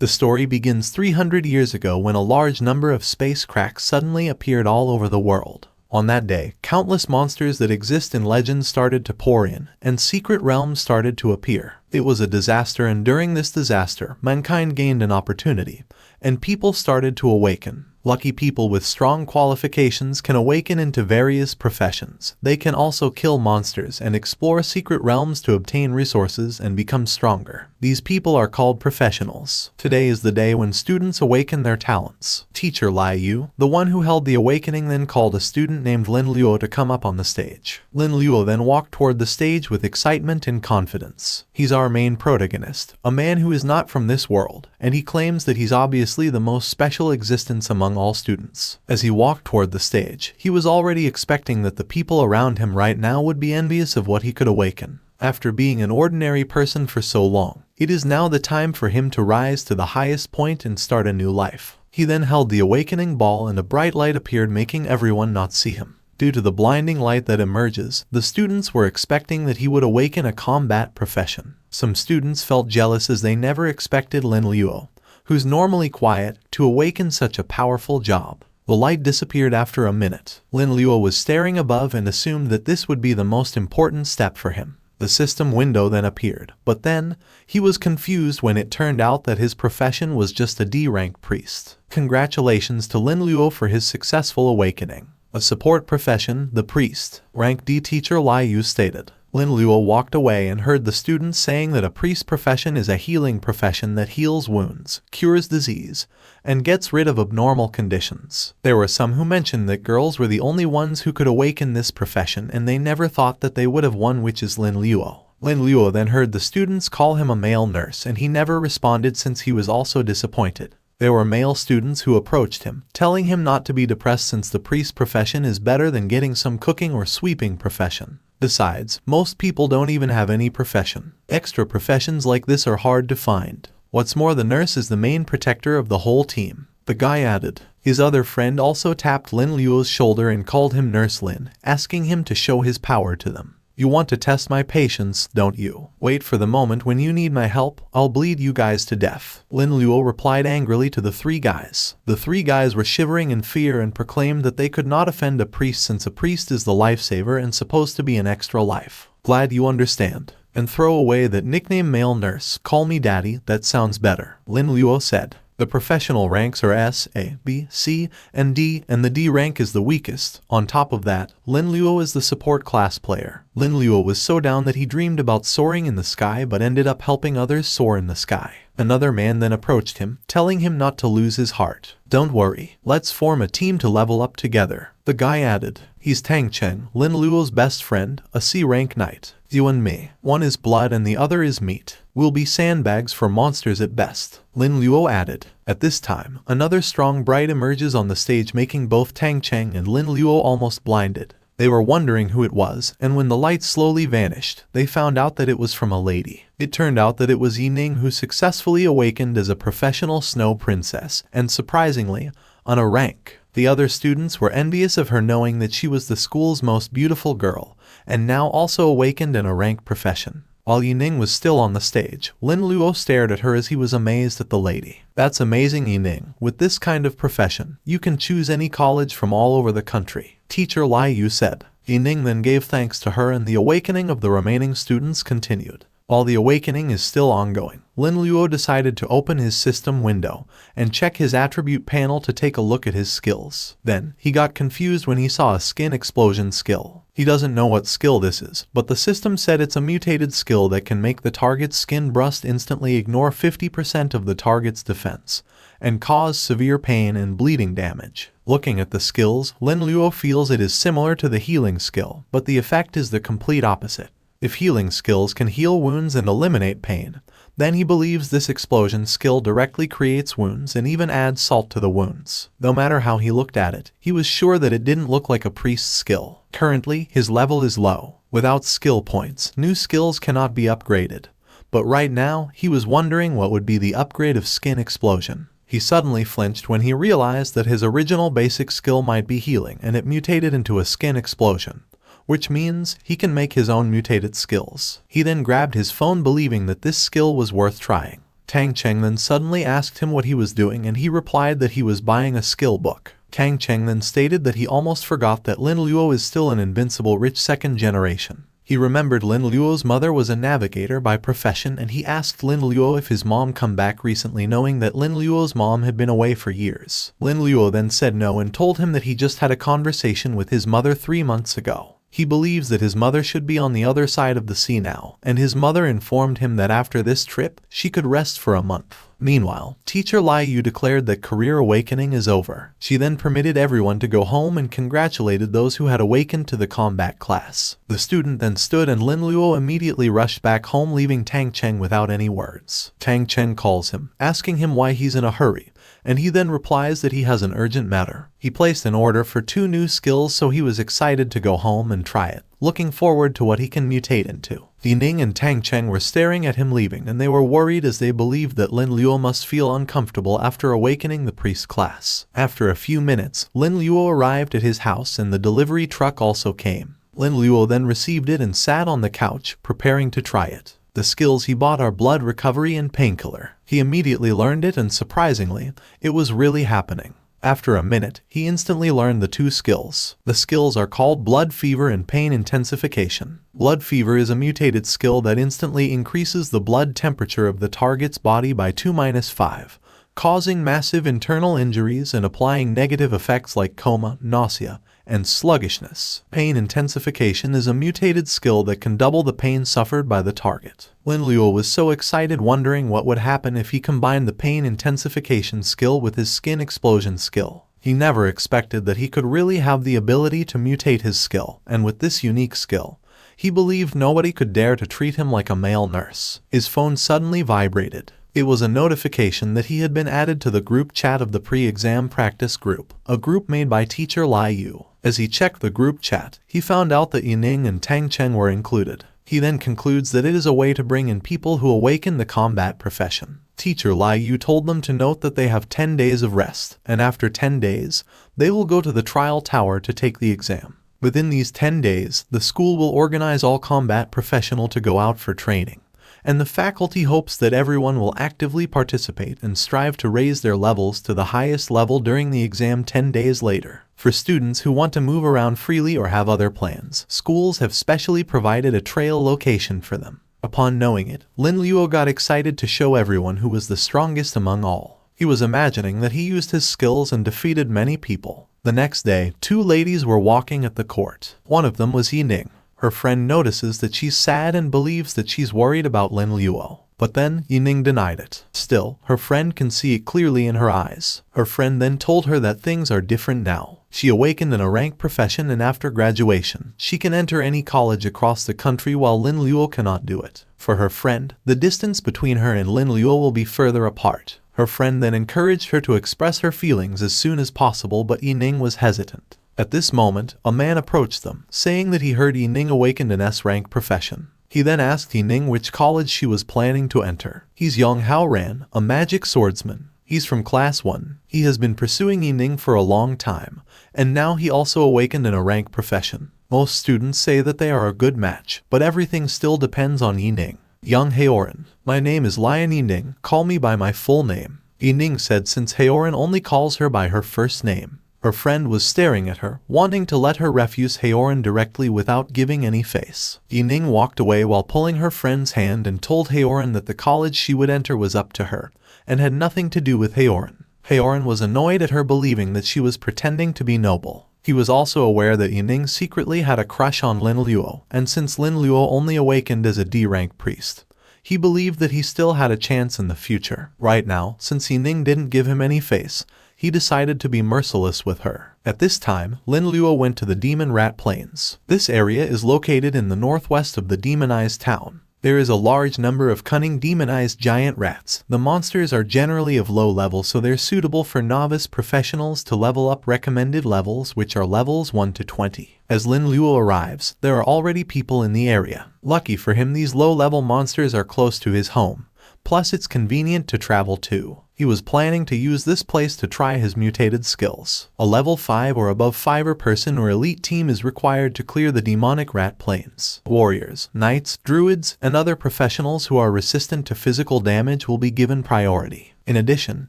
The story begins 300 years ago when a large number of space cracks suddenly appeared all over the world. On that day, countless monsters that exist in legends started to pour in, and secret realms started to appear. It was a disaster, and during this disaster, mankind gained an opportunity, and people started to awaken. Lucky people with strong qualifications can awaken into various professions. They can also kill monsters and explore secret realms to obtain resources and become stronger. These people are called professionals. Today is the day when students awaken their talents. Teacher Lin Luo, the one who held the awakening, then called a student named Lin Luo to come up on the stage. Lin Luo then walked toward the stage with excitement and confidence. He's our main protagonist, a man who is not from this world, and he claims that he's obviously the most special existence among all students. As he walked toward the stage, he was already expecting that the people around him right now would be envious of what he could awaken. After being an ordinary person for so long, it is now the time for him to rise to the highest point and start a new life. He then held the awakening ball, and a bright light appeared, making everyone not see him. Due to the blinding light that emerges, the students were expecting that he would awaken a combat profession. Some students felt jealous as they never expected Lin Luo, who's normally quiet, to awaken such a powerful job. The light disappeared after a minute. Lin Luo was staring above and assumed that this would be the most important step for him. The system window then appeared, but then, he was confused when it turned out that his profession was just a D-rank priest. Congratulations to Lin Luo for his successful awakening. A support profession, the priest. Rank D, Teacher Lin Luo stated. Lin Luo walked away and heard the students saying that a priest profession is a healing profession that heals wounds, cures disease, and gets rid of abnormal conditions. There were some who mentioned that girls were the only ones who could awaken this profession, and they never thought that they would have won, which is Lin Luo. Lin Luo then heard the students call him a male nurse, and he never responded since he was also disappointed. There were male students who approached him, telling him not to be depressed since the priest profession is better than getting some cooking or sweeping profession. Besides, most people don't even have any profession. Extra professions like this are hard to find. What's more, the nurse is the main protector of the whole team. The guy added. His other friend also tapped Lin Luo's shoulder and called him Nurse Lin, asking him to show his power to them. You want to test my patience, don't you? Wait for the moment when you need my help, I'll bleed you guys to death. Lin Luo replied angrily to the three guys. The three guys were shivering in fear and proclaimed that they could not offend a priest since a priest is the lifesaver and supposed to be an extra life. Glad you understand. And throw away that nickname male nurse. Call me daddy, that sounds better. Lin Luo said. The professional ranks are S, A, B, C, and D, and the D rank is the weakest. On top of that, Lin Luo is the support class player. Lin Luo was so down that he dreamed about soaring in the sky but ended up helping others soar in the sky. Another man then approached him, telling him not to lose his heart. Don't worry, let's form a team to level up together. The guy added. He's Tang Cheng, Lin Luo's best friend, a C-rank knight. You and me. One is blood and the other is meat. We'll be sandbags for monsters at best. Lin Luo added. At this time, another strong bright emerges on the stage, making both Tang Cheng and Lin Luo almost blinded. They were wondering who it was, and when the light slowly vanished, they found out that it was from a lady. It turned out that it was Yining, who successfully awakened as a professional snow princess, and surprisingly, on a rank. The other students were envious of her, knowing that she was the school's most beautiful girl, and now also awakened in a rank profession. While Yining was still on the stage, Lin Luo stared at her as he was amazed at the lady. That's amazing, Yining. With this kind of profession, you can choose any college from all over the country. Teacher Lin Luo said. Yining then gave thanks to her, and the awakening of the remaining students continued. While the awakening is still ongoing, Lin Luo decided to open his system window and check his attribute panel to take a look at his skills. Then, he got confused when he saw a skin explosion skill. He doesn't know what skill this is, but the system said it's a mutated skill that can make the target's skin burst instantly, ignore 50% of the target's defense, and cause severe pain and bleeding damage. Looking at the skills, Lin Luo feels it is similar to the healing skill, but the effect is the complete opposite. If healing skills can heal wounds and eliminate pain, then he believes this explosion skill directly creates wounds and even adds salt to the wounds. No matter how he looked at it, he was sure that it didn't look like a priest's skill. Currently, his level is low. Without skill points, new skills cannot be upgraded. But right now, he was wondering what would be the upgrade of skin explosion. He suddenly flinched when he realized that his original basic skill might be healing, and it mutated into a skin explosion, which means he can make his own mutated skills. He then grabbed his phone, believing that this skill was worth trying. Tang Cheng then suddenly asked him what he was doing, and he replied that he was buying a skill book. Tang Cheng then stated that he almost forgot that Lin Luo is still an invincible rich second generation. He remembered Lin Luo's mother was a navigator by profession, and he asked Lin Luo if his mom come back recently, knowing that Lin Luo's mom had been away for years. Lin Luo then said no and told him that he just had a conversation with his mother 3 months ago. He believes that his mother should be on the other side of the sea now, and his mother informed him that after this trip, she could rest for a month. Meanwhile, teacher Lai Yu declared that career awakening is over. She then permitted everyone to go home and congratulated those who had awakened to the combat class. The student then stood and Lin Luo immediately rushed back home, leaving Tang Cheng without any words. Tang Cheng calls him, asking him why he's in a hurry, and he then replies that he has an urgent matter. He placed an order for 2 new skills, so he was excited to go home and try it, looking forward to what he can mutate into. Yining and Tang Cheng were staring at him leaving, and they were worried as they believed that Lin Luo must feel uncomfortable after awakening the priest class. After a few minutes, Lin Luo arrived at his house and the delivery truck also came. Lin Luo then received it and sat on the couch, preparing to try it. The skills he bought are blood recovery and painkiller. He immediately learned it, and surprisingly, it was really happening. After a minute, he instantly learned the 2 skills. The skills are called Blood Fever and Pain Intensification. Blood Fever is a mutated skill that instantly increases the blood temperature of the target's body by 2-5, causing massive internal injuries and applying negative effects like coma, nausea, and sluggishness. Pain Intensification is a mutated skill that can double the pain suffered by the target. Lin Luo was so excited, wondering what would happen if he combined the Pain Intensification skill with his Skin Explosion skill. He never expected that he could really have the ability to mutate his skill, and with this unique skill, he believed nobody could dare to treat him like a male nurse. His phone suddenly vibrated. It was a notification that he had been added to the group chat of the pre-exam practice group, a group made by teacher Lai Yu. As he checked the group chat, he found out that Yining and Tang Cheng were included. He then concludes that it is a way to bring in people who awaken the combat profession. Teacher Lai Yu told them to note that they have 10 days of rest, and after 10 days, they will go to the trial tower to take the exam. Within these 10 days, the school will organize all combat professional to go out for training, and the faculty hopes that everyone will actively participate and strive to raise their levels to the highest level during the exam 10 days later. For students who want to move around freely or have other plans, schools have specially provided a trail location for them. Upon knowing it, Lin Luo got excited to show everyone who was the strongest among all. He was imagining that he used his skills and defeated many people. The next day, 2 ladies were walking at the court. One of them was Yining. Her friend notices that she's sad and believes that she's worried about Lin Luo. But then, Yining denied it. Still, her friend can see it clearly in her eyes. Her friend then told her that things are different now. She awakened in a rank profession, and after graduation, she can enter any college across the country, while Lin Luo cannot do it. For her friend, the distance between her and Lin Luo will be further apart. Her friend then encouraged her to express her feelings as soon as possible, but Yining was hesitant. At this moment, a man approached them, saying that he heard Yining awakened an S-rank profession. He then asked Yining which college she was planning to enter. He's Yang Haoran, a magic swordsman. He's from class 1. He has been pursuing Yining for a long time, and now he also awakened in a rank profession. Most students say that they are a good match, but everything still depends on Yining. Young Haoran, my name is Lion Yining, call me by my full name. Yining said, since Haoran only calls her by her first name. Her friend was staring at her, wanting to let her refuse Haoran directly without giving any face. Yining walked away while pulling her friend's hand and told Haoran that the college she would enter was up to her, and had nothing to do with Haoran. Haoran was annoyed at her believing that she was pretending to be noble. He was also aware that Yining secretly had a crush on Lin Luo, and since Lin Luo only awakened as a D-rank priest, he believed that he still had a chance in the future. Right now, since Yining didn't give him any face, he decided to be merciless with her. At this time, Lin Luo went to the Demon Rat Plains. This area is located in the northwest of the demonized town. There is a large number of cunning demonized giant rats. The monsters are generally of low level, so they're suitable for novice professionals to level up recommended levels, which are levels 1 to 20. As Lin Luo arrives, there are already people in the area. Lucky for him, these low-level monsters are close to his home, plus it's convenient to travel too. He was planning to use this place to try his mutated skills. A level 5 or above 5er person or elite team is required to clear the demonic rat plains. Warriors, knights, druids, and other professionals who are resistant to physical damage will be given priority. In addition,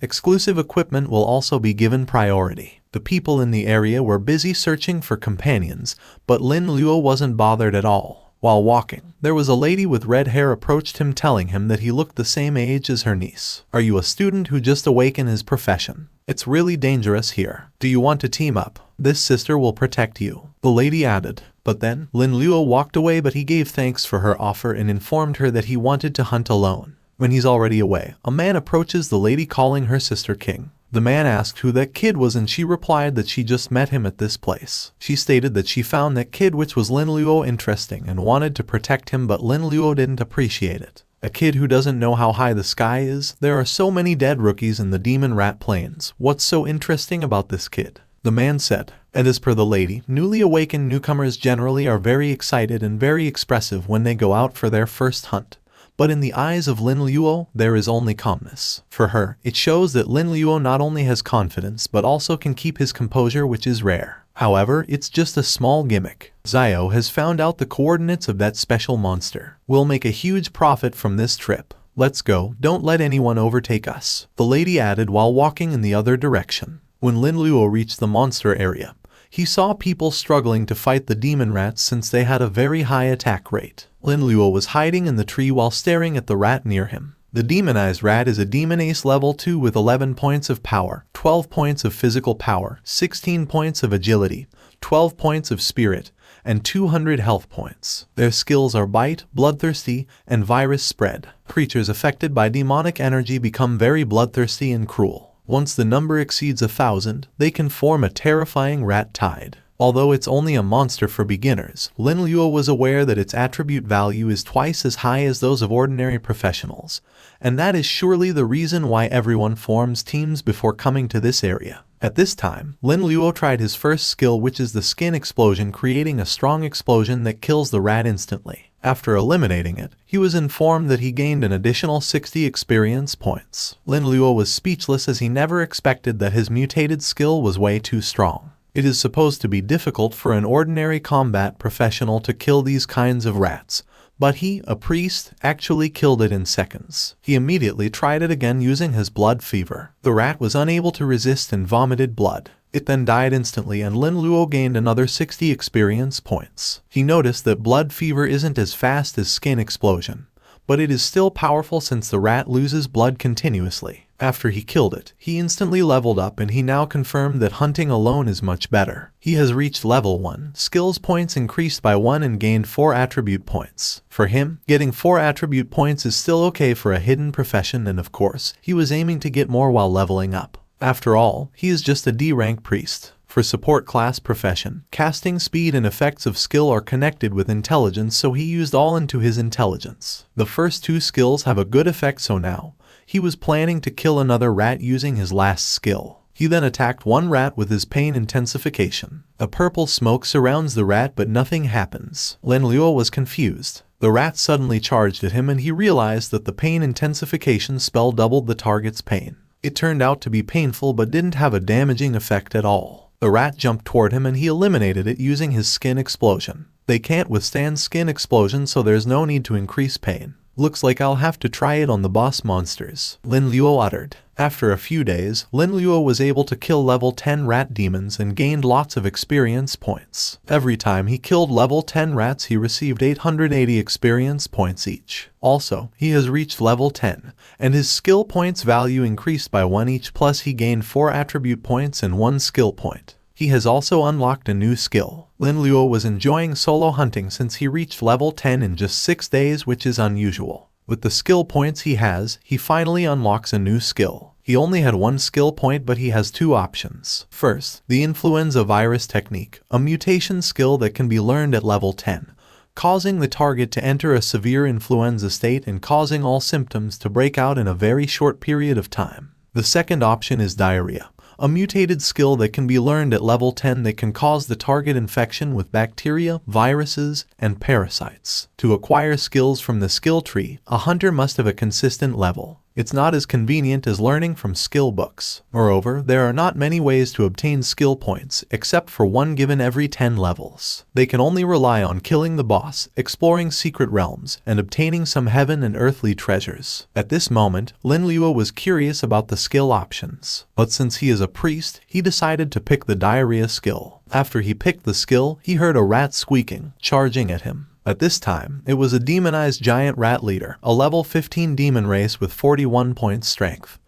exclusive equipment will also be given priority. The people in the area were busy searching for companions, but Lin Luo wasn't bothered at all. While walking, there was a lady with red hair approached him telling him that he looked the same age as her niece. Are you a student who just awakened his profession? It's really dangerous here. Do you want to team up? This sister will protect you, the lady added. But then, Lin Luo walked away, but he gave thanks for her offer and informed her that he wanted to hunt alone. When he's already away, a man approaches the lady calling her sister King. The man asked who that kid was and she replied that she just met him at this place. She stated that she found that kid, which was Lin Luo, interesting and wanted to protect him, but Lin Luo didn't appreciate it. A kid who doesn't know how high the sky is? There are so many dead rookies in the demon rat plains. What's so interesting about this kid? The man said. And as per the lady, newly awakened newcomers generally are very excited and very expressive when they go out for their first hunt. But in the eyes of Lin Luo, there is only calmness. For her, it shows that Lin Luo not only has confidence but also can keep his composure, which is rare. However, it's just a small gimmick. Zio has found out the coordinates of that special monster. We'll make a huge profit from this trip. Let's go, don't let anyone overtake us, the lady added while walking in the other direction. When Lin Luo reached the monster area, he saw people struggling to fight the demon rats since they had a very high attack rate. Lin Luo was hiding in the tree while staring at the rat near him. The demonized rat is a demon ace level 2 with 11 points of power, 12 points of physical power, 16 points of agility, 12 points of spirit, and 200 health points. Their skills are bite, bloodthirsty, and virus spread. Creatures affected by demonic energy become very bloodthirsty and cruel. Once the number exceeds 1,000, they can form a terrifying rat tide. Although it's only a monster for beginners, Lin Luo was aware that its attribute value is twice as high as those of ordinary professionals, and that is surely the reason why everyone forms teams before coming to this area. At this time, Lin Luo tried his first skill, which is the skin explosion, creating a strong explosion that kills the rat instantly. After eliminating it, he was informed that he gained an additional 60 experience points. Lin Luo was speechless as he never expected that his mutated skill was way too strong. It is supposed to be difficult for an ordinary combat professional to kill these kinds of rats, but he, a priest, actually killed it in seconds. He immediately tried it again using his blood fever. The rat was unable to resist and vomited blood. It then died instantly, and Lin Luo gained another 60 experience points. He noticed that blood fever isn't as fast as skin explosion, but it is still powerful since the rat loses blood continuously. After he killed it, he instantly leveled up, and he now confirmed that hunting alone is much better. He has reached level 1, skills points increased by 1 and gained 4 attribute points. For him, getting 4 attribute points is still okay for a hidden profession, and of course, he was aiming to get more while leveling up. After all, he is just a D-rank priest. For support class profession, casting speed and effects of skill are connected with intelligence, so he used all into his intelligence. The first 2 skills have a good effect, so now he was planning to kill another rat using his last skill. He then attacked one rat with his pain intensification. A purple smoke surrounds the rat, but nothing happens. Lin Luo was confused. The rat suddenly charged at him, and he realized that the pain intensification spell doubled the target's pain. It turned out to be painful but didn't have a damaging effect at all. The rat jumped toward him and he eliminated it using his skin explosion. They can't withstand skin explosion, so there's no need to increase pain. Looks like I'll have to try it on the boss monsters, Lin Luo uttered. After a few days, Lin Luo was able to kill level 10 rat demons and gained lots of experience points. Every time he killed level 10 rats, he received 880 experience points each. Also, he has reached level 10, and his skill points value increased by 1 each, plus he gained 4 attribute points and 1 skill point. He has also unlocked a new skill. Lin Luo was enjoying solo hunting since he reached level 10 in just 6 days, which is unusual. With the skill points he has, he finally unlocks a new skill. He only had 1 skill point, but he has 2 options. First, the influenza virus technique, a mutation skill that can be learned at level 10, causing the target to enter a severe influenza state and causing all symptoms to break out in a very short period of time. The second option is diarrhea, a mutated skill that can be learned at level 10 that can cause the target infection with bacteria, viruses, and parasites. To acquire skills from the skill tree, a hunter must have a consistent level. It's not as convenient as learning from skill books. Moreover, there are not many ways to obtain skill points, except for one given every 10 levels. They can only rely on killing the boss, exploring secret realms, and obtaining some heaven and earthly treasures. At this moment, Lin Luo was curious about the skill options. But since he is a priest, he decided to pick the diarrhea skill. After he picked the skill, he heard a rat squeaking, charging at him. At this time, it was a demonized giant rat leader, a level 15 demon race with 41 points strength,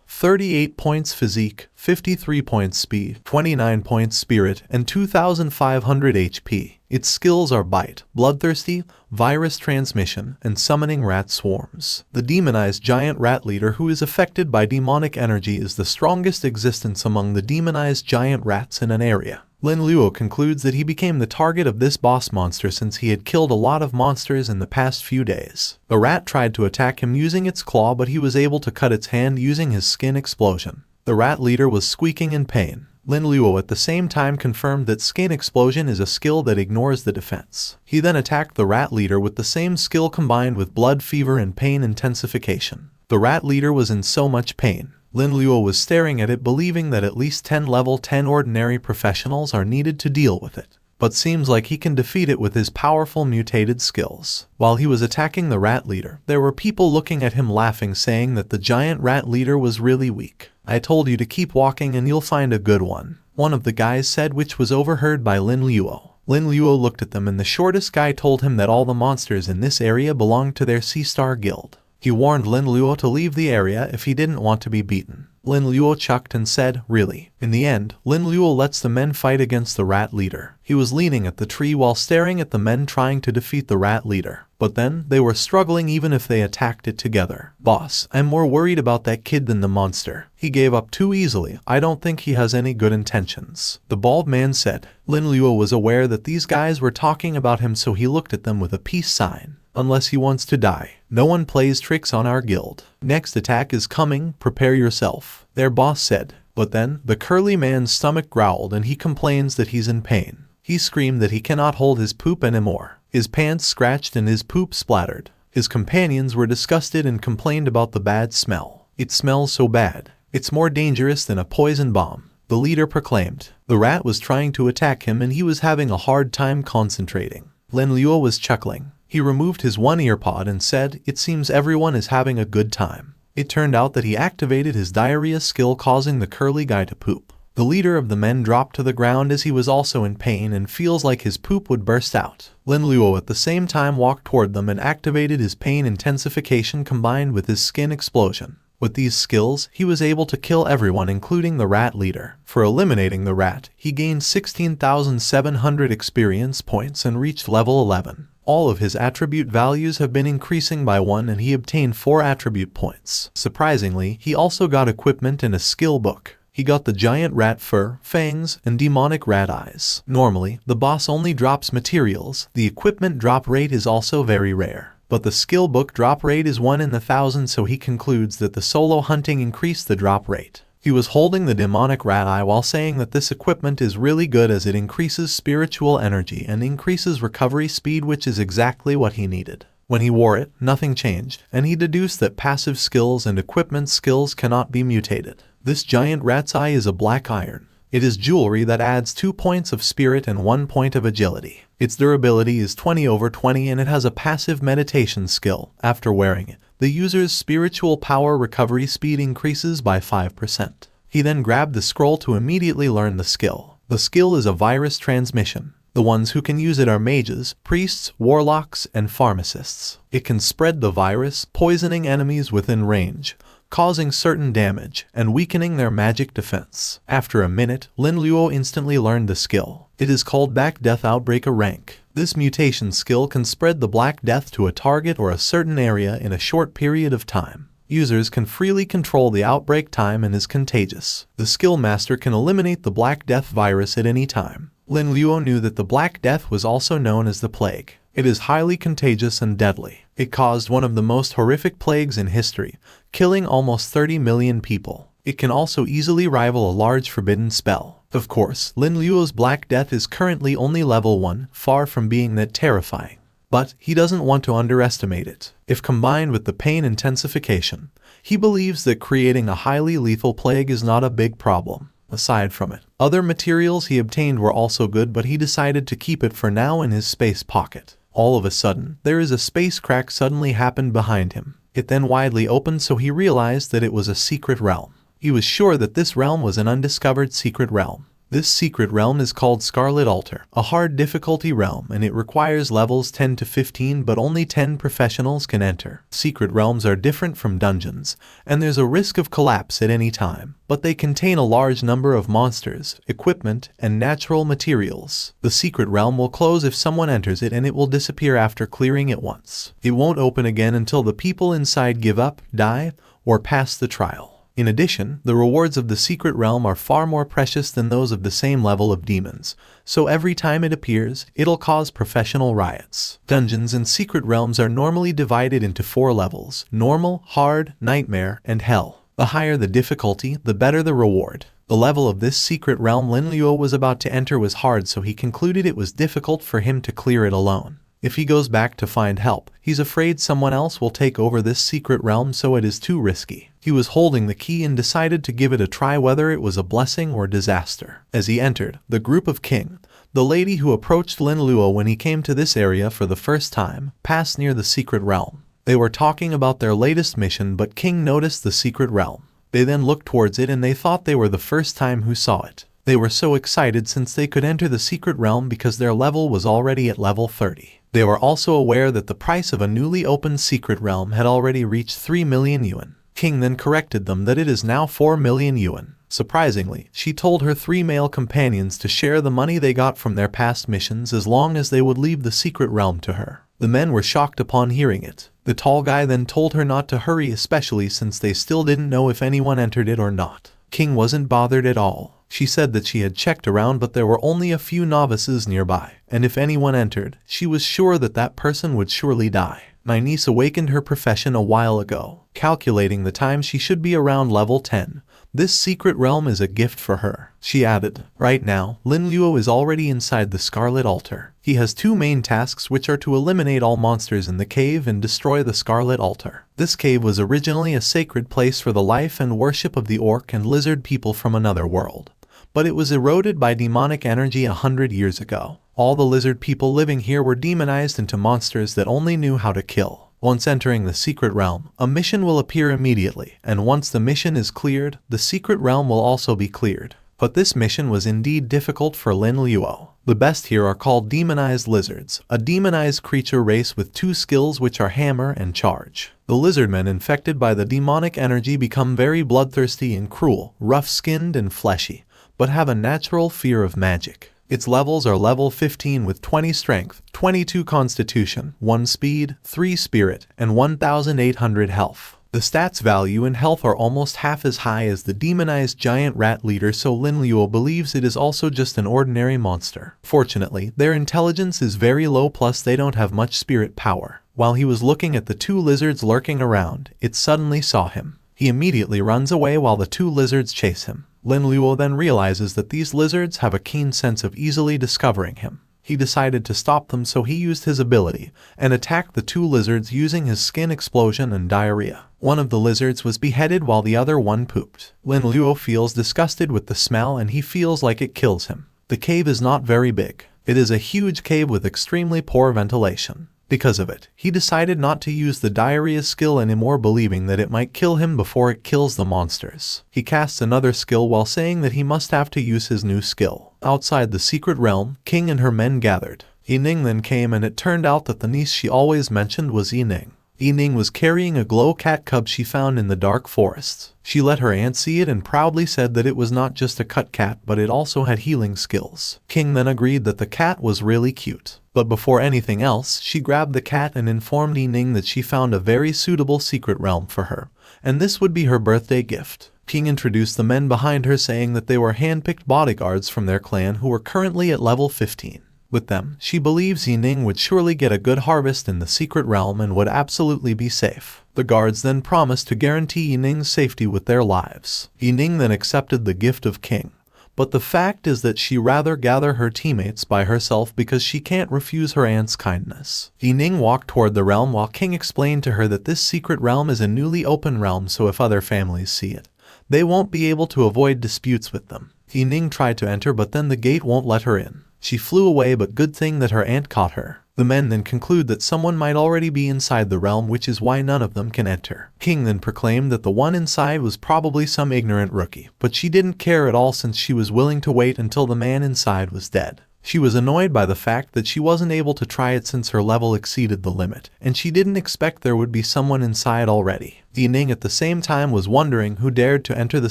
38 points physique, 53 points speed, 29 points spirit, and 2,500 HP. Its skills are bite, bloodthirsty, virus transmission, and summoning rat swarms. The demonized giant rat leader who is affected by demonic energy is the strongest existence among the demonized giant rats in an area. Lin Luo concludes that he became the target of this boss monster since he had killed a lot of monsters in the past few days. The rat tried to attack him using its claw, but he was able to cut its hand using his skin explosion. The rat leader was squeaking in pain. Lin Luo at the same time confirmed that skin explosion is a skill that ignores the defense. He then attacked the rat leader with the same skill combined with blood fever and pain intensification. The rat leader was in so much pain. Lin Luo was staring at it, believing that at least 10 level 10 ordinary professionals are needed to deal with it. But seems like he can defeat it with his powerful mutated skills. While he was attacking the rat leader, there were people looking at him laughing, saying that the giant rat leader was really weak. "I told you to keep walking and you'll find a good one," one of the guys said, which was overheard by Lin Luo. Lin Luo looked at them and the shortest guy told him that all the monsters in this area belonged to their Sea-Star Guild. He warned Lin Luo to leave the area if he didn't want to be beaten. Lin Luo chucked and said, "Really?" In the end, Lin Luo lets the men fight against the rat leader. He was leaning at the tree while staring at the men trying to defeat the rat leader. But then, they were struggling even if they attacked it together. "Boss, I'm more worried about that kid than the monster. He gave up too easily. I don't think he has any good intentions," the bald man said. Lin Luo was aware that these guys were talking about him, so he looked at them with a peace sign. "Unless he wants to die. No one plays tricks on our guild. Next attack is coming, prepare yourself," their boss said. But then, the curly man's stomach growled and he complains that he's in pain. He screamed that he cannot hold his poop anymore. His pants scratched and his poop splattered. His companions were disgusted and complained about the bad smell. "It smells so bad. It's more dangerous than a poison bomb," the leader proclaimed. The rat was trying to attack him and he was having a hard time concentrating. Lin Luo was chuckling. He removed his one earpod and said, "It seems everyone is having a good time." It turned out that he activated his diarrhea skill, causing the curly guy to poop. The leader of the men dropped to the ground as he was also in pain and feels like his poop would burst out. Lin Luo at the same time walked toward them and activated his pain intensification combined with his skin explosion. With these skills, he was able to kill everyone including the rat leader. For eliminating the rat, he gained 16,700 experience points and reached level 11. All of his attribute values have been increasing by 1 and he obtained 4 attribute points. Surprisingly, he also got equipment and a skill book. He got the giant rat fur, fangs, and demonic rat eyes. Normally, the boss only drops materials. The equipment drop rate is also very rare. But the skill book drop rate is 1 in 1,000, so he concludes that the solo hunting increased the drop rate. He was holding the demonic rat eye while saying that this equipment is really good as it increases spiritual energy and increases recovery speed, which is exactly what he needed. When he wore it, nothing changed, and he deduced that passive skills and equipment skills cannot be mutated. This giant rat's eye is a black iron. It is jewelry that adds 2 points of spirit and 1 point of agility. Its durability is 20/20 and it has a passive meditation skill. After wearing it, the user's spiritual power recovery speed increases by 5%. He then grabbed the scroll to immediately learn the skill. The skill is a virus transmission. The ones who can use it are mages, priests, warlocks, and pharmacists. It can spread the virus, poisoning enemies within range, causing certain damage, and weakening their magic defense. After a minute, Lin Luo instantly learned the skill. It is called Black Death Outbreak rank. This mutation skill can spread the Black Death to a target or a certain area in a short period of time. Users can freely control the outbreak time and is contagious. The skill master can eliminate the Black Death virus at any time. Lin Luo knew that the Black Death was also known as the Plague. It is highly contagious and deadly. It caused one of the most horrific plagues in history, killing almost 30 million people. It can also easily rival a large forbidden spell. Of course, Lin Luo's Black Death is currently only level 1, far from being that terrifying. But he doesn't want to underestimate it. If combined with the pain intensification, he believes that creating a highly lethal plague is not a big problem. Aside from it, other materials he obtained were also good, but he decided to keep it for now in his space pocket. All of a sudden, there is a space crack suddenly happened behind him. It then widely opened, so he realized that it was a secret realm. He was sure that this realm was an undiscovered secret realm. This secret realm is called Scarlet Altar, a hard difficulty realm, and it requires levels 10 to 15, but only 10 professionals can enter. Secret realms are different from dungeons, and there's a risk of collapse at any time, but they contain a large number of monsters, equipment, and natural materials. The secret realm will close if someone enters it, and it will disappear after clearing it once. It won't open again until the people inside give up, die, or pass the trial. In addition, the rewards of the secret realm are far more precious than those of the same level of demons, so every time it appears, it'll cause professional riots. Dungeons and secret realms are normally divided into 4 levels: normal, hard, nightmare, and hell. The higher the difficulty, the better the reward. The level of this secret realm Lin Luo was about to enter was hard, so he concluded it was difficult for him to clear it alone. If he goes back to find help, he's afraid someone else will take over this secret realm, so it is too risky. He was holding the key and decided to give it a try, whether it was a blessing or disaster. As he entered, the group of King, the lady who approached Lin Luo when he came to this area for the first time, passed near the secret realm. They were talking about their latest mission, but King noticed the secret realm. They then looked towards it, and they thought they were the first time who saw it. They were so excited since they could enter the secret realm because their level was already at level 30. They were also aware that the price of a newly opened secret realm had already reached 3 million yuan. King then corrected them that it is now 4 million yuan. Surprisingly, she told her 3 male companions to share the money they got from their past missions as long as they would leave the secret realm to her. The men were shocked upon hearing it. The tall guy then told her not to hurry, especially since they still didn't know if anyone entered it or not. King wasn't bothered at all. She said that she had checked around, but there were only a few novices nearby, and if anyone entered, she was sure that that person would surely die. My niece awakened her profession a while ago. Calculating the time, she should be around level 10. This secret realm is a gift for her, she added. Right now, Lin Luo is already inside the Scarlet Altar. He has 2 main tasks, which are to eliminate all monsters in the cave and destroy the Scarlet Altar. This cave was originally a sacred place for the life and worship of the orc and lizard people from another world, but it was eroded by demonic energy 100 years ago. All the lizard people living here were demonized into monsters that only knew how to kill. Once entering the secret realm, a mission will appear immediately, and once the mission is cleared, the secret realm will also be cleared. But this mission was indeed difficult for Lin Luo. The best here are called demonized lizards, a demonized creature race with 2 skills, which are hammer and charge. The lizardmen infected by the demonic energy become very bloodthirsty and cruel, rough-skinned and fleshy, but have a natural fear of magic. Its levels are level 15 with 20 strength, 22 constitution, 1 speed, 3 spirit, and 1,800 health. The stats value and health are almost half as high as the demonized giant rat leader, so Lin Luo believes it is also just an ordinary monster. Fortunately, their intelligence is very low, plus they don't have much spirit power. While he was looking at the 2 lizards lurking around, it suddenly saw him. He immediately runs away while the 2 lizards chase him. Lin Luo then realizes that these lizards have a keen sense of easily discovering him. He decided to stop them, so he used his ability and attacked the 2 lizards using his skin explosion and diarrhea. One of the lizards was beheaded while the other one pooped. Lin Luo feels disgusted with the smell, and he feels like it kills him. The cave is not very big. It is a huge cave with extremely poor ventilation. Because of it, he decided not to use the diarrhea skill anymore, believing that it might kill him before it kills the monsters. He casts another skill while saying that he must have to use his new skill. Outside the secret realm, King and her men gathered. Yining then came, and it turned out that the niece she always mentioned was Yining. Yining was carrying a glow cat cub she found in the dark forests. She let her aunt see it and proudly said that it was not just a cut cat, but it also had healing skills. King then agreed that the cat was really cute. But before anything else, she grabbed the cat and informed Yining that she found a very suitable secret realm for her, and this would be her birthday gift. King introduced the men behind her, saying that they were handpicked bodyguards from their clan who were currently at level 15. With them, she believes Yining would surely get a good harvest in the secret realm and would absolutely be safe. The guards then promised to guarantee Yining's safety with their lives. Yining then accepted the gift of King. But the fact is that she rather gather her teammates by herself because she can't refuse her aunt's kindness. Yining walked toward the realm while King explained to her that this secret realm is a newly open realm, so if other families see it, they won't be able to avoid disputes with them. Yining tried to enter, but then the gate won't let her in. She flew away, but good thing that her aunt caught her. The men then conclude that someone might already be inside the realm, which is why none of them can enter. King then proclaimed that the one inside was probably some ignorant rookie, but she didn't care at all since she was willing to wait until the man inside was dead. She was annoyed by the fact that she wasn't able to try it since her level exceeded the limit, and she didn't expect there would be someone inside already. Yining at the same time was wondering who dared to enter the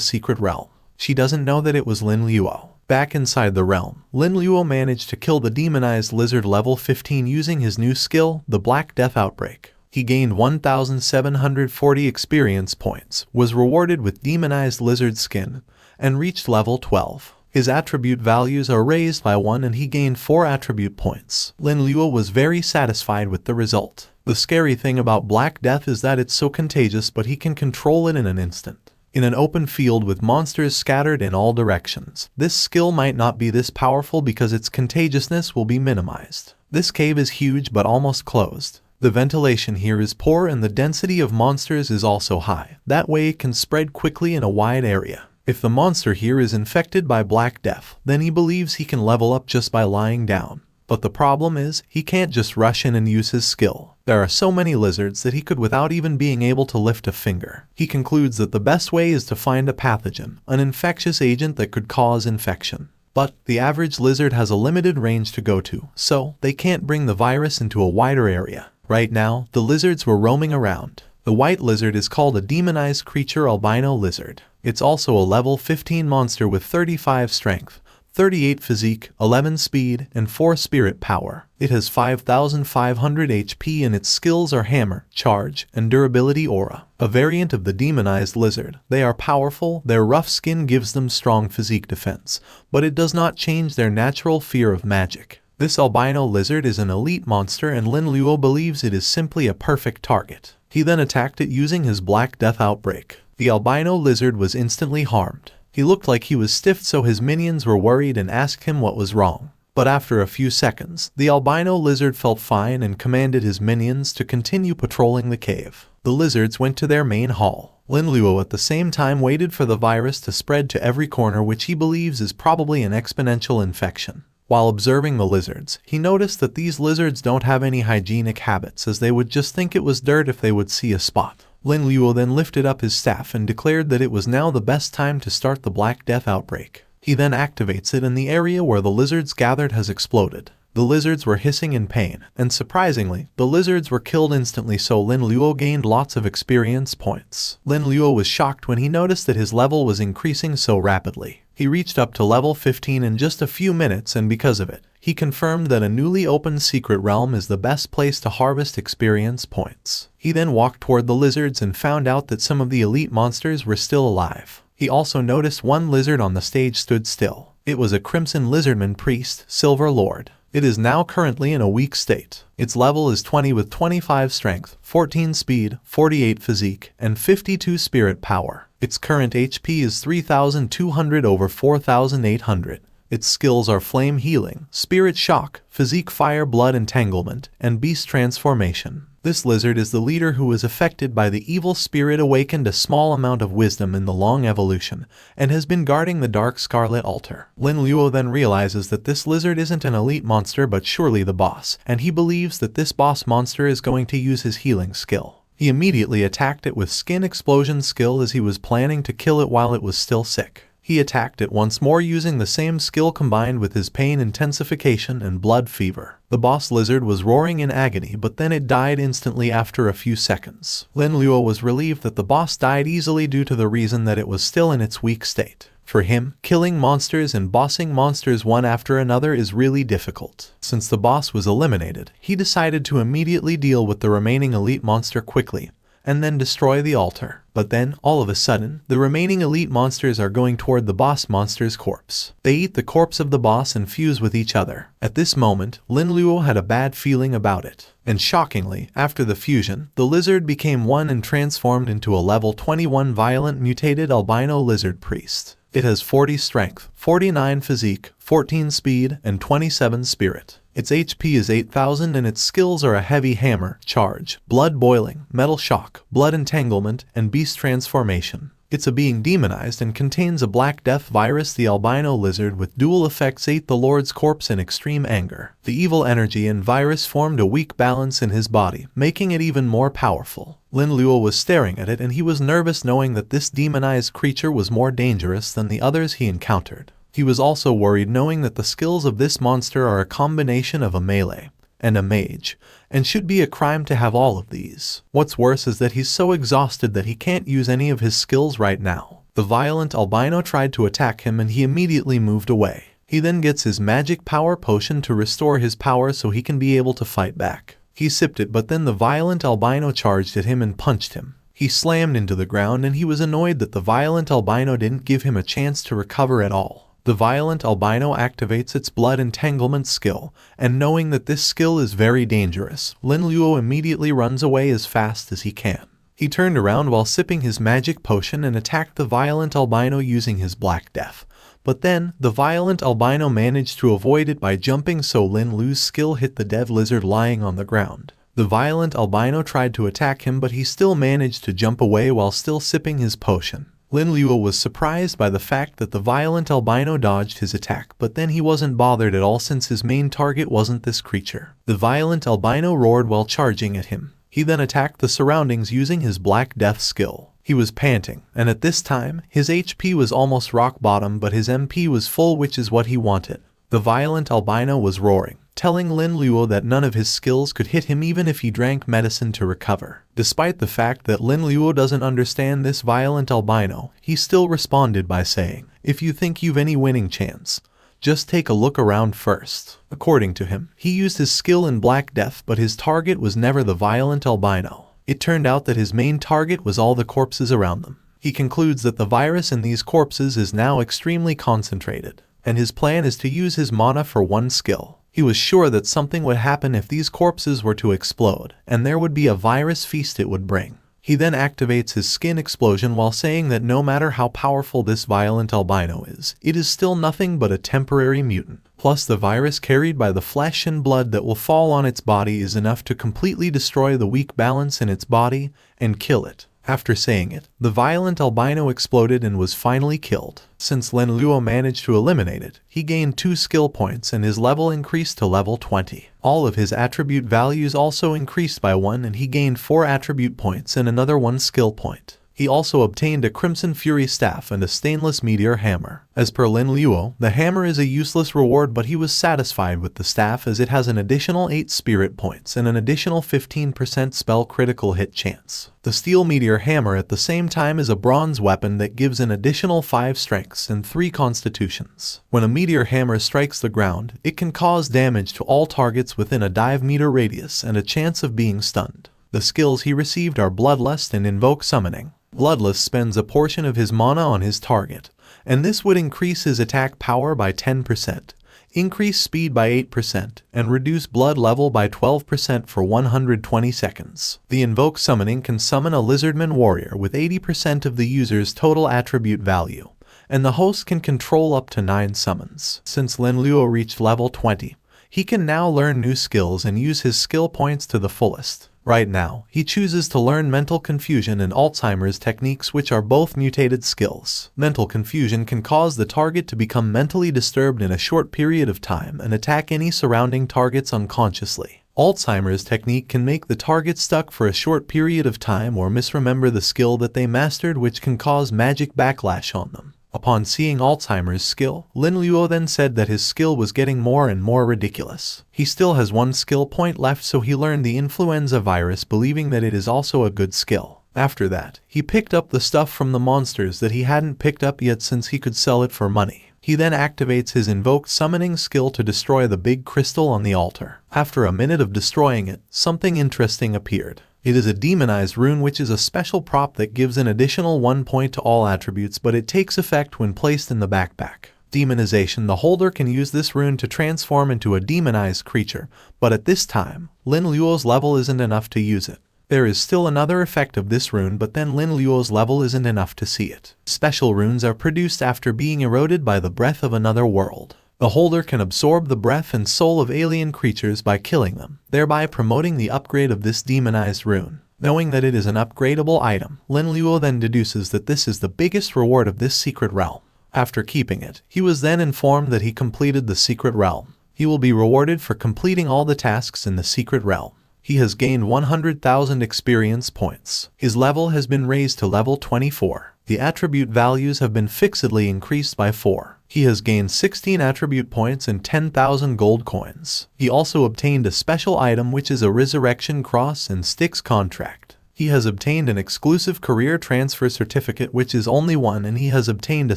secret realm. She doesn't know that it was Lin Luo. Back inside the realm, Lin Luo managed to kill the demonized lizard level 15 using his new skill, the Black Death Outbreak. He gained 1,740 experience points, was rewarded with demonized lizard skin, and reached level 12. His attribute values are raised by 1 and he gained 4 attribute points. Lin Luo was very satisfied with the result. The scary thing about Black Death is that it's so contagious, but he can control it in an instant. In an open field with monsters scattered in all directions, this skill might not be this powerful because its contagiousness will be minimized. This cave is huge but almost closed. The ventilation here is poor and the density of monsters is also high. That way it can spread quickly in a wide area. If the monster here is infected by Black Death, then he believes he can level up just by lying down. But the problem is, he can't just rush in and use his skill. There are so many lizards that he could without even being able to lift a finger. He concludes that the best way is to find a pathogen, an infectious agent that could cause infection. But the average lizard has a limited range to go to, so they can't bring the virus into a wider area. Right now, the lizards were roaming around. The white lizard is called a demonized creature albino lizard. It's also a level 15 monster with 35 strength, 38 physique, 11 speed, and 4 spirit power. It has 5,500 HP and its skills are Hammer, Charge, and Durability Aura. A variant of the demonized lizard. They are powerful, their rough skin gives them strong physique defense, but it does not change their natural fear of magic. This albino lizard is an elite monster and Lin Luo believes it is simply a perfect target. He then attacked it using his Black Death Outbreak. The albino lizard was instantly harmed. He looked like he was stiff, so his minions were worried and asked him what was wrong. But after a few seconds, the albino lizard felt fine and commanded his minions to continue patrolling the cave. The lizards went to their main hall. Lin Luo at the same time waited for the virus to spread to every corner, which he believes is probably an exponential infection. While observing the lizards, he noticed that these lizards don't have any hygienic habits, as they would just think it was dirt if they would see a spot. Lin Luo then lifted up his staff and declared that it was now the best time to start the Black Death Outbreak. He then activates it and the area where the lizards gathered has exploded. The lizards were hissing in pain, and surprisingly, the lizards were killed instantly, so Lin Luo gained lots of experience points. Lin Luo was shocked when he noticed that his level was increasing so rapidly. He reached up to level 15 in just a few minutes, and because of it, he confirmed that a newly opened secret realm is the best place to harvest experience points. He then walked toward the lizards and found out that some of the elite monsters were still alive. He also noticed one lizard on the stage stood still. It was a Crimson Lizardman Priest, Silver Lord. It is now currently in a weak state. Its level is 20 with 25 strength, 14 speed, 48 physique, and 52 spirit power. Its current HP is 3,200 over 4,800. Its skills are Flame Healing, Spirit Shock, Physique Fire Blood Entanglement, and Beast Transformation. This lizard is the leader who was affected by the evil spirit, awakened a small amount of wisdom in the long evolution, and has been guarding the dark Scarlet Altar. Lin Luo then realizes that this lizard isn't an elite monster but surely the boss, and he believes that this boss monster is going to use his healing skill. He immediately attacked it with Skin Explosion skill as he was planning to kill it while it was still sick. He attacked it once more using the same skill combined with his Pain Intensification and Blood Fever. The boss lizard was roaring in agony, but then it died instantly after a few seconds. Lin Luo was relieved that the boss died easily due to the reason that it was still in its weak state. For him, killing monsters and bossing monsters one after another is really difficult. Since the boss was eliminated, he decided to immediately deal with the remaining elite monster quickly, and then destroy the altar. But then, all of a sudden, the remaining elite monsters are going toward the boss monster's corpse. They eat the corpse of the boss and fuse with each other. At this moment, Lin Luo had a bad feeling about it. And shockingly, after the fusion, the lizard became one and transformed into a level 21 violent mutated albino lizard priest. It has 40 strength, 49 physique, 14 speed, and 27 spirit. Its HP is 8,000 and its skills are a heavy hammer, charge, blood boiling, metal shock, blood entanglement, and beast transformation. It's a being demonized and contains a Black Death virus. The albino lizard with dual effects ate the Lord's corpse in extreme anger. The evil energy and virus formed a weak balance in his body, making it even more powerful. Lin Luo was staring at it and he was nervous knowing that this demonized creature was more dangerous than the others he encountered. He was also worried knowing that the skills of this monster are a combination of a melee and a mage, and should be a crime to have all of these. What's worse is that he's so exhausted that he can't use any of his skills right now. The violent albino tried to attack him and he immediately moved away. He then gets his magic power potion to restore his power so he can be able to fight back. He sipped it, but then the violent albino charged at him and punched him. He slammed into the ground and he was annoyed that the violent albino didn't give him a chance to recover at all. The violent albino activates its blood entanglement skill, and knowing that this skill is very dangerous, Lin Luo immediately runs away as fast as he can. He turned around while sipping his magic potion and attacked the violent albino using his Black Death. But then, the violent albino managed to avoid it by jumping, so Lin Luo's skill hit the dead lizard lying on the ground. The violent albino tried to attack him, but he still managed to jump away while still sipping his potion. Lin Luo was surprised by the fact that the violent albino dodged his attack, but then he wasn't bothered at all since his main target wasn't this creature. The violent albino roared while charging at him. He then attacked the surroundings using his Black Death skill. He was panting, and at this time, his HP was almost rock bottom, but his MP was full, which is what he wanted. The violent albino was roaring, telling Lin Luo that none of his skills could hit him even if he drank medicine to recover. Despite the fact that Lin Luo doesn't understand this violent albino, he still responded by saying, "If you think you've any winning chance, just take a look around first." According to him, he used his skill in Black Death, but his target was never the violent albino. It turned out that his main target was all the corpses around them. He concludes that the virus in these corpses is now extremely concentrated, and his plan is to use his mana for one skill. He was sure that something would happen if these corpses were to explode, and there would be a virus feast it would bring. He then activates his skin explosion while saying that no matter how powerful this violent albino is, it is still nothing but a temporary mutant. Plus the virus carried by the flesh and blood that will fall on its body is enough to completely destroy the weak balance in its body and kill it. After saying it, the violent albino exploded and was finally killed. Since Lin Luo managed to eliminate it, he gained 2 skill points and his level increased to level 20. All of his attribute values also increased by 1 and he gained 4 attribute points and another 1 skill point. He also obtained a Crimson Fury staff and a stainless meteor hammer. As per Lin Luo, the hammer is a useless reward, but he was satisfied with the staff as it has an additional 8 spirit points and an additional 15% spell critical hit chance. The steel meteor hammer at the same time is a bronze weapon that gives an additional 5 strengths and 3 constitutions. When a meteor hammer strikes the ground, it can cause damage to all targets within a dive meter radius and a chance of being stunned. The skills he received are Bloodlust and Invoke Summoning. Bloodlust spends a portion of his mana on his target, and this would increase his attack power by 10%, increase speed by 8%, and reduce blood level by 12% for 120 seconds. The Invoke Summoning can summon a Lizardman warrior with 80% of the user's total attribute value, and the host can control up to 9 summons. Since Lin Luo reached level 20, he can now learn new skills and use his skill points to the fullest. Right now, he chooses to learn Mental Confusion and Alzheimer's techniques, which are both mutated skills. Mental Confusion can cause the target to become mentally disturbed in a short period of time and attack any surrounding targets unconsciously. Alzheimer's technique can make the target stuck for a short period of time or misremember the skill that they mastered, which can cause magic backlash on them. Upon seeing Alzheimer's skill, Lin Luo then said that his skill was getting more and more ridiculous. He still has 1 skill point left, so he learned the influenza virus, believing that it is also a good skill. After that, he picked up the stuff from the monsters that he hadn't picked up yet since he could sell it for money. He then activates his Invoked Summoning skill to destroy the big crystal on the altar. After a minute of destroying it, something interesting appeared. It is a demonized rune, which is a special prop that gives an additional 1 point to all attributes, but it takes effect when placed in the backpack. Demonization. The holder can use this rune to transform into a demonized creature, but at this time, Lin Luo's level isn't enough to use it. There is still another effect of this rune, but then Lin Luo's level isn't enough to see it. Special runes are produced after being eroded by the breath of another world. The holder can absorb the breath and soul of alien creatures by killing them, thereby promoting the upgrade of this demonized rune. Knowing that it is an upgradable item, Lin Luo then deduces that this is the biggest reward of this secret realm. After keeping it, he was then informed that he completed the secret realm. He will be rewarded for completing all the tasks in the secret realm. He has gained 100,000 experience points. His level has been raised to level 24. The attribute values have been fixedly increased by 4. He has gained 16 attribute points and 10,000 gold coins. He also obtained a special item, which is a resurrection cross and sticks contract. He has obtained an exclusive career transfer certificate, which is only 1, and he has obtained a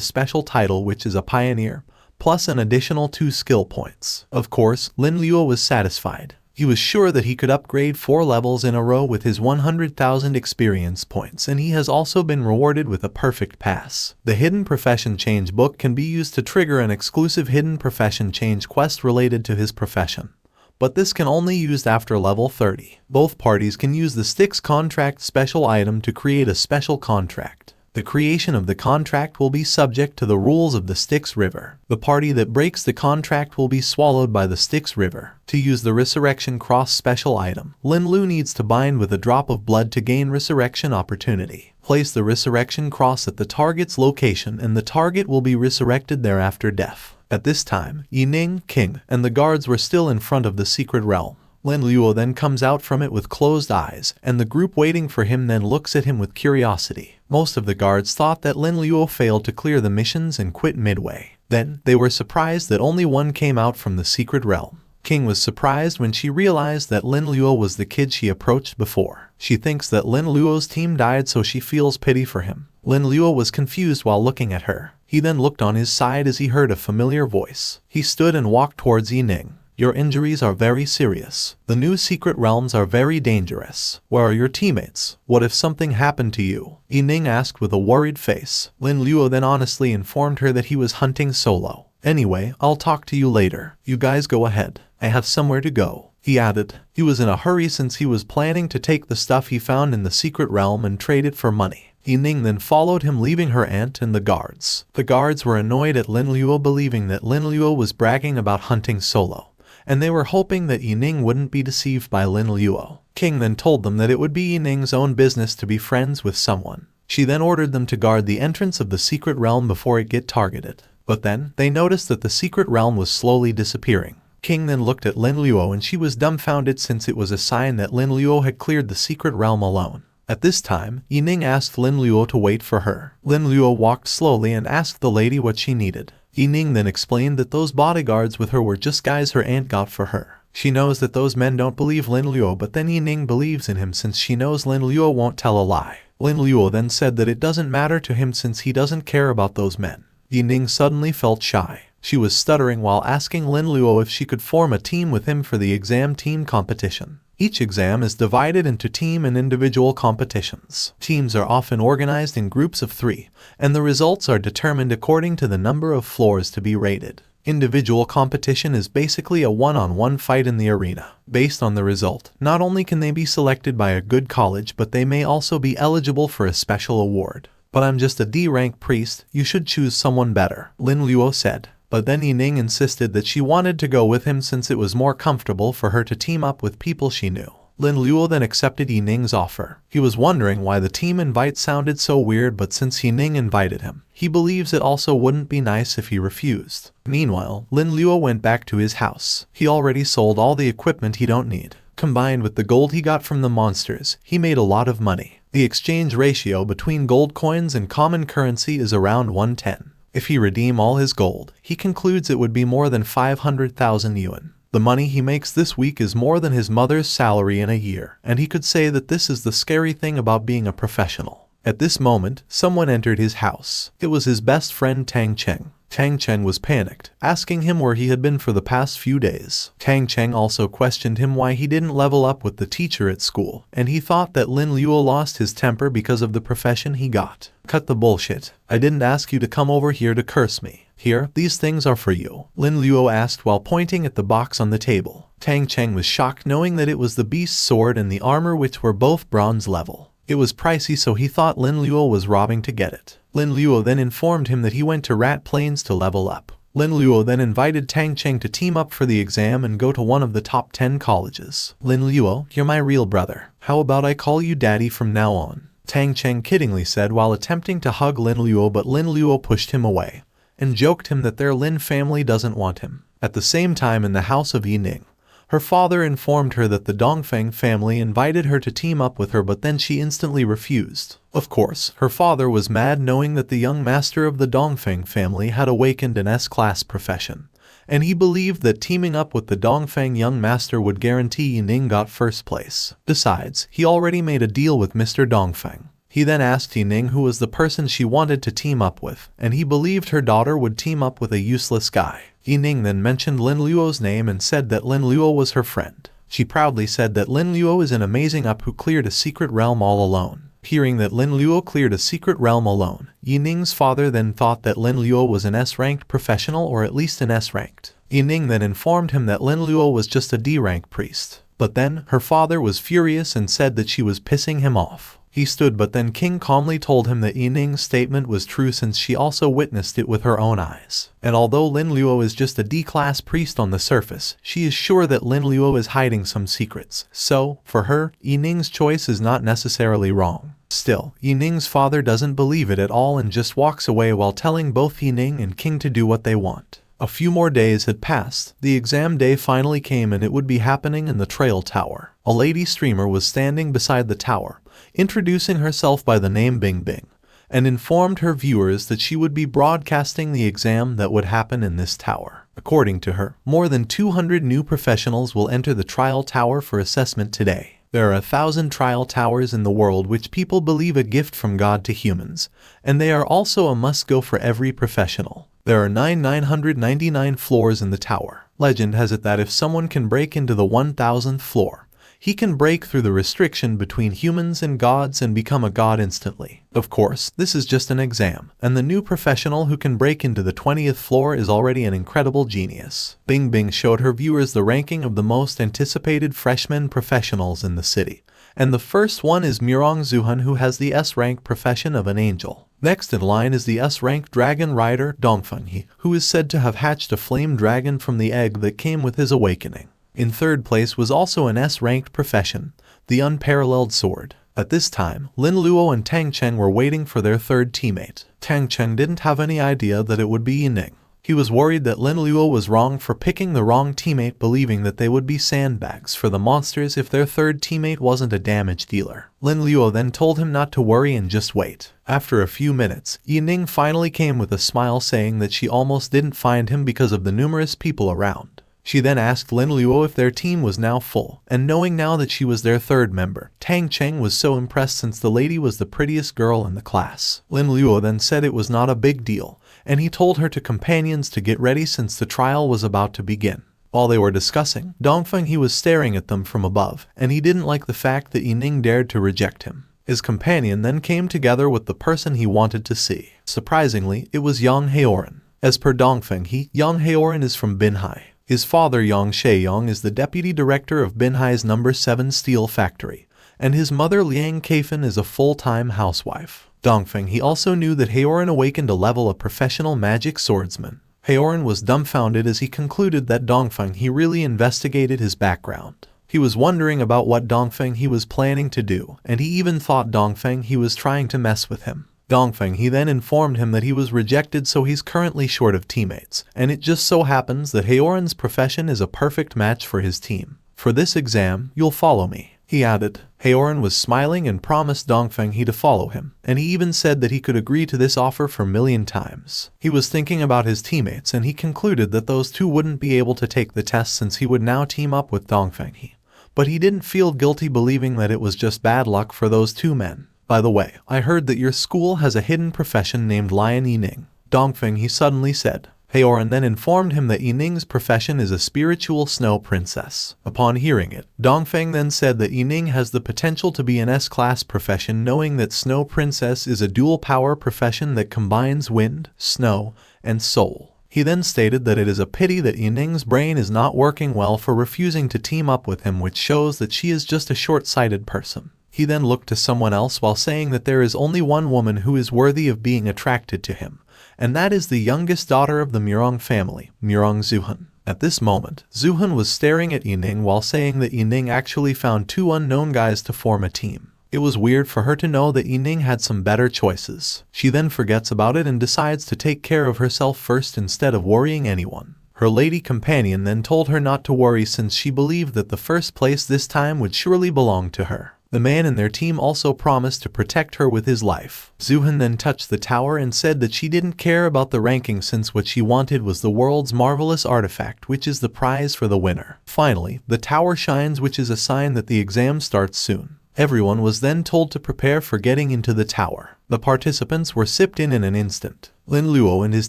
special title, which is a pioneer, plus an additional 2 skill points. Of course, Lin Luo was satisfied. He was sure that he could upgrade 4 levels in a row with his 100,000 experience points, and he has also been rewarded with a perfect pass. The Hidden Profession Change book can be used to trigger an exclusive Hidden Profession Change quest related to his profession, but this can only be used after level 30. Both parties can use the Sticks Contract special item to create a special contract. The creation of the contract will be subject to the rules of the Styx River. The party that breaks the contract will be swallowed by the Styx River. To use the Resurrection Cross special item, Lin Luo needs to bind with a drop of blood to gain resurrection opportunity. Place the Resurrection Cross at the target's location and the target will be resurrected there after death. At this time, Yining, King, and the guards were still in front of the secret realm. Lin Luo then comes out from it with closed eyes, and the group waiting for him then looks at him with curiosity. Most of the guards thought that Lin Luo failed to clear the missions and quit midway. Then, they were surprised that only one came out from the secret realm. King was surprised when she realized that Lin Luo was the kid she approached before. She thinks that Lin Luo's team died, so she feels pity for him. Lin Luo was confused while looking at her. He then looked on his side as he heard a familiar voice. He stood and walked towards Yining. Your injuries are very serious. The new secret realms are very dangerous. Where are your teammates? What if something happened to you? Yining asked with a worried face. Lin Luo then honestly informed her that he was hunting solo. Anyway, I'll talk to you later. You guys go ahead. I have somewhere to go. He added. He was in a hurry since he was planning to take the stuff he found in the secret realm and trade it for money. Yining then followed him, leaving her aunt and the guards. The guards were annoyed at Lin Luo, believing that Lin Luo was bragging about hunting solo, and they were hoping that Yining wouldn't be deceived by Lin Luo. King then told them that it would be Yining's own business to be friends with someone. She then ordered them to guard the entrance of the secret realm before it get targeted. But then, they noticed that the secret realm was slowly disappearing. King then looked at Lin Luo and she was dumbfounded, since it was a sign that Lin Luo had cleared the secret realm alone. At this time, Yining asked Lin Luo to wait for her. Lin Luo walked slowly and asked the lady what she needed. Yining then explained that those bodyguards with her were just guys her aunt got for her. She knows that those men don't believe Lin Luo, but then Yining believes in him since she knows Lin Luo won't tell a lie. Lin Luo then said that it doesn't matter to him since he doesn't care about those men. Yining suddenly felt shy. She was stuttering while asking Lin Luo if she could form a team with him for the exam team competition. Each exam is divided into team and individual competitions. Teams are often organized in groups of 3, and the results are determined according to the number of floors to be rated. Individual competition is basically a one-on-one fight in the arena. Based on the result, not only can they be selected by a good college, but they may also be eligible for a special award. But I'm just a D-rank priest, you should choose someone better, Lin Luo said. But then Yining insisted that she wanted to go with him since it was more comfortable for her to team up with people she knew. Lin Luo then accepted Yining's offer. He was wondering why the team invite sounded so weird, but since Yining invited him, he believes it also wouldn't be nice if he refused. Meanwhile, Lin Luo went back to his house. He already sold all the equipment he don't need. Combined with the gold he got from the monsters, he made a lot of money. The exchange ratio between gold coins and common currency is around 1:10. If he redeem all his gold, he concludes it would be more than 500,000 yuan. The money he makes this week is more than his mother's salary in a year, and he could say that this is the scary thing about being a professional. At this moment, someone entered his house. It was his best friend Tang Cheng. Tang Cheng was panicked, asking him where he had been for the past few days. Tang Cheng also questioned him why he didn't level up with the teacher at school, and he thought that Lin Luo lost his temper because of the profession he got. Cut the bullshit. I didn't ask you to come over here to curse me. Here, these things are for you, Lin Luo asked while pointing at the box on the table. Tang Cheng was shocked knowing that it was the beast's sword and the armor, which were both bronze level. It was pricey, so he thought Lin Luo was robbing to get it. Lin Luo then informed him that he went to Rat Plains to level up. Lin Luo then invited Tang Cheng to team up for the exam and go to one of the top 10 colleges. Lin Luo, you're my real brother. How about I call you daddy from now on? Tang Cheng kiddingly said while attempting to hug Lin Luo, but Lin Luo pushed him away and joked him that their Lin family doesn't want him. At the same time, in the house of Yining, her father informed her that the Dongfeng family invited her to team up with her, but then she instantly refused. Of course, her father was mad knowing that the young master of the Dongfeng family had awakened an S-class profession, and he believed that teaming up with the Dongfeng young master would guarantee Yining got first place. Besides, he already made a deal with Mr. Dongfeng. He then asked Yining who was the person she wanted to team up with, and he believed her daughter would team up with a useless guy. Yining then mentioned Lin Luo's name and said that Lin Luo was her friend. She proudly said that Lin Luo is an amazing up who cleared a secret realm all alone. Hearing that Lin Luo cleared a secret realm alone, Yining's father then thought that Lin Luo was an S-ranked professional, or at least an S-ranked. Yining then informed him that Lin Luo was just a D-rank priest. But then, her father was furious and said that she was pissing him off. He stood, but then King calmly told him that Yining's statement was true since she also witnessed it with her own eyes. And although Lin Luo is just a D-class priest on the surface, she is sure that Lin Luo is hiding some secrets. So, for her, Yining's choice is not necessarily wrong. Still, Yining's father doesn't believe it at all and just walks away while telling both Yining and King to do what they want. A few more days had passed. The exam day finally came, and it would be happening in the Trail Tower. A lady streamer was standing beside the tower, introducing herself by the name Bing Bing, and informed her viewers that she would be broadcasting the exam that would happen in this tower. According to her, more than 200 new professionals will enter the trial tower for assessment today. There are 1,000 trial towers in the world, which people believe a gift from God to humans, and they are also a must-go for every professional. There are 999 floors in the tower. Legend has it that if someone can break into the 1,000th floor, he can break through the restriction between humans and gods and become a god instantly. Of course, this is just an exam, and the new professional who can break into the 20th floor is already an incredible genius. Bing Bing showed her viewers the ranking of the most anticipated freshman professionals in the city, and the first one is Murong Zuhan, who has the S-rank profession of an angel. Next in line is the S-rank dragon rider Dongfeng He, who is said to have hatched a flame dragon from the egg that came with his awakening. In third place was also an S-ranked profession, the unparalleled sword. At this time, Lin Luo and Tang Cheng were waiting for their third teammate. Tang Cheng didn't have any idea that it would be Yining. He was worried that Lin Luo was wrong for picking the wrong teammate, believing that they would be sandbags for the monsters if their third teammate wasn't a damage dealer. Lin Luo then told him not to worry and just wait. After a few minutes, Yining finally came with a smile, saying that she almost didn't find him because of the numerous people around. She then asked Lin Luo if their team was now full, and knowing now that she was their third member, Tang Cheng was so impressed since the lady was the prettiest girl in the class. Lin Luo then said it was not a big deal, and he told her to companions to get ready since the trial was about to begin. While they were discussing, Dongfeng He was staring at them from above, and he didn't like the fact that Yining dared to reject him. His companion then came together with the person he wanted to see. Surprisingly, it was Yang Haoran. As per Dongfeng He, Yang Haoran is from Binhai. His father Yang Sheyong is the deputy director of Binhai's No. 7 steel factory, and his mother Liang Kaifan is a full-time housewife. Dongfeng He also knew that Haoran awakened a level of professional magic swordsman. Haoran was dumbfounded as he concluded that Dongfeng He really investigated his background. He was wondering about what Dongfeng He was planning to do, and he even thought Dongfeng He was trying to mess with him. Dongfeng He then informed him that he was rejected, so he's currently short of teammates, and it just so happens that Haoran's profession is a perfect match for his team. For this exam, you'll follow me, he added. Haoran was smiling and promised Dongfeng He to follow him, and he even said that he could agree to this offer for a million times. He was thinking about his teammates, and he concluded that those two wouldn't be able to take the test since he would now team up with Dongfeng He. But he didn't feel guilty, believing that it was just bad luck for those two men. By the way, I heard that your school has a hidden profession named Lion Yining. Dongfeng, he suddenly said. Haoran then informed him that Yining's profession is a spiritual snow princess. Upon hearing it, Dongfeng then said that Yining has the potential to be an S-class profession, knowing that snow princess is a dual power profession that combines wind, snow, and soul. He then stated that it is a pity that Yining's brain is not working well for refusing to team up with him, which shows that she is just a short-sighted person. He then looked to someone else while saying that there is only one woman who is worthy of being attracted to him, and that is the youngest daughter of the Murong family, Murong Zuhan. At this moment, Zuhan was staring at Yining while saying that Yining actually found two unknown guys to form a team. It was weird for her to know that Yining had some better choices. She then forgets about it and decides to take care of herself first instead of worrying anyone. Her lady companion then told her not to worry since she believed that the first place this time would surely belong to her. The man in their team also promised to protect her with his life. Zuhan then touched the tower and said that she didn't care about the ranking since what she wanted was the world's marvelous artifact, which is the prize for the winner. Finally, the tower shines, which is a sign that the exam starts soon. Everyone was then told to prepare for getting into the tower. The participants were sipped in an instant. Lin Luo and his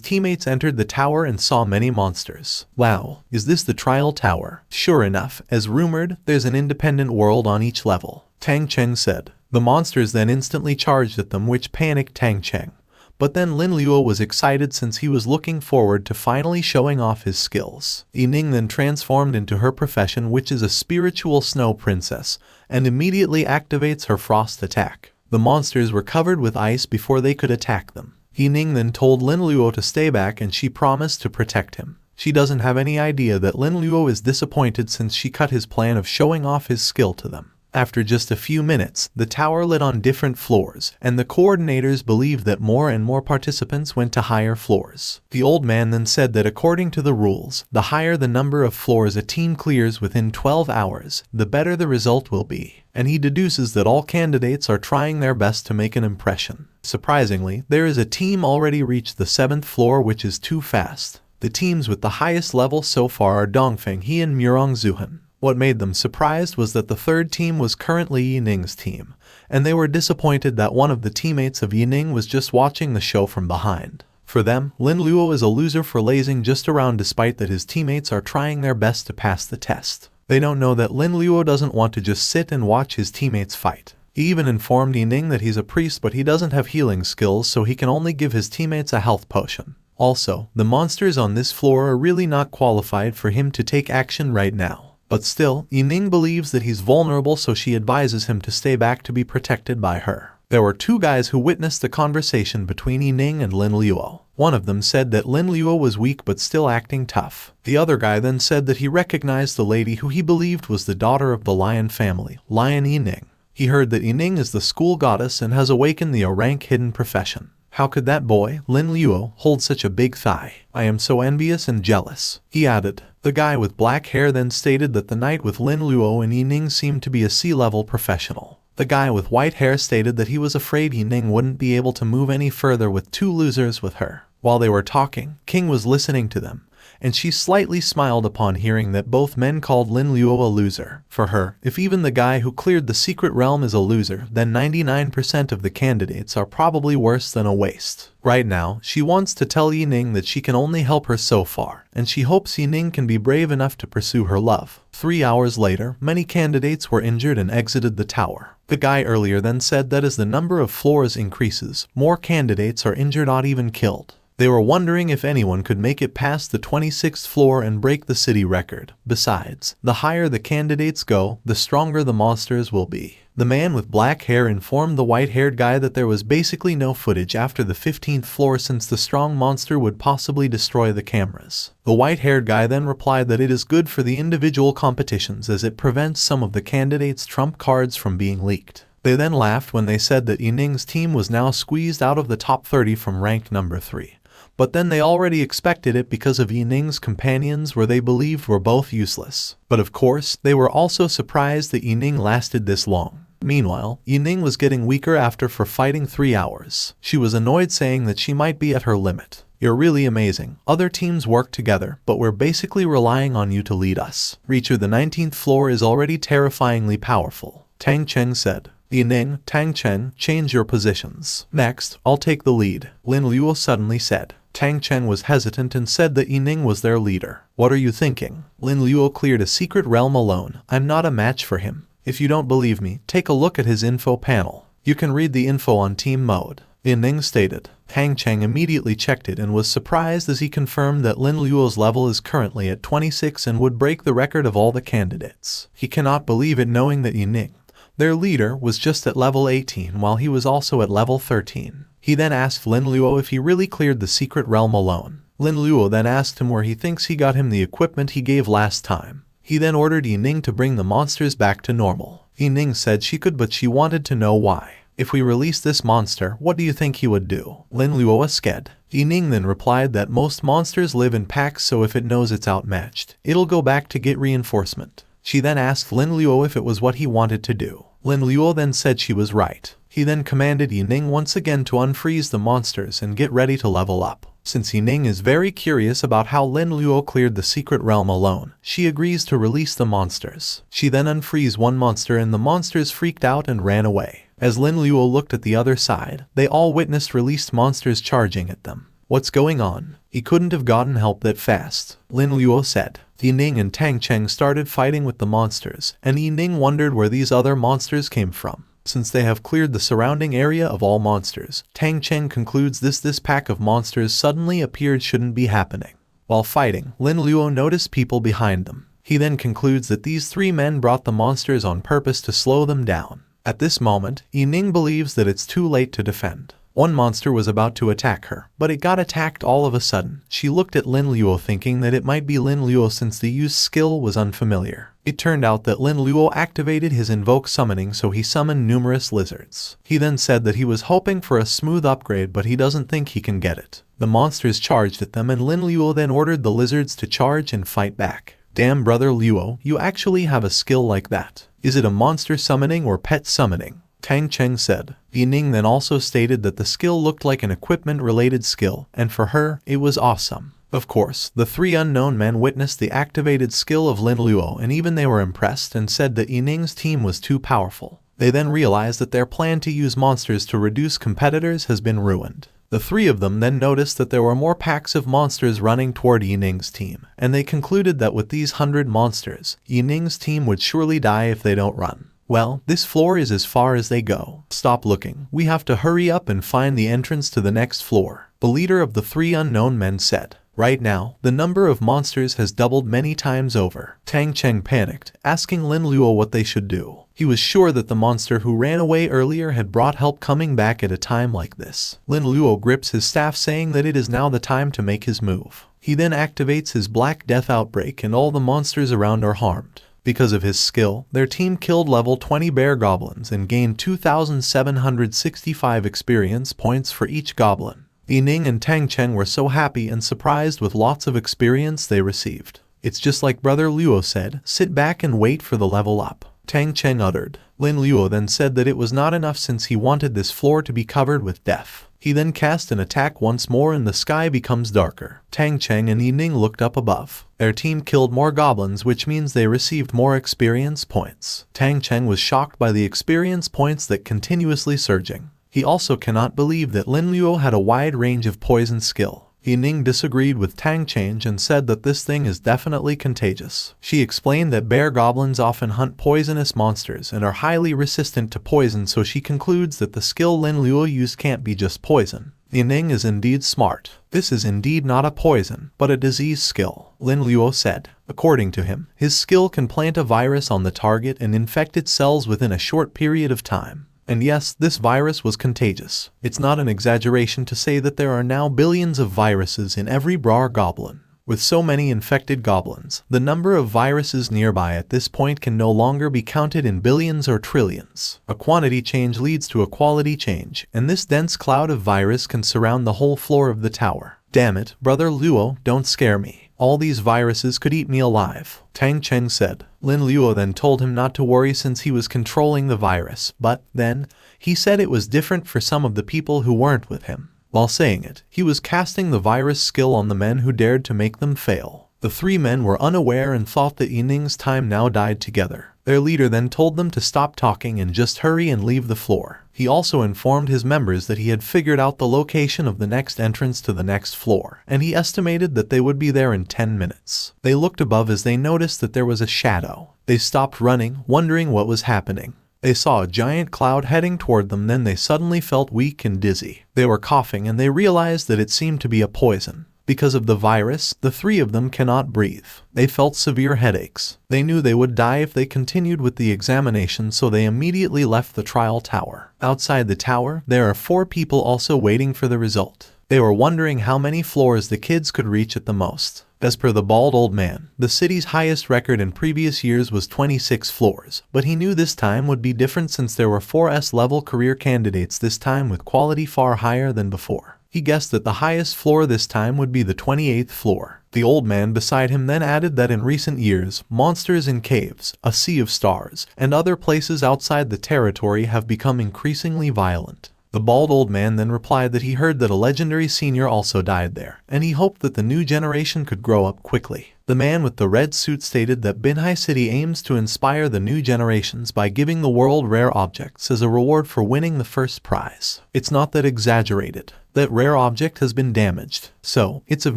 teammates entered the tower and saw many monsters. Wow, is this the trial tower? Sure enough, as rumored, there's an independent world on each level. Tang Cheng said. The monsters then instantly charged at them, which panicked Tang Cheng. But then Lin Luo was excited since he was looking forward to finally showing off his skills. Yining then transformed into her profession, which is a spiritual snow princess, and immediately activates her frost attack. The monsters were covered with ice before they could attack them. Yining then told Lin Luo to stay back and she promised to protect him. She doesn't have any idea that Lin Luo is disappointed since she cut his plan of showing off his skill to them. After just a few minutes, the tower lit on different floors, and the coordinators believed that more and more participants went to higher floors. The old man then said that according to the rules, the higher the number of floors a team clears within 12 hours, the better the result will be. And he deduces that all candidates are trying their best to make an impression. Surprisingly, there is a team already reached the 7th floor, which is too fast. The teams with the highest level so far are Dongfeng He and Murong Zuhan. What made them surprised was that the third team was currently Yining's team, and they were disappointed that one of the teammates of Yining was just watching the show from behind. For them, Lin Luo is a loser for lazing just around despite that his teammates are trying their best to pass the test. They don't know that Lin Luo doesn't want to just sit and watch his teammates fight. He even informed Yining that he's a priest but he doesn't have healing skills, so he can only give his teammates a health potion. Also, the monsters on this floor are really not qualified for him to take action right now. But still, Yining believes that he's vulnerable, so she advises him to stay back to be protected by her. There were two guys who witnessed the conversation between Yining and Lin Luo. One of them said that Lin Luo was weak but still acting tough. The other guy then said that he recognized the lady who he believed was the daughter of the Lion family, Lion Yining. He heard that Yining is the school goddess and has awakened the rank hidden profession. How could that boy, Lin Luo, hold such a big thigh? I am so envious and jealous, he added. The guy with black hair then stated that the night with Lin Luo and Yining seemed to be a C-level professional. The guy with white hair stated that he was afraid Yining wouldn't be able to move any further with two losers with her. While they were talking, King was listening to them, and she slightly smiled upon hearing that both men called Lin Luo a loser. For her, if even the guy who cleared the secret realm is a loser, then 99% of the candidates are probably worse than a waste. Right now, she wants to tell Yining that she can only help her so far, and she hopes Yining can be brave enough to pursue her love. 3 hours later, many candidates were injured and exited the tower. The guy earlier then said that as the number of floors increases, more candidates are injured or even killed. They were wondering if anyone could make it past the 26th floor and break the city record. Besides, the higher the candidates go, the stronger the monsters will be. The man with black hair informed the white-haired guy that there was basically no footage after the 15th floor since the strong monster would possibly destroy the cameras. The white-haired guy then replied that it is good for the individual competitions as it prevents some of the candidates' trump cards from being leaked. They then laughed when they said that Yining's team was now squeezed out of the top 30 from rank number 3. But then they already expected it because of Yining's companions where they believed were both useless. But of course, they were also surprised that Yining lasted this long. Meanwhile, Yining was getting weaker after fighting 3 hours. She was annoyed saying that she might be at her limit. You're really amazing. Other teams work together, but we're basically relying on you to lead us. Reacher the 19th floor is already terrifyingly powerful, Tang Cheng said. Yining, Tang Chen, change your positions. Next, I'll take the lead, Lin Luo suddenly said. Tang Cheng was hesitant and said that Yining was their leader. What are you thinking? Lin Luo cleared a secret realm alone. I'm not a match for him. If you don't believe me, take a look at his info panel. You can read the info on team mode. Yining stated. Tang Cheng immediately checked it and was surprised as he confirmed that Lin Luo's level is currently at 26 and would break the record of all the candidates. He cannot believe it knowing that Yining, their leader, was just at level 18 while he was also at level 13. He then asked Lin Luo if he really cleared the secret realm alone. Lin Luo then asked him where he thinks he got him the equipment he gave last time. He then ordered Yining to bring the monsters back to normal. Yining said she could, but she wanted to know why. If we release this monster, what do you think he would do? Lin Luo asked. Yining then replied that most monsters live in packs, so if it knows it's outmatched, it'll go back to get reinforcement. She then asked Lin Luo if it was what he wanted to do. Lin Luo then said she was right. He then commanded Yining once again to unfreeze the monsters and get ready to level up. Since Yining is very curious about how Lin Luo cleared the secret realm alone, she agrees to release the monsters. She then unfreezed one monster and the monsters freaked out and ran away. As Lin Luo looked at the other side, they all witnessed released monsters charging at them. What's going on? He couldn't have gotten help that fast, Lin Luo said. Yining and Tang Cheng started fighting with the monsters, and Yining wondered where these other monsters came from. Since they have cleared the surrounding area of all monsters, Tang Cheng concludes this pack of monsters suddenly appeared shouldn't be happening. While fighting, Lin Luo noticed people behind them. He then concludes that these three men brought the monsters on purpose to slow them down. At this moment, Yining believes that it's too late to defend. One monster was about to attack her, but it got attacked all of a sudden. She looked at Lin Luo thinking that it might be Lin Luo since the used skill was unfamiliar. It turned out that Lin Luo activated his invoke summoning, so he summoned numerous lizards. He then said that he was hoping for a smooth upgrade, but he doesn't think he can get it. The monsters charged at them and Lin Luo then ordered the lizards to charge and fight back. Damn, brother Luo, you actually have a skill like that. Is it a monster summoning or pet summoning? Tang Cheng said. Yining then also stated that the skill looked like an equipment-related skill, and for her, it was awesome. Of course, the three unknown men witnessed the activated skill of Lin Luo and even they were impressed and said that Yining's team was too powerful. They then realized that their plan to use monsters to reduce competitors has been ruined. The three of them then noticed that there were more packs of monsters running toward Yining's team, and they concluded that with these 100 monsters, Yining's team would surely die if they don't run. Well, this floor is as far as they go. Stop looking. We have to hurry up and find the entrance to the next floor, the leader of the three unknown men said. Right now, the number of monsters has doubled many times over. Tang Cheng panicked, asking Lin Luo what they should do. He was sure that the monster who ran away earlier had brought help coming back at a time like this. Lin Luo grips his staff saying that it is now the time to make his move. He then activates his Black Death outbreak and all the monsters around are harmed. Because of his skill, their team killed level 20 bear goblins and gained 2,765 experience points for each goblin. Yining and Tang Cheng were so happy and surprised with lots of experience they received. It's just like Brother Luo said, sit back and wait for the level up. Tang Cheng uttered. Lin Luo then said that it was not enough since he wanted this floor to be covered with death. He then cast an attack once more and the sky becomes darker. Tang Cheng and Yining looked up above. Their team killed more goblins, which means they received more experience points. Tang Cheng was shocked by the experience points that continuously surging. He also cannot believe that Lin Luo had a wide range of poison skill. Yining disagreed with Tang Cheng and said that this thing is definitely contagious. She explained that bear goblins often hunt poisonous monsters and are highly resistant to poison, so she concludes that the skill Lin Luo used can't be just poison. Yining is indeed smart. This is indeed not a poison, but a disease skill, Lin Luo said. According to him, his skill can plant a virus on the target and infect its cells within a short period of time. And yes, this virus was contagious. It's not an exaggeration to say that there are now billions of viruses in every brar goblin. With so many infected goblins, the number of viruses nearby at this point can no longer be counted in billions or trillions. A quantity change leads to a quality change, and this dense cloud of virus can surround the whole floor of the tower. Damn it, Brother Luo, don't scare me. All these viruses could eat me alive, Tang Cheng said. Lin Luo then told him not to worry since he was controlling the virus, but then, he said it was different for some of the people who weren't with him. While saying it, he was casting the virus skill on the men who dared to make them fail. The three men were unaware and thought that Yining's time now died together. Their leader then told them to stop talking and just hurry and leave the floor. He also informed his members that he had figured out the location of the next entrance to the next floor, and he estimated that they would be there in 10 minutes. They looked above as they noticed that there was a shadow. They stopped running, wondering what was happening. They saw a giant cloud heading toward them, then they suddenly felt weak and dizzy. They were coughing and they realized that it seemed to be a poison. Because of the virus, the three of them cannot breathe. They felt severe headaches. They knew they would die if they continued with the examination, so they immediately left the trial tower. Outside the tower, there are 4 people also waiting for the result. They were wondering how many floors the kids could reach at the most. As per the bald old man, the city's highest record in previous years was 26 floors, but he knew this time would be different since there were 4 S-level career candidates this time with quality far higher than before. He guessed that the highest floor this time would be the 28th floor. The old man beside him then added that in recent years, monsters in caves, a sea of stars, and other places outside the territory have become increasingly violent. The bald old man then replied that he heard that a legendary senior also died there, and he hoped that the new generation could grow up quickly. The man with the red suit stated that Binhai City aims to inspire the new generations by giving the world rare objects as a reward for winning the first prize. It's not that exaggerated. That rare object has been damaged, so it's of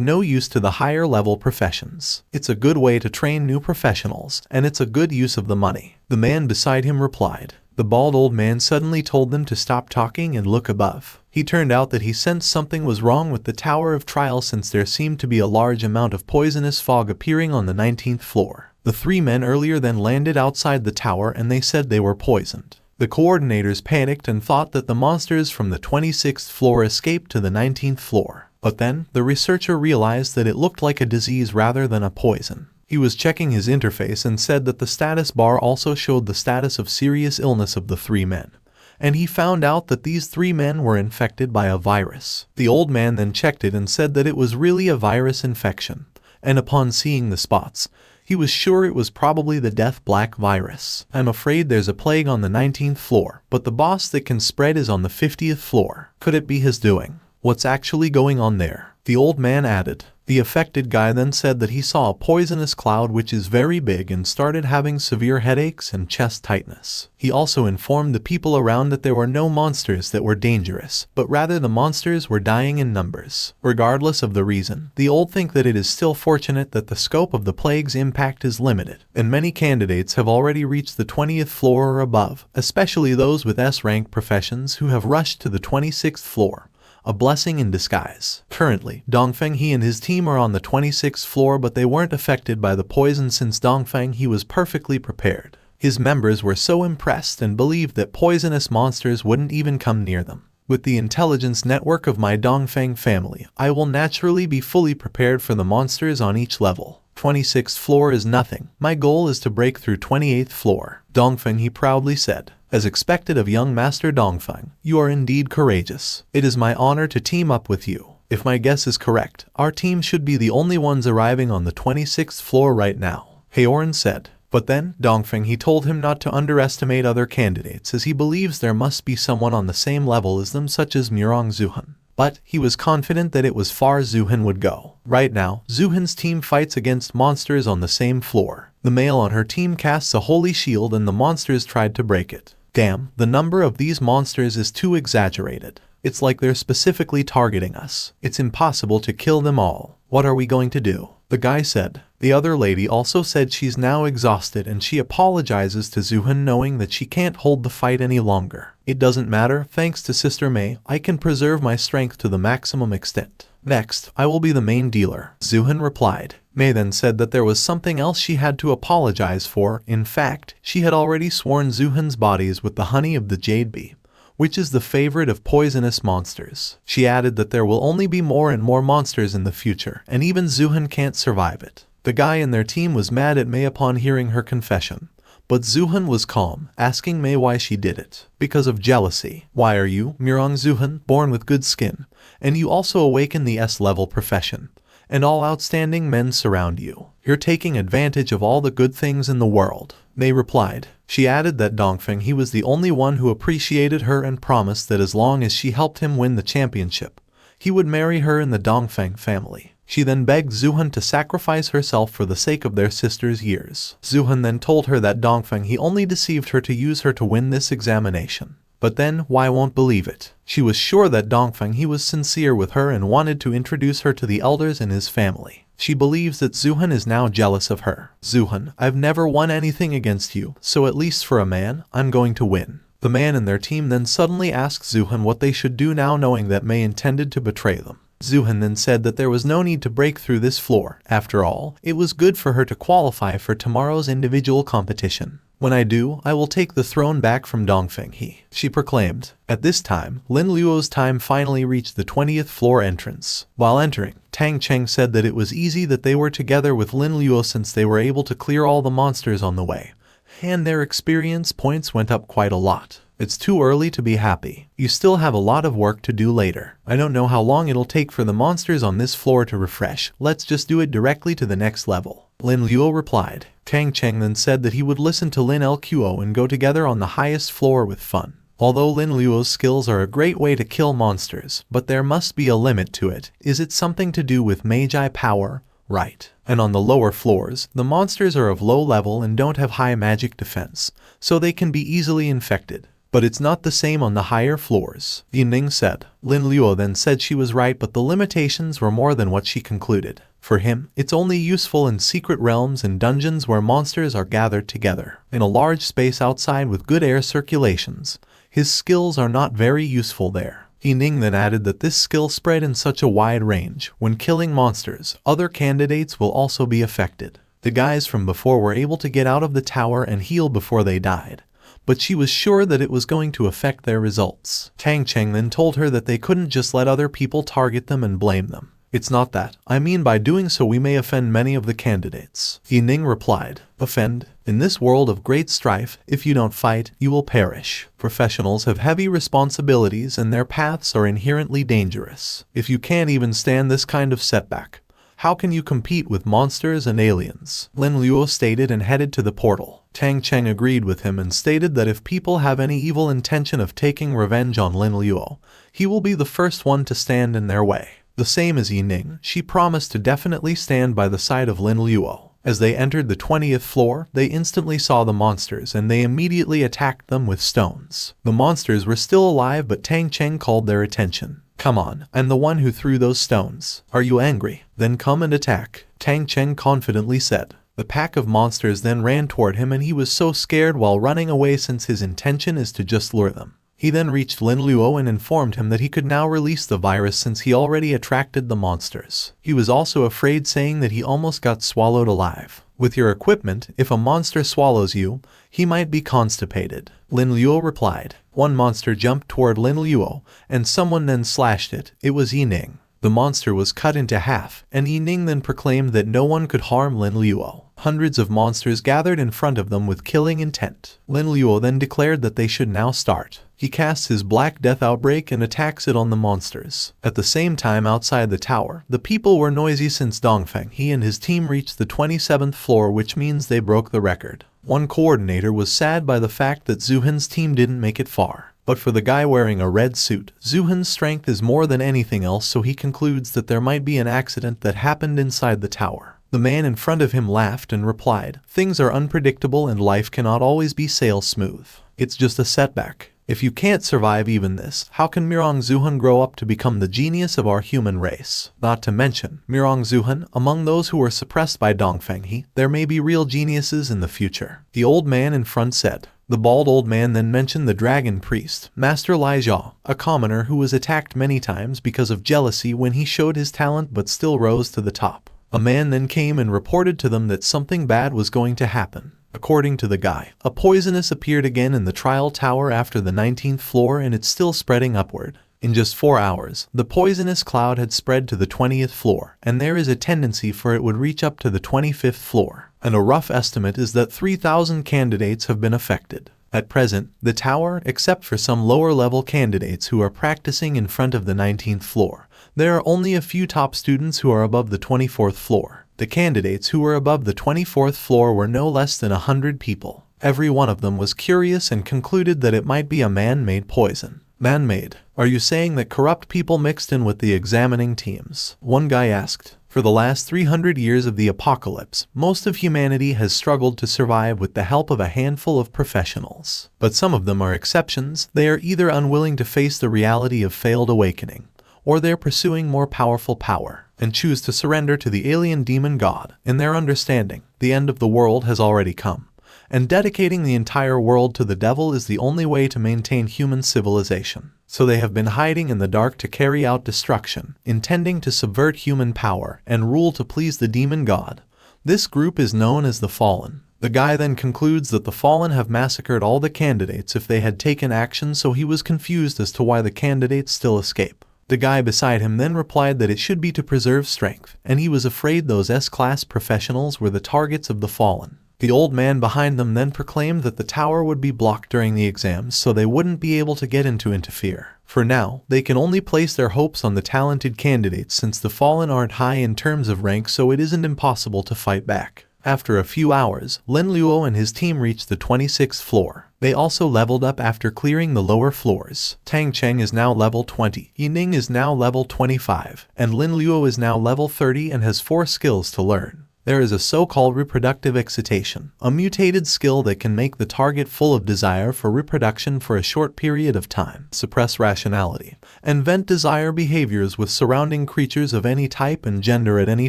no use to the higher level professions. It's a good way to train new professionals, and it's a good use of the money. The man beside him replied. The bald old man suddenly told them to stop talking and look above. He turned out that he sensed something was wrong with the Tower of Trial since there seemed to be a large amount of poisonous fog appearing on the 19th floor. The 3 men earlier then landed outside the tower and they said they were poisoned. The coordinators panicked and thought that the monsters from the 26th floor escaped to the 19th floor. But then, the researcher realized that it looked like a disease rather than a poison. He was checking his interface and said that the status bar also showed the status of serious illness of the 3 men. And he found out that these 3 men were infected by a virus. The old man then checked it and said that it was really a virus infection. And upon seeing the spots, he was sure it was probably the death black virus. I'm afraid there's a plague on the 19th floor, but the boss that can spread is on the 50th floor. Could it be his doing? What's actually going on there? The old man added. The affected guy then said that he saw a poisonous cloud which is very big and started having severe headaches and chest tightness. He also informed the people around that there were no monsters that were dangerous, but rather the monsters were dying in numbers. Regardless of the reason, the old think that it is still fortunate that the scope of the plague's impact is limited, and many candidates have already reached the 20th floor or above, especially those with S-rank professions who have rushed to the 26th floor. A blessing in disguise. Currently, Dongfeng he and his team are on the 26th floor, but they weren't affected by the poison since Dongfeng he was perfectly prepared. His members were so impressed and believed that poisonous monsters wouldn't even come near them. With the intelligence network of my Dongfeng family, I will naturally be fully prepared for the monsters on each level. 26th floor is nothing. My goal is to break through 28th floor. Dongfeng he proudly said. As expected of young Master Dongfeng, you are indeed courageous. It is my honor to team up with you. If my guess is correct, our team should be the only ones arriving on the 26th floor right now, Haoran said. But then, Dongfeng he told him not to underestimate other candidates as he believes there must be someone on the same level as them such as Murong Zuhan. But he was confident that it was far Zuhan would go. Right now, Zuhan's team fights against monsters on the same floor. The male on her team casts a holy shield and the monsters tried to break it. Damn, the number of these monsters is too exaggerated. It's like they're specifically targeting us. It's impossible to kill them all. What are we going to do? The guy said. The other lady also said she's now exhausted and she apologizes to Zuhan knowing that she can't hold the fight any longer. It doesn't matter, thanks to Sister Mei, I can preserve my strength to the maximum extent. Next, I will be the main dealer, Zuhan replied. Mei then said that there was something else she had to apologize for. In fact, she had already sworn Zuhan's bodies with the honey of the jade bee, which is the favorite of poisonous monsters. She added that there will only be more and more monsters in the future, and even Zuhan can't survive it. The guy in their team was mad at Mei upon hearing her confession. But Zuhan was calm, asking Mei why she did it. Because of jealousy. Why are you, Murong Zuhan, born with good skin, and you also awaken the S-level profession, and all outstanding men surround you. You're taking advantage of all the good things in the world. Mei replied. She added that Dongfeng he was the only one who appreciated her and promised that as long as she helped him win the championship, he would marry her in the Dongfeng family. She then begged Zuhan to sacrifice herself for the sake of their sister's years. Zuhan then told her that Dongfeng he only deceived her to use her to win this examination. But then, why won't believe it? She was sure that Dongfeng he was sincere with her and wanted to introduce her to the elders in his family. She believes that Zuhan is now jealous of her. Zuhan, I've never won anything against you, so at least for a man, I'm going to win. The man and their team then suddenly asked Zuhan what they should do now, knowing that Mei intended to betray them. Zuhan then said that there was no need to break through this floor. After all, it was good for her to qualify for tomorrow's individual competition. When I do, I will take the throne back from Dongfeng he, she proclaimed. At this time, Lin Luo's time finally reached the 20th floor entrance. While entering, Tang Cheng said that it was easy that they were together with Lin Luo since they were able to clear all the monsters on the way, and their experience points went up quite a lot. It's too early to be happy. You still have a lot of work to do later. I don't know how long it'll take for the monsters on this floor to refresh. Let's just do it directly to the next level. Lin Luo replied. Tang Cheng then said that he would listen to Lin Luo and go together on the highest floor with fun. Although Lin Luo's skills are a great way to kill monsters, but there must be a limit to it. Is it something to do with magi power? Right. And on the lower floors, the monsters are of low level and don't have high magic defense, so they can be easily infected. But it's not the same on the higher floors, Yining said. Lin Luo then said she was right, but the limitations were more than what she concluded. For him, it's only useful in secret realms and dungeons where monsters are gathered together. In a large space outside with good air circulations, his skills are not very useful there. Yining then added that this skill spread in such a wide range. When killing monsters, other candidates will also be affected. The guys from before were able to get out of the tower and heal before they died, but she was sure that it was going to affect their results. Tang Cheng then told her that they couldn't just let other people target them and blame them. It's not that. I mean, by doing so we may offend many of the candidates. Yining replied. Offend? In this world of great strife, if you don't fight, you will perish. Professionals have heavy responsibilities and their paths are inherently dangerous. If you can't even stand this kind of setback, how can you compete with monsters and aliens? Lin Luo stated and headed to the portal. Tang Cheng agreed with him and stated that if people have any evil intention of taking revenge on Lin Luo, he will be the first one to stand in their way. The same as Yining, she promised to definitely stand by the side of Lin Luo. As they entered the 20th floor, they instantly saw the monsters and they immediately attacked them with stones. The monsters were still alive, but Tang Cheng called their attention. Come on, I'm the one who threw those stones. Are you angry? Then come and attack, Tang Cheng confidently said. The pack of monsters then ran toward him and he was so scared while running away since his intention is to just lure them. He then reached Lin Luo and informed him that he could now release the virus since he already attracted the monsters. He was also afraid, saying that he almost got swallowed alive. With your equipment, if a monster swallows you, he might be constipated, Lin Luo replied. One monster jumped toward Lin Luo, and someone then slashed it. It was Yining. The monster was cut into half, and Yining then proclaimed that no one could harm Lin Luo. Hundreds of monsters gathered in front of them with killing intent. Lin Luo then declared that they should now start. He casts his Black Death Outbreak and attacks it on the monsters. At the same time, outside the tower, the people were noisy since Dongfeng he and his team reached the 27th floor, which means they broke the record. One coordinator was sad by the fact that Zuhan's team didn't make it far. But for the guy wearing a red suit, Zuhan's strength is more than anything else, so he concludes that there might be an accident that happened inside the tower. The man in front of him laughed and replied, "Things are unpredictable and life cannot always be sail smooth. It's just a setback. If you can't survive even this, how can Mirong Zuhan grow up to become the genius of our human race? Not to mention, Mirong Zuhan, among those who were suppressed by Dongfeng he, there may be real geniuses in the future," the old man in front said. The bald old man then mentioned the dragon priest, Master Lai Zhao, a commoner who was attacked many times because of jealousy when he showed his talent but still rose to the top. A man then came and reported to them that something bad was going to happen. According to the guy, a poisonous appeared again in the trial tower after the 19th floor and it's still spreading upward. In just 4 hours, the poisonous cloud had spread to the 20th floor, and there is a tendency for it would reach up to the 25th floor. And a rough estimate is that 3,000 candidates have been affected. At present, the tower, except for some lower-level candidates who are practicing in front of the 19th floor, there are only a few top students who are above the 24th floor. The candidates who were above the 24th floor were no less than 100 people. Every one of them was curious and concluded that it might be a man-made poison. Man-made? Are you saying that corrupt people mixed in with the examining teams? One guy asked. For the last 300 years of the apocalypse, most of humanity has struggled to survive with the help of a handful of professionals. But some of them are exceptions. They are either unwilling to face the reality of failed awakening, or they're pursuing more powerful power, and choose to surrender to the alien demon god. In their understanding, the end of the world has already come, and dedicating the entire world to the devil is the only way to maintain human civilization. So they have been hiding in the dark to carry out destruction, intending to subvert human power and rule to please the demon god. This group is known as the Fallen. The guy then concludes that the Fallen have massacred all the candidates if they had taken action, so he was confused as to why the candidates still escape. The guy beside him then replied that it should be to preserve strength, and he was afraid those S-class professionals were the targets of the Fallen. The old man behind them then proclaimed that the tower would be blocked during the exams so they wouldn't be able to get in to interfere. For now, they can only place their hopes on the talented candidates since the Fallen aren't high in terms of rank, so it isn't impossible to fight back. After a few hours, Lin Luo and his team reached the 26th floor. They also leveled up after clearing the lower floors. Tang Cheng is now level 20, Yining is now level 25, and Lin Luo is now level 30 and has 4 skills to learn. There is a so-called reproductive excitation, a mutated skill that can make the target full of desire for reproduction for a short period of time, suppress rationality, and vent desire behaviors with surrounding creatures of any type and gender at any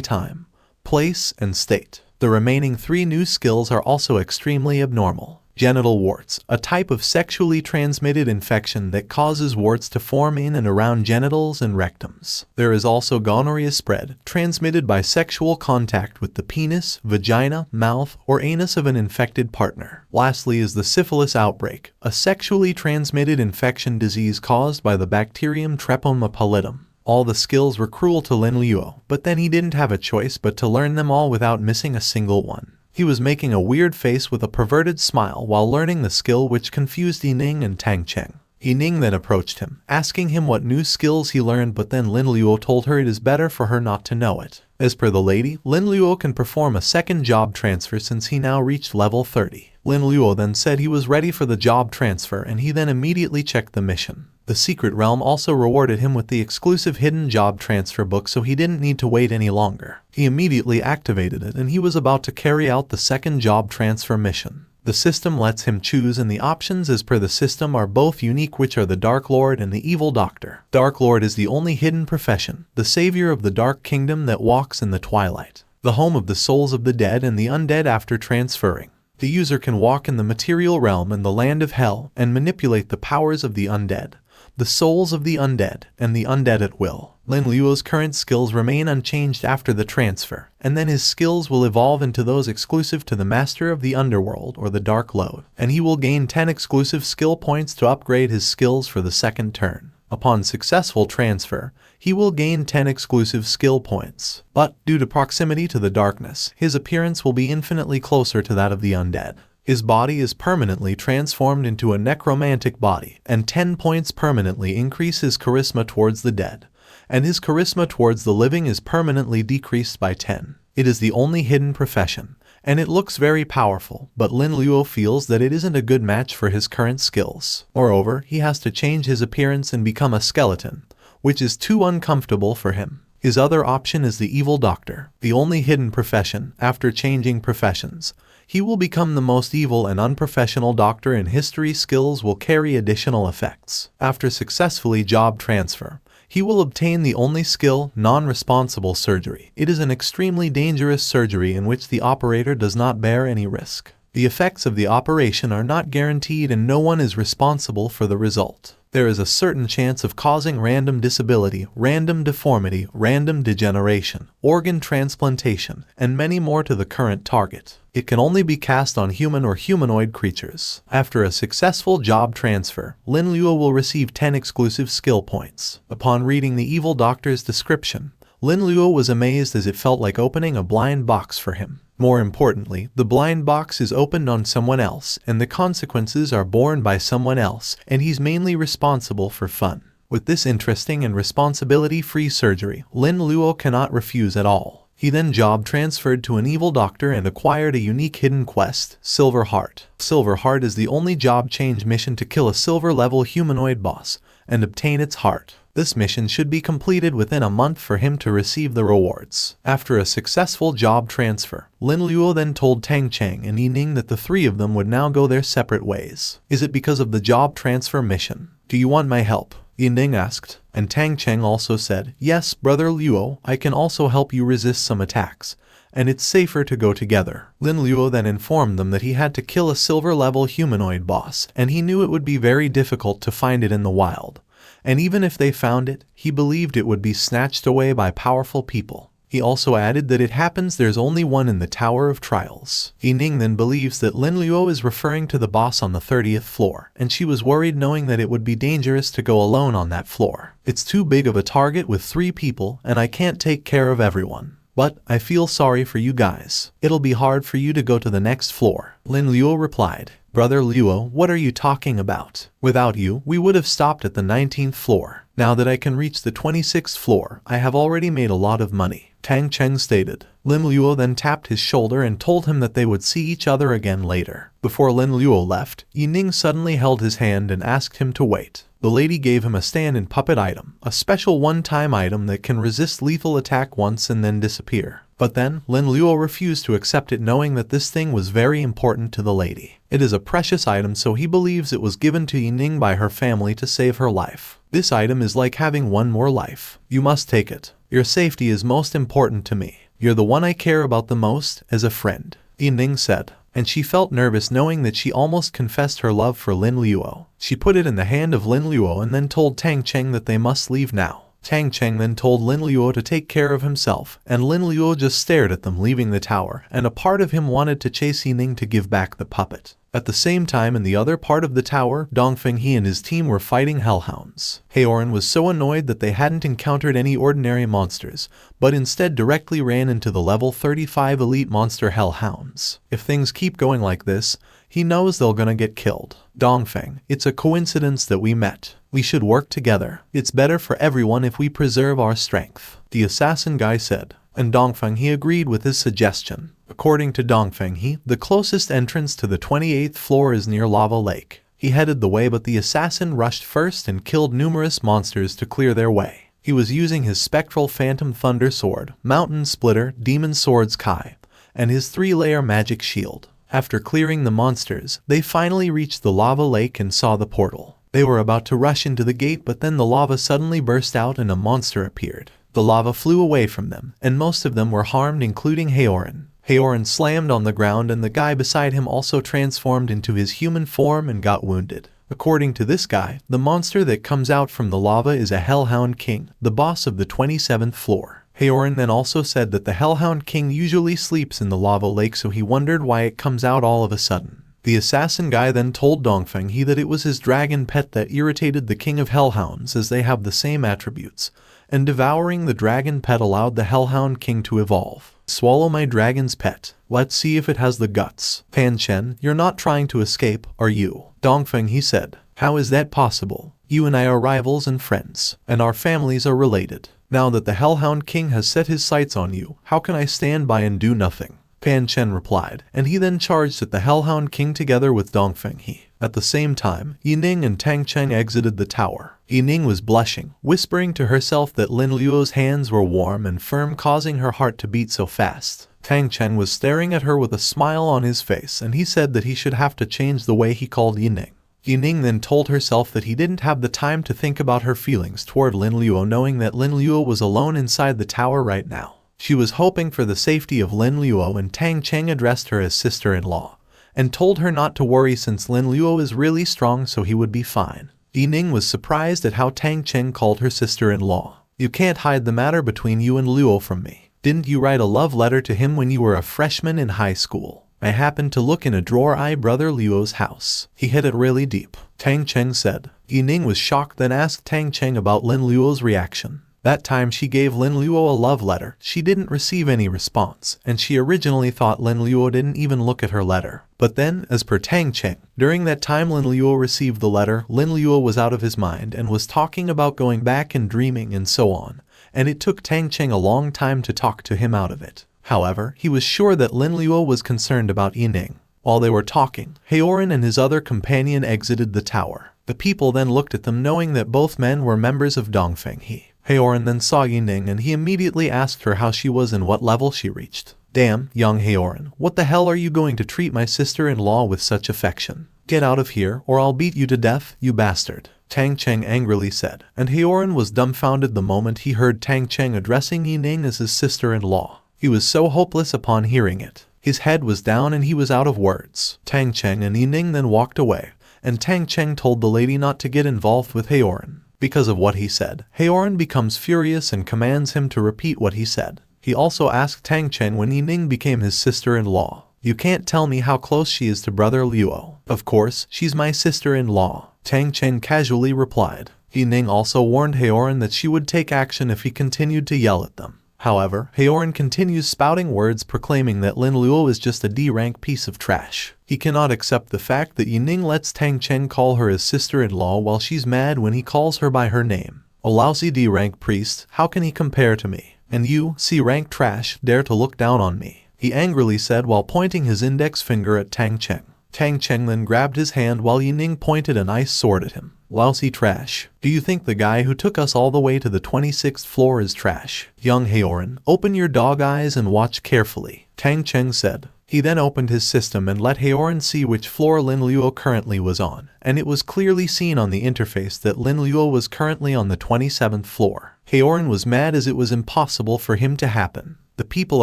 time, place, and state. The remaining 3 new skills are also extremely abnormal. Genital warts, a type of sexually transmitted infection that causes warts to form in and around genitals and rectums. There is also gonorrhea spread, transmitted by sexual contact with the penis, vagina, mouth, or anus of an infected partner. Lastly is the syphilis outbreak, a sexually transmitted infection disease caused by the bacterium Treponema pallidum. All the skills were cruel to Lin Luo, but then he didn't have a choice but to learn them all without missing a single one. He was making a weird face with a perverted smile while learning the skill, which confused Yining and Tang Cheng. Yining then approached him, asking him what new skills he learned, but then Lin Luo told her it is better for her not to know it. As per the lady, Lin Luo can perform a second job transfer since he now reached level 30. Lin Luo then said he was ready for the job transfer, and he then immediately checked the mission. The secret realm also rewarded him with the exclusive hidden job transfer book, so he didn't need to wait any longer. He immediately activated it and he was about to carry out the second job transfer mission. The system lets him choose, and the options as per the system are both unique, which are the Dark Lord and the Evil Doctor. Dark Lord is the only hidden profession, the savior of the Dark Kingdom that walks in the twilight, the home of the souls of the dead and the undead. After transferring, the user can walk in the material realm and the land of hell and manipulate the powers of the undead, the souls of the undead, and the undead at will. Lin Luo's current skills remain unchanged after the transfer, and then his skills will evolve into those exclusive to the Master of the Underworld or the Dark Lord, and he will gain 10 exclusive skill points to upgrade his skills for the second turn. Upon successful transfer, he will gain 10 exclusive skill points, but due to proximity to the darkness, his appearance will be infinitely closer to that of the undead. His body is permanently transformed into a necromantic body, and 10 points permanently increase his charisma towards the dead, and his charisma towards the living is permanently decreased by 10. It is the only hidden profession, and it looks very powerful, but Lin Luo feels that it isn't a good match for his current skills. Moreover, he has to change his appearance and become a skeleton, which is too uncomfortable for him. His other option is the Evil Doctor, the only hidden profession. After changing professions, he will become the most evil and unprofessional doctor, and history skills will carry additional effects. After successfully job transfer, he will obtain the only skill, non-responsible surgery. It is an extremely dangerous surgery in which the operator does not bear any risk. The effects of the operation are not guaranteed and no one is responsible for the result. There is a certain chance of causing random disability, random deformity, random degeneration, organ transplantation, and many more to the current target. It can only be cast on human or humanoid creatures. After a successful job transfer, Lin Luo will receive 10 exclusive skill points. Upon reading the Evil Doctor's description, Lin Luo was amazed as it felt like opening a blind box for him. More importantly, the blind box is opened on someone else, and the consequences are borne by someone else, and he's mainly responsible for fun. With this interesting and responsibility-free surgery, Lin Luo cannot refuse at all. He then job transferred to an Evil Doctor and acquired a unique hidden quest, Silver Heart. Silver Heart is the only job change mission to kill a silver-level humanoid boss and obtain its heart. This mission should be completed within a month for him to receive the rewards. After a successful job transfer, Lin Luo then told Tang Cheng and Yi Ning that the three of them would now go their separate ways. Is it because of the job transfer mission? Do you want my help? Yi Ning asked, and Tang Cheng also said, yes, brother Luo, I can also help you resist some attacks, and it's safer to go together. Lin Luo then informed them that he had to kill a silver-level humanoid boss, and he knew it would be very difficult to find it in the wild. And even if they found it, he believed it would be snatched away by powerful people. He also added that it happens there's only one in the Tower of Trials. Yi Ning then believes that Lin Luo is referring to the boss on the 30th floor, and she was worried knowing that it would be dangerous to go alone on that floor. It's too big of a target with 3 people, and I can't take care of everyone. But I feel sorry for you guys. It'll be hard for you to go to the next floor. Lin Luo replied, Brother Luo, what are you talking about? Without you, we would have stopped at the 19th floor. Now that I can reach the 26th floor, I have already made a lot of money. Tang Cheng stated. Lin Luo then tapped his shoulder and told him that they would see each other again later. Before Lin Luo left, Yi Ning suddenly held his hand and asked him to wait. The lady gave him a stand-in puppet item, a special one-time item that can resist lethal attack once and then disappear. But then, Lin Luo refused to accept it knowing that this thing was very important to the lady. It is a precious item, so he believes it was given to Yi Ning by her family to save her life. This item is like having one more life. You must take it. Your safety is most important to me. You're the one I care about the most, as a friend, Yi Ning said. And she felt nervous knowing that she almost confessed her love for Lin Luo. She put it in the hand of Lin Luo and then told Tang Cheng that they must leave now. Tang Cheng then told Lin Luo to take care of himself, and Lin Luo just stared at them leaving the tower, and a part of him wanted to chase Yi Ning to give back the puppet. At the same time, in the other part of the tower, Dongfeng He and his team were fighting hellhounds. Haoran was so annoyed that they hadn't encountered any ordinary monsters, but instead directly ran into the level 35 elite monster hellhounds. If things keep going like this, he knows they're gonna get killed. Dongfeng, it's a coincidence that we met. We should work together. It's better for everyone if we preserve our strength, the assassin guy said. And Dongfeng He agreed with his suggestion. According to Dongfeng He, the closest entrance to the 28th floor is near Lava Lake. He headed the way, but the assassin rushed first and killed numerous monsters to clear their way. He was using his spectral phantom thunder sword, mountain splitter, demon swords Kai, and his 3-layer magic shield. After clearing the monsters, they finally reached the lava lake and saw the portal. They were about to rush into the gate, but then the lava suddenly burst out and a monster appeared. The lava flew away from them, and most of them were harmed, including Haoran. Haoran slammed on the ground, and the guy beside him also transformed into his human form and got wounded. According to this guy, the monster that comes out from the lava is a Hellhound King, the boss of the 27th floor. Haoran then also said that the Hellhound King usually sleeps in the lava lake, so he wondered why it comes out all of a sudden. The assassin guy then told Dongfeng He that it was his dragon pet that irritated the king of Hellhounds, as they have the same attributes, and devouring the dragon pet allowed the Hellhound King to evolve. Swallow my dragon's pet. Let's see if it has the guts. Pan Chen, you're not trying to escape, are you? Dongfeng He said. How is that possible? You and I are rivals and friends, and our families are related. Now that the Hellhound King has set his sights on you, how can I stand by and do nothing? Pan Chen replied, and he then charged at the Hellhound King together with Dongfeng He. At the same time, Yi Ning and Tang Cheng exited the tower. Yi Ning was blushing, whispering to herself that Lin Luo's hands were warm and firm, causing her heart to beat so fast. Tang Cheng was staring at her with a smile on his face, and he said that he should have to change the way he called Yi Ning. Yi Ning then told herself that he didn't have the time to think about her feelings toward Lin Luo, knowing that Lin Luo was alone inside the tower right now. She was hoping for the safety of Lin Luo, and Tang Cheng addressed her as sister-in-law, and told her not to worry since Lin Luo is really strong, so he would be fine. Yi Ning was surprised at how Tang Cheng called her sister-in-law. You can't hide the matter between you and Luo from me. Didn't you write a love letter to him when you were a freshman in high school? I happened to look in a drawer at brother Luo's house. He hid it really deep, Tang Cheng said. Yi Ning was shocked, then asked Tang Cheng about Lin Luo's reaction. That time she gave Lin Luo a love letter, she didn't receive any response, and she originally thought Lin Luo didn't even look at her letter. But then, as per Tang Cheng, during that time Lin Luo received the letter, Lin Luo was out of his mind and was talking about going back and dreaming and so on, and it took Tang Cheng a long time to talk to him out of it. However, he was sure that Lin Luo was concerned about Yi Ning. While they were talking, Haoran and his other companion exited the tower. The people then looked at them knowing that both men were members of Dongfeng He. Haoran then saw Yining and he immediately asked her how she was and what level she reached. Damn, young Haoran, what the hell are you going to treat my sister-in-law with such affection? Get out of here or I'll beat you to death, you bastard. Tang Cheng angrily said, and Haoran was dumbfounded the moment he heard Tang Cheng addressing Yining as his sister-in-law. He was so hopeless upon hearing it. His head was down and he was out of words. Tang Cheng and Yining then walked away, and Tang Cheng told the lady not to get involved with Haoran. Because of what he said, Haoran becomes furious and commands him to repeat what he said. He also asked Tang Cheng when Yining became his sister-in-law. You can't tell me how close she is to brother Luo. Of course, she's my sister-in-law, Tang Cheng casually replied. Yining also warned Haoran that she would take action if he continued to yell at them. However, Haoran continues spouting words proclaiming that Lin Luo is just a D-rank piece of trash. He cannot accept the fact that Yining lets Tang Cheng call her his sister-in-law while she's mad when he calls her by her name. A lousy D-rank priest, how can he compare to me? And you, C-rank trash, dare to look down on me, he angrily said while pointing his index finger at Tang Cheng. Tang Cheng then grabbed his hand while Yining pointed a nice sword at him. Lousy trash. Do you think the guy who took us all the way to the 26th floor is trash? Young Haoran, open your dog eyes and watch carefully, Tang Cheng said. He then opened his system and let Haoran see which floor Lin Luo currently was on, and it was clearly seen on the interface that Lin Luo was currently on the 27th floor. Haoran was mad as it was impossible for him to happen. The people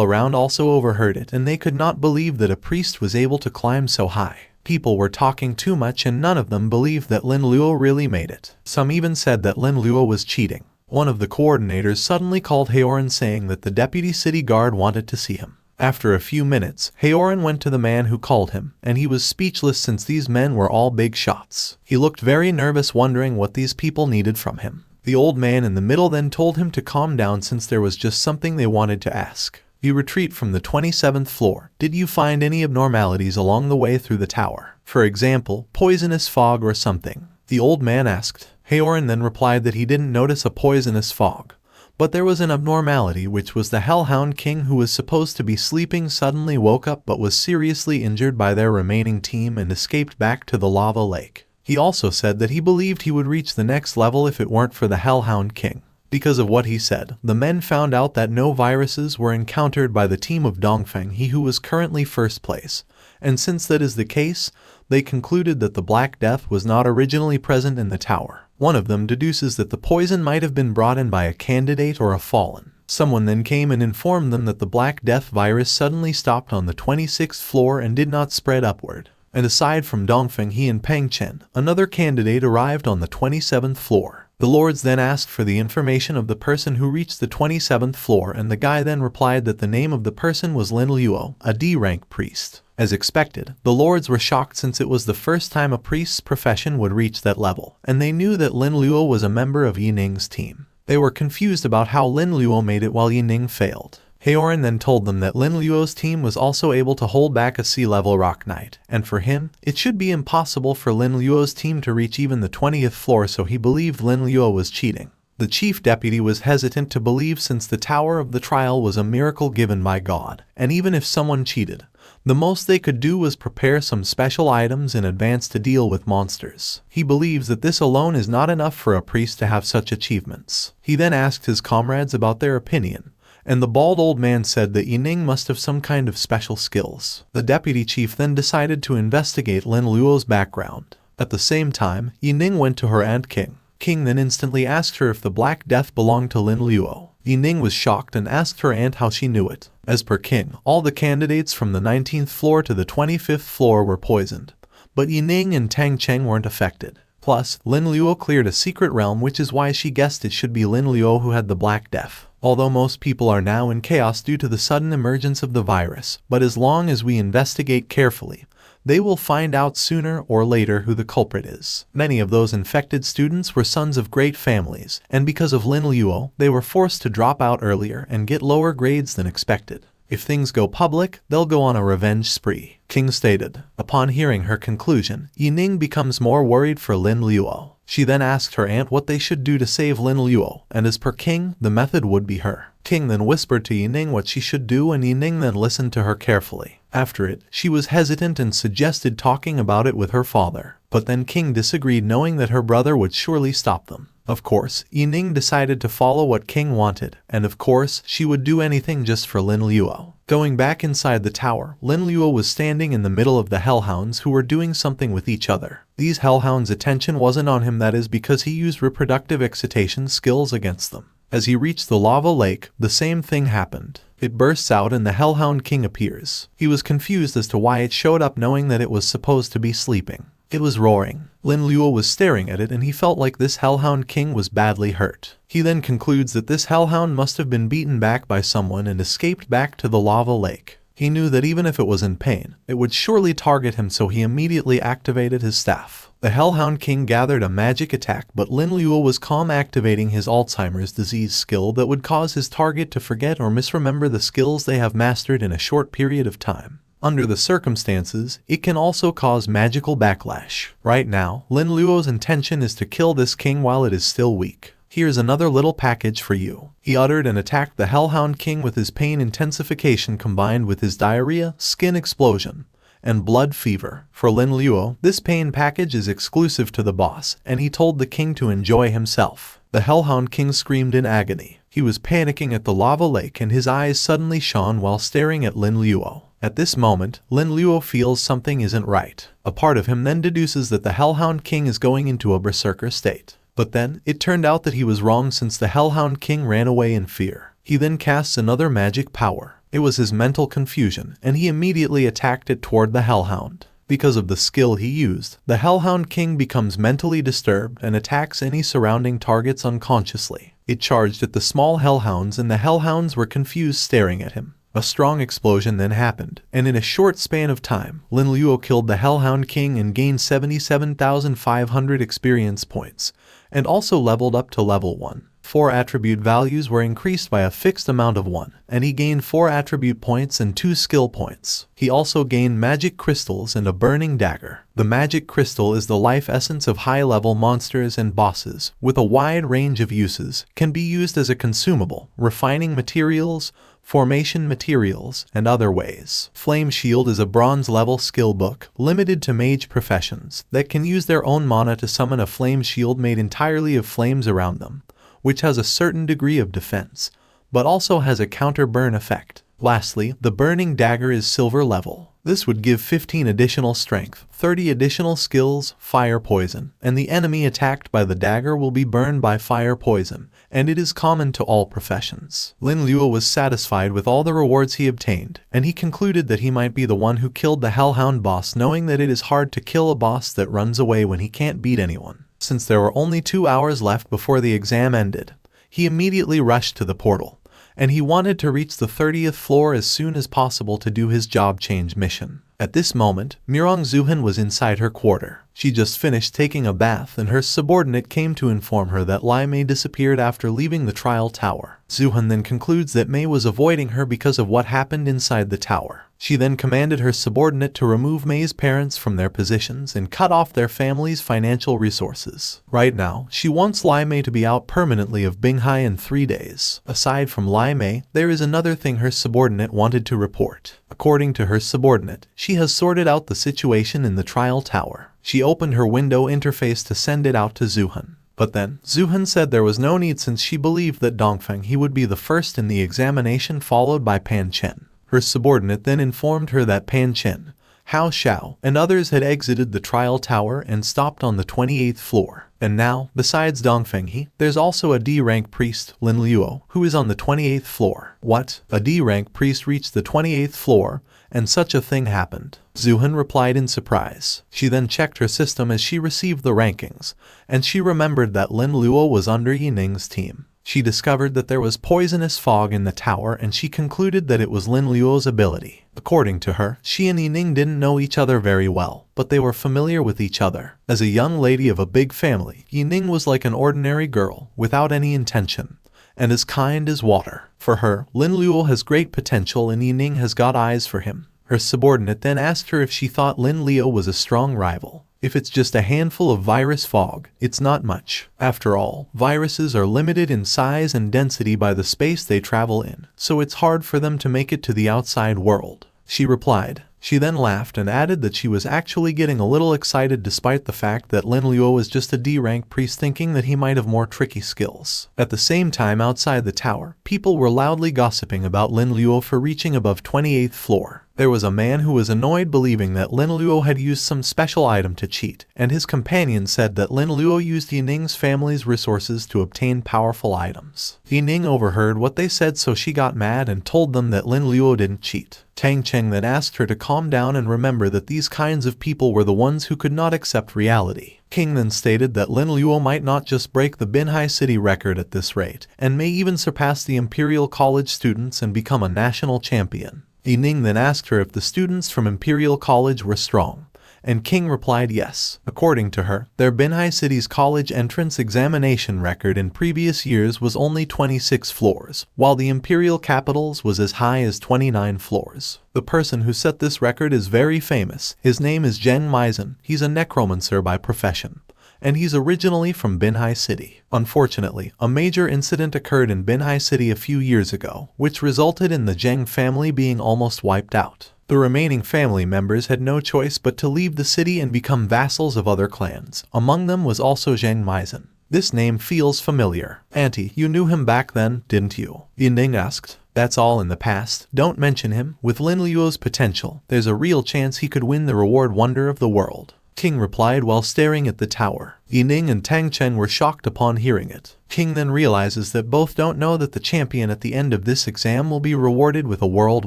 around also overheard it and they could not believe that a priest was able to climb so high. People were talking too much and none of them believed that Lin Luo really made it. Some even said that Lin Luo was cheating. One of the coordinators suddenly called Haoran saying that the deputy city guard wanted to see him. After a few minutes, Haoran went to the man who called him, and he was speechless since these men were all big shots. He looked very nervous wondering what these people needed from him. The old man in the middle then told him to calm down since there was just something they wanted to ask. You retreat from the 27th floor. Did you find any abnormalities along the way through the tower? For example, poisonous fog or something? The old man asked. Haoran then replied that he didn't notice a poisonous fog. But there was an abnormality, which was the Hellhound King, who was supposed to be sleeping suddenly woke up but was seriously injured by their remaining team and escaped back to the lava lake. He also said that he believed he would reach the next level if it weren't for the Hellhound King. Because of what he said, the men found out that no viruses were encountered by the team of Dongfeng He, who was currently first place. And since that is the case, they concluded that the Black Death was not originally present in the tower. One of them deduces that the poison might have been brought in by a candidate or a fallen. Someone then came and informed them that the Black Death virus suddenly stopped on the 26th floor and did not spread upward. And aside from Dongfeng He and Peng Chen, another candidate arrived on the 27th floor. The lords then asked for the information of the person who reached the 27th floor, and the guy then replied that the name of the person was Lin Luo, a D-rank priest. As expected, the lords were shocked since it was the first time a priest's profession would reach that level, and they knew that Lin Luo was a member of Yining's team. They were confused about how Lin Luo made it while Yining failed. Haoran then told them that Lin Luo's team was also able to hold back a sea-level rock knight, and for him, it should be impossible for Lin Luo's team to reach even the 20th floor, so he believed Lin Luo was cheating. The chief deputy was hesitant to believe since the Tower of the Trial was a miracle given by God, and even if someone cheated, the most they could do was prepare some special items in advance to deal with monsters. He believes that this alone is not enough for a priest to have such achievements. He then asked his comrades about their opinion, and the bald old man said that Yining must have some kind of special skills. The deputy chief then decided to investigate Lin Luo's background. At the same time, Yining went to her aunt King. King then instantly asked her if the Black Death belonged to Lin Luo. Yining was shocked and asked her aunt how she knew it. As per King, all the candidates from the 19th floor to the 25th floor were poisoned, but Yining and Tang Cheng weren't affected. Plus, Lin Luo cleared a secret realm, which is why she guessed it should be Lin Luo who had the Black Death. Although most people are now in chaos due to the sudden emergence of the virus, but as long as we investigate carefully, they will find out sooner or later who the culprit is. Many of those infected students were sons of great families, and because of Lin Luo, they were forced to drop out earlier and get lower grades than expected. If things go public, they'll go on a revenge spree, King stated. Upon hearing her conclusion, Yining becomes more worried for Lin Luo. She then asked her aunt what they should do to save Lin Luo, and as per King, the method would be her. King then whispered to Yining what she should do, and Yining then listened to her carefully. After it, she was hesitant and suggested talking about it with her father. But then King disagreed, knowing that her brother would surely stop them. Of course, Yining decided to follow what King wanted, and of course, she would do anything just for Lin Luo. Going back inside the tower, Lin Luo was standing in the middle of the hellhounds who were doing something with each other. These hellhounds' attention wasn't on him, that is because he used reproductive excitation skills against them. As he reached the lava lake, the same thing happened. It bursts out and the Hellhound King appears. He was confused as to why it showed up, knowing that it was supposed to be sleeping. It was roaring. Lin Luo was staring at it and he felt like this Hellhound King was badly hurt. He then concludes that this Hellhound must have been beaten back by someone and escaped back to the lava lake. He knew that even if it was in pain, it would surely target him, so he immediately activated his staff. The Hellhound King gathered a magic attack, but Lin Luo was calm, activating his Alzheimer's disease skill that would cause his target to forget or misremember the skills they have mastered in a short period of time. Under the circumstances, it can also cause magical backlash. Right now, Lin Luo's intention is to kill this king while it is still weak. Here's another little package for you, he uttered, and attacked the Hellhound King with his pain intensification combined with his diarrhea, skin explosion, and blood fever. For Lin Luo, this pain package is exclusive to the boss, and he told the king to enjoy himself. The Hellhound King screamed in agony. He was panicking at the lava lake and his eyes suddenly shone while staring at Lin Luo. At this moment, Lin Luo feels something isn't right. A part of him then deduces that the Hellhound King is going into a berserker state. But then, it turned out that he was wrong, since the Hellhound King ran away in fear. He then casts another magic power. It was his mental confusion, and he immediately attacked it toward the Hellhound. Because of the skill he used, the Hellhound King becomes mentally disturbed and attacks any surrounding targets unconsciously. It charged at the small Hellhounds and the Hellhounds were confused, staring at him. A strong explosion then happened, and in a short span of time, Lin Luo killed the Hellhound King and gained 77,500 experience points, and also leveled up to level 1. 4 attribute values were increased by a fixed amount of 1, and he gained 4 attribute points and 2 skill points. He also gained magic crystals and a burning dagger. The magic crystal is the life essence of high-level monsters and bosses, with a wide range of uses, can be used as a consumable, refining materials, formation materials, and other ways. Flame Shield is a bronze-level skill book, limited to mage professions, that can use their own mana to summon a flame shield made entirely of flames around them, which has a certain degree of defense, but also has a counter-burn effect. Lastly, the Burning Dagger is silver level. This would give 15 additional strength, 30 additional skills, fire poison, and the enemy attacked by the dagger will be burned by fire poison, and it is common to all professions. Lin Luo was satisfied with all the rewards he obtained, and he concluded that he might be the one who killed the Hellhound boss, knowing that it is hard to kill a boss that runs away when he can't beat anyone. Since there were only 2 hours left before the exam ended, he immediately rushed to the portal, and he wanted to reach the 30th floor as soon as possible to do his job change mission. At this moment, Mirong Zuhan was inside her quarter. She just finished taking a bath and her subordinate came to inform her that Lai Mei disappeared after leaving the trial tower. Zuhan then concludes that Mei was avoiding her because of what happened inside the tower. She then commanded her subordinate to remove Mei's parents from their positions and cut off their family's financial resources. Right now, she wants Lai Mei to be out permanently of Binghai in 3 days. Aside from Lai Mei, there is another thing her subordinate wanted to report. According to her subordinate, she has sorted out the situation in the trial tower. She opened her window interface to send it out to Zuhan. But then, Zuhan said there was no need since she believed that Dongfeng he would be the first in the examination, followed by Pan Chen. Her subordinate then informed her that Pan Chen, Hao Xiao, and others had exited the trial tower and stopped on the 28th floor. And now, besides Dongfeng he, there's also a D-rank priest, Lin Luo, who is on the 28th floor. What? A D-rank priest reached the 28th floor, and such a thing happened? Zuhan replied in surprise. She then checked her system as she received the rankings, and she remembered that Lin Luo was under Yining's team. She discovered that there was poisonous fog in the tower and she concluded that it was Lin Luo's ability. According to her, she and Yining didn't know each other very well, but they were familiar with each other. As a young lady of a big family, Yining was like an ordinary girl, without any intention, and as kind as water. For her, Lin Luo has great potential and Yining has got eyes for him. Her subordinate then asked her if she thought Lin Luo was a strong rival. If it's just a handful of virus fog, it's not much. After all, viruses are limited in size and density by the space they travel in, so it's hard for them to make it to the outside world. She replied. She then laughed and added that she was actually getting a little excited despite the fact that Lin Luo was just a D-rank priest, thinking that he might have more tricky skills. At the same time, outside the tower, people were loudly gossiping about Lin Luo for reaching above 28th floor. There was a man who was annoyed, believing that Lin Luo had used some special item to cheat, and his companion said that Lin Luo used Yining's family's resources to obtain powerful items. Yining overheard what they said, so she got mad and told them that Lin Luo didn't cheat. Tang Cheng then asked her to calm down and remember that these kinds of people were the ones who could not accept reality. King then stated that Lin Luo might not just break the Binhai City record at this rate, and may even surpass the Imperial College students and become a national champion. Yining then asked her if the students from Imperial College were strong, and King replied yes. According to her, their Binhai City's college entrance examination record in previous years was only 26 floors, while the Imperial Capital's was as high as 29 floors. The person who set this record is very famous. His name is Zheng Meisen. He's a necromancer by profession, and he's originally from Binhai City. Unfortunately, a major incident occurred in Binhai City a few years ago, which resulted in the Zheng family being almost wiped out. The remaining family members had no choice but to leave the city and become vassals of other clans. Among them was also Zheng Meisen. This name feels familiar. Auntie, you knew him back then, didn't you? Yining asked. That's all in the past. Don't mention him. With Lin Luo's potential, there's a real chance he could win the reward Wonder of the World. King replied while staring at the tower. Yining and Tang Chen were shocked upon hearing it. King then realizes that both don't know that the champion at the end of this exam will be rewarded with a world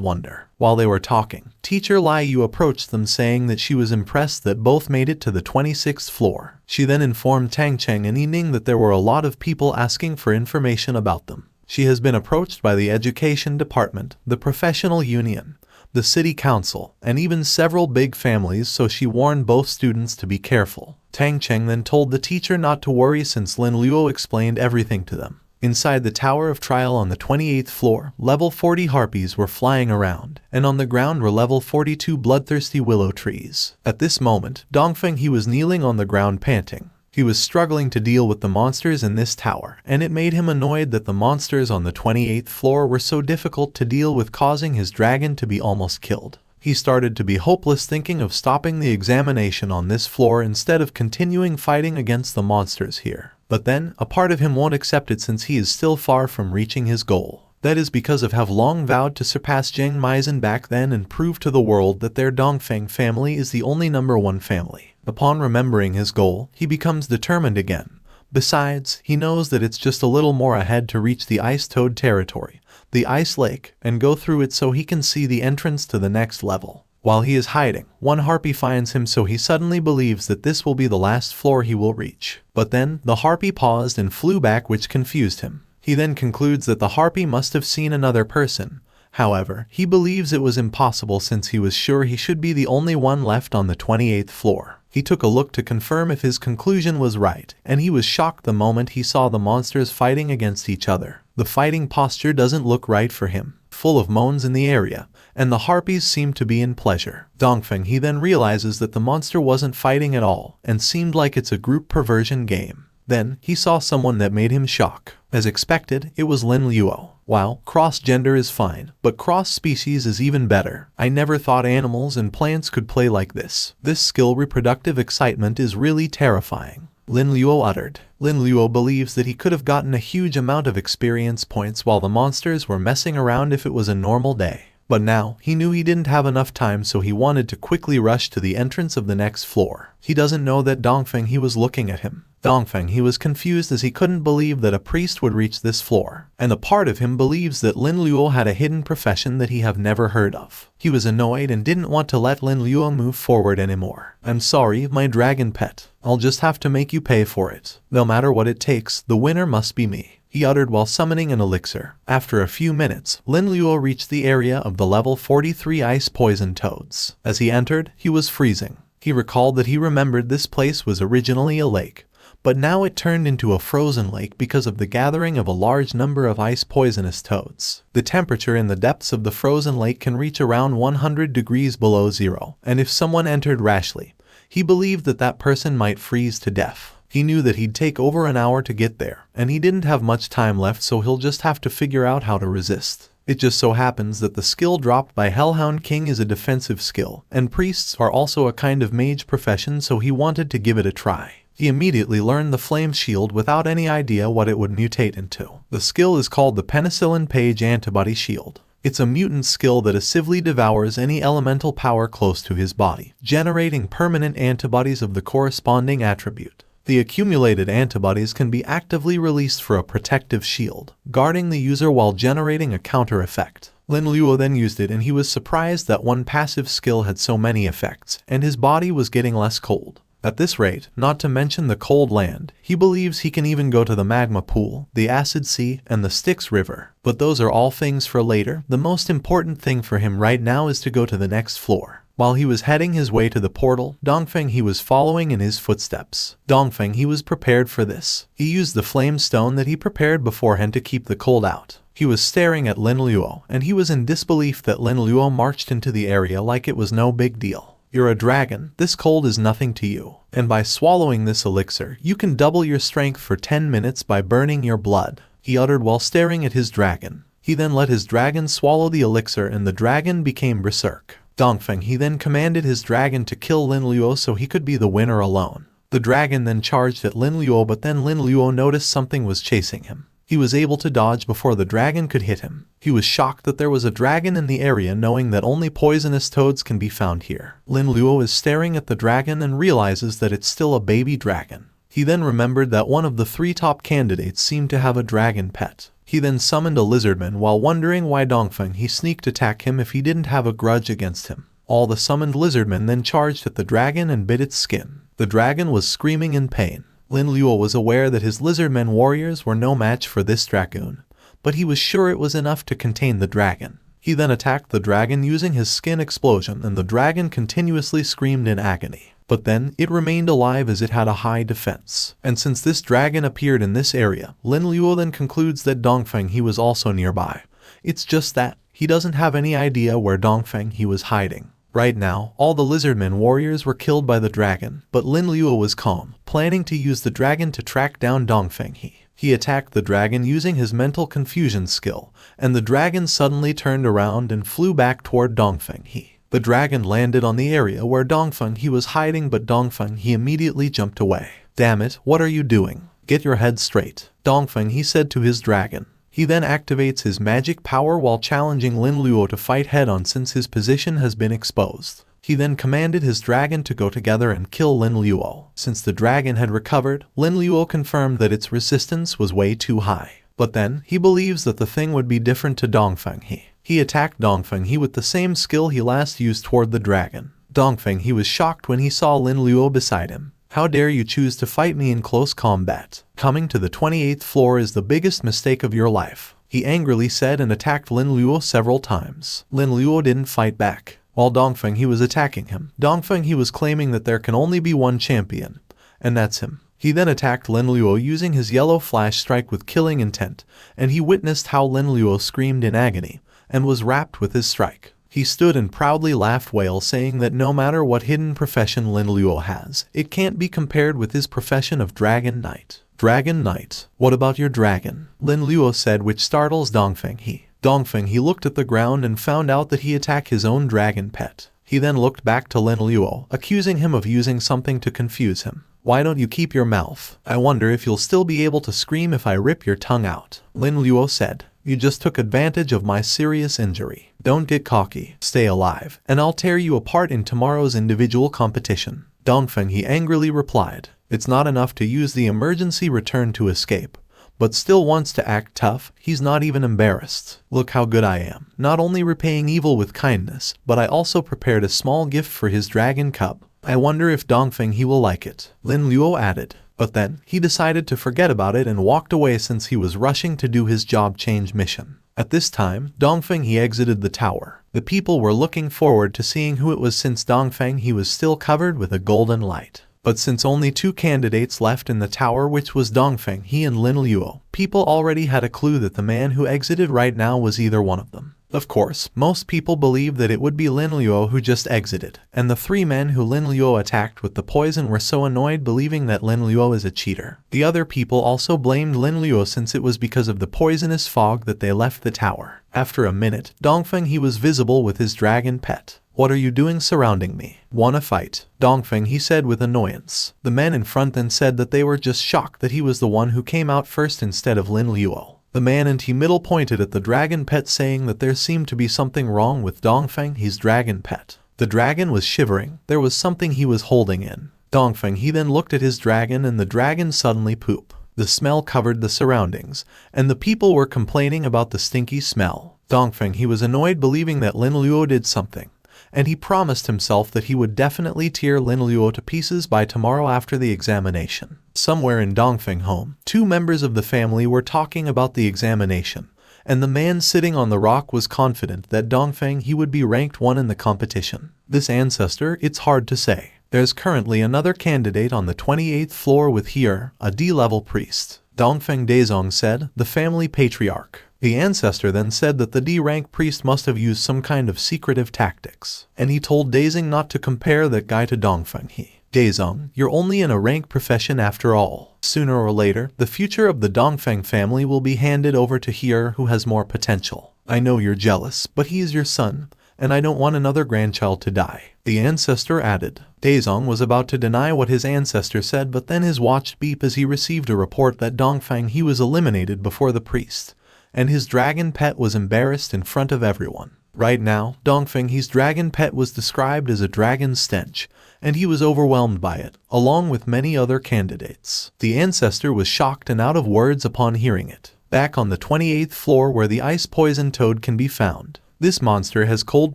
wonder. While they were talking, teacher Lai Yu approached them, saying that she was impressed that both made it to the 26th floor. She then informed Tang Chen and Yining that there were a lot of people asking for information about them. She has been approached by the education department, the professional union, the city council, and even several big families, so she warned both students to be careful. Tang Cheng then told the teacher not to worry since Lin Luo explained everything to them. Inside the Tower of Trial on the 28th floor, level 40 harpies were flying around, and on the ground were level 42 bloodthirsty willow trees. At this moment, Dongfeng he was kneeling on the ground panting. He was struggling to deal with the monsters in this tower, and it made him annoyed that the monsters on the 28th floor were so difficult to deal with, causing his dragon to be almost killed. He started to be hopeless, thinking of stopping the examination on this floor instead of continuing fighting against the monsters here. But then, a part of him won't accept it since he is still far from reaching his goal. That is because of have long vowed to surpass Zheng Meisen back then and prove to the world that their Dongfeng family is the only #1 family. Upon remembering his goal, he becomes determined again. Besides, he knows that it's just a little more ahead to reach the Ice Toad territory, the Ice Lake, and go through it so he can see the entrance to the next level. While he is hiding, one harpy finds him, so he suddenly believes that this will be the last floor he will reach. But then, the harpy paused and flew back, which confused him. He then concludes that the harpy must have seen another person. However, he believes it was impossible since he was sure he should be the only one left on the 28th floor. He took a look to confirm if his conclusion was right, and he was shocked the moment he saw the monsters fighting against each other. The fighting posture doesn't look right for him, full of moans in the area, and the harpies seem to be in pleasure. Dongfeng he then realizes that the monster wasn't fighting at all, and seemed like it's a group perversion game. Then, he saw someone that made him shock. As expected, it was Lin Luo. Wow, cross-gender is fine, but cross-species is even better. I never thought animals and plants could play like this. This skill reproductive excitement is really terrifying, Lin Luo uttered. Lin Luo believes that he could have gotten a huge amount of experience points while the monsters were messing around if it was a normal day. But now, he knew he didn't have enough time, so he wanted to quickly rush to the entrance of the next floor. He doesn't know that Dongfeng he was looking at him. Dongfeng he was confused as he couldn't believe that a priest would reach this floor, and a part of him believes that Lin Luo had a hidden profession that he have never heard of. He was annoyed and didn't want to let Lin Luo move forward anymore. I'm sorry, my dragon pet. I'll just have to make you pay for it. No matter what it takes, the winner must be me, he uttered while summoning an elixir. After a few minutes, Lin Luo reached the area of the level 43 ice poison toads. As he entered, he was freezing. He recalled that he remembered this place was originally a lake, but now it turned into a frozen lake because of the gathering of a large number of ice poisonous toads. The temperature in the depths of the frozen lake can reach around 100 degrees below zero, and if someone entered rashly, he believed that that person might freeze to death. He knew that he'd take over an hour to get there, and he didn't have much time left, so he'll just have to figure out how to resist. It just so happens that the skill dropped by Hellhound King is a defensive skill, and priests are also a kind of mage profession, so he wanted to give it a try. He immediately learned the flame shield without any idea what it would mutate into. The skill is called the Penicillin Page Antibody Shield. It's a mutant skill that actively devours any elemental power close to his body, generating permanent antibodies of the corresponding attribute. The accumulated antibodies can be actively released for a protective shield, guarding the user while generating a counter effect. Lin Luo then used it, and he was surprised that one passive skill had so many effects, and his body was getting less cold. At this rate, not to mention the cold land, he believes he can even go to the magma pool, the acid sea, and the Styx river. But those are all things for later. The most important thing for him right now is to go to the next floor. While he was heading his way to the portal, Dongfeng he was following in his footsteps. Dongfeng he was prepared for this. He used the flame stone that he prepared beforehand to keep the cold out. He was staring at Lin Luo, and he was in disbelief that Lin Luo marched into the area like it was no big deal. You're a dragon, this cold is nothing to you. And by swallowing this elixir, you can double your strength for 10 minutes by burning your blood, he uttered while staring at his dragon. He then let his dragon swallow the elixir, and the dragon became berserk. Dongfeng he then commanded his dragon to kill Lin Luo so he could be the winner alone. The dragon then charged at Lin Luo, but then Lin Luo noticed something was chasing him. He was able to dodge before the dragon could hit him. He was shocked that there was a dragon in the area, knowing that only poisonous toads can be found here. Lin Luo is staring at the dragon and realizes that it's still a baby dragon. He then remembered that one of the 3 top candidates seemed to have a dragon pet. He then summoned a lizardman while wondering why Dongfeng he sneaked attack him if he didn't have a grudge against him. All the summoned lizardmen then charged at the dragon and bit its skin. The dragon was screaming in pain. Lin Luo was aware that his lizardmen warriors were no match for this dragoon, but he was sure it was enough to contain the dragon. He then attacked the dragon using his skin explosion, and the dragon continuously screamed in agony. But then, it remained alive as it had a high defense. And since this dragon appeared in this area, Lin Luo then concludes that Dongfeng he was also nearby. It's just that he doesn't have any idea where Dongfeng he was hiding. Right now, all the lizardmen warriors were killed by the dragon, but Lin Luo was calm, planning to use the dragon to track down Dongfeng he. He attacked the dragon using his mental confusion skill, and the dragon suddenly turned around and flew back toward Dongfeng he. The dragon landed on the area where Dongfeng he was hiding, but Dongfeng he immediately jumped away. Damn it, what are you doing? Get your head straight, Dongfeng he said to his dragon. He then activates his magic power while challenging Lin Luo to fight head-on since his position has been exposed. He then commanded his dragon to go together and kill Lin Luo. Since the dragon had recovered, Lin Luo confirmed that its resistance was way too high. But then, he believes that the thing would be different to Dongfeng he. He attacked Dongfeng he with the same skill he last used toward the dragon. Dongfeng he was shocked when he saw Lin Luo beside him. How dare you choose to fight me in close combat? Coming to the 28th floor is the biggest mistake of your life, he angrily said, and attacked Lin Luo several times. Lin Luo didn't fight back. While Dongfeng he was attacking him, Dongfeng he was claiming that there can only be one champion, and that's him. He then attacked Lin Luo using his yellow flash strike with killing intent, and he witnessed how Lin Luo screamed in agony, and was wrapped with his strike. He stood and proudly laughed while saying that no matter what hidden profession Lin Luo has, it can't be compared with his profession of Dragon Knight. Dragon Knight, what about your dragon? Lin Luo said, which startles Dongfeng he. Dongfeng he looked at the ground and found out that he attacked his own dragon pet. He then looked back to Lin Luo, accusing him of using something to confuse him. Why don't you keep your mouth? I wonder if you'll still be able to scream if I rip your tongue out. Lin Luo said. You just took advantage of my serious injury. Don't get cocky. Stay alive, and I'll tear you apart in tomorrow's individual competition. Dongfeng he angrily replied. It's not enough to use the emergency return to escape, but still wants to act tough. He's not even embarrassed. Look how good I am. Not only repaying evil with kindness, but I also prepared a small gift for his dragon cub. I wonder if Dongfeng he will like it. Lin Luo added. But then, he decided to forget about it and walked away since he was rushing to do his job change mission. At this time, Dongfeng he exited the tower. The people were looking forward to seeing who it was since Dongfeng he was still covered with a golden light. But since only 2 candidates left in the tower, which was Dongfeng he and Lin Luo, people already had a clue that the man who exited right now was either one of them. Of course, most people believe that it would be Lin Luo who just exited, and the 3 men who Lin Luo attacked with the poison were so annoyed believing that Lin Luo is a cheater. The other people also blamed Lin Luo since it was because of the poisonous fog that they left the tower. After a minute, Dongfeng he was visible with his dragon pet. "What are you doing surrounding me? Wanna fight?" Dongfeng he said with annoyance. The men in front then said that they were just shocked that he was the one who came out first instead of Lin Luo. The man in T middle pointed at the dragon pet saying that there seemed to be something wrong with Dongfeng his dragon pet. The dragon was shivering. There was something he was holding in. Dongfeng he then looked at his dragon and the dragon suddenly pooped. The smell covered the surroundings, and the people were complaining about the stinky smell. Dongfeng he was annoyed believing that Lin Luo did something, and he promised himself that he would definitely tear Lin Luo to pieces by tomorrow after the examination. Somewhere in Dongfeng home, 2 members of the family were talking about the examination, and the man sitting on the rock was confident that Dongfeng he would be ranked 1 in the competition. This ancestor, it's hard to say. There's currently another candidate on the 28th floor with here, a D-level priest. Dongfeng Dezong said, the family patriarch. The ancestor then said that the D-rank priest must have used some kind of secretive tactics, and he told Dezong not to compare that guy to Dongfeng he. Dezong, you're only in a rank profession after all. Sooner or later, the future of the Dongfeng family will be handed over to Here who has more potential. I know you're jealous, but he is your son, and I don't want another grandchild to die. The ancestor added. Dezong was about to deny what his ancestor said, but then his watch beep as he received a report that Dongfeng he was eliminated before the priest, and his dragon pet was embarrassed in front of everyone. Right now, Dongfeng he's dragon pet was described as a dragon stench, and he was overwhelmed by it, along with many other candidates. The ancestor was shocked and out of words upon hearing it. Back on the 28th floor where the ice poison toad can be found. This monster has cold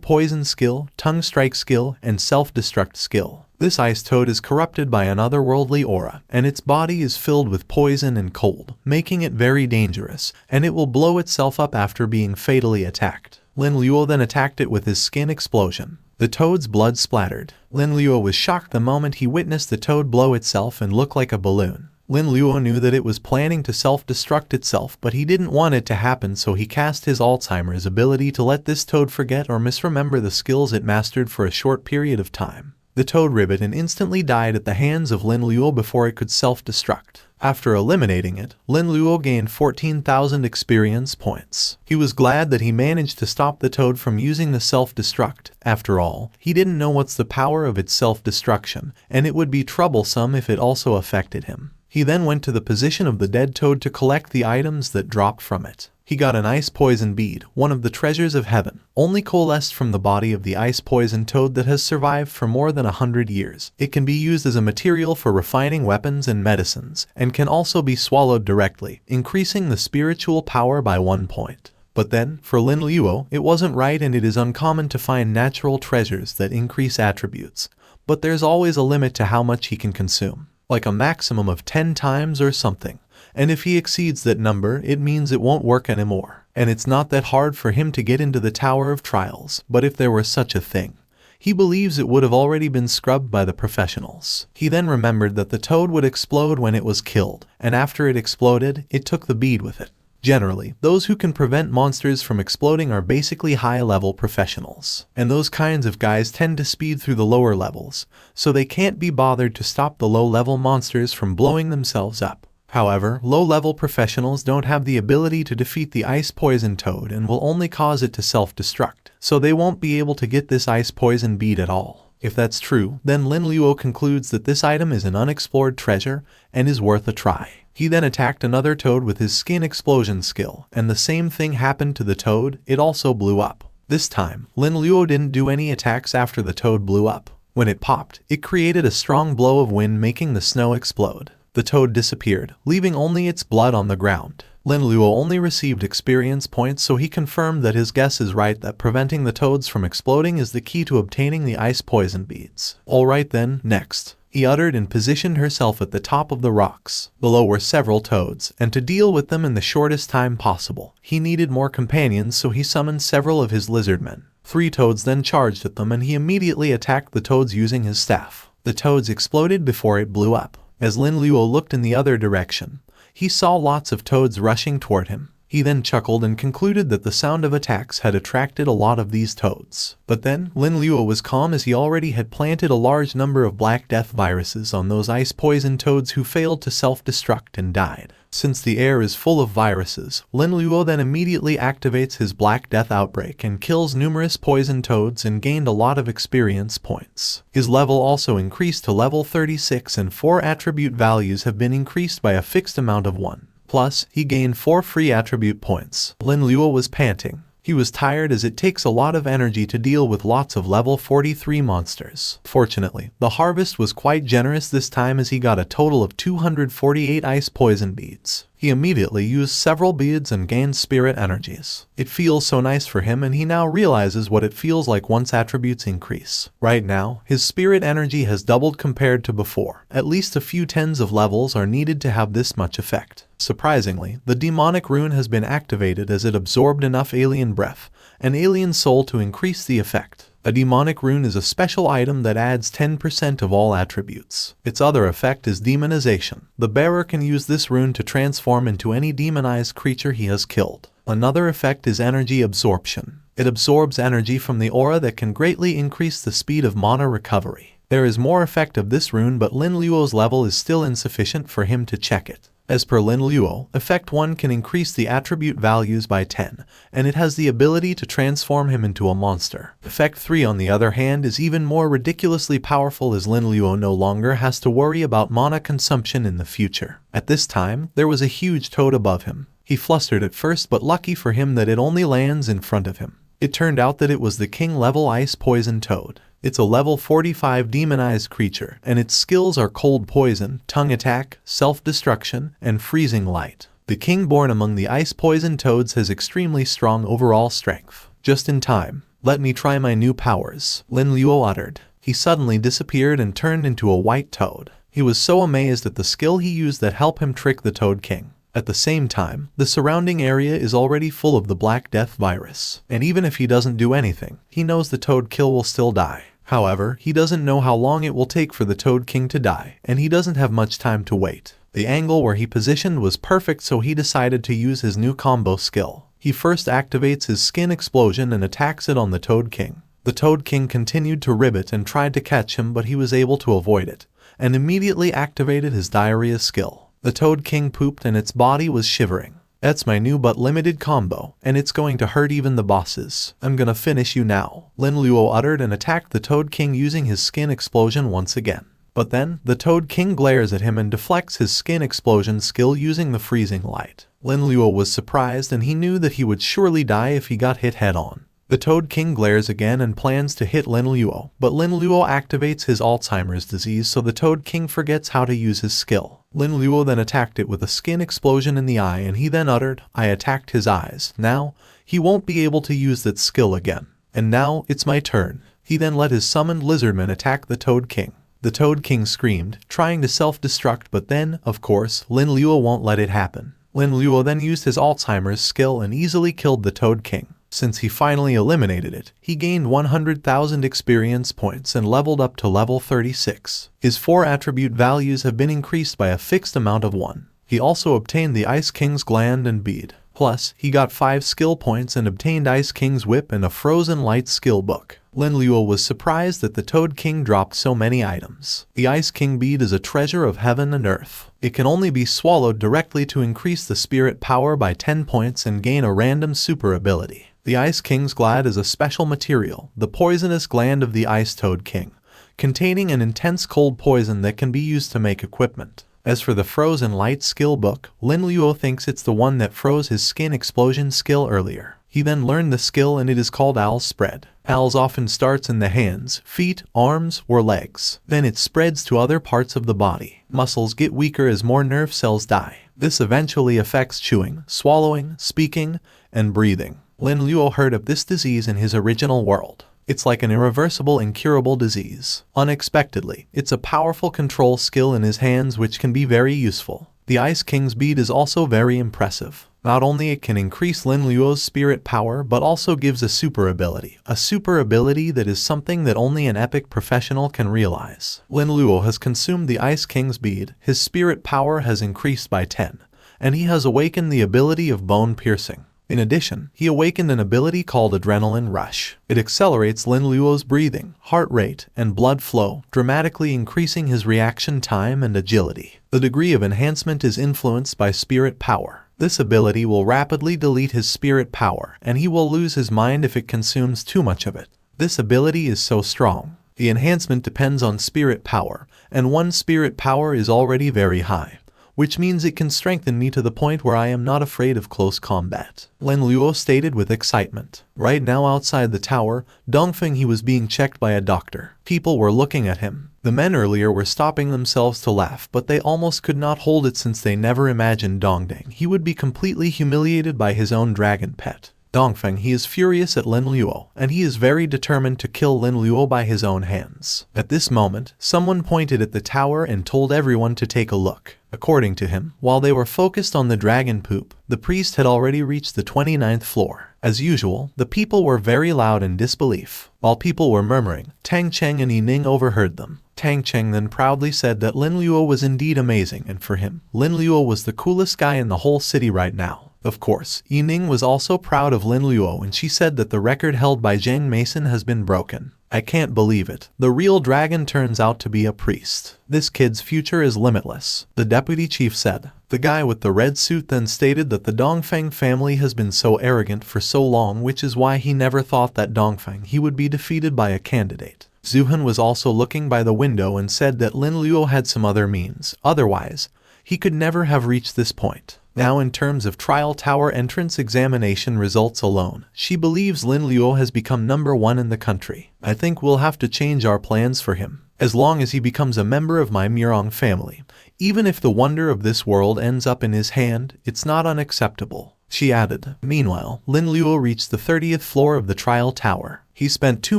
poison skill, tongue strike skill, and self-destruct skill. This ice toad is corrupted by an otherworldly aura, and its body is filled with poison and cold, making it very dangerous, and it will blow itself up after being fatally attacked. Lin Luo then attacked it with his skin explosion. The toad's blood splattered. Lin Luo was shocked the moment he witnessed the toad blow itself and look like a balloon. Lin Luo knew that it was planning to self-destruct itself, but he didn't want it to happen, so he cast his Alzheimer's ability to let this toad forget or misremember the skills it mastered for a short period of time. The toad ribbit and instantly died at the hands of Lin Luo before it could self-destruct. After eliminating it, Lin Luo gained 14,000 experience points. He was glad that he managed to stop the toad from using the self-destruct. After all, he didn't know what's the power of its self-destruction, and it would be troublesome if it also affected him. He then went to the position of the dead toad to collect the items that dropped from it. He got an ice poison bead, one of the treasures of heaven, only coalesced from the body of the ice poison toad that has survived for more than 100 years. It can be used as a material for refining weapons and medicines, and can also be swallowed directly, increasing the spiritual power by 1 point. But then, for Lin Luo, it wasn't right, and it is uncommon to find natural treasures that increase attributes. But there's always a limit to how much he can consume. Like a maximum of 10 times or something. And if he exceeds that number, it means it won't work anymore. And it's not that hard for him to get into the Tower of Trials, but if there were such a thing, he believes it would have already been scrubbed by the professionals. He then remembered that the toad would explode when it was killed, and after it exploded, it took the bead with it. Generally, those who can prevent monsters from exploding are basically high-level professionals. And those kinds of guys tend to speed through the lower levels, so they can't be bothered to stop the low-level monsters from blowing themselves up. However, low-level professionals don't have the ability to defeat the ice poison toad and will only cause it to self-destruct, so they won't be able to get this ice poison bead at all. If that's true, then Lin Luo concludes that this item is an unexplored treasure and is worth a try. He then attacked another toad with his skin explosion skill, and the same thing happened to the toad, it also blew up. This time, Lin Luo didn't do any attacks after the toad blew up. When it popped, it created a strong blow of wind making the snow explode. The toad disappeared, leaving only its blood on the ground. Lin Luo only received experience points, so he confirmed that his guess is right, that preventing the toads from exploding is the key to obtaining the ice poison beads. Alright then, next. He uttered and positioned herself at the top of the rocks. Below were several toads, and to deal with them in the shortest time possible, he needed more companions, so he summoned several of his lizard men. 3 toads then charged at them, and he immediately attacked the toads using his staff. The toads exploded before it blew up. As Lin Luo looked in the other direction, he saw lots of toads rushing toward him. He then chuckled and concluded that the sound of attacks had attracted a lot of these toads. But then, Lin Luo was calm as he already had planted a large number of Black Death viruses on those ice poison toads who failed to self-destruct and died. Since the air is full of viruses, Lin Luo then immediately activates his Black Death outbreak and kills numerous poison toads and gained a lot of experience points. His level also increased to level 36 and 4 attribute values have been increased by a fixed amount of 1. Plus, he gained 4 free attribute points. Lin Luo was panting. He was tired as it takes a lot of energy to deal with lots of level 43 monsters. Fortunately, the harvest was quite generous this time as he got a total of 248 ice poison beads. He immediately used several beads and gained spirit energies. It feels so nice for him and he now realizes what it feels like once attributes increase. Right now, his spirit energy has doubled compared to before. At least a few tens of levels are needed to have this much effect. Surprisingly, the demonic rune has been activated as it absorbed enough alien breath, an alien soul to increase the effect. A demonic rune is a special item that adds 10% of all attributes. Its other effect is demonization. The bearer can use this rune to transform into any demonized creature he has killed. Another effect is energy absorption. It absorbs energy from the aura that can greatly increase the speed of mana recovery. There is more effect of this rune, but Lin Luo's level is still insufficient for him to check it. As per Lin Luo, Effect 1 can increase the attribute values by 10, and it has the ability to transform him into a monster. Effect 3 on the other hand is even more ridiculously powerful as Lin Luo no longer has to worry about mana consumption in the future. At this time, there was a huge toad above him. He flustered at first, but lucky for him that it only lands in front of him. It turned out that it was the king level ice poison toad. It's a level 45 demonized creature, and its skills are cold poison, tongue attack, self-destruction, and freezing light. The king born among the ice poison toads has extremely strong overall strength. Just in time. Let me try my new powers, Lin Luo uttered. He suddenly disappeared and turned into a white toad. He was so amazed at the skill he used that helped him trick the Toad King. At the same time, the surrounding area is already full of the Black Death virus, and even if he doesn't do anything, he knows the Toad Kill will still die. However, he doesn't know how long it will take for the Toad King to die, and he doesn't have much time to wait. The angle where he positioned was perfect, so he decided to use his new combo skill. He first activates his skin explosion and attacks it on the Toad King. The Toad King continued to ribbit and tried to catch him, but he was able to avoid it, and immediately activated his diarrhea skill. The Toad King pooped and its body was shivering. That's my new but limited combo, and it's going to hurt even the bosses. I'm gonna finish you now, Lin Luo uttered and attacked the Toad King using his skin explosion once again. But then, the Toad King glares at him and deflects his skin explosion skill using the freezing light. Lin Luo was surprised and he knew that he would surely die if he got hit head-on. The Toad King glares again and plans to hit Lin Luo, but Lin Luo activates his Alzheimer's disease, so the Toad King forgets how to use his skill. Lin Luo then attacked it with a skin explosion in the eye, and he then uttered, "I attacked his eyes. Now, he won't be able to use that skill again. And now, it's my turn." He then let his summoned lizardman attack the Toad King. The Toad King screamed, trying to self-destruct, but then, of course, Lin Luo won't let it happen. Lin Luo then used his Alzheimer's skill and easily killed the Toad King. Since he finally eliminated it, he gained 100,000 experience points and leveled up to level 36. His 4 attribute values have been increased by a fixed amount of 1. He also obtained the Ice King's Gland and Bead. Plus, he got 5 skill points and obtained Ice King's Whip and a Frozen Light skill book. Lin Luo was surprised that the Toad King dropped so many items. The Ice King Bead is a treasure of heaven and earth. It can only be swallowed directly to increase the spirit power by 10 points and gain a random super ability. The Ice King's Glad is a special material, the poisonous gland of the Ice Toad King, containing an intense cold poison that can be used to make equipment. As for the Frozen Light skill book, Lin Luo thinks it's the one that froze his skin explosion skill earlier. He then learned the skill and it is called Owl's Spread. Owl's often starts in the hands, feet, arms, or legs. Then it spreads to other parts of the body. Muscles get weaker as more nerve cells die. This eventually affects chewing, swallowing, speaking, and breathing. Lin Luo heard of this disease in his original world. It's like an irreversible, incurable disease. Unexpectedly, it's a powerful control skill in his hands which can be very useful. The Ice King's Bead is also very impressive. Not only it can increase Lin Luo's spirit power, but also gives a super ability. A super ability that is something that only an epic professional can realize. Lin Luo has consumed the Ice King's Bead. His spirit power has increased by 10. and he has awakened the ability of bone piercing. In addition, he awakened an ability called Adrenaline Rush. It accelerates Lin Luo's breathing, heart rate, and blood flow, dramatically increasing his reaction time and agility. The degree of enhancement is influenced by spirit power. This ability will rapidly delete his spirit power, and he will lose his mind if it consumes too much of it. This ability is so strong. The enhancement depends on spirit power, and one spirit power is already very high, which means it can strengthen me to the point where I am not afraid of close combat, Lin Luo stated with excitement. Right now outside the tower, Dongfeng he was being checked by a doctor. People were looking at him. The men earlier were stopping themselves to laugh, but they almost could not hold it since they never imagined Dongdeng he would be completely humiliated by his own dragon pet. Dongfeng he is furious at Lin Luo, and he is very determined to kill Lin Luo by his own hands. At this moment, someone pointed at the tower and told everyone to take a look. According to him, while they were focused on the dragon poop, the priest had already reached the 29th floor. As usual, the people were very loud in disbelief. While people were murmuring, Tang Cheng and Yining overheard them. Tang Cheng then proudly said that Lin Luo was indeed amazing, and for him, Lin Luo was the coolest guy in the whole city right now. Of course, Yining was also proud of Lin Luo, and she said that the record held by Zhang Mason has been broken. I can't believe it. The real dragon turns out to be a priest. This kid's future is limitless, the deputy chief said. The guy with the red suit then stated that the Dongfeng family has been so arrogant for so long, which is why he never thought that Dongfeng he would be defeated by a candidate. Zuhan was also looking by the window and said that Lin Luo had some other means, otherwise, he could never have reached this point. Now in terms of trial tower entrance examination results alone, she believes Lin Luo has become #1 in the country. I think we'll have to change our plans for him. As long as he becomes a member of my Murong family, even if the wonder of this world ends up in his hand, it's not unacceptable, she added. Meanwhile, Lin Luo reached the 30th floor of the trial tower. He spent too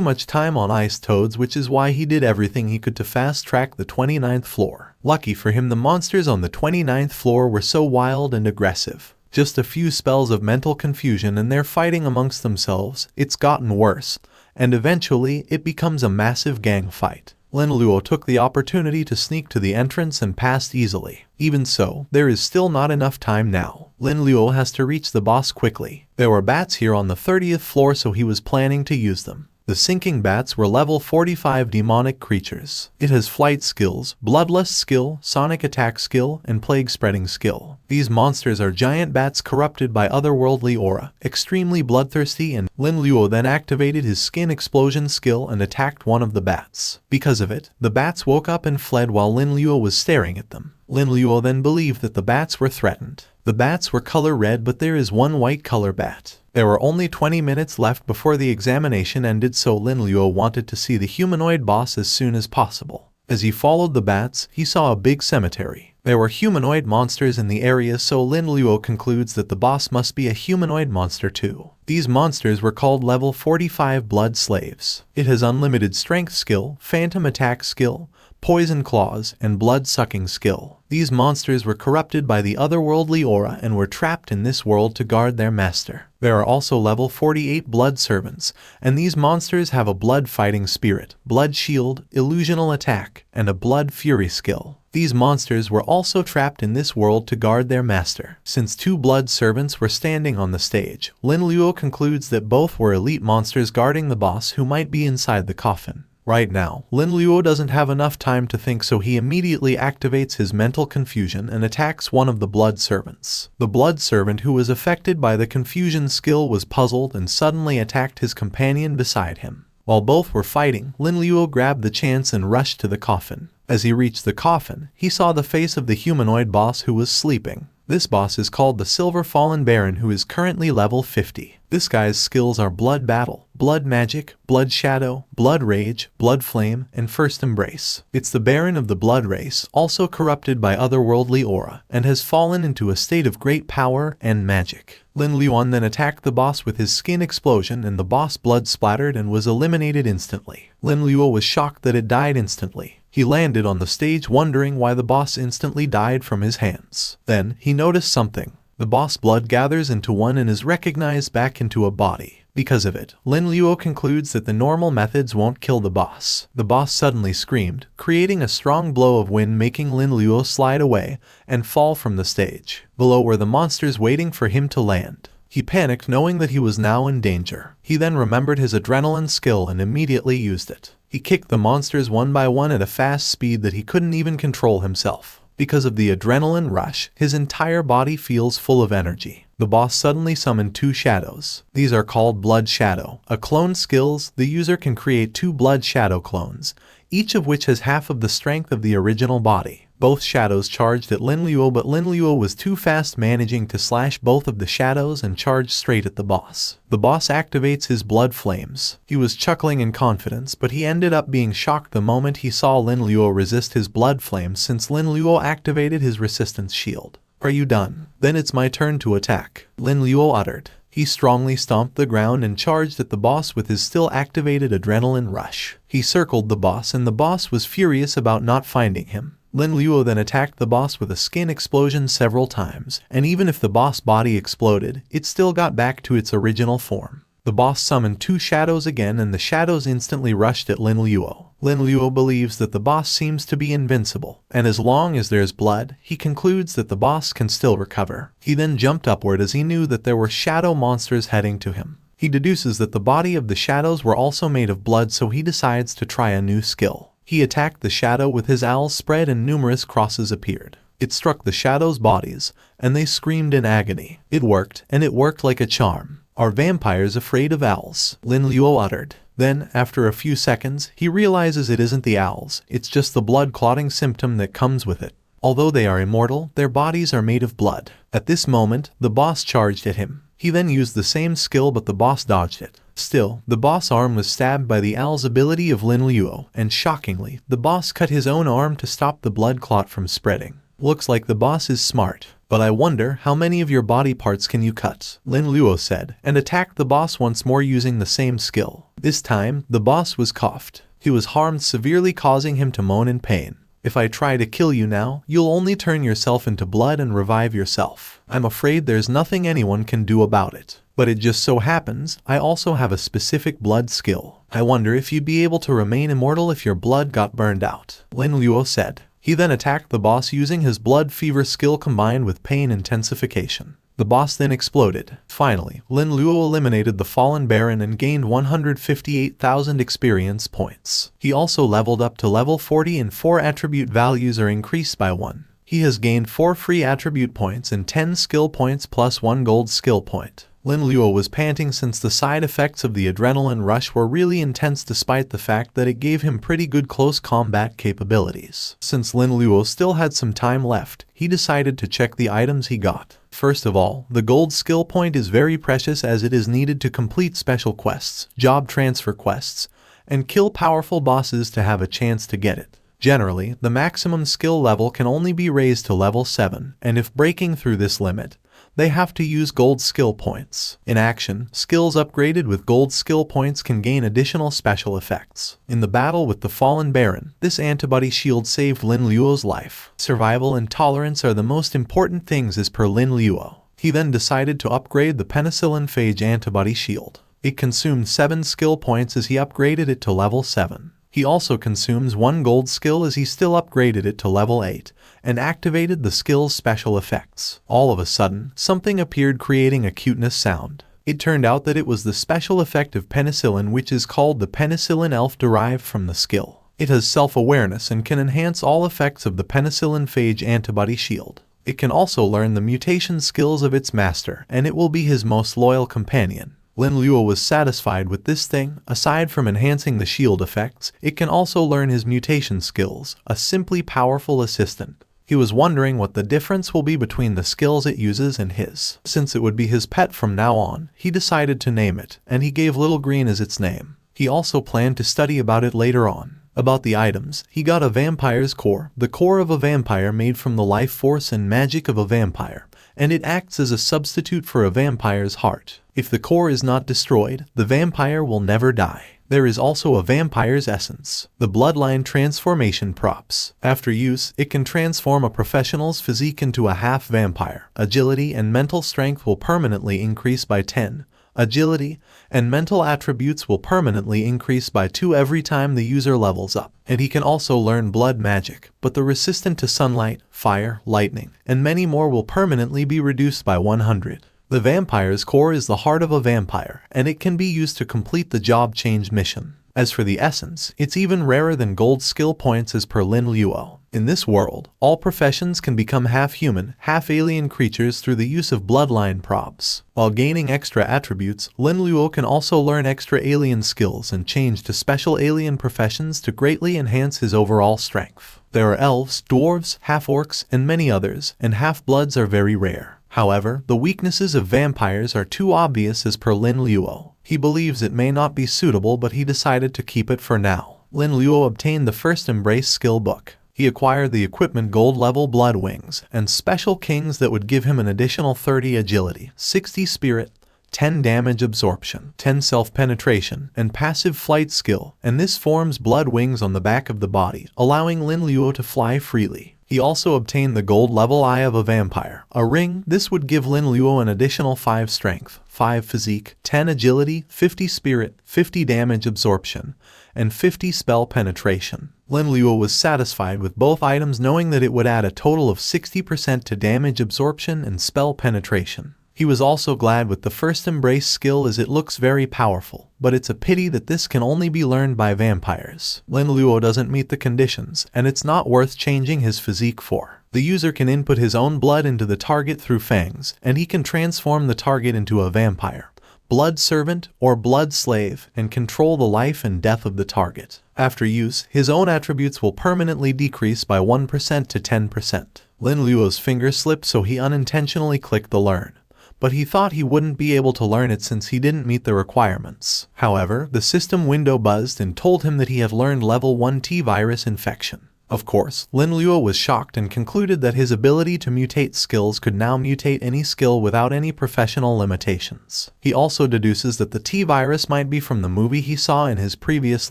much time on ice toads, which is why he did everything he could to fast-track the 29th floor. Lucky for him, the monsters on the 29th floor were so wild and aggressive. Just a few spells of mental confusion and they're fighting amongst themselves. It's gotten worse, and eventually it becomes a massive gang fight. Lin Luo took the opportunity to sneak to the entrance and passed easily. Even so, there is still not enough time now. Lin Luo has to reach the boss quickly. There were bats here on the 30th floor, so he was planning to use them. The sinking bats were level 45 demonic creatures. It has flight skills, bloodlust skill, sonic attack skill, and plague spreading skill. These monsters are giant bats corrupted by otherworldly aura, extremely bloodthirsty, and Lin Luo then activated his skin explosion skill and attacked one of the bats. Because of it, the bats woke up and fled while Lin Luo was staring at them. Lin Luo then believed that the bats were threatened. The bats were color red, but there is one white color bat. There were only 20 minutes left before the examination ended, so Lin Luo wanted to see the humanoid boss as soon as possible. As he followed the bats, he saw a big cemetery. There were humanoid monsters in the area, so Lin Luo concludes that the boss must be a humanoid monster too. These monsters were called level 45 blood slaves. It has unlimited strength skill, phantom attack skill, poison claws, and blood-sucking skill. These monsters were corrupted by the otherworldly aura and were trapped in this world to guard their master. There are also level 48 blood servants, and these monsters have a blood-fighting spirit, blood shield, illusional attack, and a blood fury skill. These monsters were also trapped in this world to guard their master. Since 2 blood servants were standing on the stage, Lin Luo concludes that both were elite monsters guarding the boss who might be inside the coffin. Right now, Lin Luo doesn't have enough time to think, so he immediately activates his mental confusion and attacks one of the blood servants. The blood servant who was affected by the confusion skill was puzzled and suddenly attacked his companion beside him. While both were fighting, Lin Luo grabbed the chance and rushed to the coffin. As he reached the coffin, he saw the face of the humanoid boss who was sleeping. This boss is called the Silver Fallen Baron, who is currently level 50. This guy's skills are Blood Battle, Blood Magic, Blood Shadow, Blood Rage, Blood Flame, and First Embrace. It's the Baron of the Blood Race, also corrupted by otherworldly aura, and has fallen into a state of great power and magic. Lin Luo then attacked the boss with his skin explosion, and the boss blood splattered and was eliminated instantly. Lin Luo was shocked that it died instantly. He landed on the stage wondering why the boss instantly died from his hands. Then, he noticed something. The boss blood gathers into one and is recognized back into a body. Because of it, Lin Luo concludes that the normal methods won't kill the boss. The boss suddenly screamed, creating a strong blow of wind, making Lin Luo slide away and fall from the stage. Below were the monsters waiting for him to land. He panicked, knowing that he was now in danger. He then remembered his adrenaline skill and immediately used it. He kicked the monsters one by one at a fast speed that he couldn't even control himself. Because of the adrenaline rush, his entire body feels full of energy. The boss suddenly summoned 2 shadows. These are called Blood Shadow. A clone skills, the user can create 2 Blood Shadow clones, each of which has half of the strength of the original body. Both shadows charged at Lin Luo, but Lin Luo was too fast, managing to slash both of the shadows and charge straight at the boss. The boss activates his blood flames. He was chuckling in confidence, but he ended up being shocked the moment he saw Lin Luo resist his blood flames, since Lin Luo activated his resistance shield. "Are you done? Then it's my turn to attack," Lin Luo uttered. He strongly stomped the ground and charged at the boss with his still activated adrenaline rush. He circled the boss, and the boss was furious about not finding him. Lin Luo then attacked the boss with a skin explosion several times, and even if the boss body exploded, it still got back to its original form. The boss summoned 2 shadows again, and the shadows instantly rushed at Lin Luo. Lin Luo believes that the boss seems to be invincible, and as long as there's blood, he concludes that the boss can still recover. He then jumped upward as he knew that there were shadow monsters heading to him. He deduces that the body of the shadows were also made of blood, so he decides to try a new skill. He attacked the shadow with his owls spread, and numerous crosses appeared. It struck the shadows' bodies, and they screamed in agony. It worked, and it worked like a charm. "Are vampires afraid of owls?" Lin Luo uttered. Then, after a few seconds, he realizes it isn't the owls, it's just the blood-clotting symptom that comes with it. Although they are immortal, their bodies are made of blood. At this moment, the boss charged at him. He then used the same skill, but the boss dodged it. Still, the boss' arm was stabbed by the owl's ability of Lin Luo, and shockingly, the boss cut his own arm to stop the blood clot from spreading. "Looks like the boss is smart, but I wonder how many of your body parts can you cut?" Lin Luo said, and attacked the boss once more using the same skill. This time, the boss was coughed. He was harmed severely, causing him to moan in pain. "If I try to kill you now, you'll only turn yourself into blood and revive yourself. I'm afraid there's nothing anyone can do about it. But it just so happens, I also have a specific blood skill. I wonder if you'd be able to remain immortal if your blood got burned out," Lin Luo said. He then attacked the boss using his blood fever skill combined with pain intensification. The boss then exploded. Finally, Lin Luo eliminated the fallen baron and gained 158,000 experience points. He also leveled up to level 40, and 4 attribute values are increased by 1. He has gained 4 free attribute points and 10 skill points plus 1 gold skill point. Lin Luo was panting since the side effects of the adrenaline rush were really intense, despite the fact that it gave him pretty good close combat capabilities. Since Lin Luo still had some time left, he decided to check the items he got. First of all, the gold skill point is very precious as it is needed to complete special quests, job transfer quests, and kill powerful bosses to have a chance to get it. Generally, the maximum skill level can only be raised to level 7, and if breaking through this limit, they have to use gold skill points. In action, skills upgraded with gold skill points can gain additional special effects. In the battle with the Fallen Baron, this antibody shield saved Lin Luo's life. Survival and tolerance are the most important things as per Lin Luo. He then decided to upgrade the penicillin phage antibody shield. It consumed 7 skill points as he upgraded it to level 7. He also consumes 1 gold skill as he still upgraded it to level 8, and activated the skill's special effects. All of a sudden, something appeared creating a cuteness sound. It turned out that it was the special effect of penicillin, which is called the penicillin elf, derived from the skill. It has self-awareness and can enhance all effects of the penicillin phage antibody shield. It can also learn the mutation skills of its master, and it will be his most loyal companion. Lin Luo was satisfied with this thing. Aside from enhancing the shield effects, it can also learn his mutation skills, a simply powerful assistant. He was wondering what the difference will be between the skills it uses and his. Since it would be his pet from now on, he decided to name it, and he gave Little Green as its name. He also planned to study about it later on. About the items, he got a vampire's core, the core of a vampire made from the life force and magic of a vampire, and it acts as a substitute for a vampire's heart. If the core is not destroyed, the vampire will never die. There is also a vampire's essence, the bloodline transformation props. After use, it can transform a professional's physique into a half vampire. Agility and mental strength will permanently increase by 10. agility, and mental attributes will permanently increase by 2 every time the user levels up. And he can also learn blood magic, but the resistance to sunlight, fire, lightning, and many more will permanently be reduced by 100. The vampire's core is the heart of a vampire, and it can be used to complete the job change mission. As for the essence, it's even rarer than gold skill points as per Lin Luo. In this world, all professions can become half-human, half-alien creatures through the use of bloodline probes. While gaining extra attributes, Lin Luo can also learn extra alien skills and change to special alien professions to greatly enhance his overall strength. There are elves, dwarves, half-orcs, and many others, and half-bloods are very rare. However, the weaknesses of vampires are too obvious as per Lin Luo. He believes it may not be suitable, but he decided to keep it for now. Lin Luo obtained the first Embrace skill book. He acquired the equipment gold level blood wings and special kings that would give him an additional 30 agility, 60 spirit, 10 damage absorption, 10 self-penetration, and passive flight skill, and this forms blood wings on the back of the body, allowing Lin Luo to fly freely. He also obtained the gold level Eye of a Vampire, a ring. This would give Lin Luo an additional 5 strength, 5 physique, 10 agility, 50 spirit, 50 damage absorption, and 50 spell penetration. Lin Luo was satisfied with both items, knowing that it would add a total of 60% to damage absorption and spell penetration. He was also glad with the first Embrace skill as it looks very powerful, but it's a pity that this can only be learned by vampires. Lin Luo doesn't meet the conditions, and it's not worth changing his physique for. The user can input his own blood into the target through fangs, and he can transform the target into a vampire, blood servant, or blood slave, and control the life and death of the target. After use, his own attributes will permanently decrease by 1% to 10%. Lin Luo's finger slipped, so he unintentionally clicked the learn. But he thought he wouldn't be able to learn it since he didn't meet the requirements. However, the system window buzzed and told him that he had learned level 1 T-virus infection. Of course, Lin Luo was shocked and concluded that his ability to mutate skills could now mutate any skill without any professional limitations. He also deduces that the T-virus might be from the movie he saw in his previous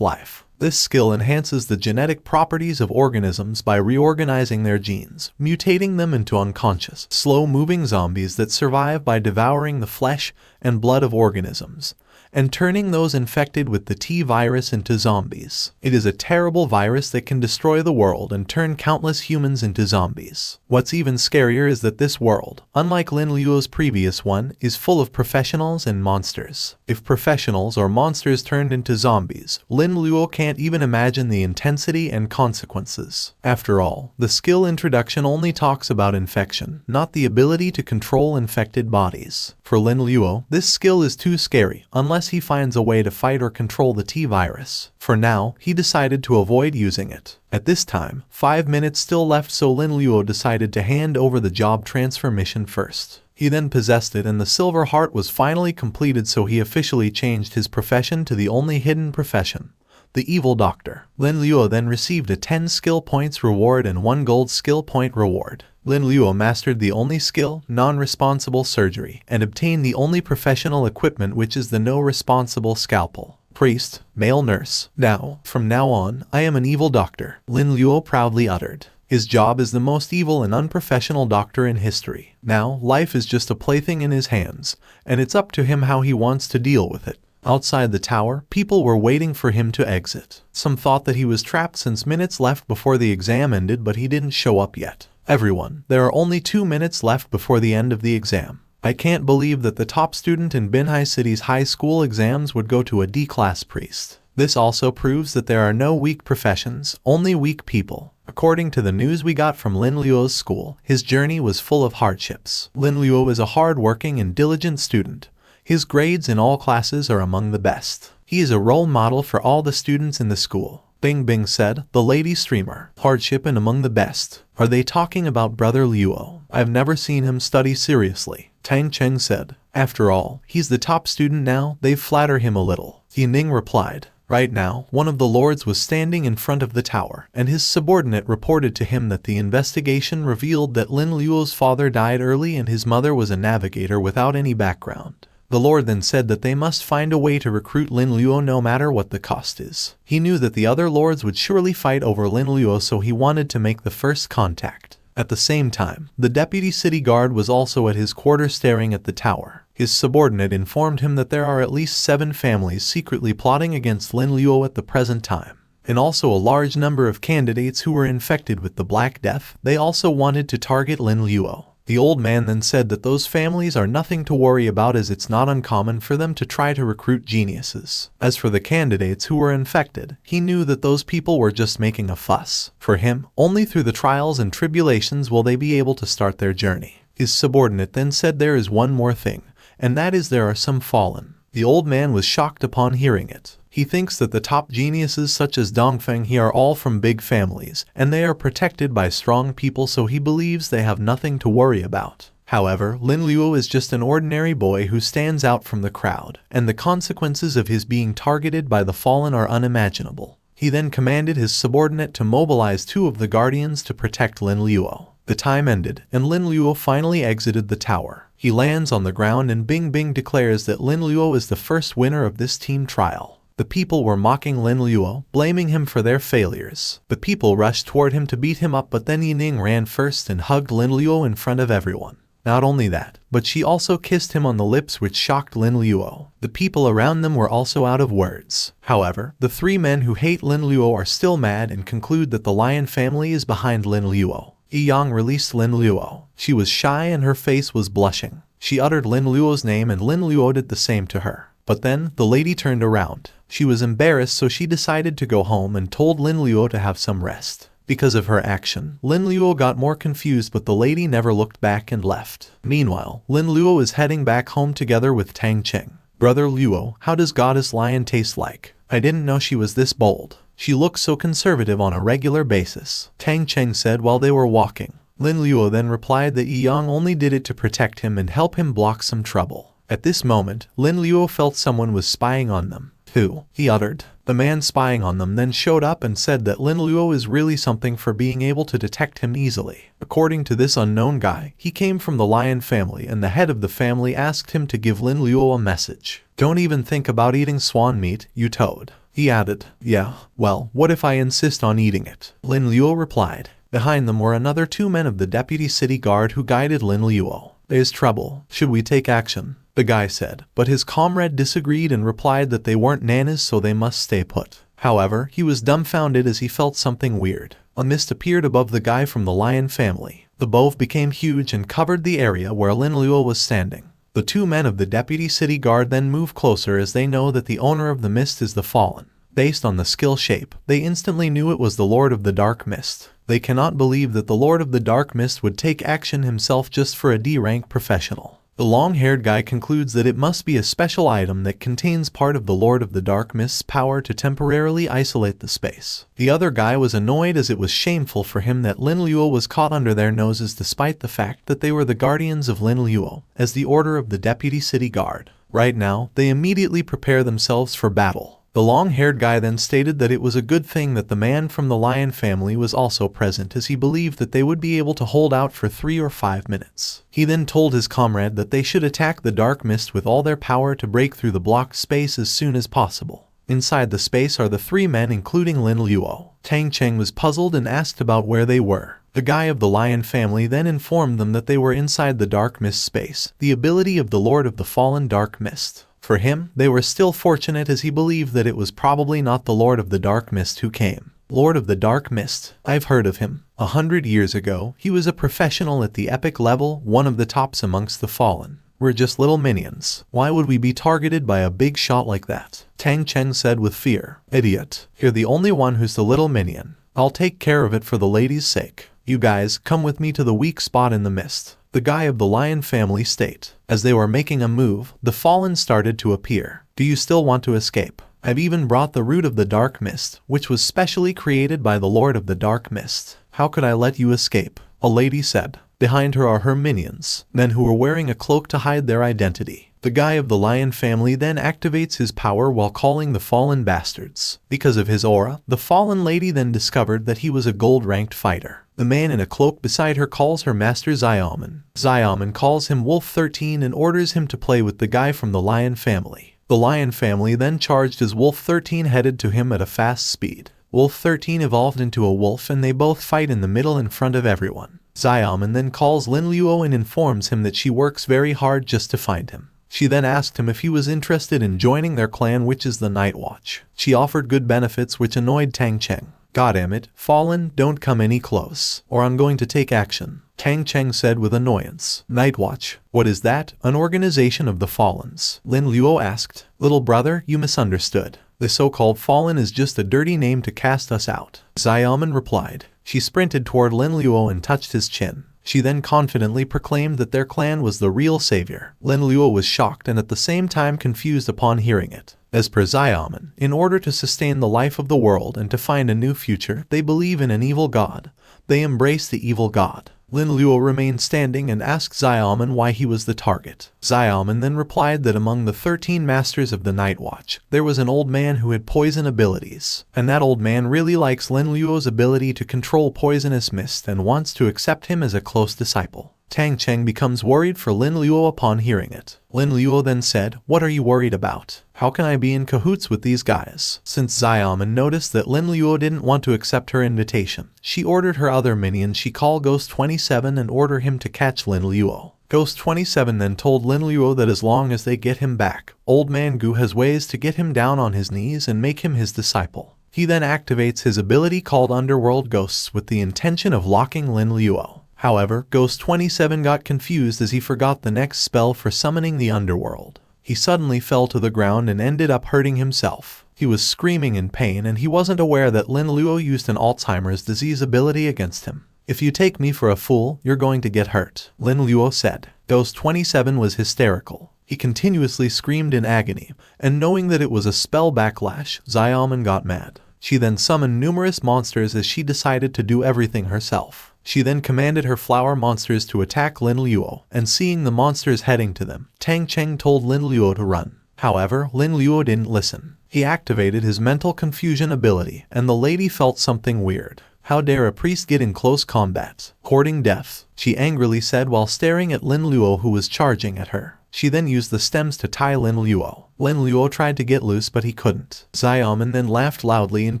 life. This skill enhances the genetic properties of organisms by reorganizing their genes, mutating them into unconscious, slow-moving zombies that survive by devouring the flesh and blood of organisms, and turning those infected with the T-virus into zombies. It is a terrible virus that can destroy the world and turn countless humans into zombies. What's even scarier is that this world, unlike Lin Luo's previous one, is full of professionals and monsters. If professionals or monsters turned into zombies, Lin Luo can't even imagine the intensity and consequences. After all, the skill introduction only talks about infection, not the ability to control infected bodies. For Lin Luo, this skill is too scary, unless he finds a way to fight or control the T-virus. For now, he decided to avoid using it. At this time, 5 minutes still left, so Lin Luo decided to hand over the job transfer mission first. He then possessed it, and the silver heart was finally completed, so he officially changed his profession to the only hidden profession, the evil doctor. Lin Luo then received a 10 skill points reward and 1 gold skill point reward. Lin Luo mastered the only skill, non-responsible surgery, and obtained the only professional equipment, which is the no-responsible scalpel. Priest, male nurse. Now, from now on, I am an evil doctor, Lin Luo proudly uttered. His job is the most evil and unprofessional doctor in history. Now, life is just a plaything in his hands, and it's up to him how he wants to deal with it. Outside the tower, people were waiting for him to exit. Some thought that he was trapped since minutes left before the exam ended, but he didn't show up yet. Everyone, there are only 2 minutes left before the end of the exam. I can't believe that the top student in Binhai City's high school exams would go to a D-class priest. This also proves that there are no weak professions, only weak people. According to the news we got from Lin Luo's school, his journey was full of hardships. Lin Luo is a hard-working and diligent student. His grades in all classes are among the best. He is a role model for all the students in the school. Bing Bing said, the lady streamer. Hardship and among the best. Are they talking about Brother Luo? I've never seen him study seriously. Tang Cheng said. After all, he's the top student now, they flatter him a little. Yining replied. Right now, one of the lords was standing in front of the tower, and his subordinate reported to him that the investigation revealed that Lin Luo's father died early and his mother was a navigator without any background. The lord then said that they must find a way to recruit Lin Luo no matter what the cost is. He knew that the other lords would surely fight over Lin Luo, so he wanted to make the first contact. At the same time, the deputy city guard was also at his quarters staring at the tower. His subordinate informed him that there are at least 7 families secretly plotting against Lin Luo at the present time, and also a large number of candidates who were infected with the Black Death. They also wanted to target Lin Luo. The old man then said that those families are nothing to worry about, as it's not uncommon for them to try to recruit geniuses. As for the candidates who were infected, he knew that those people were just making a fuss. For him, only through the trials and tribulations will they be able to start their journey. His subordinate then said there is one more thing, and that is there are some fallen. The old man was shocked upon hearing it. He thinks that the top geniuses such as Dongfeng he are all from big families, and they are protected by strong people, so he believes they have nothing to worry about. However, Lin Luo is just an ordinary boy who stands out from the crowd, and the consequences of his being targeted by the fallen are unimaginable. He then commanded his subordinate to mobilize 2 of the guardians to protect Lin Luo. The time ended, and Lin Luo finally exited the tower. He lands on the ground and Bing Bing declares that Lin Luo is the first winner of this team trial. The people were mocking Lin Luo, blaming him for their failures. The people rushed toward him to beat him up, but then Yining ran first and hugged Lin Luo in front of everyone. Not only that, but she also kissed him on the lips, which shocked Lin Luo. The people around them were also out of words. However, the 3 men who hate Lin Luo are still mad and conclude that the Lion family is behind Lin Luo. Yang released Lin Luo. She was shy and her face was blushing. She uttered Lin Luo's name and Lin Luo did the same to her. But then, the lady turned around. She was embarrassed, so she decided to go home and told Lin Luo to have some rest. Because of her action, Lin Luo got more confused, but the lady never looked back and left. Meanwhile, Lin Luo is heading back home together with Tang Cheng. Brother Luo, how does Goddess Lion taste like? I didn't know she was this bold. She looks so conservative on a regular basis, Tang Cheng said while they were walking. Lin Luo then replied that Yang only did it to protect him and help him block some trouble. At this moment, Lin Luo felt someone was spying on them. Who? He uttered. The man spying on them then showed up and said that Lin Luo is really something for being able to detect him easily. According to this unknown guy, he came from the Lion family, and the head of the family asked him to give Lin Luo a message. Don't even think about eating swan meat, you toad. He added, yeah, well, what if I insist on eating it? Lin Luo replied. Behind them were another 2 men of the deputy city guard who guided Lin Luo. There's trouble. Should we take action? The guy said, but his comrade disagreed and replied that they weren't nanas, so they must stay put. However, he was dumbfounded as he felt something weird. A mist appeared above the guy from the Lion family. The bow became huge and covered the area where Lin Luo was standing. The 2 men of the deputy city guard then move closer as they know that the owner of the mist is the fallen. Based on the skill shape, they instantly knew it was the Lord of the Dark Mist. They cannot believe that the Lord of the Dark Mist would take action himself just for a D-rank professional. The long-haired guy concludes that it must be a special item that contains part of the Lord of the Dark Mist's power to temporarily isolate the space. The other guy was annoyed as it was shameful for him that Lin Luo was caught under their noses despite the fact that they were the guardians of Lin Luo, as the order of the deputy city guard. Right now, they immediately prepare themselves for battle. The long-haired guy then stated that it was a good thing that the man from the Lion family was also present, as he believed that they would be able to hold out for 3 or 5 minutes. He then told his comrade that they should attack the dark mist with all their power to break through the blocked space as soon as possible. Inside the space are the 3 men including Lin Luo. Tang Cheng was puzzled and asked about where they were. The guy of the Lion family then informed them that they were inside the dark mist space, the ability of the Lord of the Fallen Dark Mist. For him, they were still fortunate as he believed that it was probably not the Lord of the Dark Mist who came. Lord of the Dark Mist, I've heard of him. 100 years ago, he was a professional at the epic level, one of the tops amongst the fallen. We're just little minions. Why would we be targeted by a big shot like that? Tang Cheng said with fear. Idiot. You're the only one who's the little minion. I'll take care of it for the lady's sake. You guys, come with me to the weak spot in the mist. The guy of the Lion family state. As they were making a move, the fallen started to appear. Do you still want to escape? I've even brought the root of the Dark Mist, which was specially created by the Lord of the Dark Mist. How could I let you escape? A lady said. Behind her are her minions, men who were wearing a cloak to hide their identity. The guy of the Lion family then activates his power while calling the fallen bastards. Because of his aura, the fallen lady then discovered that he was a gold-ranked fighter. The man in a cloak beside her calls her master Xiaoman. Xiaoman calls him Wolf 13 and orders him to play with the guy from the Lion family. The Lion family then charged as Wolf 13 headed to him at a fast speed. Wolf 13 evolved into a wolf and they both fight in the middle in front of everyone. Xiaoman then calls Lin Luo and informs him that she works very hard just to find him. She then asked him if he was interested in joining their clan, which is the Night Watch. She offered good benefits which annoyed Tang Cheng. "Goddamn it, Fallen, don't come any close, or I'm going to take action," Tang Cheng said with annoyance. "Night Watch? What is that? An organization of the Fallens?" Lin Luo asked. "Little brother, you misunderstood. The so-called Fallen is just a dirty name to cast us out," Xiaoman replied. She sprinted toward Lin Luo and touched his chin. She then confidently proclaimed that their clan was the real savior. Lin Luo was shocked and at the same time confused upon hearing it. As per Xiaoman, in order to sustain the life of the world and to find a new future, they believe in an evil god. They embrace the evil god. Lin Luo remained standing and asked Xiaoman why he was the target. Xiaoman then replied that among the 13 masters of the Night Watch, there was an old man who had poison abilities. And that old man really likes Lin Luo's ability to control poisonous mist and wants to accept him as a close disciple. Tang Cheng becomes worried for Lin Luo upon hearing it. Lin Luo then said, "What are you worried about? How can I be in cahoots with these guys?" Since Xiaoman noticed that Lin Luo didn't want to accept her invitation, she ordered her other minion she called Ghost 27 and ordered him to catch Lin Luo. Ghost 27 then told Lin Luo that as long as they get him back, Old Man Gu has ways to get him down on his knees and make him his disciple. He then activates his ability called Underworld Ghosts with the intention of locking Lin Luo. However, Ghost 27 got confused as he forgot the next spell for summoning the underworld. He suddenly fell to the ground and ended up hurting himself. He was screaming in pain and he wasn't aware that Lin Luo used an Alzheimer's disease ability against him. "If you take me for a fool, you're going to get hurt," Lin Luo said. Ghost 27 was hysterical. He continuously screamed in agony, and knowing that it was a spell backlash, Xiaoman got mad. She then summoned numerous monsters as she decided to do everything herself. She then commanded her flower monsters to attack Lin Luo, and seeing the monsters heading to them, Tang Cheng told Lin Luo to run. However, Lin Luo didn't listen. He activated his mental confusion ability, and the lady felt something weird. "How dare a priest get in close combat? Courting death," she angrily said while staring at Lin Luo who was charging at her. She then used the stems to tie Lin Luo. Lin Luo tried to get loose but he couldn't. Xiaoman then laughed loudly and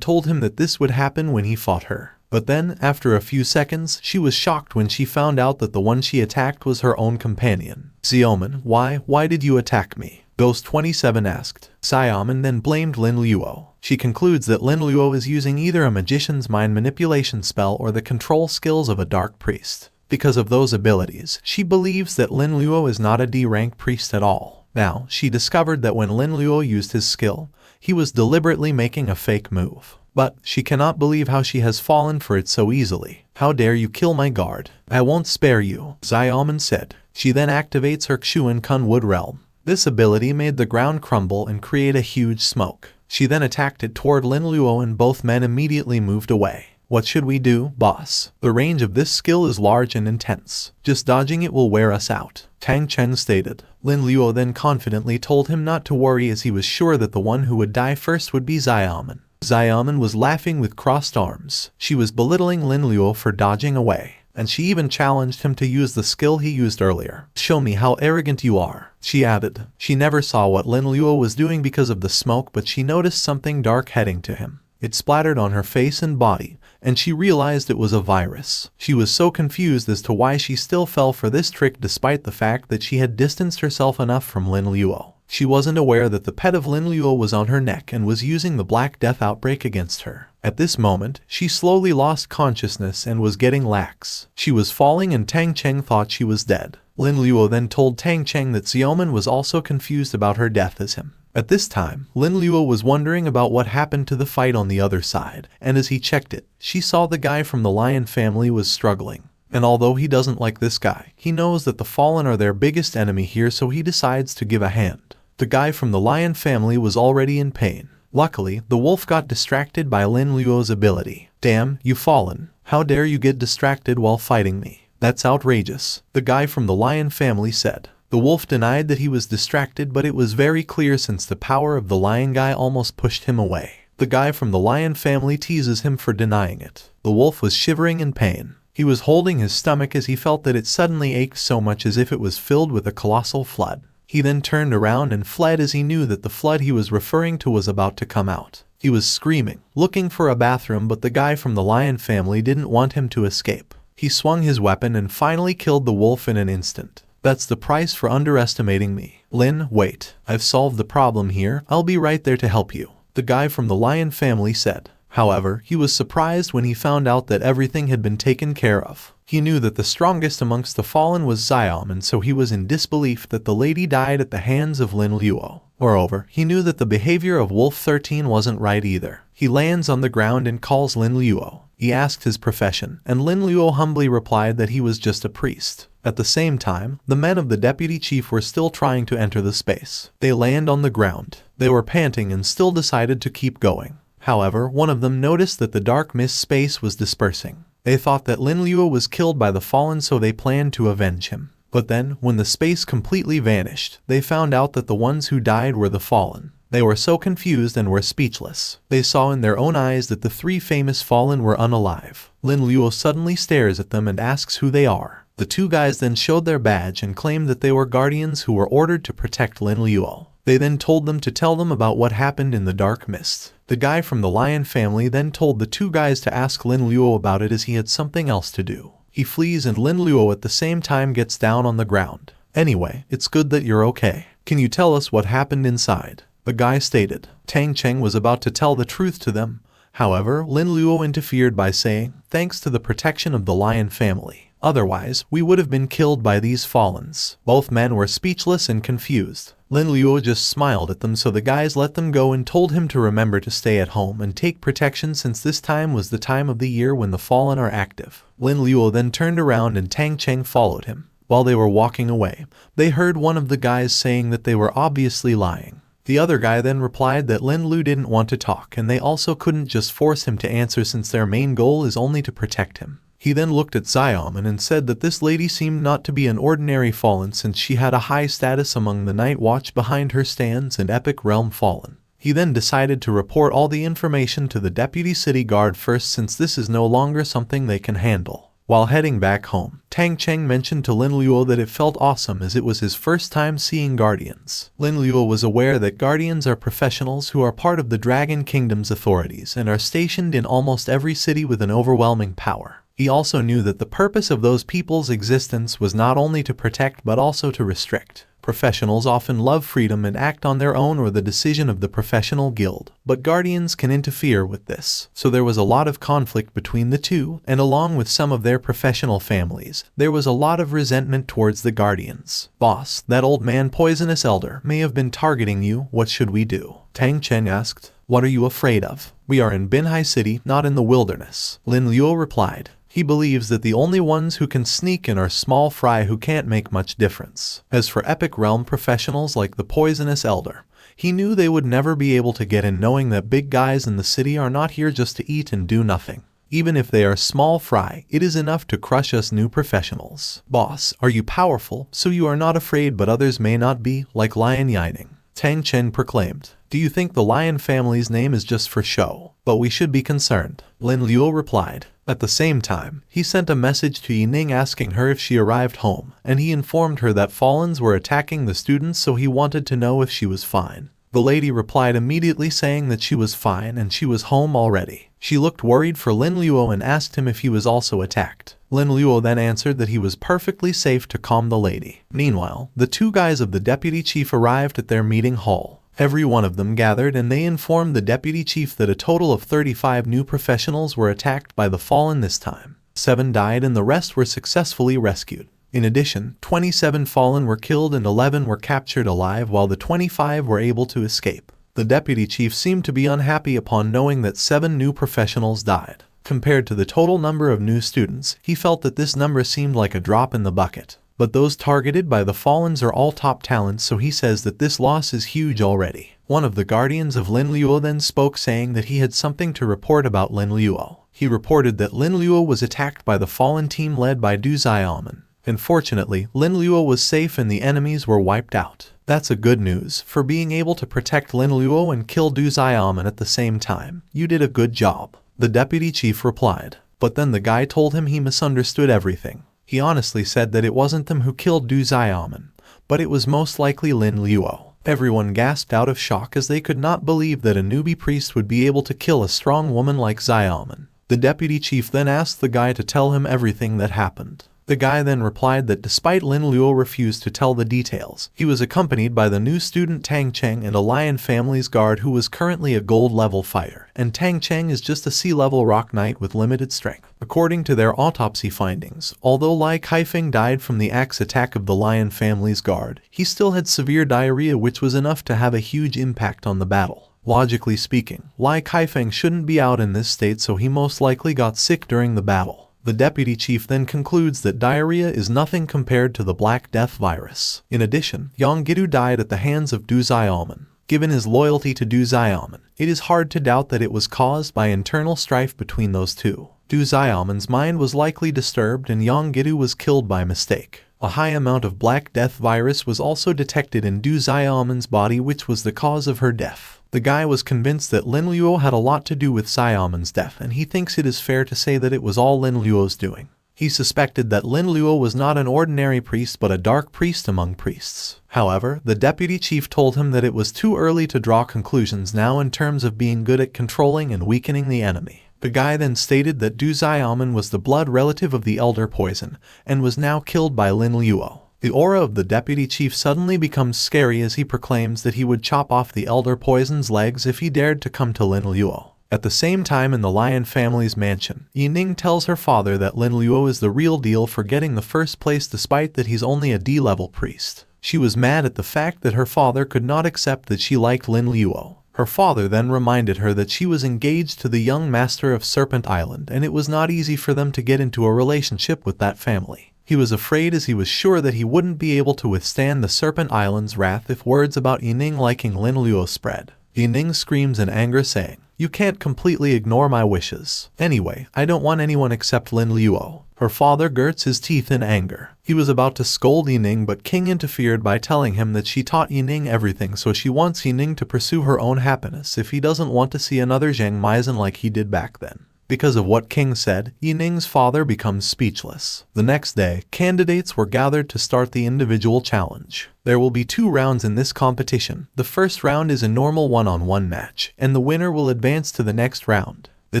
told him that this would happen when he fought her. But then, after a few seconds, she was shocked when she found out that the one she attacked was her own companion. "Xiaoman, why did you attack me?" Ghost 27 asked. Xiaoman then blamed Lin Luo. She concludes that Lin Luo is using either a magician's mind manipulation spell or the control skills of a dark priest. Because of those abilities, she believes that Lin Luo is not a D-rank priest at all. Now, she discovered that when Lin Luo used his skill, he was deliberately making a fake move. But she cannot believe how she has fallen for it so easily. "How dare you kill my guard? I won't spare you," Xiaoman said. She then activates her Xuan Kun Wood Realm. This ability made the ground crumble and create a huge smoke. She then attacked it toward Lin Luo and both men immediately moved away. "What should we do, boss? The range of this skill is large and intense. Just dodging it will wear us out," Tang Chen stated. Lin Luo then confidently told him not to worry as he was sure that the one who would die first would be Xiaoman. Xiaoman was laughing with crossed arms. She was belittling Lin Luo for dodging away, and she even challenged him to use the skill he used earlier. "Show me how arrogant you are," she added. She never saw what Lin Luo was doing because of the smoke, but she noticed something dark heading to him. It splattered on her face and body, and she realized it was a virus. She was so confused as to why she still fell for this trick despite the fact that she had distanced herself enough from Lin Luo. She wasn't aware that the pet of Lin Luo was on her neck and was using the Black Death outbreak against her. At this moment, she slowly lost consciousness and was getting lax. She was falling and Tang Cheng thought she was dead. Lin Luo then told Tang Cheng that Xiaoman was also confused about her death as him. At this time, Lin Luo was wondering about what happened to the fight on the other side, and as he checked it, she saw the guy from the Lion family was struggling. And although he doesn't like this guy, he knows that the Fallen are their biggest enemy here, so he decides to give a hand. The guy from the Lion family was already in pain. Luckily, the wolf got distracted by Lin Luo's ability. "Damn, you Fallen. How dare you get distracted while fighting me? That's outrageous," the guy from the Lion family said. The wolf denied that he was distracted, but it was very clear since the power of the lion guy almost pushed him away. The guy from the Lion family teases him for denying it. The wolf was shivering in pain. He was holding his stomach as he felt that it suddenly ached so much as if it was filled with a colossal flood. He then turned around and fled as he knew that the flood he was referring to was about to come out. He was screaming, looking for a bathroom, but the guy from the Lion family didn't want him to escape. He swung his weapon and finally killed the wolf in an instant. "That's the price for underestimating me," Lin, wait. I've solved the problem here. I'll be right there to help you, the guy from the lion family said. However, he was surprised when he found out that everything had been taken care of. He knew that the strongest amongst the fallen was Xiaom, and so he was in disbelief that the lady died at the hands of Lin Luo. Moreover, he knew that the behavior of Wolf 13 wasn't right either. He lands on the ground and calls Lin Luo. He asked his profession, and Lin Luo humbly replied that he was just a priest. At the same time, the men of the deputy chief were still trying to enter the space. They land on the ground. They were panting and still decided to keep going. However, one of them noticed that the dark mist space was dispersing. They thought that Lin Luo was killed by the fallen, so they planned to avenge him. But then, when the space completely vanished, they found out that the ones who died were the fallen. They were so confused and were speechless. They saw in their own eyes that the three famous fallen were unalive. Lin Luo suddenly stares at them and asks who they are. The two guys then showed their badge and claimed that they were guardians who were ordered to protect Lin Luo. They then told them to tell them about what happened in the dark mist. The guy from the lion family then told the two guys to ask Lin Luo about it as he had something else to do. He flees and Lin Luo at the same time gets down on the ground. Anyway, it's good that you're okay. Can you tell us what happened inside? The guy stated. Tang Cheng was about to tell the truth to them. However, Lin Luo interfered by saying, thanks to the protection of the lion family. Otherwise, we would have been killed by these fallens. Both men were speechless and confused. Lin Luo just smiled at them, so the guys let them go and told him to remember to stay at home and take protection, since this time was the time of the year when the fallen are active. Lin Luo then turned around and Tang Cheng followed him. While they were walking away, they heard one of the guys saying that they were obviously lying. The other guy then replied that Lin Luo didn't want to talk, and they also couldn't just force him to answer since their main goal is only to protect him. He then looked at Xiaom and said that this lady seemed not to be an ordinary fallen, since she had a high status among the Night Watch. Behind her stands an epic realm fallen. He then decided to report all the information to the deputy city guard first, since this is no longer something they can handle. While heading back home, Tang Cheng mentioned to Lin Luo that it felt awesome as it was his first time seeing guardians. Lin Luo was aware that guardians are professionals who are part of the Dragon Kingdom's authorities and are stationed in almost every city with an overwhelming power. He also knew that the purpose of those people's existence was not only to protect but also to restrict. Professionals often love freedom and act on their own or the decision of the professional guild, but guardians can interfere with this. So there was a lot of conflict between the two, and along with some of their professional families, there was a lot of resentment towards the guardians. Boss, that old man Poisonous Elder may have been targeting you. What should we do? Tang Cheng asked. What are you afraid of? We are in Binhai City, not in the wilderness. Lin Luo replied. He believes that the only ones who can sneak in are small fry who can't make much difference. As for epic realm professionals like the Poisonous Elder, he knew they would never be able to get in, knowing that big guys in the city are not here just to eat and do nothing. Even if they are small fry, it is enough to crush us new professionals. Boss, are you powerful, so you are not afraid but others may not be, like Lion Yining? Tang Chen proclaimed. Do you think the lion family's name is just for show? But we should be concerned. Lin Luo replied. At the same time, he sent a message to Yining asking her if she arrived home, and he informed her that fallens were attacking the students, so he wanted to know if she was fine. The lady replied immediately saying that she was fine and she was home already. She looked worried for Lin Luo and asked him if he was also attacked. Lin Luo then answered that he was perfectly safe to calm the lady. Meanwhile, the two guys of the deputy chief arrived at their meeting hall. Every one of them gathered and they informed the deputy chief that a total of 35 new professionals were attacked by the fallen this time. 7 died and the rest were successfully rescued. In addition, 27 fallen were killed and 11 were captured alive, while the 25 were able to escape. The deputy chief seemed to be unhappy upon knowing that 7 new professionals died. Compared to the total number of new students, he felt that this number seemed like a drop in the bucket. But those targeted by the fallens are all top talents, so he says that this loss is huge already. One of the guardians of Lin Luo then spoke, saying that he had something to report about Lin Luo. He reported that Lin Luo was attacked by the fallen team led by Du Xiaoman. Unfortunately, Lin Luo was safe and the enemies were wiped out. That's a good news. For being able to protect Lin Luo and kill Du Xiaoman at the same time, you did a good job. The deputy chief replied. But then the guy told him he misunderstood everything. He honestly said that it wasn't them who killed Du Xiaoman, but it was most likely Lin Luo. Everyone gasped out of shock as they could not believe that a newbie priest would be able to kill a strong woman like Xiaoman. The deputy chief then asked the guy to tell him everything that happened. The guy then replied that despite Lin Luo refused to tell the details, he was accompanied by the new student Tang Cheng and a lion family's guard who was currently a gold level fighter, and Tang Cheng is just a sea-level rock knight with limited strength. According to their autopsy findings, although Lai Kaifeng died from the axe attack of the lion family's guard, he still had severe diarrhea which was enough to have a huge impact on the battle. Logically speaking, Lai Kaifeng shouldn't be out in this state, so he most likely got sick during the battle. The deputy chief then concludes that diarrhea is nothing compared to the Black Death virus. In addition, Yang Gidu died at the hands of Du Xiaoman. Given his loyalty to Du Xiaoman, it is hard to doubt that it was caused by internal strife between those two. Du Xiaoman's mind was likely disturbed and Yang Gidu was killed by mistake. A high amount of Black Death virus was also detected in Du Xiaoman's body, which was the cause of her death. The guy was convinced that Lin Luo had a lot to do with Xiaoman's death, and he thinks it is fair to say that it was all Lin Luo's doing. He suspected that Lin Luo was not an ordinary priest but a dark priest among priests. However, the deputy chief told him that it was too early to draw conclusions now in terms of being good at controlling and weakening the enemy. The guy then stated that Du Xiaoman was the blood relative of the elder poison, and was now killed by Lin Luo. The aura of the deputy chief suddenly becomes scary as he proclaims that he would chop off the elder poison's legs if he dared to come to Lin Luo. At the same time in the lion family's mansion, Yining tells her father that Lin Luo is the real deal for getting the first place despite that he's only a D-level priest. She was mad at the fact that her father could not accept that she liked Lin Luo. Her father then reminded her that she was engaged to the young master of Serpent Island and it was not easy for them to get into a relationship with that family. He was afraid as he was sure that he wouldn't be able to withstand the Serpent Island's wrath if words about Yining liking Lin Luo spread. Yining screams in anger saying, "You can't completely ignore my wishes. Anyway, I don't want anyone except Lin Luo." Her father grits his teeth in anger. He was about to scold Yining but King interfered by telling him that she taught Yining everything, so she wants Yining to pursue her own happiness if he doesn't want to see another Zhang Maizhen like he did back then. Because of what King said, Yining's father becomes speechless. The next day, candidates were gathered to start the individual challenge. There will be 2 rounds in this competition. The first round is a normal one-on-one match, and the winner will advance to the next round. The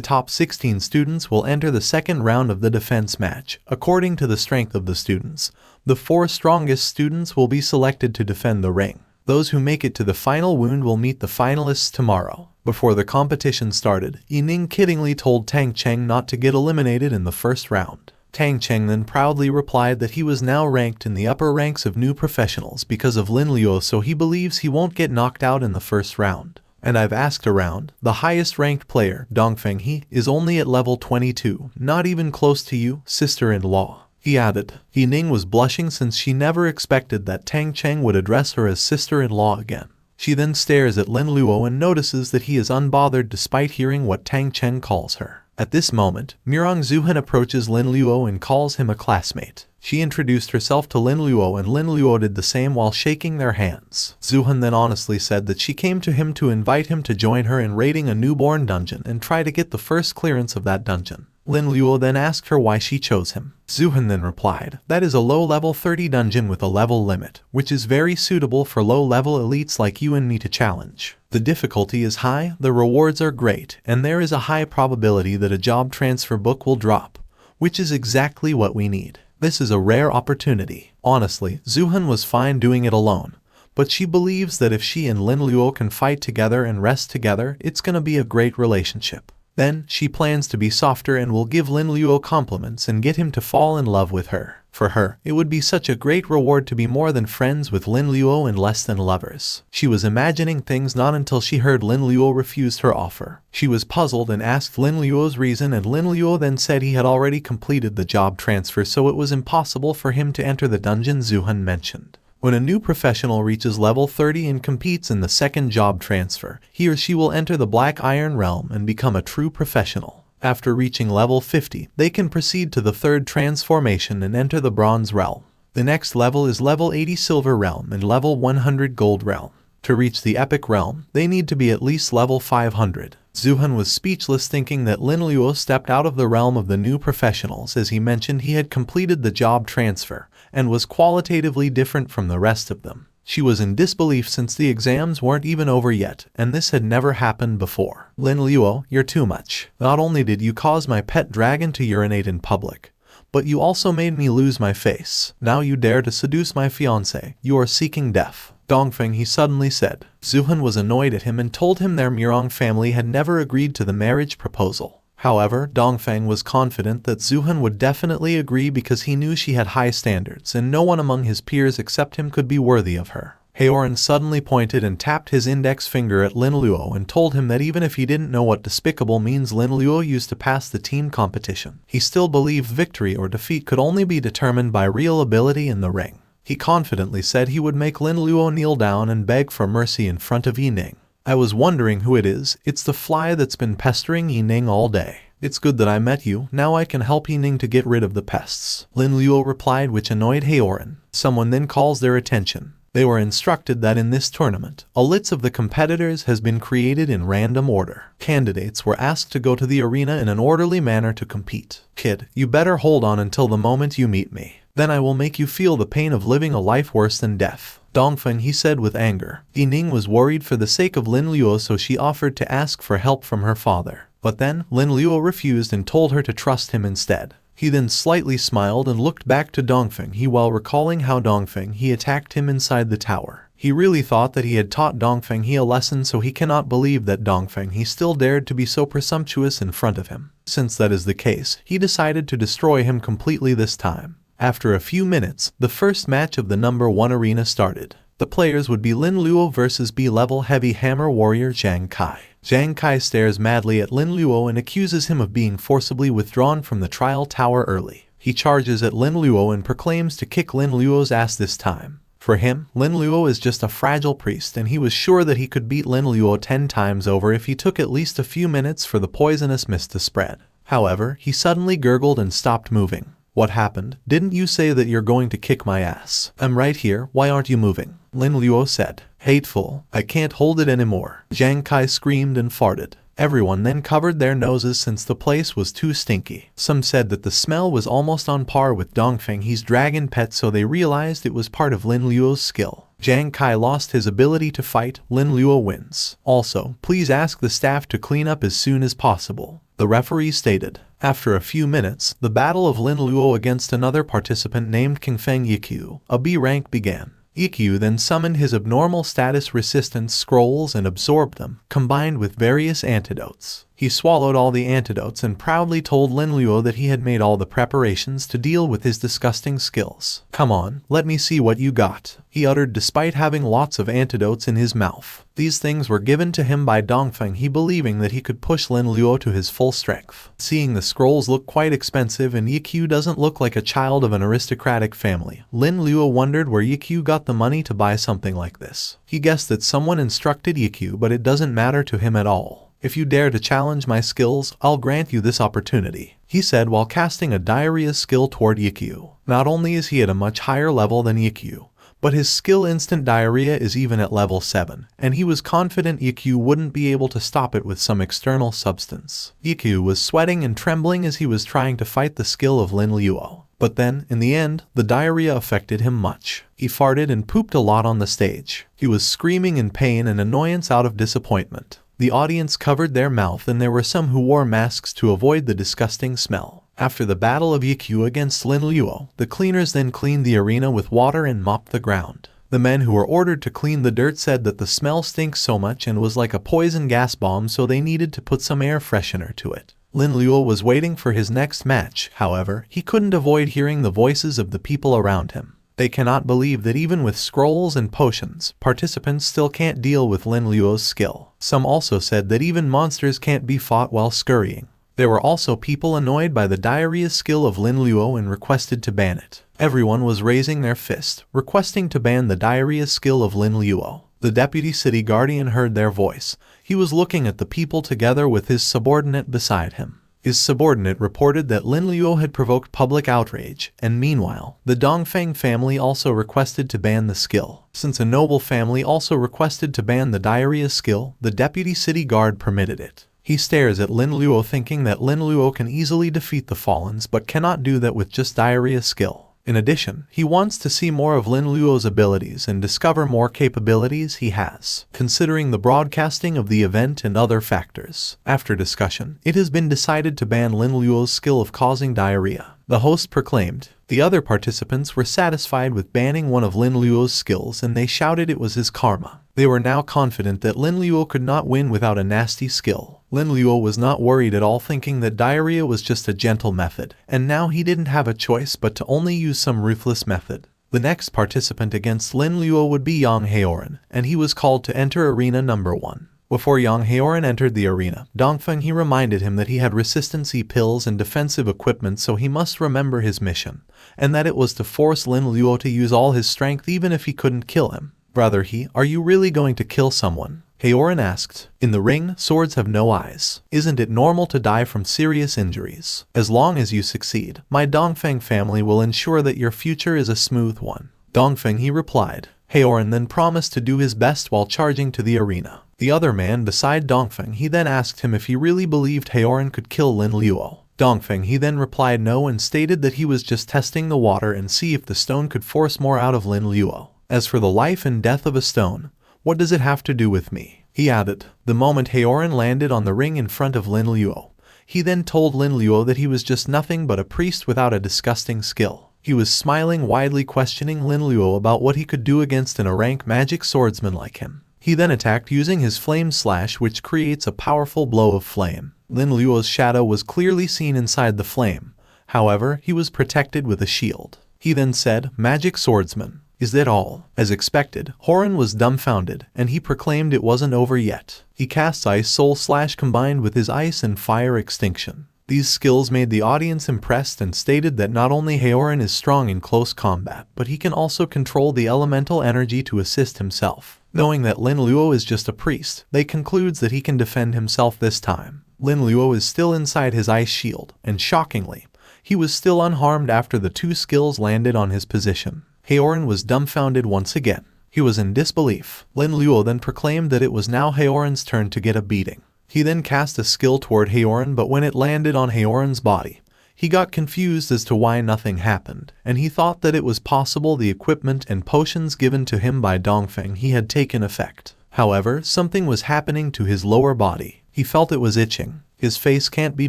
top 16 students will enter the second round of the defense match. According to the strength of the students, the 4 strongest students will be selected to defend the ring. Those who make it to the final round will meet the finalists tomorrow. Before the competition started, Yining kiddingly told Tang Cheng not to get eliminated in the first round. Tang Cheng then proudly replied that he was now ranked in the upper ranks of new professionals because of Lin Luo, so he believes he won't get knocked out in the first round. And I've asked around, the highest ranked player, Dongfeng He, is only at level 22, not even close to you, sister-in-law. He added. Yining was blushing since she never expected that Tang Cheng would address her as sister-in-law again. She then stares at Lin Luo and notices that he is unbothered despite hearing what Tang Cheng calls her. At this moment, Murong Zuhan approaches Lin Luo and calls him a classmate. She introduced herself to Lin Luo and Lin Luo did the same while shaking their hands. Zuhan then honestly said that she came to him to invite him to join her in raiding a newborn dungeon and try to get the first clearance of that dungeon. Lin Luo then asked her why she chose him. Zuhan then replied, "That is a low-level 30 dungeon with a level limit, which is very suitable for low-level elites like you and me to challenge. The difficulty is high, the rewards are great, and there is a high probability that a job transfer book will drop, which is exactly what we need. This is a rare opportunity." Honestly, Zuhan was fine doing it alone, but she believes that if she and Lin Luo can fight together and rest together, it's gonna be a great relationship. Then, she plans to be softer and will give Lin Luo compliments and get him to fall in love with her. For her, it would be such a great reward to be more than friends with Lin Luo and less than lovers. She was imagining things not until she heard Lin Luo refused her offer. She was puzzled and asked Lin Luo's reason, and Lin Luo then said he had already completed the job transfer, so it was impossible for him to enter the dungeon Zuhan mentioned. When a new professional reaches level 30 and competes in the second job transfer, he or she will enter the Black Iron Realm and become a true professional. After reaching level 50, they can proceed to the third transformation and enter the Bronze Realm. The next level is level 80 Silver Realm and level 100 Gold Realm. To reach the Epic Realm, they need to be at least level 500. Zuhan was speechless, thinking that Lin Luo stepped out of the realm of the new professionals, as he mentioned he had completed the job transfer and was qualitatively different from the rest of them. She was in disbelief since the exams weren't even over yet, and this had never happened before. "Lin Luo, you're too much. Not only did you cause my pet dragon to urinate in public, But you also made me lose my face. Now you dare to seduce my fiancé. You are seeking death. Dongfeng, he suddenly said. Zuhan was annoyed at him and told him their Murong family had never agreed to the marriage proposal. However, Dongfeng was confident that Zuhan would definitely agree because he knew she had high standards and no one among his peers except him could be worthy of her. Haoran suddenly pointed and tapped his index finger at Lin Luo and told him that even if he didn't know what despicable means Lin Luo used to pass the team competition, he still believed victory or defeat could only be determined by real ability in the ring. He confidently said he would make Lin Luo kneel down and beg for mercy in front of Yi Ning. I was wondering who it is. It's the fly that's been pestering Yi Ning all day. It's good that I met you. Now I can help Yi Ning to get rid of the pests. Lin Luo replied, which annoyed Haoran. Someone then calls their attention. They were instructed that in this tournament, a list of the competitors has been created in random order. Candidates were asked to go to the arena in an orderly manner to compete. Kid, you better hold on until the moment you meet me. Then I will make you feel the pain of living a life worse than death. Dongfeng, he said with anger. Yi Ning was worried for the sake of Lin Luo, so she offered to ask for help from her father. But then, Lin Luo refused and told her to trust him instead. He then slightly smiled and looked back to Dongfeng while recalling how Dongfeng he attacked him inside the tower. He really thought that he had taught Dongfeng he a lesson, so he cannot believe that Dongfeng he still dared to be so presumptuous in front of him. Since that is the case, he decided to destroy him completely this time. After a few minutes, the first match of the number 1 arena started. The players would be Lin Luo versus B-level heavy hammer warrior Zhang Kai. Zhang Kai stares madly at Lin Luo and accuses him of being forcibly withdrawn from the trial tower early. He charges at Lin Luo and proclaims to kick Lin Luo's ass this time. For him, Lin Luo is just a fragile priest and he was sure that he could beat Lin Luo 10 times over if he took at least a few minutes for the poisonous mist to spread. However, he suddenly gurgled and stopped moving. What happened? Didn't you say that you're going to kick my ass? I'm right here, why aren't you moving? Lin Luo said. Hateful, I can't hold it anymore. Zhang Kai screamed and farted. Everyone then covered their noses since the place was too stinky. Some said that the smell was almost on par with Dongfeng he's dragon pet, so they realized it was part of Lin Luo's skill. Zhang Kai lost his ability to fight. Lin Luo wins. Also, please ask the staff to clean up as soon as possible, the referee stated. After a few minutes, the battle of Lin Luo against another participant named King Fang Yikyu, a B rank, began. Yikyu then summoned his abnormal status resistance scrolls and absorbed them, combined with various antidotes. He swallowed all the antidotes and proudly told Lin Luo that he had made all the preparations to deal with his disgusting skills. Come on, let me see what you got, he uttered despite having lots of antidotes in his mouth. These things were given to him by Dongfeng he believing that he could push Lin Luo to his full strength. Seeing the scrolls look quite expensive and Yikyu doesn't look like a child of an aristocratic family, Lin Luo wondered where Yikyu got the money to buy something like this. He guessed that someone instructed Yikyu, but it doesn't matter to him at all. If you dare to challenge my skills, I'll grant you this opportunity, he said while casting a diarrhea skill toward Yikyu. Not only is he at a much higher level than Yikyu, but his skill instant diarrhea is even at level 7, and he was confident Yikyu wouldn't be able to stop it with some external substance. Yikyu was sweating and trembling as he was trying to fight the skill of Lin Luo. But then, in the end, the diarrhea affected him much. He farted and pooped a lot on the stage. He was screaming in pain and annoyance out of disappointment. The audience covered their mouth and there were some who wore masks to avoid the disgusting smell. After the battle of Yikyu against Lin Luo, the cleaners then cleaned the arena with water and mopped the ground. The men who were ordered to clean the dirt said that the smell stinks so much and was like a poison gas bomb, so they needed to put some air freshener to it. Lin Luo was waiting for his next match, however, he couldn't avoid hearing the voices of the people around him. They cannot believe that even with scrolls and potions, participants still can't deal with Lin Luo's skill. Some also said that even monsters can't be fought while scurrying. There were also people annoyed by the diarrhea skill of Lin Luo and requested to ban it. Everyone was raising their fist, requesting to ban the diarrhea skill of Lin Luo. The deputy city guardian heard their voice. He was looking at the people together with his subordinate beside him. His subordinate reported that Lin Luo had provoked public outrage, and meanwhile, the Dongfeng family also requested to ban the skill. Since a noble family also requested to ban the diarrhea skill, the deputy city guard permitted it. He stares at Lin Luo thinking that Lin Luo can easily defeat the Fallens but cannot do that with just diarrhea skill. In addition, he wants to see more of Lin Luo's abilities and discover more capabilities he has, considering the broadcasting of the event and other factors. After discussion, it has been decided to ban Lin Luo's skill of causing diarrhea. the host proclaimed. The other participants were satisfied with banning one of Lin Luo's skills and they shouted it was his karma. They were now confident that Lin Luo could not win without a nasty skill. Lin Luo was not worried at all, thinking that diarrhea was just a gentle method, and now he didn't have a choice but to only use some ruthless method. The next participant against Lin Luo would be Yang Haoran, and he was called to enter arena number 1. Before Yang Haoran entered the arena, Dongfeng he reminded him that he had resistancy pills and defensive equipment, so he must remember his mission, and that it was to force Lin Luo to use all his strength even if he couldn't kill him. Brother are you really going to kill someone? Haoran asked. In the ring, swords have no eyes. Isn't it normal to die from serious injuries? As long as you succeed, my Dongfeng family will ensure that your future is a smooth one. Dongfeng he replied. Haoran then promised to do his best while charging to the arena. The other man beside Dongfeng he then asked him if he really believed Haoran could kill Lin Luo. Dongfeng he then replied no and stated that he was just testing the water and see if the stone could force more out of Lin Luo. As for the life and death of a stone, what does it have to do with me? He added. The moment Haoran landed on the ring in front of Lin Luo, he then told Lin Luo that he was just nothing but a priest without a disgusting skill. He was smiling widely, questioning Lin Luo about what he could do against a rank magic swordsman like him. He then attacked using his flame slash, which creates a powerful blow of flame. Lin Luo's shadow was clearly seen inside the flame. However, he was protected with a shield. He then said, "Magic swordsman. Is that all?" As expected, Haoran was dumbfounded, and he proclaimed it wasn't over yet. He casts Ice Soul Slash combined with his Ice and Fire Extinction. These skills made the audience impressed and stated that not only Haoran is strong in close combat, but he can also control the elemental energy to assist himself. Knowing that Lin Luo is just a priest, they concludes that he can defend himself this time. Lin Luo is still inside his ice shield, and shockingly, he was still unharmed after the two skills landed on his position. Haoran was dumbfounded once again. He was in disbelief. Lin Luo then proclaimed that it was now Haoran's turn to get a beating. He then cast a skill toward Haoran, but when it landed on Haoran's body, he got confused as to why nothing happened, and he thought that it was possible the equipment and potions given to him by Dongfeng he had taken effect. However, something was happening to his lower body. He felt it was itching. His face can't be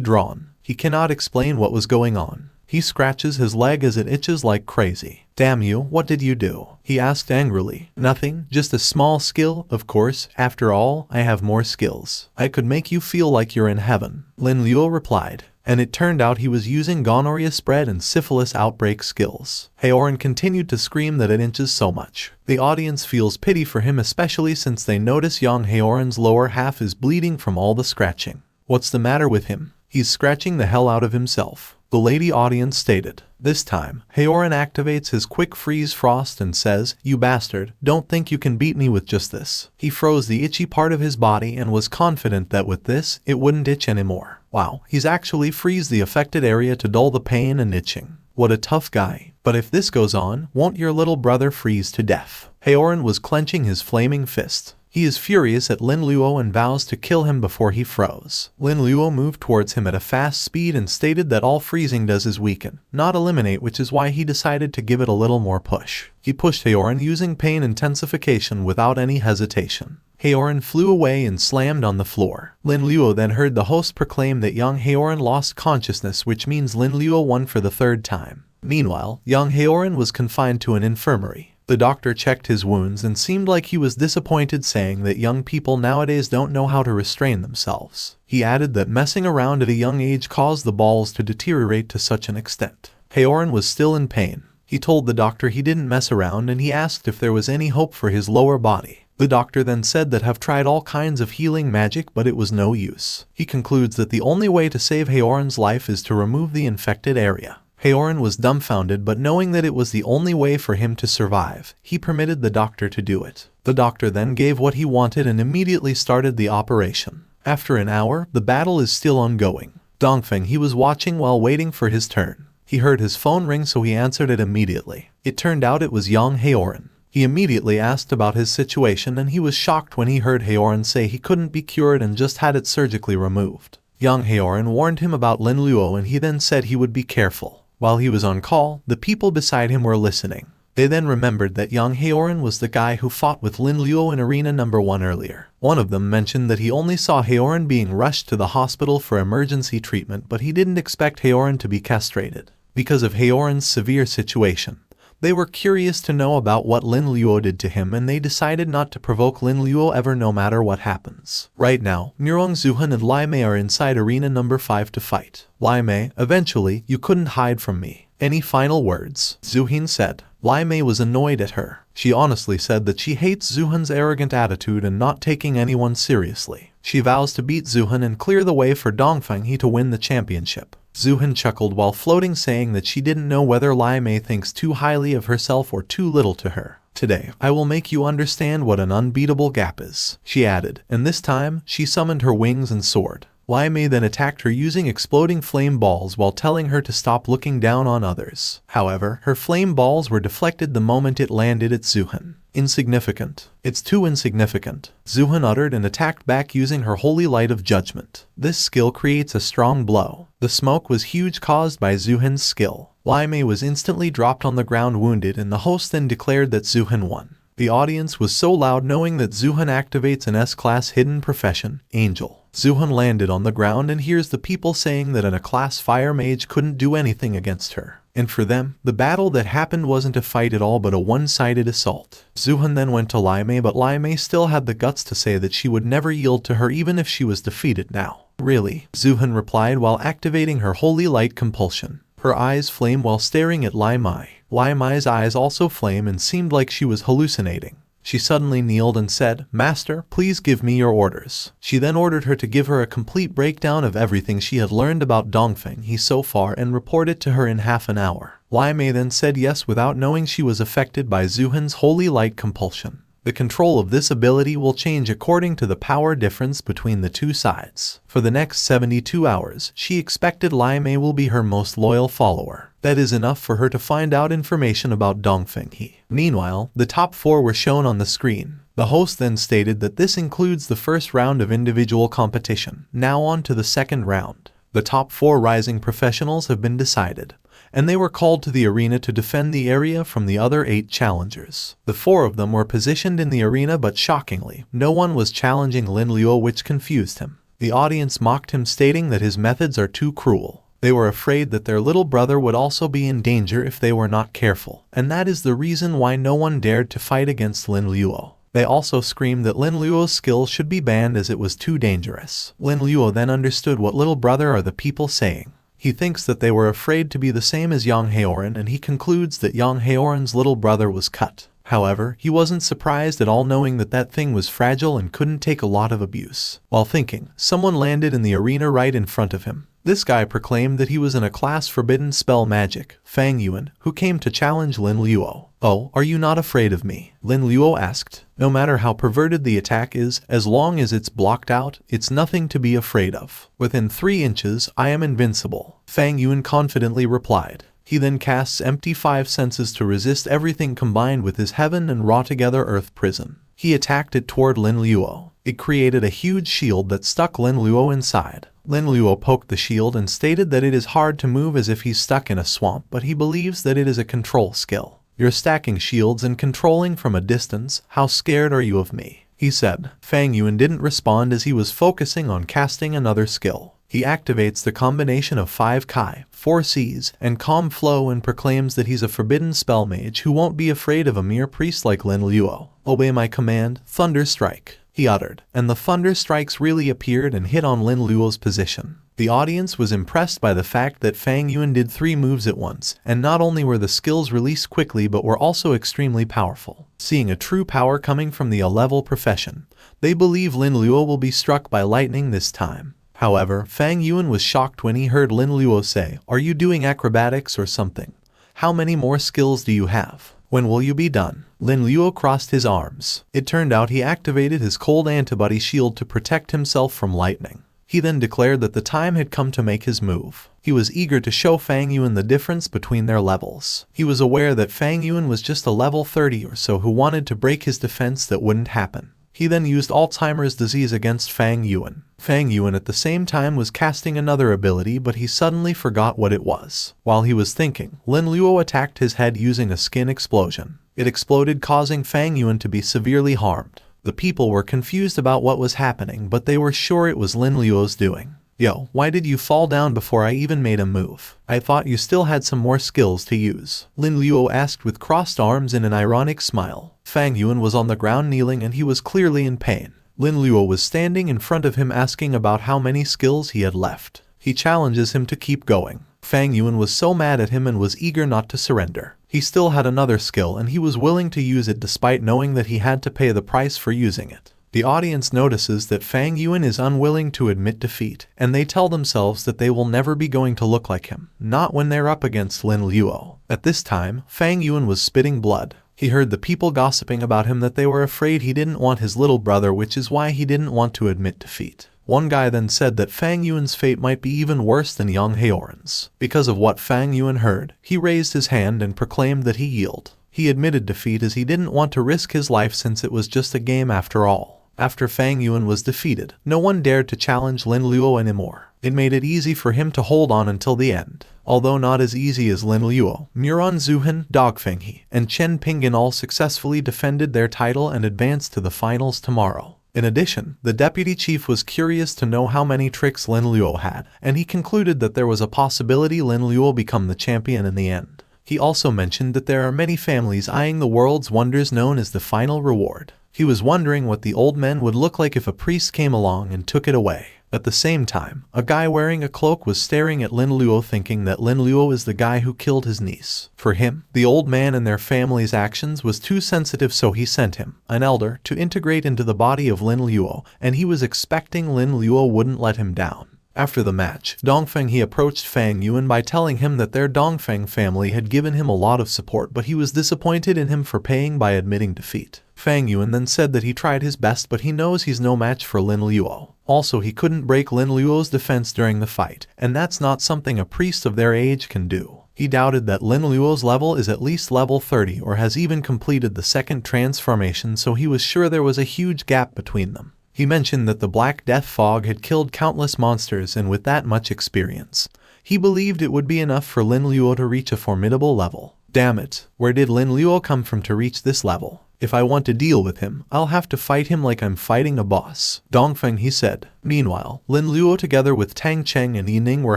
drawn. He cannot explain what was going on. He scratches his leg as it itches like crazy. "Damn you, what did you do?" he asked angrily. "Nothing, just a small skill, of course. After all, I have more skills. I could make you feel like you're in heaven," Lin Luo replied. And it turned out he was using gonorrhea spread and syphilis outbreak skills. Haoran continued to scream that it itches so much. The audience feels pity for him, especially since they notice young Haoran's lower half is bleeding from all the scratching. "What's the matter with him? He's scratching the hell out of himself," the lady audience stated. This time, Haoran activates his quick freeze frost and says, "You bastard, don't think you can beat me with just this." He froze the itchy part of his body and was confident that with this, it wouldn't itch anymore. Wow, he's actually freezed the affected area to dull the pain and itching. What a tough guy. But if this goes on, won't your little brother freeze to death? Haoran was clenching his flaming fist. He is furious at Lin Luo and vows to kill him before he froze. Lin Luo moved towards him at a fast speed and stated that all freezing does is weaken, not eliminate, which is why he decided to give it a little more push. He pushed Haoran using pain intensification without any hesitation. Haoran flew away and slammed on the floor. Lin Luo then heard the host proclaim that young Haoran lost consciousness, which means Lin Luo won for the third time. Meanwhile, young Haoran was confined to an infirmary. The doctor checked his wounds and seemed like he was disappointed, saying that young people nowadays don't know how to restrain themselves. He added that messing around at a young age caused the balls to deteriorate to such an extent. Haoran was still in pain. He told the doctor he didn't mess around and he asked if there was any hope for his lower body. The doctor then said that have tried all kinds of healing magic, but it was no use. He concludes that the only way to save Haoran's life is to remove the infected area. Haoran was dumbfounded, but knowing that it was the only way for him to survive, he permitted the doctor to do it. The doctor then gave what he wanted and immediately started the operation. After an hour, the battle is still ongoing. Dongfeng he was watching while waiting for his turn. He heard his phone ring, so he answered it immediately. It turned out it was young Haoran. He immediately asked about his situation and he was shocked when he heard Haoran say he couldn't be cured and just had it surgically removed. Young Haoran warned him about Lin Luo and he then said he would be careful. While he was on call, the people beside him were listening. They then remembered that young Haoran was the guy who fought with Lin Luo in Arena number 1 earlier. One of them mentioned that he only saw Haoran being rushed to the hospital for emergency treatment, but he didn't expect Haoran to be castrated. because of Haoran's severe situation. They were curious to know about what Lin Luo did to him, and they decided not to provoke Lin Luo ever, no matter what happens. Right now, Nurong, Zuhan and Lai Mei are inside arena number 5 to fight. Lai Mei, eventually, you couldn't hide from me. Any final words? Zuhin said. Lai Mei was annoyed at her. She honestly said that she hates Zuhan's arrogant attitude and not taking anyone seriously. She vows to beat Zuhan and clear the way for Dongfeng He to win the championship. Zuhan chuckled while floating, saying that she didn't know whether Lai Mei thinks too highly of herself or too little to her. Today, I will make you understand what an unbeatable gap is, she added, and this time, she summoned her wings and sword. Lai Mei then attacked her using exploding flame balls while telling her to stop looking down on others. However, her flame balls were deflected the moment it landed at Zuhan. Insignificant. It's too insignificant, Zuhan uttered and attacked back using her holy light of judgment. This skill creates a strong blow. The smoke was huge, caused by Zuhan's skill. Lai Mei was instantly dropped on the ground wounded, and the host then declared that Zuhan won. The audience was so loud knowing that Zuhan activates an S-class hidden profession, Angel. Zuhan landed on the ground and hears the people saying that a class fire mage couldn't do anything against her. And for them, the battle that happened wasn't a fight at all but a one-sided assault. Zuhan then went to Lai Mei, but Lai Mei still had the guts to say that she would never yield to her even if she was defeated now. Really? Zuhan replied while activating her holy light compulsion. Her eyes flame while staring at Lai Mei. Lai Mei's eyes also flame and seemed like she was hallucinating. She suddenly kneeled and said, "Master, please give me your orders." She then ordered her to give her a complete breakdown of everything she had learned about Dongfeng He so far and report it to her in half an hour. Lai Mei then said yes without knowing she was affected by Zuhan's holy light compulsion. The control of this ability will change according to the power difference between the two sides. For the next 72 hours, she expected Lai Mei will be her most loyal follower. That is enough for her to find out information about Dongfeng He. Meanwhile, the top 4 were shown on the screen. The host then stated that this includes the first round of individual competition. Now on to the second round. The top 4 rising professionals have been decided, and they were called to the arena to defend the area from the other 8 challengers. The 4 of them were positioned in the arena, but shockingly, no one was challenging Lin Luo, which confused him. The audience mocked him, stating that his methods are too cruel. They were afraid that their little brother would also be in danger if they were not careful, and that is the reason why no one dared to fight against Lin Luo. They also screamed that Lin Luo's skills should be banned as it was too dangerous. Lin Luo then understood what little brother are the people saying. He thinks that they were afraid to be the same as Yang Haoran, and he concludes that Yang Haoran's little brother was cut. However, he wasn't surprised at all, knowing that that thing was fragile and couldn't take a lot of abuse. While thinking, someone landed in the arena right in front of him. This guy proclaimed that he was in a class forbidden spell magic, Fang Yuan, who came to challenge Lin Luo. "Oh, are you not afraid of me?" Lin Luo asked. "No matter how perverted the attack is, as long as it's blocked out, it's nothing to be afraid of. Within 3 inches, I am invincible," Fang Yuan confidently replied. He then casts empty 5 senses to resist everything combined with his heaven and raw together earth prison. He attacked it toward Lin Luo. It created a huge shield that stuck Lin Luo inside. Lin Luo poked the shield and stated that it is hard to move as if he's stuck in a swamp, but he believes that it is a control skill. "You're stacking shields and controlling from a distance. How scared are you of me?" he said. Fang Yuan didn't respond as he was focusing on casting another skill. He activates the combination of 5 Kai, 4 Cs, and Calm Flow and proclaims that he's a forbidden spell mage who won't be afraid of a mere priest like Lin Luo. "Obey my command, Thunder Strike," he uttered, and the thunder strikes really appeared and hit on Lin Luo's position. The audience was impressed by the fact that Fang Yuan did 3 moves at once, and not only were the skills released quickly but were also extremely powerful. Seeing a true power coming from the A-level profession, they believe Lin Luo will be struck by lightning this time. However, Fang Yuan was shocked when he heard Lin Luo say, "Are you doing acrobatics or something? How many more skills do you have? When will you be done?" Lin Luo crossed his arms. It turned out he activated his cold antibody shield to protect himself from lightning. He then declared that the time had come to make his move. He was eager to show Fang Yuan the difference between their levels. He was aware that Fang Yuan was just a level 30 or so who wanted to break his defense. That wouldn't happen. He then used Alzheimer's disease against Fang Yuan. Fang Yuan at the same time was casting another ability, but he suddenly forgot what it was. While he was thinking, Lin Luo attacked his head using a skin explosion. It exploded, causing Fang Yuan to be severely harmed. The people were confused about what was happening, but they were sure it was Lin Luo's doing. Yo, why did you fall down before I even made a move? I thought you still had some more skills to use. Lin Luo asked with crossed arms and an ironic smile. Fang Yuan was on the ground kneeling and he was clearly in pain. Lin Luo was standing in front of him asking about how many skills he had left. He challenges him to keep going. Fang Yuan was so mad at him and was eager not to surrender. He still had another skill and he was willing to use it despite knowing that he had to pay the price for using it. The audience notices that Fang Yuan is unwilling to admit defeat, and they tell themselves that they will never be going to look like him, not when they're up against Lin Luo. At this time, Fang Yuan was spitting blood. He heard the people gossiping about him that they were afraid he didn't want his little brother, which is why he didn't want to admit defeat. One guy then said that Fang Yuan's fate might be even worse than Yang Haoran's. Because of what Fang Yuan heard, he raised his hand and proclaimed that he yield. He admitted defeat as he didn't want to risk his life since it was just a game after all. After Fang Yuan was defeated, no one dared to challenge Lin Luo anymore. It made it easy for him to hold on until the end. Although not as easy as Lin Luo, Muran Zuhan, Dogfeng He, and Chen Pinggan all successfully defended their title and advanced to the finals tomorrow. In addition, the deputy chief was curious to know how many tricks Lin Luo had, and he concluded that there was a possibility Lin Luo become the champion in the end. He also mentioned that there are many families eyeing the world's wonders known as the final reward. He was wondering what the old men would look like if a priest came along and took it away. At the same time, a guy wearing a cloak was staring at Lin Luo thinking that Lin Luo is the guy who killed his niece. For him, the old man and their family's actions was too sensitive, so he sent him, an elder, to integrate into the body of Lin Luo, and he was expecting Lin Luo wouldn't let him down. After the match, Dongfeng He approached Fang Yuan by telling him that their Dongfeng family had given him a lot of support, but he was disappointed in him for paying by admitting defeat. Fang Yuan then said that he tried his best, but he knows he's no match for Lin Luo. Also, he couldn't break Lin Luo's defense during the fight, and that's not something a priest of their age can do. He doubted that Lin Luo's level is at least level 30 or has even completed the second transformation, so he was sure there was a huge gap between them. He mentioned that the Black Death Fog had killed countless monsters, and with that much experience, he believed it would be enough for Lin Luo to reach a formidable level. Damn it, where did Lin Luo come from to reach this level? If I want to deal with him, I'll have to fight him like I'm fighting a boss. Dongfeng He said. Meanwhile, Lin Luo together with Tang Cheng and Yining were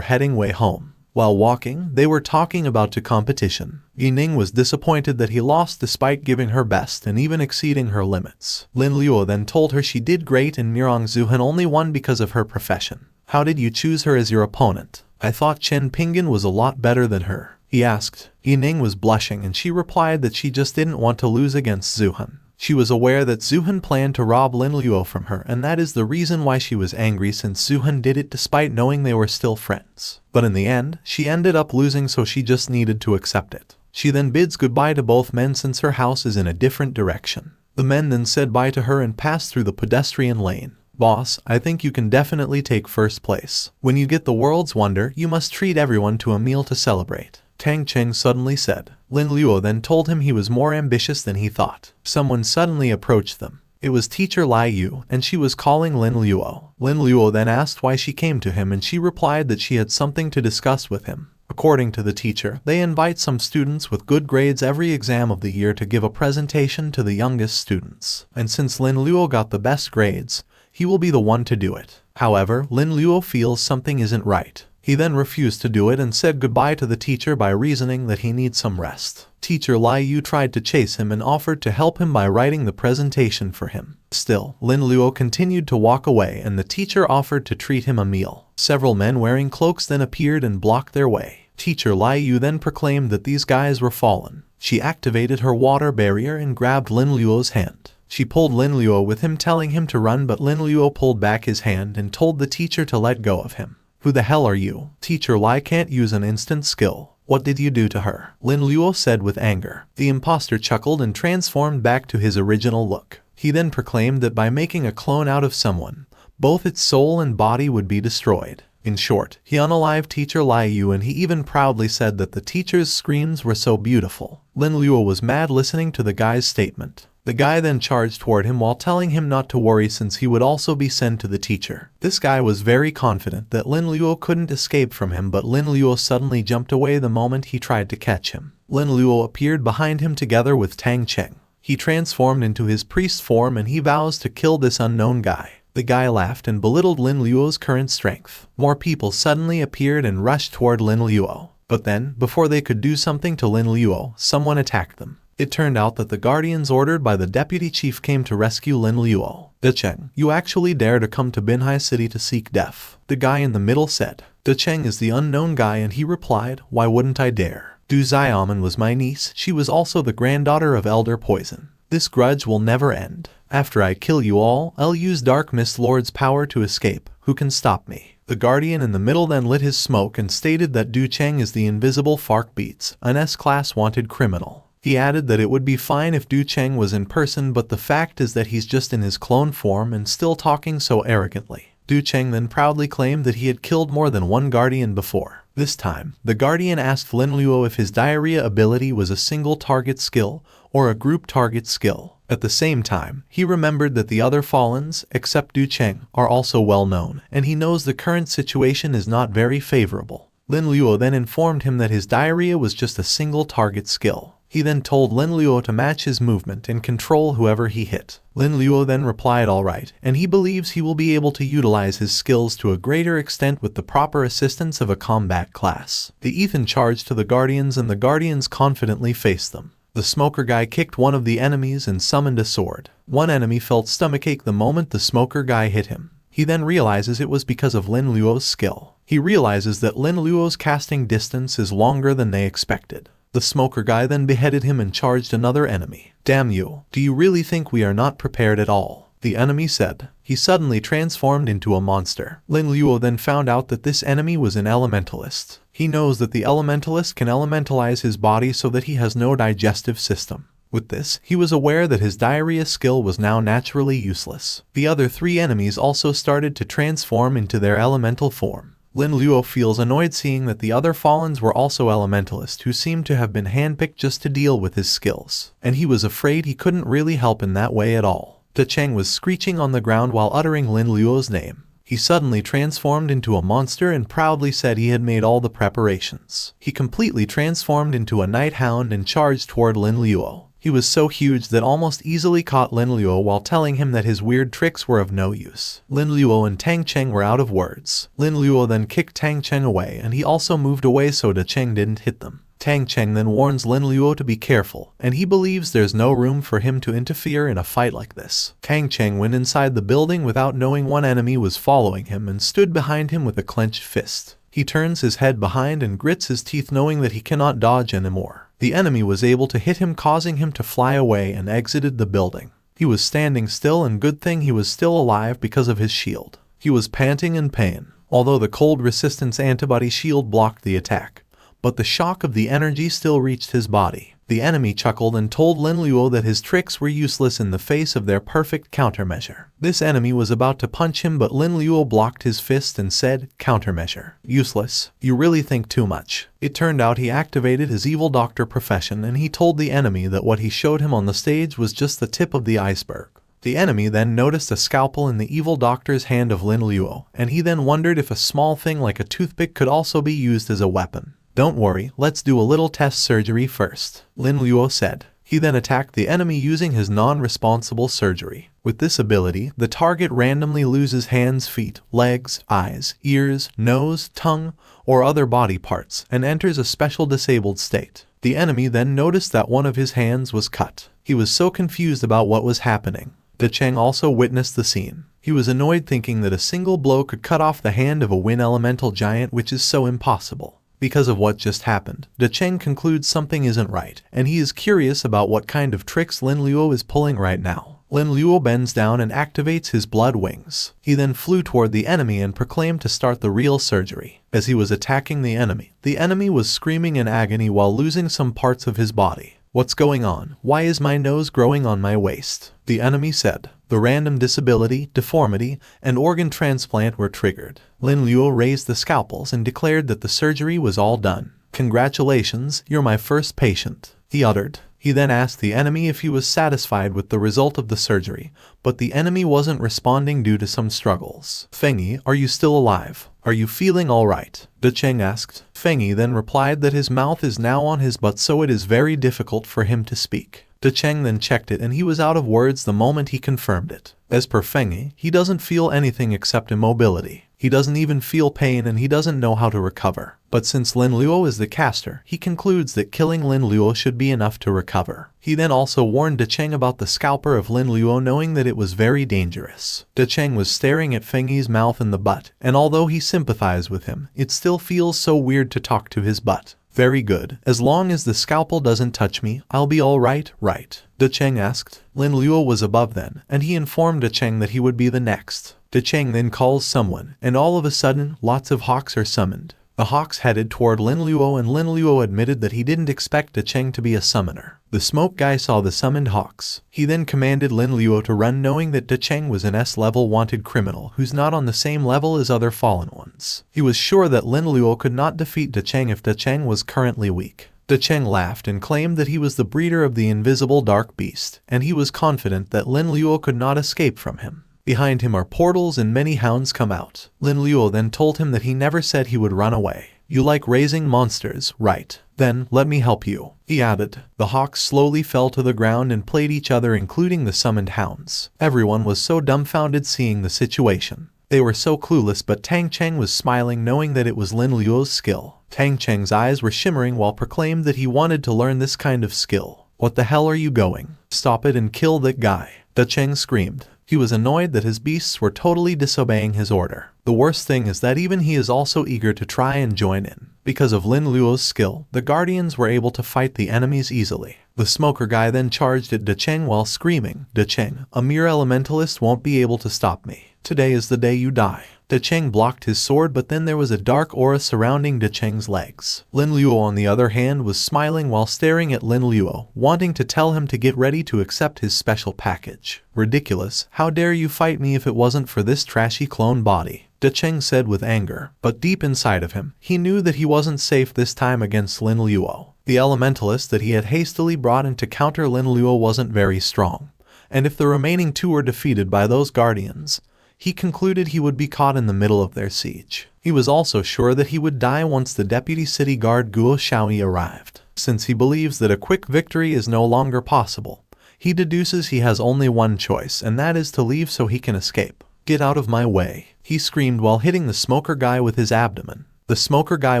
heading way home. While walking, they were talking about the competition. Yining was disappointed that he lost despite giving her best and even exceeding her limits. Lin Luo then told her she did great and Mirang Zuhan only won because of her profession. How did you choose her as your opponent? I thought Chen Pinggan was a lot better than her, he asked. Yining was blushing and she replied that she just didn't want to lose against Zuhan. She was aware that Zuhan planned to rob Lin Luo from her, and that is the reason why she was angry, since Zuhan did it despite knowing they were still friends. But in the end, she ended up losing, so she just needed to accept it. She then bids goodbye to both men since her house is in a different direction. The men then said bye to her and passed through the pedestrian lane. Boss, I think you can definitely take first place. When you get the world's wonder, you must treat everyone to a meal to celebrate, Tang Cheng suddenly said. Lin Luo then told him he was more ambitious than he thought. Someone suddenly approached them. It was teacher Lai Yu, and she was calling Lin Luo. Lin Luo then asked why she came to him, and she replied that she had something to discuss with him. According to the teacher, they invite some students with good grades every exam of the year to give a presentation to the youngest students. And since Lin Luo got the best grades, he will be the one to do it. However, Lin Luo feels something isn't right. He then refused to do it and said goodbye to the teacher by reasoning that he needs some rest. Teacher Lai Yu tried to chase him and offered to help him by writing the presentation for him. Still, Lin Luo continued to walk away and the teacher offered to treat him a meal. Several men wearing cloaks then appeared and blocked their way. Teacher Lai Yu then proclaimed that these guys were fallen. She activated her water barrier and grabbed Lin Luo's hand. She pulled Lin Luo with him, telling him to run, but Lin Luo pulled back his hand and told the teacher to let go of him. Who the hell are you? Teacher Lai can't use an instant skill. What did you do to her? Lin Luo said with anger. The imposter chuckled and transformed back to his original look. He then proclaimed that by making a clone out of someone, both its soul and body would be destroyed. In short, he unalived teacher Lai Yu, and he even proudly said that the teacher's screams were so beautiful. Lin Luo was mad listening to the guy's statement. The guy then charged toward him while telling him not to worry since he would also be sent to the teacher. This guy was very confident that Lin Luo couldn't escape from him, but Lin Luo suddenly jumped away the moment he tried to catch him. Lin Luo appeared behind him together with Tang Cheng. He transformed into his priest form and he vows to kill this unknown guy. The guy laughed and belittled Lin Luo's current strength. More people suddenly appeared and rushed toward Lin Luo. But then, before they could do something to Lin Luo, someone attacked them. It turned out that the guardians ordered by the deputy chief came to rescue Lin Luo. Cheng, you actually dare to come to Binhai City to seek death? The guy in the middle said. Cheng is the unknown guy and he replied, why wouldn't I dare? Du Xiaoman was my niece, she was also the granddaughter of Elder Poison. This grudge will never end. After I kill you all, I'll use Dark Mist Lord's power to escape. Who can stop me? The guardian in the middle then lit his smoke and stated that Du Cheng is the invisible Fark Beats, an S-class wanted criminal. He added that it would be fine if Du Cheng was in person, but the fact is that he's just in his clone form and still talking so arrogantly. Du Cheng then proudly claimed that he had killed more than one guardian before. This time, the guardian asked Lin Luo if his diarrhea ability was a single target skill or a group target skill. At the same time, he remembered that the other Fallens, except Du Cheng, are also well known, and he knows the current situation is not very favorable. Lin Luo then informed him that his diarrhea was just a single target skill. He then told Lin Luo to match his movement and control whoever he hit. Lin Luo then replied alright, and he believes he will be able to utilize his skills to a greater extent with the proper assistance of a combat class. The Ethan charged to the Guardians and the Guardians confidently faced them. The smoker guy kicked one of the enemies and summoned a sword. One enemy felt stomachache the moment the smoker guy hit him. He then realizes it was because of Lin Luo's skill. He realizes that Lin Luo's casting distance is longer than they expected. The smoker guy then beheaded him and charged another enemy. Damn you, do you really think we are not prepared at all? The enemy said. He suddenly transformed into a monster. Lin Luo then found out that this enemy was an elementalist. He knows that the elementalist can elementalize his body so that he has no digestive system. With this, he was aware that his diarrhea skill was now naturally useless. The other three enemies also started to transform into their elemental form. Lin Luo feels annoyed seeing that the other Fallens were also elementalists who seemed to have been handpicked just to deal with his skills, and he was afraid he couldn't really help in that way at all. Cheng was screeching on the ground while uttering Lin Luo's name. He suddenly transformed into a monster and proudly said he had made all the preparations. He completely transformed into a night hound and charged toward Lin Luo. He was so huge that almost easily caught Lin Luo while telling him that his weird tricks were of no use. Lin Luo and Tang Cheng were out of words. Lin Luo then kicked Tang Cheng away and he also moved away so Cheng didn't hit them. Tang Cheng then warns Lin Luo to be careful, and he believes there's no room for him to interfere in a fight like this. Tang Cheng went inside the building without knowing one enemy was following him and stood behind him with a clenched fist. He turns his head behind and grits his teeth knowing that he cannot dodge anymore. The enemy was able to hit him, causing him to fly away and exited the building. He was standing still, and good thing he was still alive because of his shield. He was panting in pain, although the cold resistance antibody shield blocked the attack. But the shock of the energy still reached his body. The enemy chuckled and told Lin Luo that his tricks were useless in the face of their perfect countermeasure. This enemy was about to punch him, but Lin Luo blocked his fist and said, "Countermeasure. Useless. You really think too much." It turned out he activated his evil doctor profession, and he told the enemy that what he showed him on the stage was just the tip of the iceberg. The enemy then noticed a scalpel in the evil doctor's hand of Lin Luo, and he then wondered if a small thing like a toothpick could also be used as a weapon. "Don't worry, let's do a little test surgery first," Lin Luo said. He then attacked the enemy using his non-responsible surgery. With this ability, the target randomly loses hands, feet, legs, eyes, ears, nose, tongue, or other body parts, and enters a special disabled state. The enemy then noticed that one of his hands was cut. He was so confused about what was happening. Cheng also witnessed the scene. He was annoyed thinking that a single blow could cut off the hand of a wind elemental giant, which is so impossible. Because of what just happened, Cheng concludes something isn't right, and he is curious about what kind of tricks Lin Luo is pulling right now. Lin Luo bends down and activates his blood wings. He then flew toward the enemy and proclaimed to start the real surgery. As he was attacking the enemy was screaming in agony while losing some parts of his body. "What's going on? Why is my nose growing on my waist?" the enemy said. The random disability, deformity, and organ transplant were triggered. Lin Luo raised the scalpels and declared that the surgery was all done. "Congratulations, you're my first patient," he uttered. He then asked the enemy if he was satisfied with the result of the surgery, but the enemy wasn't responding due to some struggles. "Feng, are you still alive? Are you feeling alright?" Cheng asked. Feng then replied that his mouth is now on his butt, so it is very difficult for him to speak. De Cheng then checked it and he was out of words the moment he confirmed it. As per Feng, he doesn't feel anything except immobility. He doesn't even feel pain and he doesn't know how to recover. But since Lin Luo is the caster, he concludes that killing Lin Luo should be enough to recover. He then also warned De Cheng about the scalper of Lin Luo, knowing that it was very dangerous. De Cheng was staring at Feng's mouth and the butt, and although he sympathized with him, it still feels so weird to talk to his butt. Very good. As long as the scalpel doesn't touch me, I'll be alright, right? De Cheng asked. Lin Luo was above then, and he informed De Cheng that he would be the next. De Cheng then calls someone, and all of a sudden, lots of hawks are summoned. The hawks headed toward Lin Luo, and Lin Luo admitted that he didn't expect De Cheng to be a summoner. The smoke guy saw the summoned hawks. He then commanded Lin Luo to run, knowing that De Cheng was an S-level wanted criminal who's not on the same level as other fallen ones. He was sure that Lin Luo could not defeat De Cheng if De Cheng was currently weak. De Cheng laughed and claimed that he was the breeder of the invisible dark beast, and he was confident that Lin Luo could not escape from him. Behind him are portals and many hounds come out. Lin Luo then told him that he never said he would run away. You like raising monsters, right? Then, let me help you, he added. The hawks slowly fell to the ground and played each other, including the summoned hounds. Everyone was so dumbfounded seeing the situation. They were so clueless, but Tang Cheng was smiling, knowing that it was Lin Luo's skill. Tang Cheng's eyes were shimmering while proclaimed that he wanted to learn this kind of skill. What the hell are you going? Stop it and kill that guy, De Cheng screamed. He was annoyed that his beasts were totally disobeying his order. The worst thing is that even he is also eager to try and join in. Because of Lin Luo's skill, the guardians were able to fight the enemies easily. The smoker guy then charged at De Cheng while screaming, De Cheng, a mere elementalist won't be able to stop me. Today is the day you die. De Cheng blocked his sword, but then there was a dark aura surrounding De Cheng's legs. Lin Luo, on the other hand, was smiling while staring at Lin Luo, wanting to tell him to get ready to accept his special package. Ridiculous, how dare you fight me if it wasn't for this trashy clone body? De Cheng said with anger, but deep inside of him, he knew that he wasn't safe this time against Lin Luo. The elementalist that he had hastily brought in to counter Lin Luo wasn't very strong, and if the remaining two were defeated by those guardians, he concluded he would be caught in the middle of their siege. He was also sure that he would die once the deputy city guard Guo Xiaoyi arrived. Since he believes that a quick victory is no longer possible, he deduces he has only one choice, and that is to leave so he can escape. Get out of my way, he screamed while hitting the smoker guy with his abdomen. The smoker guy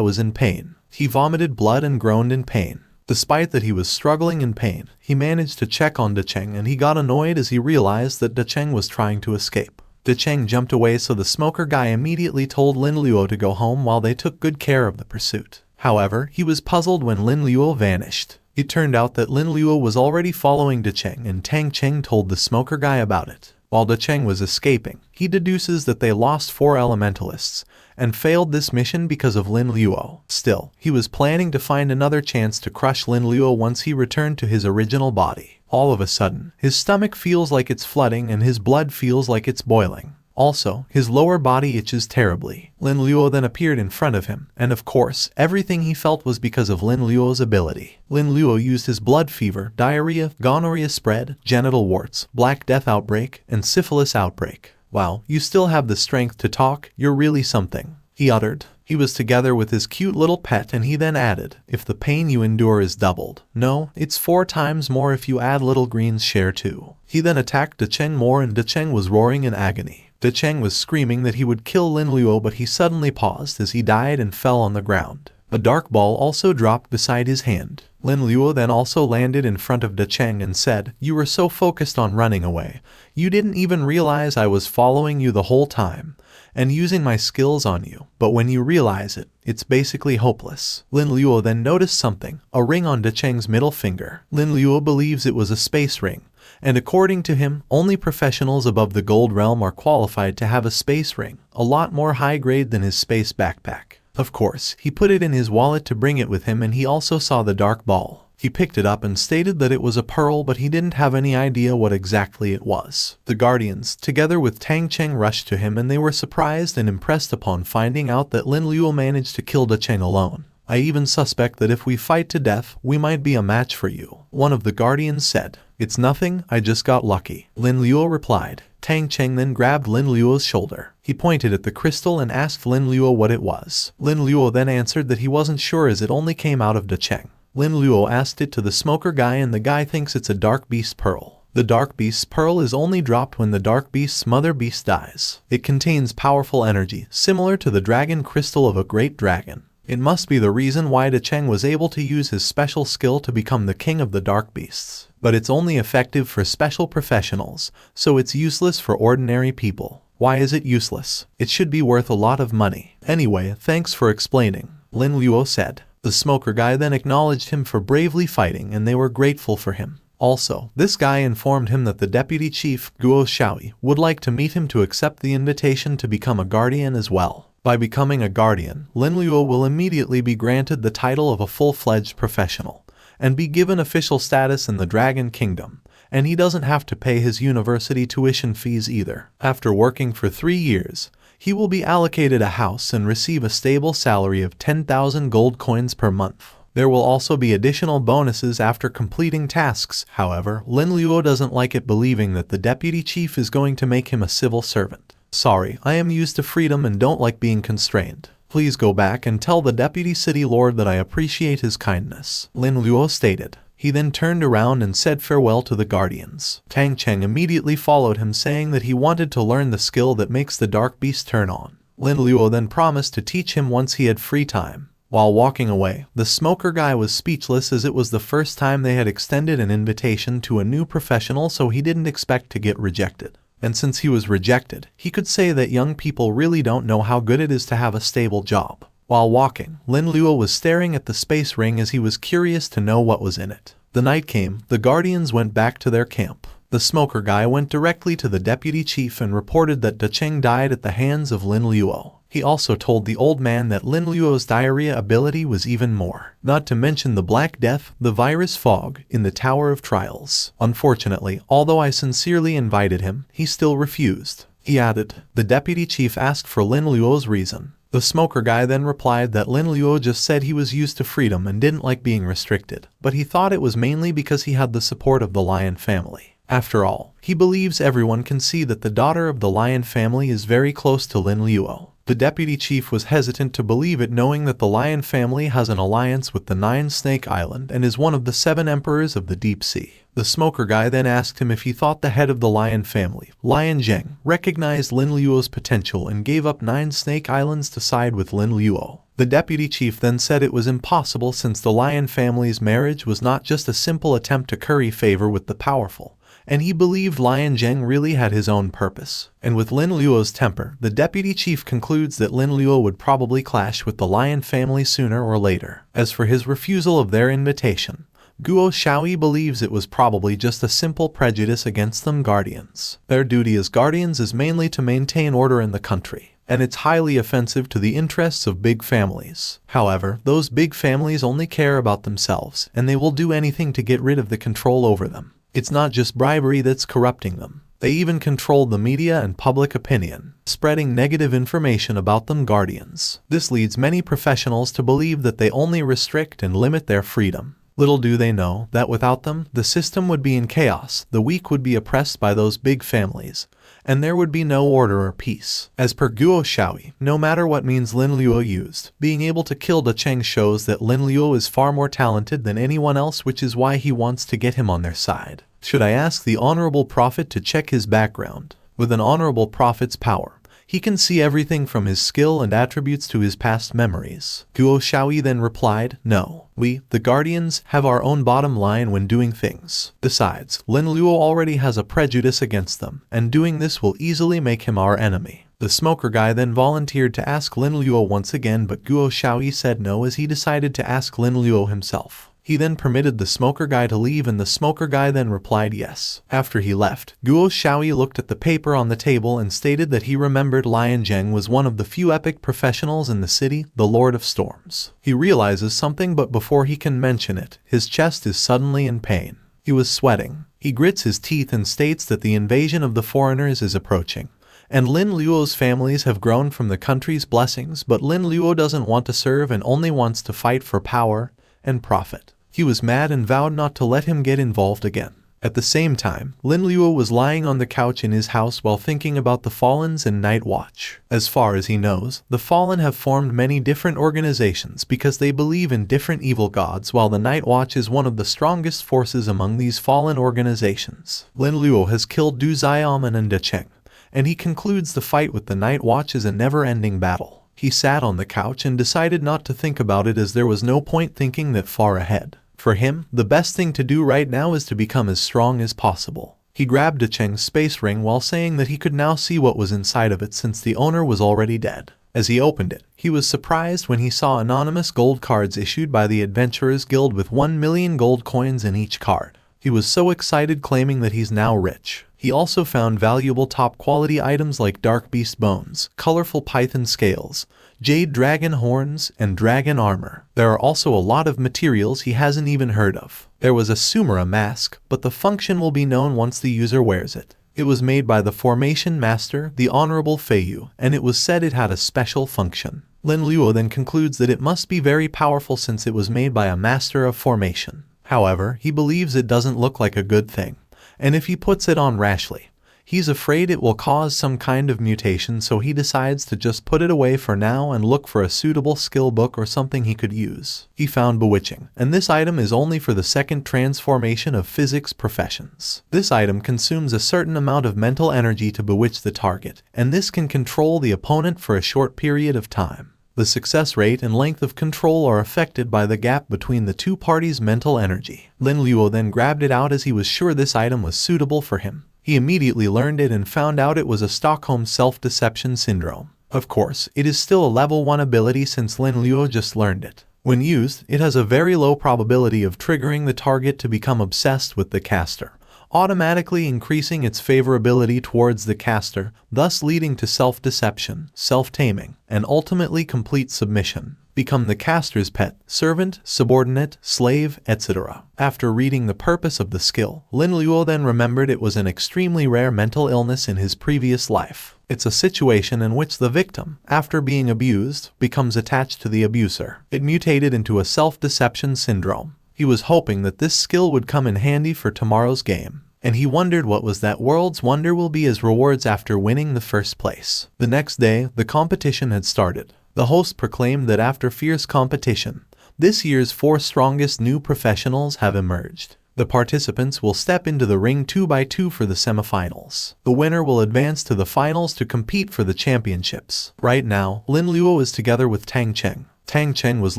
was in pain. He vomited blood and groaned in pain. Despite that he was struggling in pain, he managed to check on De Cheng, and he got annoyed as he realized that De Cheng was trying to escape. De Cheng jumped away, so the smoker guy immediately told Lin Luo to go home while they took good care of the pursuit. However, he was puzzled when Lin Luo vanished. It turned out that Lin Luo was already following De Cheng, and Tang Cheng told the smoker guy about it. While De Cheng was escaping, he deduces that they lost 4 elementalists and failed this mission because of Lin Luo. Still, he was planning to find another chance to crush Lin Luo once he returned to his original body. All of a sudden, his stomach feels like it's flooding and his blood feels like it's boiling. Also, his lower body itches terribly. Lin Luo then appeared in front of him, and of course, everything he felt was because of Lin Luo's ability. Lin Luo used his blood fever, diarrhea, gonorrhea spread, genital warts, Black Death outbreak, and syphilis outbreak. Wow, you still have the strength to talk, you're really something, he uttered. He was together with his cute little pet, and he then added, if the pain you endure is doubled. No, it's 4 times more if you add little green's share too. He then attacked De Cheng more, and De Cheng was roaring in agony. De Cheng was screaming that he would kill Lin Luo, but he suddenly paused as he died and fell on the ground. A dark ball also dropped beside his hand. Lin Luo then also landed in front of De Cheng and said, you were so focused on running away, you didn't even realize I was following you the whole time and using my skills on you, but when you realize it, it's basically hopeless. Lin Luo then noticed something, a ring on De Cheng's middle finger. Lin Luo believes it was a space ring, and according to him, only professionals above the gold realm are qualified to have a space ring, a lot more high grade than his space backpack. Of course, he put it in his wallet to bring it with him, and he also saw the dark ball. He picked it up and stated that it was a pearl, but he didn't have any idea what exactly it was. The guardians, together with Tang Cheng, rushed to him, and they were surprised and impressed upon finding out that Lin Luo managed to kill De Cheng alone. I even suspect that if we fight to death, we might be a match for you, one of the guardians said. It's nothing, I just got lucky, Lin Luo replied. Tang Cheng then grabbed Lin Luo's shoulder. He pointed at the crystal and asked Lin Luo what it was. Lin Luo then answered that he wasn't sure as it only came out of De Cheng. Lin Luo asked it to the smoker guy, and the guy thinks it's a dark beast pearl. The dark beast's pearl is only dropped when the dark beast's mother beast dies. It contains powerful energy, similar to the dragon crystal of a great dragon. It must be the reason why Decheng was able to use his special skill to become the king of the dark beasts. But it's only effective for special professionals, so it's useless for ordinary people. Why is it useless? It should be worth a lot of money. Anyway, thanks for explaining, Lin Luo said. The smoker guy then acknowledged him for bravely fighting, and they were grateful for him. Also, this guy informed him that the deputy chief, Guo Xiaoyi, would like to meet him to accept the invitation to become a guardian as well. By becoming a guardian, Lin Luo will immediately be granted the title of a full-fledged professional, and be given official status in the Dragon Kingdom, and he doesn't have to pay his university tuition fees either. After working for 3 years, he will be allocated a house and receive a stable salary of 10,000 gold coins per month. There will also be additional bonuses after completing tasks. However, Lin Luo doesn't like it, believing that the deputy chief is going to make him a civil servant. Sorry, I am used to freedom and don't like being constrained. Please go back and tell the deputy city lord that I appreciate his kindness, Lin Luo stated. He then turned around and said farewell to the guardians. Tang Cheng immediately followed him, saying that he wanted to learn the skill that makes the dark beast turn on. Lin Luo then promised to teach him once he had free time. While walking away, the smoker guy was speechless, as it was the first time they had extended an invitation to a new professional, so he didn't expect to get rejected. And since he was rejected, he could say that young people really don't know how good it is to have a stable job. While walking, Lin Luo was staring at the space ring as he was curious to know what was in it. The night came, the guardians went back to their camp. The smoker guy went directly to the deputy chief and reported that Decheng died at the hands of Lin Luo. He also told the old man that Lin Luo's diarrhea ability was even more. Not to mention the Black Death, the virus fog, in the Tower of Trials. Unfortunately, although I sincerely invited him, he still refused. He added. The deputy chief asked for Lin Luo's reason. The smoker guy then replied that Lin Luo just said he was used to freedom and didn't like being restricted, but he thought it was mainly because he had the support of the Lion family. After all, he believes everyone can see that the daughter of the Lion family is very close to Lin Luo. The deputy chief was hesitant to believe it, knowing that the Lion family has an alliance with the Nine Snake Island and is one of the 7 emperors of the deep sea. The smoker guy then asked him if he thought the head of the Lion family, Lion Zheng, recognized Lin Luo's potential and gave up 9 Snake Islands to side with Lin Luo. The deputy chief then said it was impossible, since the Lion family's marriage was not just a simple attempt to curry favor with the powerful, and he believed Lion Zheng really had his own purpose. And with Lin Luo's temper, the deputy chief concludes that Lin Luo would probably clash with the Lion family sooner or later. As for his refusal of their invitation, Guo Xiaoyi believes it was probably just a simple prejudice against them guardians. Their duty as guardians is mainly to maintain order in the country, and it's highly offensive to the interests of big families. However, those big families only care about themselves, and they will do anything to get rid of the control over them. It's not just bribery that's corrupting them. They even control the media and public opinion, spreading negative information about them guardians. This leads many professionals to believe that they only restrict and limit their freedom. Little do they know that without them, the system would be in chaos, the weak would be oppressed by those big families, and there would be no order or peace. As per Guo Xiaoyi, no matter what means Lin Luo used, being able to kill Decheng shows that Lin Luo is far more talented than anyone else, which is why he wants to get him on their side. Should I ask the Honorable Prophet to check his background? With an Honorable Prophet's power, he can see everything from his skill and attributes to his past memories. Guo Xiaoyi then replied, no, we, the Guardians, have our own bottom line when doing things. Besides, Lin Luo already has a prejudice against them, and doing this will easily make him our enemy. The smoker guy then volunteered to ask Lin Luo once again, but Guo Xiaoyi said no, as he decided to ask Lin Luo himself. He then permitted the smoker guy to leave, and the smoker guy then replied yes. After he left, Guo Xiaoyi looked at the paper on the table and stated that he remembered Lion Zheng was one of the few epic professionals in the city, the Lord of Storms. He realizes something, but before he can mention it, his chest is suddenly in pain. He was sweating. He grits his teeth and states that the invasion of the foreigners is approaching, and Lin Luo's families have grown from the country's blessings, but Lin Luo doesn't want to serve and only wants to fight for power and profit. He was mad and vowed not to let him get involved again. At the same time, Lin Luo was lying on the couch in his house while thinking about the Fallens and Night Watch. As far as he knows, the Fallen have formed many different organizations because they believe in different evil gods, while the Night Watch is one of the strongest forces among these fallen organizations. Lin Luo has killed Du Xiaoman and De Cheng, and he concludes the fight with the Night Watch as a never-ending battle. He sat on the couch and decided not to think about it as there was no point thinking that far ahead. For him, the best thing to do right now is to become as strong as possible. He grabbed De Cheng's space ring while saying that he could now see what was inside of it since the owner was already dead. As he opened it, he was surprised when he saw anonymous gold cards issued by the Adventurers Guild with 1 million gold coins in each card. He was so excited, claiming that he's now rich. He also found valuable top-quality items like dark beast bones, colorful python scales, jade dragon horns, and dragon armor. There are also a lot of materials he hasn't even heard of. There was a Sumera mask, but the function will be known once the user wears it. It was made by the Formation Master, the Honorable Feiyu, and it was said it had a special function. Lin Luo then concludes that it must be very powerful since it was made by a Master of Formation. However, he believes it doesn't look like a good thing, and if he puts it on rashly, he's afraid it will cause some kind of mutation, so he decides to just put it away for now and look for a suitable skill book or something he could use. He found Bewitching, and this item is only for the second transformation of physics professions. This item consumes a certain amount of mental energy to bewitch the target, and this can control the opponent for a short period of time. The success rate and length of control are affected by the gap between the two parties' mental energy. Lin Luo then grabbed it out as he was sure this item was suitable for him. He immediately learned it and found out it was a Stockholm self-deception syndrome. Of course, it is still a level 1 ability since Lin Luo just learned it. When used, it has a very low probability of triggering the target to become obsessed with the caster, automatically increasing its favorability towards the caster, thus leading to self-deception, self-taming, and ultimately complete submission. Become the caster's pet, servant, subordinate, slave, etc. After reading the purpose of the skill, Lin Luo then remembered it was an extremely rare mental illness in his previous life. It's a situation in which the victim, after being abused, becomes attached to the abuser. It mutated into a self-deception syndrome. He was hoping that this skill would come in handy for tomorrow's game, and he wondered what was that world's wonder will be as rewards after winning the first place. The next day, the competition had started. The host proclaimed that after fierce competition, this year's 4 strongest new professionals have emerged. The participants will step into the ring 2 by 2 for the semifinals. The winner will advance to the finals to compete for the championships. Right now, Lin Luo is together with Tang Cheng. Tang Cheng was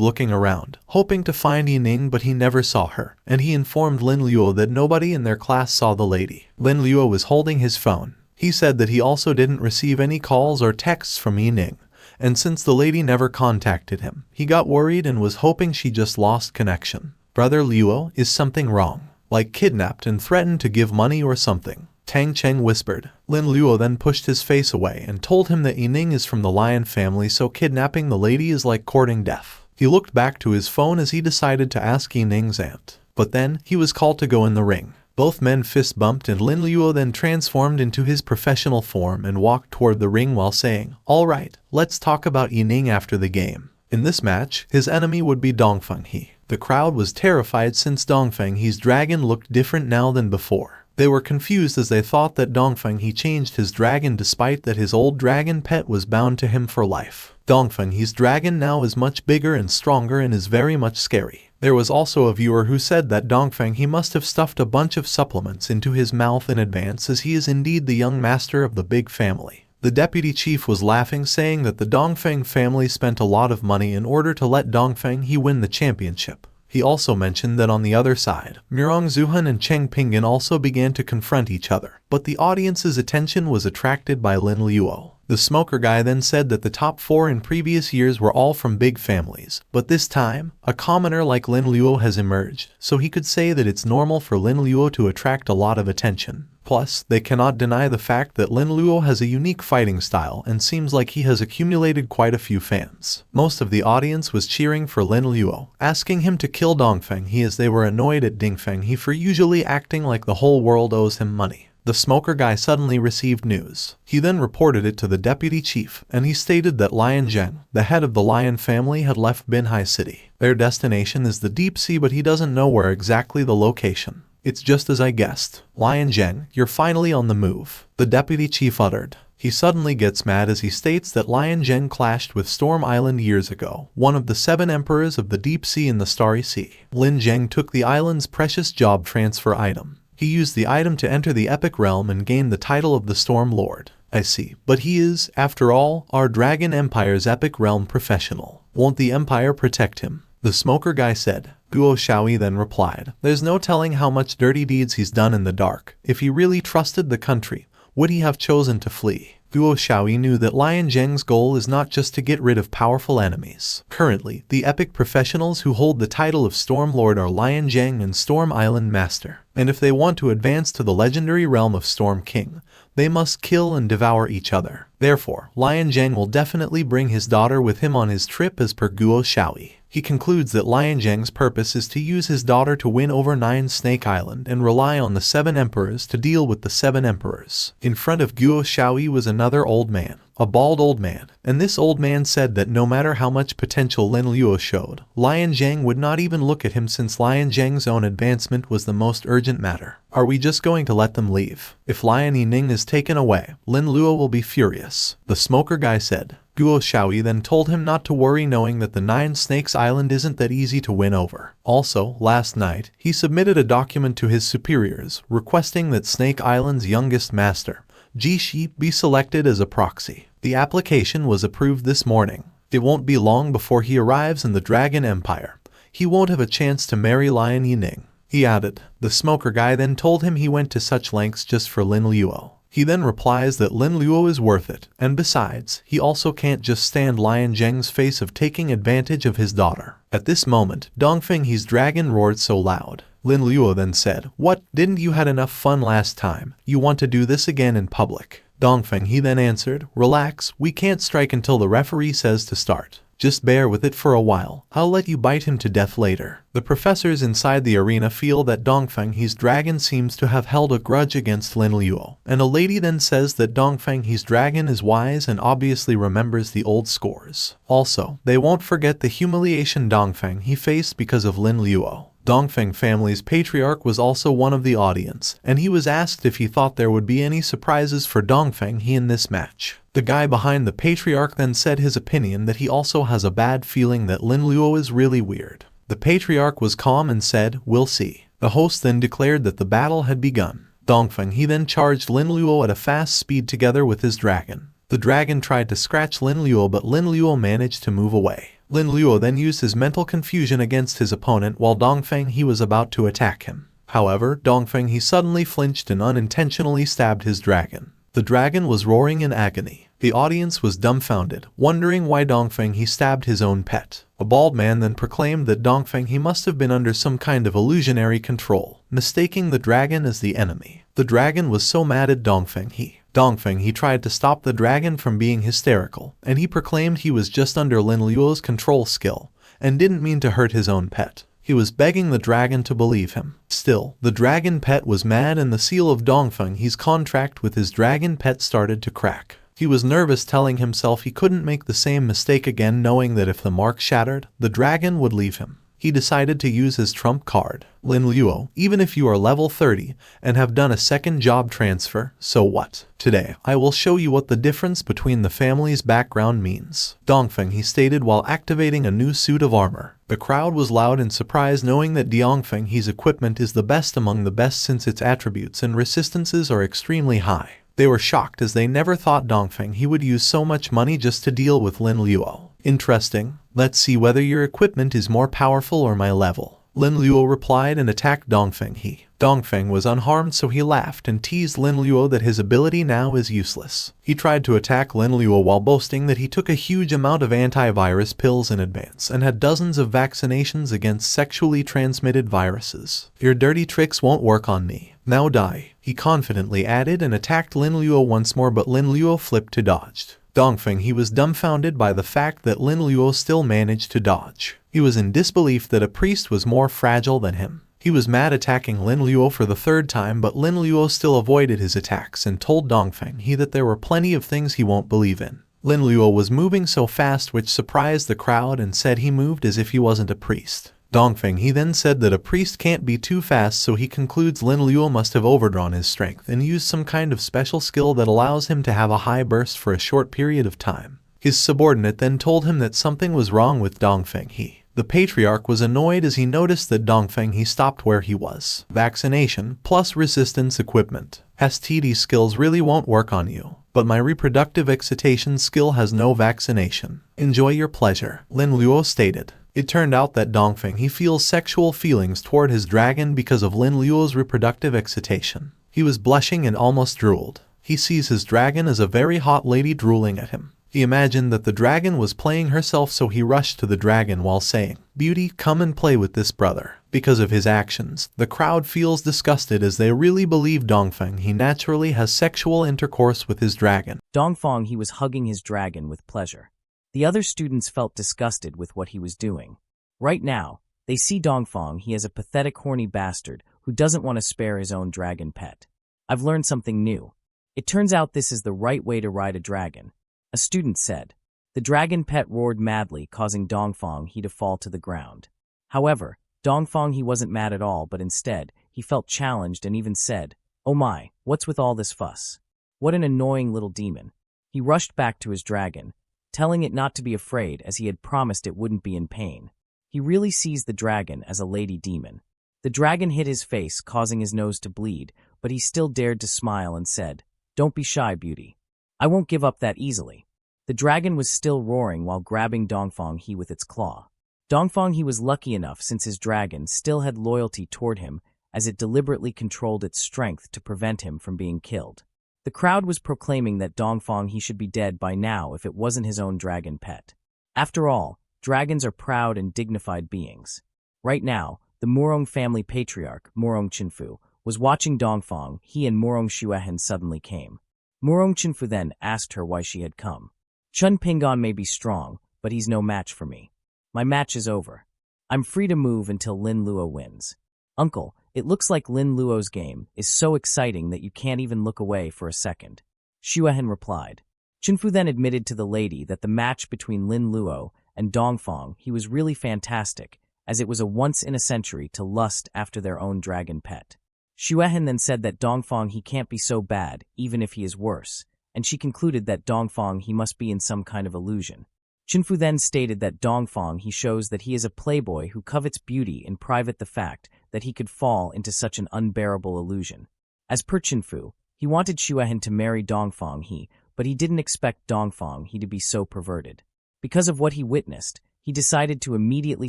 looking around, hoping to find Yining, but he never saw her, and he informed Lin Luo that nobody in their class saw the lady. Lin Luo was holding his phone. He said that he also didn't receive any calls or texts from Yining, and since the lady never contacted him, he got worried and was hoping she just lost connection. Brother Luo, is something wrong? Like kidnapped and threatened to give money or something? Tang Cheng whispered. Lin Luo then pushed his face away and told him that Yining is from the lion family, so kidnapping the lady is like courting death. He looked back to his phone as he decided to ask Yining's aunt. But then, he was called to go in the ring. Both men fist bumped and Lin Luo then transformed into his professional form and walked toward the ring while saying, "Alright, let's talk about Yining after the game." In this match, his enemy would be Dongfeng He. The crowd was terrified since Dongfeng He's dragon looked different now than before. They were confused as they thought that Dongfeng He changed his dragon despite that his old dragon pet was bound to him for life. Dongfeng He's dragon now is much bigger and stronger and is very much scary. There was also a viewer who said that Dongfeng He must have stuffed a bunch of supplements into his mouth in advance, as he is indeed the young master of the big family. The deputy chief was laughing, saying that the Dongfeng family spent a lot of money in order to let Dongfeng He win the championship. He also mentioned that on the other side, Murong Zuhan and Cheng Pingyan also began to confront each other, but the audience's attention was attracted by Lin Luo. The smoker guy then said that the top 4 in previous years were all from big families, but this time, a commoner like Lin Luo has emerged, so he could say that it's normal for Lin Luo to attract a lot of attention. Plus, they cannot deny the fact that Lin Luo has a unique fighting style and seems like he has accumulated quite a few fans. Most of the audience was cheering for Lin Luo, asking him to kill Dongfeng He as they were annoyed at Dingfeng He for usually acting like the whole world owes him money. The smoker guy suddenly received news. He then reported it to the deputy chief, and he stated that Lion Zheng, the head of the lion family, had left Binhai City. Their destination is the deep sea, but he doesn't know where exactly the location. It's just as I guessed. Lion Zheng, you're finally on the move, the deputy chief uttered. He suddenly gets mad as he states that Lion Zheng clashed with Storm Island years ago, one of the 7 emperors of the Deep Sea and the Starry Sea. Lin Zheng took the island's precious job transfer item. He used the item to enter the Epic Realm and gain the title of the Storm Lord. I see, but he is, after all, our Dragon Empire's Epic Realm professional. Won't the Empire protect him? The smoker guy said. Guo Xiaoyi then replied, there's no telling how much dirty deeds he's done in the dark. If he really trusted the country, would he have chosen to flee? Guo Xiaoyi knew that Lion Zheng's goal is not just to get rid of powerful enemies. Currently, the epic professionals who hold the title of Storm Lord are Lion Zheng and Storm Island Master. And if they want to advance to the legendary realm of Storm King, they must kill and devour each other. Therefore, Lion Zheng will definitely bring his daughter with him on his trip as per Guo Xiaoyi. He concludes that Lion Zheng's purpose is to use his daughter to win over 9 Snake Island and rely on the 7 emperors to deal with the 7 emperors. In front of Guo Xiaoyi was another old man, a bald old man, and this old man said that no matter how much potential Lin Luo showed, Lion Zheng would not even look at him since Lion Zheng's own advancement was the most urgent matter. Are we just going to let them leave? If Lion Yining is taken away, Lin Luo will be furious, the smoker guy said. Guo Xiaoyi then told him not to worry, knowing that the 9 Snakes Island isn't that easy to win over. Also, last night, he submitted a document to his superiors requesting that Snake Island's youngest master, Ji Shi, be selected as a proxy. The application was approved this morning. It won't be long before he arrives in the Dragon Empire. He won't have a chance to marry Lion Yining, he added. The smoker guy then told him he went to such lengths just for Lin Luo. He then replies that Lin Luo is worth it, and besides, he also can't just stand Lion Zheng's face of taking advantage of his daughter. At this moment, Dongfeng He's dragon roared so loud. Lin Luo then said, what, didn't you had enough fun last time? You want to do this again in public? Dongfeng He then answered, relax, we can't strike until the referee says to start. Just bear with it for a while, I'll let you bite him to death later. The professors inside the arena feel that Dongfeng He's dragon seems to have held a grudge against Lin Luo, and a lady then says that Dongfeng He's dragon is wise and obviously remembers the old scores. Also, they won't forget the humiliation Dongfeng He faced because of Lin Luo. Dongfeng family's patriarch was also one of the audience, and he was asked if he thought there would be any surprises for Dongfeng He in this match. The guy behind the patriarch then said his opinion that he also has a bad feeling that Lin Luo is really weird. The patriarch was calm and said, we'll see. The host then declared that the battle had begun. Dongfeng He then charged Lin Luo at a fast speed together with his dragon. The dragon tried to scratch Lin Luo, but Lin Luo managed to move away. Lin Luo then used his mental confusion against his opponent while Dongfeng He was about to attack him. However, Dongfeng He suddenly flinched and unintentionally stabbed his dragon. The dragon was roaring in agony. The audience was dumbfounded, wondering why Dongfeng He stabbed his own pet. A bald man then proclaimed that Dongfeng He must have been under some kind of illusionary control, mistaking the dragon as the enemy. The dragon was so mad at Dongfeng He tried to stop the dragon from being hysterical, and he proclaimed he was just under Lin Luo's control skill, and didn't mean to hurt his own pet. He was begging the dragon to believe him. Still, the dragon pet was mad, and the seal of Dongfeng He's contract with his dragon pet started to crack. He was nervous, telling himself he couldn't make the same mistake again, knowing that if the mark shattered, the dragon would leave him. He decided to use his trump card. Lin Luo, even if you are level 30 and have done a second job transfer, so what? Today, I will show you what the difference between the family's background means, Dongfeng He stated while activating a new suit of armor. The crowd was loud in surprise, knowing that Dongfeng He's equipment is the best among the best since its attributes and resistances are extremely high. They were shocked as they never thought Dongfeng He would use so much money just to deal with Lin Luo. Interesting. Let's see whether your equipment is more powerful or my level. Lin Luo replied and attacked Dongfeng He. Dongfeng was unharmed, so he laughed and teased Lin Luo that his ability now is useless. He tried to attack Lin Luo while boasting that he took a huge amount of antivirus pills in advance and had dozens of vaccinations against sexually transmitted viruses. Your dirty tricks won't work on me. Now die, he confidently added, and attacked Lin Luo once more, but Lin Luo flipped to dodged. Dongfeng He was dumbfounded by the fact that Lin Luo still managed to dodge. He was in disbelief that a priest was more fragile than him. He was mad, attacking Lin Luo for the 3rd time, but Lin Luo still avoided his attacks and told Dongfeng He that there were plenty of things he won't believe in. Lin Luo was moving so fast which surprised the crowd and said he moved as if he wasn't a priest. Dongfeng he then said that a priest can't be too fast, so he concludes Lin Luo must have overdrawn his strength and used some kind of special skill that allows him to have a high burst for a short period of time. His subordinate then told him that something was wrong with Dongfeng he. The patriarch was annoyed as he noticed that Dongfeng he stopped where he was. Vaccination plus resistance equipment. STD skills really won't work on you, but my reproductive excitation skill has no vaccination. Enjoy your pleasure, Lin Luo stated. It turned out that Dongfeng he feels sexual feelings toward his dragon because of Lin Luo's reproductive excitation. He was blushing and almost drooled. He sees his dragon as a very hot lady drooling at him. He imagined that the dragon was playing herself, so he rushed to the dragon while saying, "Beauty, come and play with this brother." Because of his actions, the crowd feels disgusted as they really believe Dongfeng he naturally has sexual intercourse with his dragon. Dongfeng he was hugging his dragon with pleasure. The other students felt disgusted with what he was doing. Right now, they see Dongfeng he as a pathetic horny bastard who doesn't want to spare his own dragon pet. I've learned something new. It turns out this is the right way to ride a dragon. A student said. The dragon pet roared madly, causing Dongfeng he to fall to the ground. However, Dongfeng he wasn't mad at all, but instead, he felt challenged and even said, "Oh my, what's with all this fuss? What an annoying little demon." He rushed back to his dragon, telling it not to be afraid as he had promised it wouldn't be in pain. He really sees the dragon as a lady demon. The dragon hit his face, causing his nose to bleed, but he still dared to smile and said, "Don't be shy, beauty. I won't give up that easily." The dragon was still roaring while grabbing Dongfeng he with its claw. Dongfeng he was lucky enough since his dragon still had loyalty toward him, as it deliberately controlled its strength to prevent him from being killed. The crowd was proclaiming that Dongfeng he should be dead by now if it wasn't his own dragon pet. After all, dragons are proud and dignified beings. Right now, the Murong family patriarch, Murong Chinfu, was watching Dongfeng he and Murong Xuehen suddenly came. Murong Chinfu then asked her why she had come. "Chun Pingon may be strong, but he's no match for me. My match is over. I'm free to move until Lin Luo wins." "Uncle, it looks like Lin Luo's game is so exciting that you can't even look away for a second," Xuehen replied. Chinfu then admitted to the lady that the match between Lin Luo and Dongfeng he was really fantastic, as it was a once-in-a-century to lust after their own dragon pet. Xuehen then said that Dongfeng he can't be so bad, even if he is worse, and she concluded that Dongfeng he must be in some kind of illusion. Chinfu then stated that Dongfeng he shows that he is a playboy who covets beauty in private, the fact that he could fall into such an unbearable illusion. As per Chinfu, he wanted Xuehen to marry Dongfeng he, but he didn't expect Dongfeng he to be so perverted. Because of what he witnessed, he decided to immediately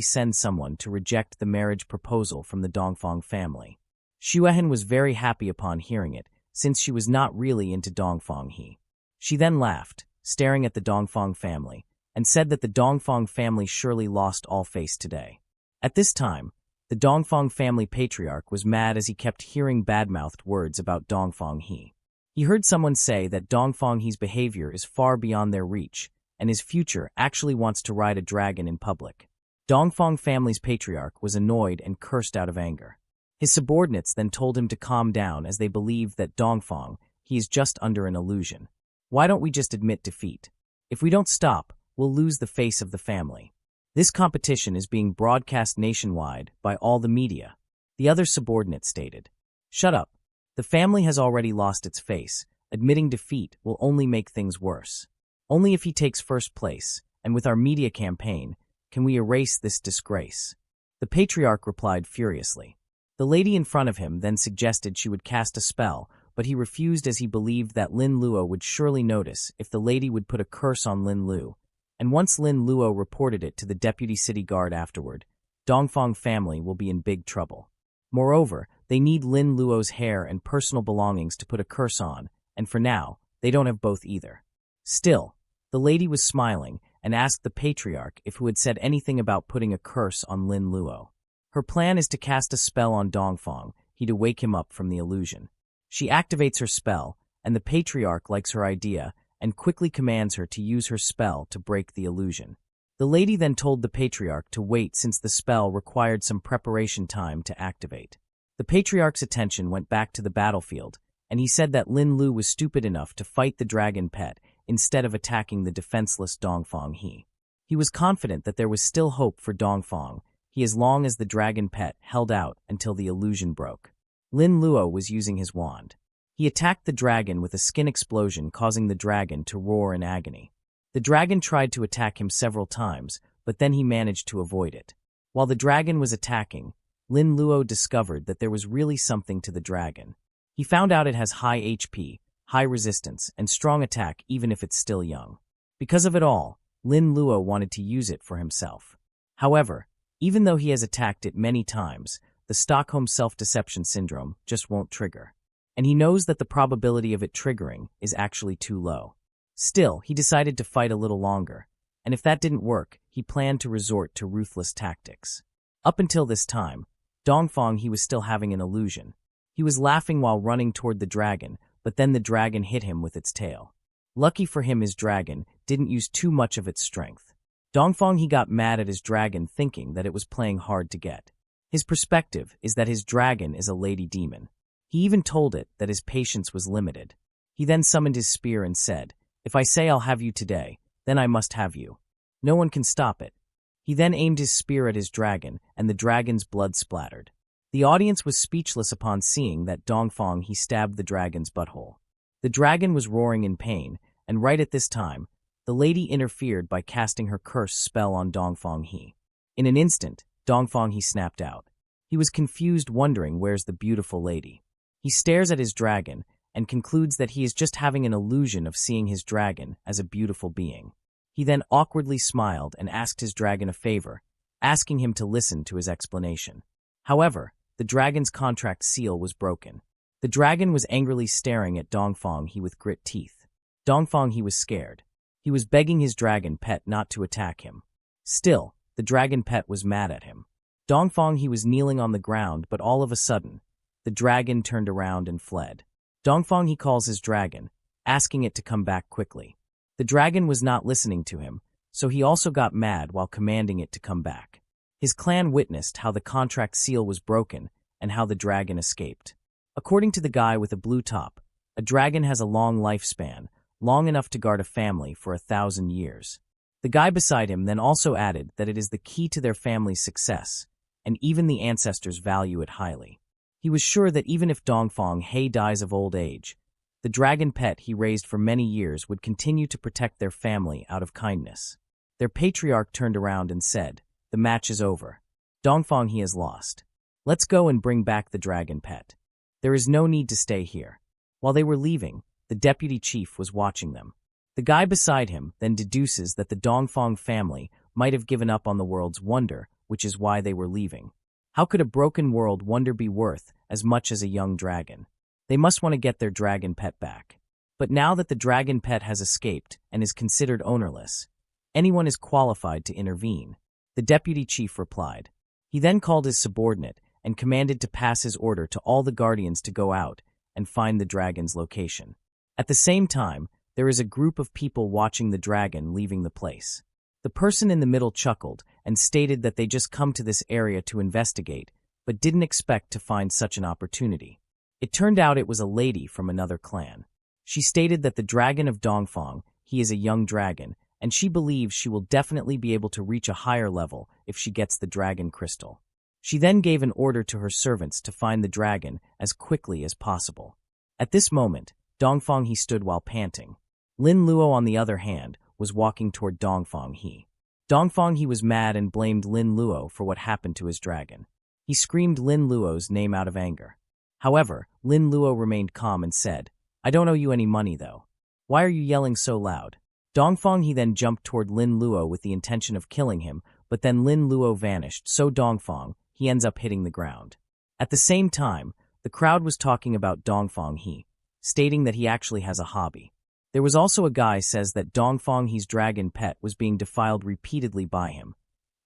send someone to reject the marriage proposal from the Dongfeng family. Xuehen was very happy upon hearing it, since she was not really into Dongfeng he. She then laughed, staring at the Dongfeng family, and said that the Dongfeng family surely lost all face today. At this time, the Dongfeng family patriarch was mad as he kept hearing bad-mouthed words about Dongfeng he. He heard someone say that Dongfeng he's behavior is far beyond their reach, and his future actually wants to ride a dragon in public. Dongfeng family's patriarch was annoyed and cursed out of anger. His subordinates then told him to calm down as they believed that Dongfeng he is just under an illusion. "Why don't we just admit defeat? If we don't stop, we'll lose the face of the family." This competition is being broadcast nationwide by all the media, the other subordinate stated. "Shut up. The family has already lost its face. Admitting defeat will only make things worse. Only if he takes first place, and with our media campaign, can we erase this disgrace." The patriarch replied furiously. The lady in front of him then suggested she would cast a spell, but he refused as he believed that Lin Luo would surely notice if the lady would put a curse on Lin Luo. And once Lin Luo reported it to the deputy city guard afterward, Dongfeng family will be in big trouble. Moreover, they need Lin Luo's hair and personal belongings to put a curse on, and for now, they don't have both either. Still, the lady was smiling and asked the patriarch if who had said anything about putting a curse on Lin Luo. Her plan is to cast a spell on Dongfeng he to wake him up from the illusion. She activates her spell, and the patriarch likes her idea and quickly commands her to use her spell to break the illusion. The lady then told the patriarch to wait since the spell required some preparation time to activate. The patriarch's attention went back to the battlefield, and he said that Lin Luo was stupid enough to fight the dragon pet instead of attacking the defenseless Dongfeng he. He was confident that there was still hope for Dongfeng He as long as the dragon pet held out until the illusion broke. Lin Luo was using his wand. He attacked the dragon with a skin explosion, causing the dragon to roar in agony. The dragon tried to attack him several times, but then he managed to avoid it. While the dragon was attacking, Lin Luo discovered that there was really something to the dragon. He found out it has high HP, high resistance, and strong attack even if it's still young. Because of it all, Lin Luo wanted to use it for himself. However, even though he has attacked it many times, the Stockholm self-deception syndrome just won't trigger. And he knows that the probability of it triggering is actually too low. Still, he decided to fight a little longer, and if that didn't work, he planned to resort to ruthless tactics. Up until this time, Dongfang he was still having an illusion. He was laughing while running toward the dragon, but then the dragon hit him with its tail. Lucky for him, his dragon didn't use too much of its strength. Dongfang he got mad at his dragon, thinking that it was playing hard to get. His perspective is that his dragon is a lady demon. He even told it that his patience was limited. He then summoned his spear and said, "If I say I'll have you today, then I must have you. No one can stop it." He then aimed his spear at his dragon, and the dragon's blood splattered. The audience was speechless upon seeing that Dongfang he stabbed the dragon's butthole. The dragon was roaring in pain, and right at this time, the lady interfered by casting her curse spell on Dongfang he. In an instant, Dongfang he snapped out. He was confused, wondering where's the beautiful lady. He stares at his dragon and concludes that he is just having an illusion of seeing his dragon as a beautiful being. He then awkwardly smiled and asked his dragon a favor, asking him to listen to his explanation. However, the dragon's contract seal was broken. The dragon was angrily staring at Dongfang he with grit teeth. Dongfang he was scared. He was begging his dragon pet not to attack him. Still, the dragon pet was mad at him. Dongfang he was kneeling on the ground, but all of a sudden, the dragon turned around and fled. Dongfang he calls his dragon, asking it to come back quickly. The dragon was not listening to him, so he also got mad while commanding it to come back. His clan witnessed how the contract seal was broken and how the dragon escaped. According to the guy with a blue top, a dragon has a long lifespan, long enough to guard a family for 1,000 years. The guy beside him then also added that it is the key to their family's success, and even the ancestors value it highly. He was sure that even if Dongfang he dies of old age, the dragon pet he raised for many years would continue to protect their family out of kindness. Their patriarch turned around and said, "The match is over. Dongfang he has lost. Let's go and bring back the dragon pet. There is no need to stay here." While they were leaving, the deputy chief was watching them. The guy beside him then deduces that the Dongfang family might have given up on the world's wonder, which is why they were leaving. How could a broken world wonder be worth as much as a young dragon? They must want to get their dragon pet back. But now that the dragon pet has escaped and is considered ownerless, anyone is qualified to intervene. The deputy chief replied. He then called his subordinate and commanded to pass his order to all the guardians to go out and find the dragon's location. At the same time, there is a group of people watching the dragon leaving the place. The person in the middle chuckled and stated that they just come to this area to investigate, but didn't expect to find such an opportunity. It turned out it was a lady from another clan. She stated that the dragon of Dongfang, he is a young dragon, and she believes she will definitely be able to reach a higher level if she gets the dragon crystal. She then gave an order to her servants to find the dragon as quickly as possible. At this moment, Dongfang he stood while panting. Lin Luo, on the other hand, was walking toward Dongfang he. Dongfang he was mad and blamed Lin Luo for what happened to his dragon. He screamed Lin Luo's name out of anger. However, Lin Luo remained calm and said, "I don't owe you any money though. Why are you yelling so loud?" Dongfang he then jumped toward Lin Luo with the intention of killing him, but then Lin Luo vanished, so Dongfang he ends up hitting the ground. At the same time, the crowd was talking about Dongfang he, stating that he actually has a hobby. There was also a guy says that Dongfang he's dragon pet was being defiled repeatedly by him,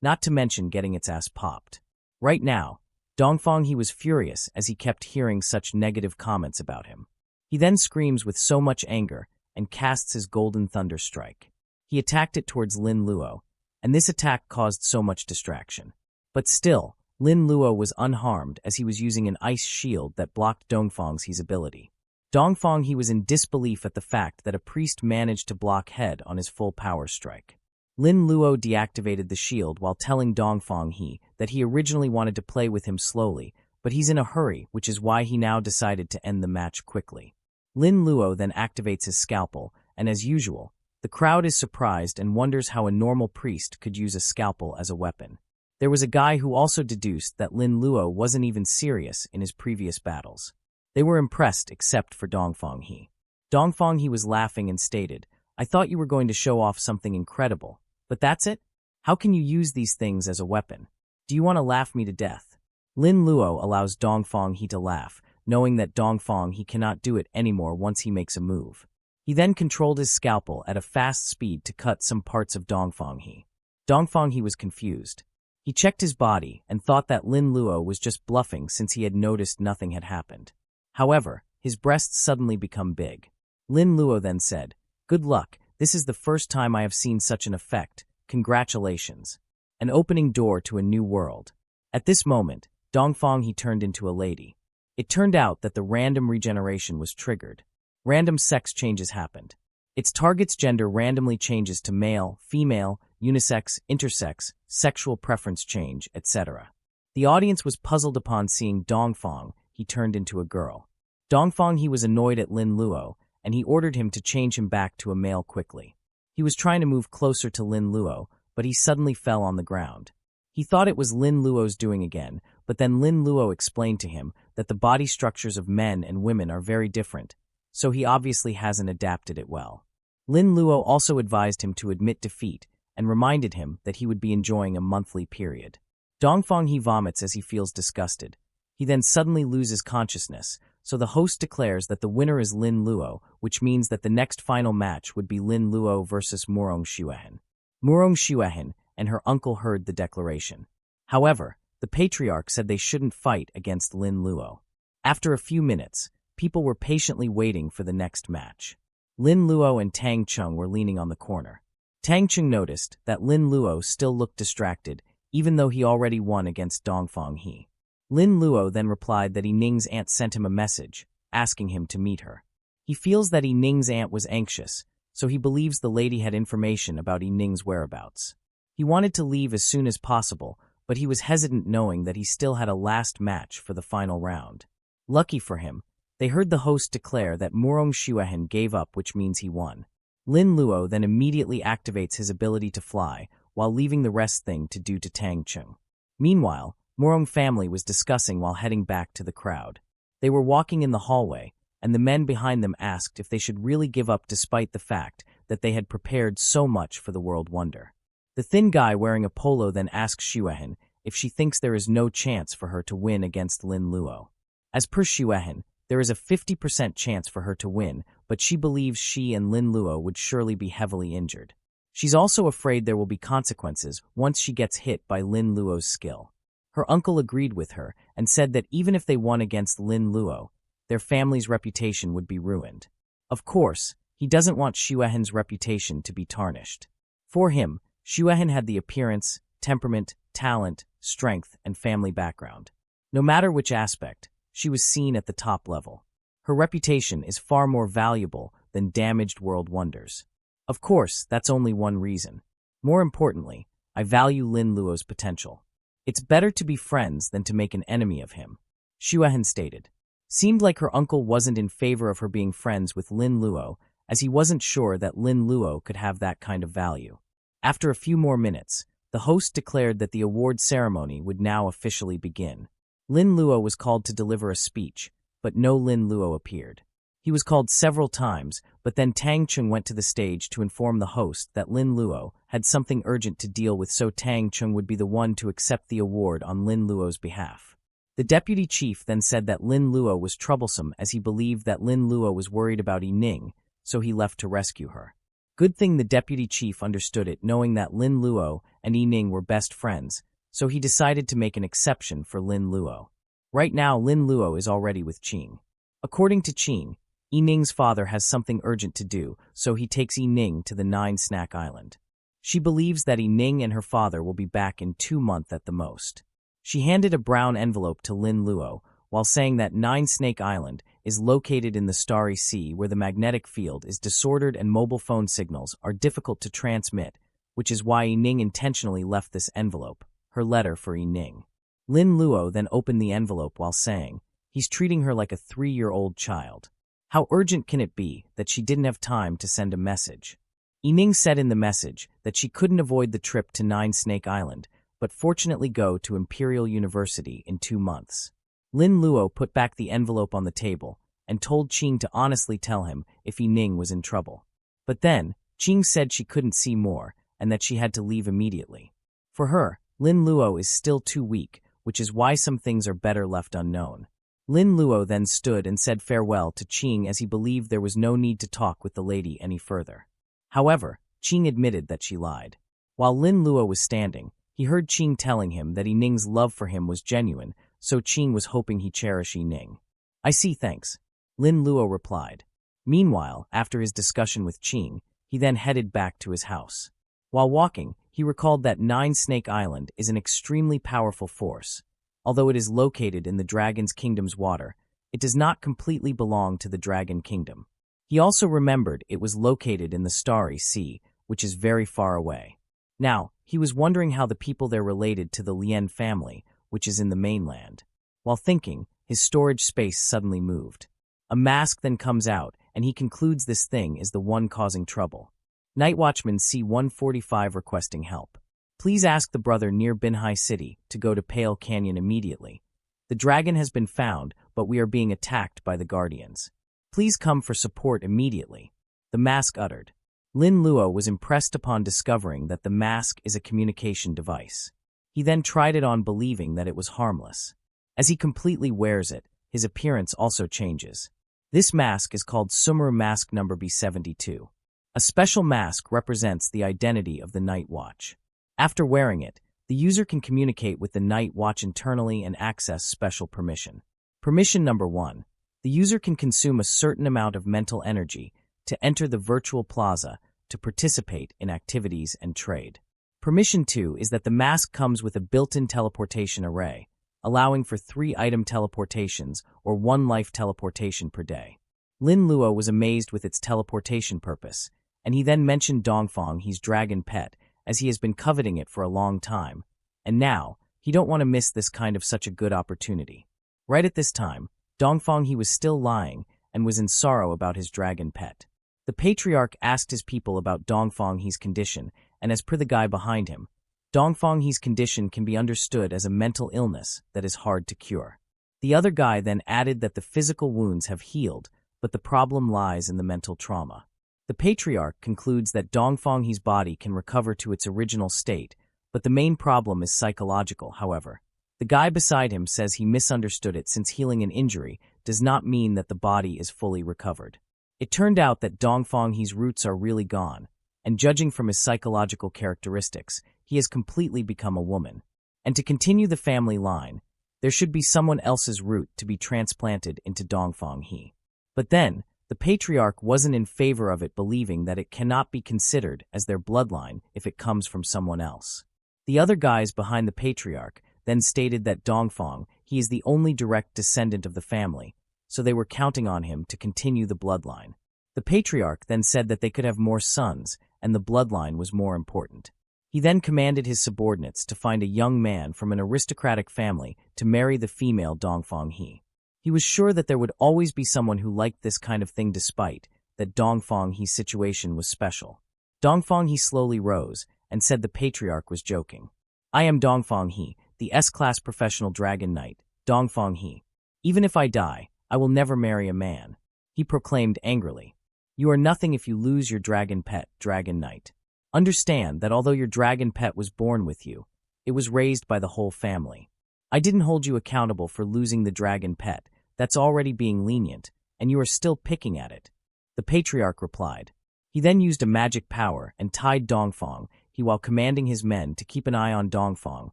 not to mention getting its ass popped. Right now, Dongfang he was furious as he kept hearing such negative comments about him. He then screams with so much anger and casts his golden thunder strike. He attacked it towards Lin Luo, and this attack caused so much distraction. But still, Lin Luo was unharmed as he was using an ice shield that blocked Dongfang he's ability. Dongfang he was in disbelief at the fact that a priest managed to block head on his full power strike. Lin Luo deactivated the shield while telling Dongfang He that he originally wanted to play with him slowly, but he's in a hurry, which is why he now decided to end the match quickly. Lin Luo then activates his scalpel, and as usual, the crowd is surprised and wonders how a normal priest could use a scalpel as a weapon. There was a guy who also deduced that Lin Luo wasn't even serious in his previous battles. They were impressed except for Dongfang He. Dongfang He was laughing and stated, "I thought you were going to show off something incredible, but that's it? How can you use these things as a weapon? Do you want to laugh me to death?" Lin Luo allows Dongfang He to laugh, knowing that Dongfang He cannot do it anymore once he makes a move. He then controlled his scalpel at a fast speed to cut some parts of Dongfang He. Dongfang He was confused. He checked his body and thought that Lin Luo was just bluffing since he had noticed nothing had happened. However, his breasts suddenly become big. Lin Luo then said, "Good luck, this is the first time I have seen such an effect. Congratulations." An opening door to a new world. At this moment, Dongfang He turned into a lady. It turned out that the random regeneration was triggered. Random sex changes happened. Its target's gender randomly changes to male, female, unisex, intersex, sexual preference change, etc. The audience was puzzled upon seeing Dongfang He turned into a girl. Dongfang He was annoyed at Lin Luo, and he ordered him to change him back to a male quickly. He was trying to move closer to Lin Luo, but he suddenly fell on the ground. He thought it was Lin Luo's doing again, but then Lin Luo explained to him that the body structures of men and women are very different, so he obviously hasn't adapted it well. Lin Luo also advised him to admit defeat and reminded him that he would be enjoying a monthly period. Dongfang He vomits as he feels disgusted. He then suddenly loses consciousness, so the host declares that the winner is Lin Luo, which means that the next final match would be Lin Luo versus Murong Xuehen. Murong Xuehen and her uncle heard the declaration. However, the patriarch said they shouldn't fight against Lin Luo. After a few minutes, people were patiently waiting for the next match. Lin Luo and Tang Chung were leaning on the corner. Tang Chung noticed that Lin Luo still looked distracted, even though he already won against Dongfang He. Lin Luo then replied that Yi Ning's aunt sent him a message, asking him to meet her. He feels that Yi Ning's aunt was anxious, so he believes the lady had information about Yi Ning's whereabouts. He wanted to leave as soon as possible, but he was hesitant knowing that he still had a last match for the final round. Lucky for him, they heard the host declare that Murong Xuehen gave up, which means he won. Lin Luo then immediately activates his ability to fly, while leaving the rest thing to do to Tang Chung. Meanwhile, Murong family was discussing while heading back to the crowd. They were walking in the hallway, and the men behind them asked if they should really give up despite the fact that they had prepared so much for the world wonder. The thin guy wearing a polo then asks Xuehen if she thinks there is no chance for her to win against Lin Luo. As per Xuehen, there is a 50% chance for her to win, but she believes she and Lin Luo would surely be heavily injured. She's also afraid there will be consequences once she gets hit by Lin Luo's skill. Her uncle agreed with her and said that even if they won against Lin Luo, their family's reputation would be ruined. Of course, he doesn't want Xuehen's reputation to be tarnished. For him, Xuehen had the appearance, temperament, talent, strength, and family background. No matter which aspect, she was seen at the top level. Her reputation is far more valuable than damaged world wonders. Of course, that's only one reason. More importantly, I value Lin Luo's potential. It's better to be friends than to make an enemy of him, Xuehen stated. Seemed like her uncle wasn't in favor of her being friends with Lin Luo, as he wasn't sure that Lin Luo could have that kind of value. After a few more minutes, the host declared that the award ceremony would now officially begin. Lin Luo was called to deliver a speech, but no Lin Luo appeared. He was called several times, but then Tang Chung went to the stage to inform the host that Lin Luo had something urgent to deal with, so Tang Chung would be the one to accept the award on Lin Luo's behalf. The deputy chief then said that Lin Luo was troublesome as he believed that Lin Luo was worried about Yi Ning, so he left to rescue her. Good thing the deputy chief understood it, knowing that Lin Luo and Yi Ning were best friends, so he decided to make an exception for Lin Luo. Right now, Lin Luo is already with Qing. According to Qing, Yi Ning's father has something urgent to do, so he takes Yi Ning to the Nine-Snack Island. She believes that Yi Ning and her father will be back in 2 months at the most. She handed a brown envelope to Lin Luo, while saying that Nine-Snake Island is located in the Starry Sea where the magnetic field is disordered and mobile phone signals are difficult to transmit, which is why Yining intentionally left this envelope, her letter for Yining. Lin Luo then opened the envelope while saying, he's treating her like a 3-year-old child. How urgent can it be that she didn't have time to send a message? Yining said in the message that she couldn't avoid the trip to Nine Snake Island, but fortunately go to Imperial University in 2 months. Lin Luo put back the envelope on the table and told Qing to honestly tell him if Yining was in trouble. But then, Qing said she couldn't see more and that she had to leave immediately. For her, Lin Luo is still too weak, which is why some things are better left unknown. Lin Luo then stood and said farewell to Qing as he believed there was no need to talk with the lady any further. However, Qing admitted that she lied. While Lin Luo was standing, he heard Qing telling him that Yining's love for him was genuine, so Qing was hoping he cherish Yining. I see, thanks, Lin Luo replied. Meanwhile, after his discussion with Qing, he then headed back to his house. While walking, he recalled that Nine Snake Island is an extremely powerful force. Although it is located in the Dragon's Kingdom's water, it does not completely belong to the Dragon Kingdom. He also remembered it was located in the Starry Sea, which is very far away. Now, he was wondering how the people there related to the Lien family, which is in the mainland. While thinking, his storage space suddenly moved. A mask then comes out, and he concludes this thing is the one causing trouble. Night Watchman C-145 requesting help. Please ask the brother near Binhai City to go to Pale Canyon immediately. The dragon has been found, but we are being attacked by the Guardians. Please come for support immediately, the mask uttered. Lin Luo was impressed upon discovering that the mask is a communication device. He then tried it on believing that it was harmless. As he completely wears it, his appearance also changes. This mask is called Sumru Mask number B72. A special mask represents the identity of the Night Watch. After wearing it, the user can communicate with the Night Watch internally and access special permission. Permission number 1. The user can consume a certain amount of mental energy to enter the virtual plaza to participate in activities and trade. Permission 2 is that the mask comes with a built-in teleportation array, allowing for 3-item teleportations or 1 life teleportation per day. Lin Luo was amazed with its teleportation purpose, and he then mentioned Dongfang, his dragon pet, as he has been coveting it for a long time, and now, he don't want to miss this kind of such a good opportunity. Right at this time, Dongfang he was still lying and was in sorrow about his dragon pet. The patriarch asked his people about Dongfang he's condition, and as per the guy behind him, Dongfang he's condition can be understood as a mental illness that is hard to cure. The other guy then added that the physical wounds have healed, but the problem lies in the mental trauma. The patriarch concludes that Dongfang he's body can recover to its original state, but the main problem is psychological, however. The guy beside him says he misunderstood it since healing an injury does not mean that the body is fully recovered. It turned out that Dongfang he's roots are really gone, and judging from his psychological characteristics, he has completely become a woman. And to continue the family line, there should be someone else's root to be transplanted into Dongfang he. But then, the patriarch wasn't in favor of it, believing that it cannot be considered as their bloodline if it comes from someone else. The other guys behind the patriarch then stated that Dongfang he is the only direct descendant of the family, so they were counting on him to continue the bloodline. The patriarch then said that they could have more sons, and the bloodline was more important. He then commanded his subordinates to find a young man from an aristocratic family to marry the female Dongfang he. He was sure that there would always be someone who liked this kind of thing despite that Dongfang he's situation was special. Dongfang he slowly rose and said the patriarch was joking. I am Dongfang he, the S-class professional dragon knight, Dongfang he. Even if I die, I will never marry a man, he proclaimed angrily. You are nothing if you lose your dragon pet, dragon knight. Understand that although your dragon pet was born with you, it was raised by the whole family. I didn't hold you accountable for losing the dragon pet. That's already being lenient, and you are still picking at it, the patriarch replied. He then used a magic power and tied Dongfang he while commanding his men to keep an eye on Dongfang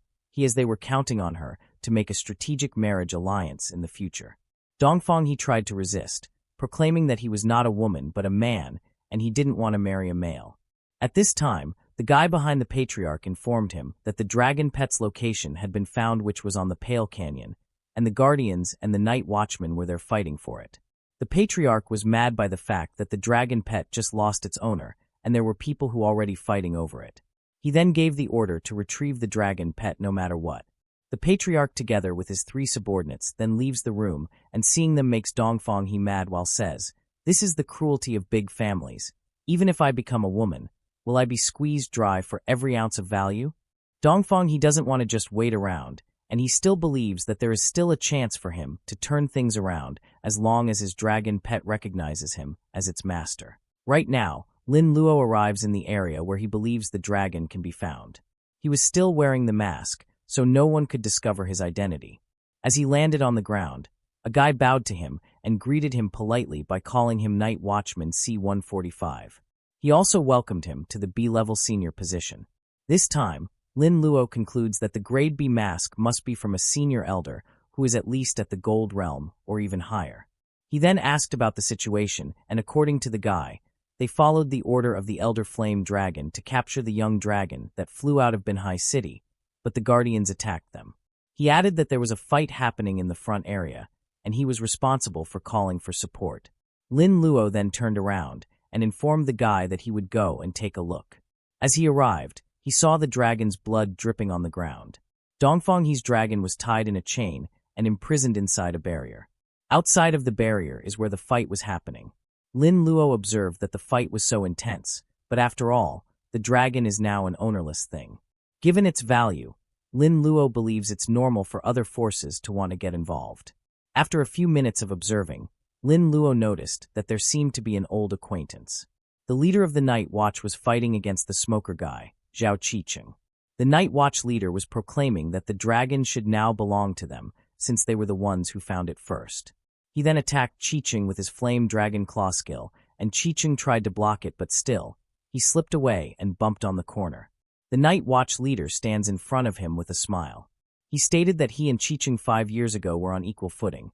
he as they were counting on her to make a strategic marriage alliance in the future. Dongfang he tried to resist, proclaiming that he was not a woman but a man and he didn't want to marry a male. At this time, the guy behind the patriarch informed him that the dragon pet's location had been found, which was on the Pale Canyon, and the Guardians and the Night Watchmen were there fighting for it. The patriarch was mad by the fact that the dragon pet just lost its owner, and there were people who already fighting over it. He then gave the order to retrieve the dragon pet no matter what. The patriarch, together with his 3 subordinates, then leaves the room, and seeing them makes Dongfang he mad while says, "This is the cruelty of big families. Even if I become a woman, will I be squeezed dry for every ounce of value?" Dongfang he doesn't want to just wait around, and he still believes that there is still a chance for him to turn things around as long as his dragon pet recognizes him as its master. Right now, Lin Luo arrives in the area where he believes the dragon can be found. He was still wearing the mask, so no one could discover his identity. As he landed on the ground, a guy bowed to him and greeted him politely by calling him Night Watchman C-145. He also welcomed him to the B-level senior position. This time, Lin Luo concludes that the grade B mask must be from a senior elder who is at least at the gold realm or even higher. He then asked about the situation, and according to the guy, they followed the order of the Elder Flame Dragon to capture the young dragon that flew out of Binhai City, but the Guardians attacked them. He added that there was a fight happening in the front area, and he was responsible for calling for support. Lin Luo then turned around and informed the guy that he would go and take a look. As he arrived, he saw the dragon's blood dripping on the ground. Dongfang He's dragon was tied in a chain and imprisoned inside a barrier. Outside of the barrier is where the fight was happening. Lin Luo observed that the fight was so intense, but after all, the dragon is now an ownerless thing. Given its value, Lin Luo believes it's normal for other forces to want to get involved. After a few minutes of observing, Lin Luo noticed that there seemed to be an old acquaintance. The leader of the Night Watch was fighting against the smoker guy, Zhao Qiqing. The Night Watch leader was proclaiming that the dragon should now belong to them, since they were the ones who found it first. He then attacked Qiqing with his flame dragon claw skill, and Qiqing tried to block it, but still, he slipped away and bumped on the corner. The Night Watch leader stands in front of him with a smile. He stated that he and Qiqing 5 years ago were on equal footing,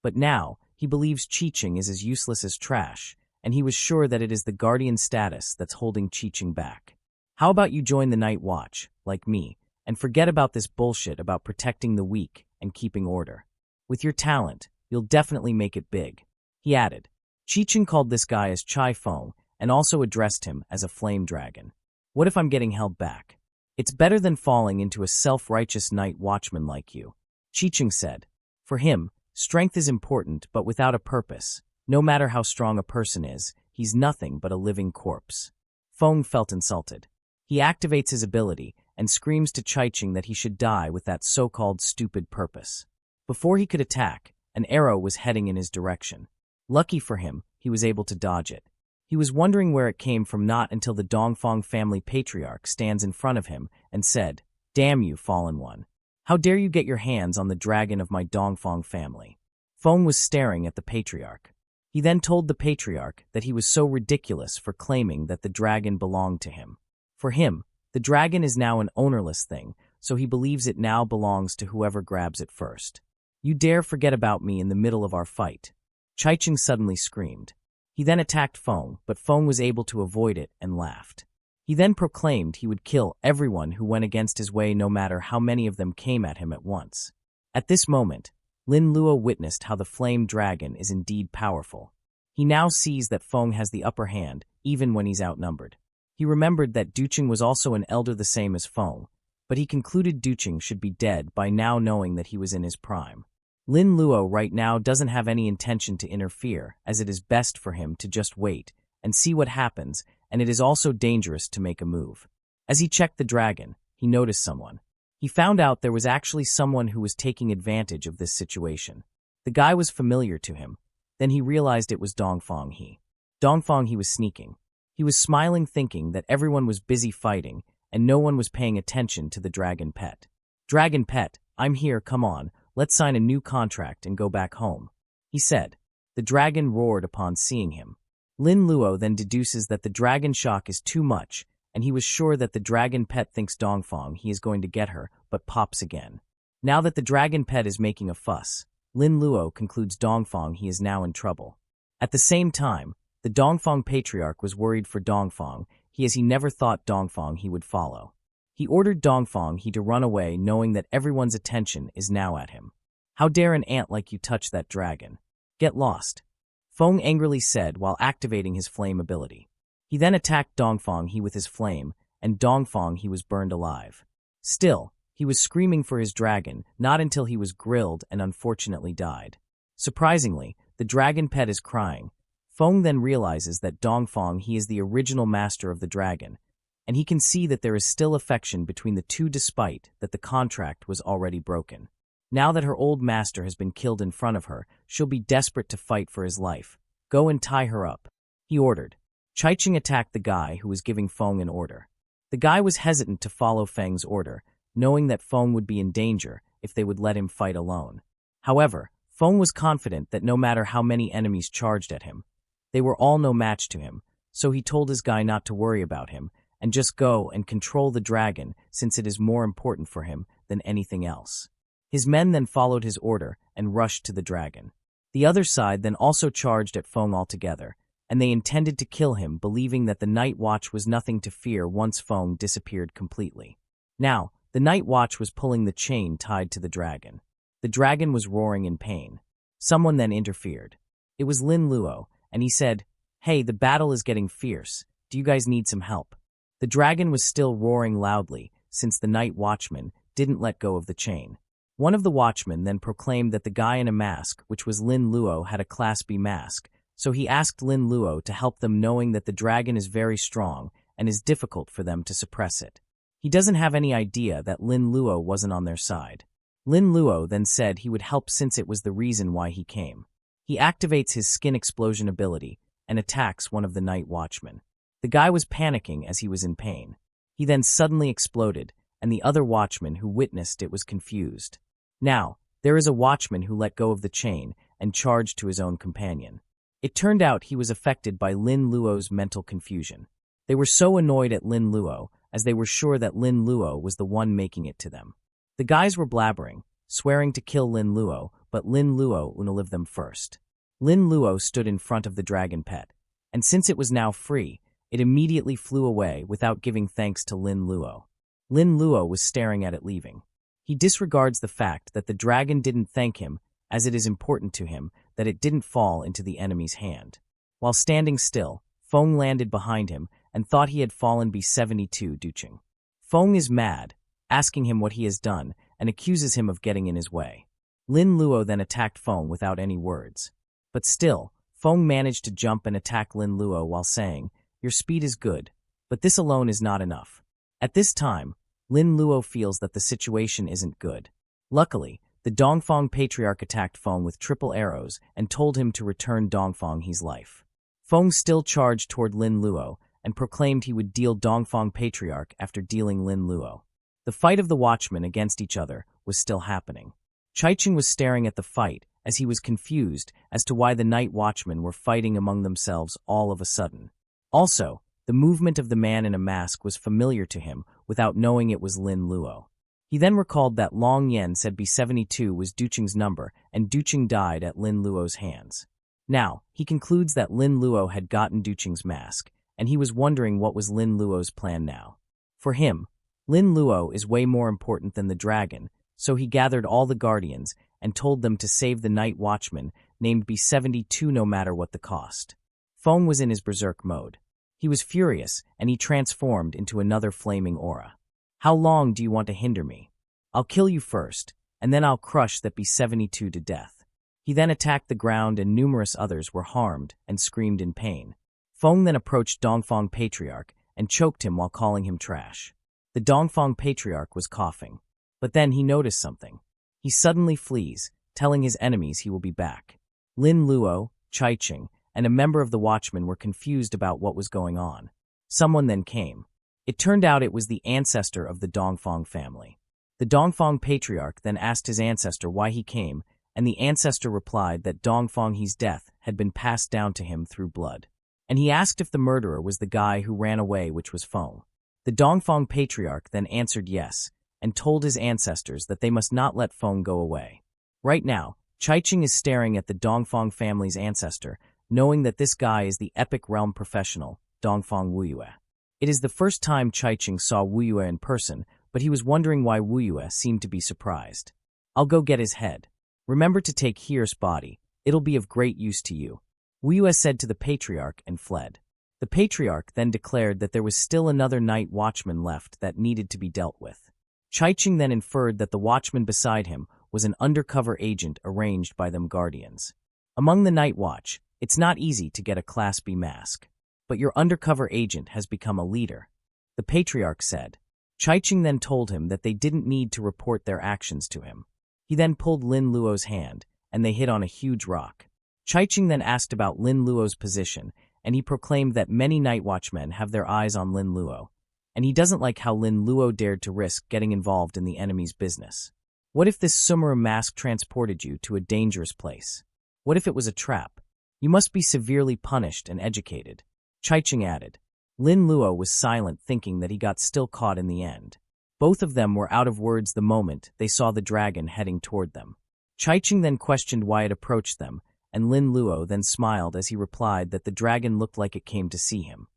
but now he believes Qiqing is as useless as trash, and he was sure that it is the guardian status that's holding Qiqing back. How about you join the Night Watch, like me, and forget about this bullshit about protecting the weak and keeping order. With your talent, you'll definitely make it big, he added. Qiqing called this guy as Chai Feng and also addressed him as a flame dragon. What if I'm getting held back? It's better than falling into a self-righteous night watchman like you, Qiqing said. For him, strength is important, but without a purpose. No matter how strong a person is, he's nothing but a living corpse. Feng felt insulted. He activates his ability and screams to Qiqing that he should die with that so-called stupid purpose. Before he could attack, an arrow was heading in his direction. Lucky for him, he was able to dodge it. He was wondering where it came from not until the Dongfang family patriarch stands in front of him and said, "Damn you, fallen one. How dare you get your hands on the dragon of my Dongfang family?" Feng was staring at the patriarch. He then told the patriarch that he was so ridiculous for claiming that the dragon belonged to him. For him, the dragon is now an ownerless thing, so he believes it now belongs to whoever grabs it first. "You dare forget about me in the middle of our fight," Qiqing suddenly screamed. He then attacked Feng, but Feng was able to avoid it and laughed. He then proclaimed he would kill everyone who went against his way, no matter how many of them came at him at once. At this moment, Lin Luo witnessed how the flame dragon is indeed powerful. He now sees that Feng has the upper hand, even when he's outnumbered. He remembered that Duqing was also an elder the same as Feng, but he concluded Duqing should be dead by now, knowing that he was in his prime. Lin Luo right now doesn't have any intention to interfere, as it is best for him to just wait and see what happens, and it is also dangerous to make a move. As he checked the dragon, he noticed someone. He found out there was actually someone who was taking advantage of this situation. The guy was familiar to him. Then he realized it was Dongfang He. Dongfang He was sneaking. He was smiling, thinking that everyone was busy fighting and no one was paying attention to the dragon pet. "Dragon pet, I'm here, come on. Let's sign a new contract and go back home," he said. The dragon roared upon seeing him. Lin Luo then deduces that the dragon shock is too much, and he was sure that the dragon pet thinks Dongfang He is going to get her, but pops again. Now that the dragon pet is making a fuss, Lin Luo concludes Dongfang He is now in trouble. At the same time, the Dongfang patriarch was worried for Dongfang He, as he never thought Dongfang He would follow. He ordered Dongfang He to run away, knowing that everyone's attention is now at him. "How dare an ant like you touch that dragon? Get lost," Feng angrily said while activating his flame ability. He then attacked Dongfang He with his flame, and Dongfang he was burned alive. Still, he was screaming for his dragon, not until he was grilled and unfortunately died. Surprisingly, the dragon pet is crying. Feng then realizes that Dongfang he is the original master of the dragon, and he can see that there is still affection between the two despite that the contract was already broken. Now that her old master has been killed in front of her, she'll be desperate to fight for his life. Go and tie her up, he ordered. Chaiqing attacked the guy who was giving Feng an order. The guy was hesitant to follow Feng's order, knowing that Feng would be in danger if they would let him fight alone. However, Feng was confident that no matter how many enemies charged at him, they were all no match to him, so he told his guy not to worry about him and just go and control the dragon since it is more important for him than anything else. His men then followed his order and rushed to the dragon. The other side then also charged at Feng altogether, and they intended to kill him, believing that the Night Watch was nothing to fear once Feng disappeared completely. Now, the Night Watch was pulling the chain tied to the dragon. The dragon was roaring in pain. Someone then interfered. It was Lin Luo, and he said, "Hey, the battle is getting fierce. Do you guys need some help?" The dragon was still roaring loudly, since the Night Watchman didn't let go of the chain. One of the watchmen then proclaimed that the guy in a mask, which was Lin Luo, had a Class B mask, so he asked Lin Luo to help them, knowing that the dragon is very strong and is difficult for them to suppress it. He doesn't have any idea that Lin Luo wasn't on their side. Lin Luo then said he would help since it was the reason why he came. He activates his skin explosion ability and attacks one of the Night Watchmen. The guy was panicking as he was in pain. He then suddenly exploded, and the other watchman who witnessed it was confused. Now, there is a watchman who let go of the chain and charged to his own companion. It turned out he was affected by Lin Luo's mental confusion. They were so annoyed at Lin Luo, as they were sure that Lin Luo was the one making it to them. The guys were blabbering, swearing to kill Lin Luo, but Lin Luo would live them first. Lin Luo stood in front of the dragon pet, and since it was now free, it immediately flew away without giving thanks to Lin Luo. Lin Luo was staring at it leaving. He disregards the fact that the dragon didn't thank him, as it is important to him that it didn't fall into the enemy's hand. While standing still, Feng landed behind him and thought he had fallen B-72 Duching. Feng is mad, asking him what he has done, and accuses him of getting in his way. Lin Luo then attacked Feng without any words. But still, Feng managed to jump and attack Lin Luo while saying, "Your speed is good, but this alone is not enough." At this time, Lin Luo feels that the situation isn't good. Luckily, the Dongfang Patriarch attacked Feng with triple arrows and told him to return Dongfang his life. Feng still charged toward Lin Luo and proclaimed he would deal Dongfang Patriarch after dealing Lin Luo. The fight of the watchmen against each other was still happening. Chaiqing was staring at the fight as he was confused as to why the Night Watchmen were fighting among themselves all of a sudden. Also, the movement of the man in a mask was familiar to him without knowing it was Lin Luo. He then recalled that Long Yen said B-72 was Duching's number and Duching died at Lin Luo's hands. Now, he concludes that Lin Luo had gotten Duching's mask, and he was wondering what was Lin Luo's plan now. For him, Lin Luo is way more important than the dragon, so he gathered all the guardians and told them to save the Night Watchman named B-72 no matter what the cost. Feng was in his berserk mode. He was furious, and he transformed into another flaming aura. "How long do you want to hinder me? I'll kill you first, and then I'll crush that B-72 to death." He then attacked the ground and numerous others were harmed and screamed in pain. Feng then approached Dongfang Patriarch and choked him while calling him trash. The Dongfang Patriarch was coughing, but then he noticed something. He suddenly flees, telling his enemies he will be back. Lin Luo, Chaiqing, and a member of the Watchmen were confused about what was going on. Someone then came. It turned out it was the ancestor of the Dongfang family. The Dongfang Patriarch then asked his ancestor why he came, and the ancestor replied that Dongfang He's death had been passed down to him through blood. And he asked if the murderer was the guy who ran away, which was Feng. The Dongfang Patriarch then answered yes, and told his ancestors that they must not let Feng go away. Right now, Chaiqing is staring at the Dongfang family's ancestor, knowing that this guy is the epic realm professional, Dongfang Wuyue. It is the first time Chaiqing saw Wuyue in person, but he was wondering why Wuyue seemed to be surprised. "I'll go get his head. Remember to take Here's body, it'll be of great use to you," Wuyue said to the Patriarch and fled. The patriarch then declared that there was still another night watchman left that needed to be dealt with. Chaiching then inferred that the watchman beside him was an undercover agent arranged by them guardians. Among the night watch, it's not easy to get a Class B mask, but your undercover agent has become a leader, the patriarch said. Chaiching then told him that they didn't need to report their actions to him. He then pulled Lin Luo's hand, and they hit on a huge rock. Chaiching then asked about Lin Luo's position, and he proclaimed that many night watchmen have their eyes on Lin Luo, and he doesn't like how Lin Luo dared to risk getting involved in the enemy's business. What if this Sumeru mask transported you to a dangerous place? What if it was a trap? You must be severely punished and educated. Chaiching added. Lin Luo was silent, thinking that he got still caught in the end. Both of them were out of words the moment they saw the dragon heading toward them. Chaiching then questioned why it approached them, and Lin Luo then smiled as he replied that the dragon looked like it came to see him.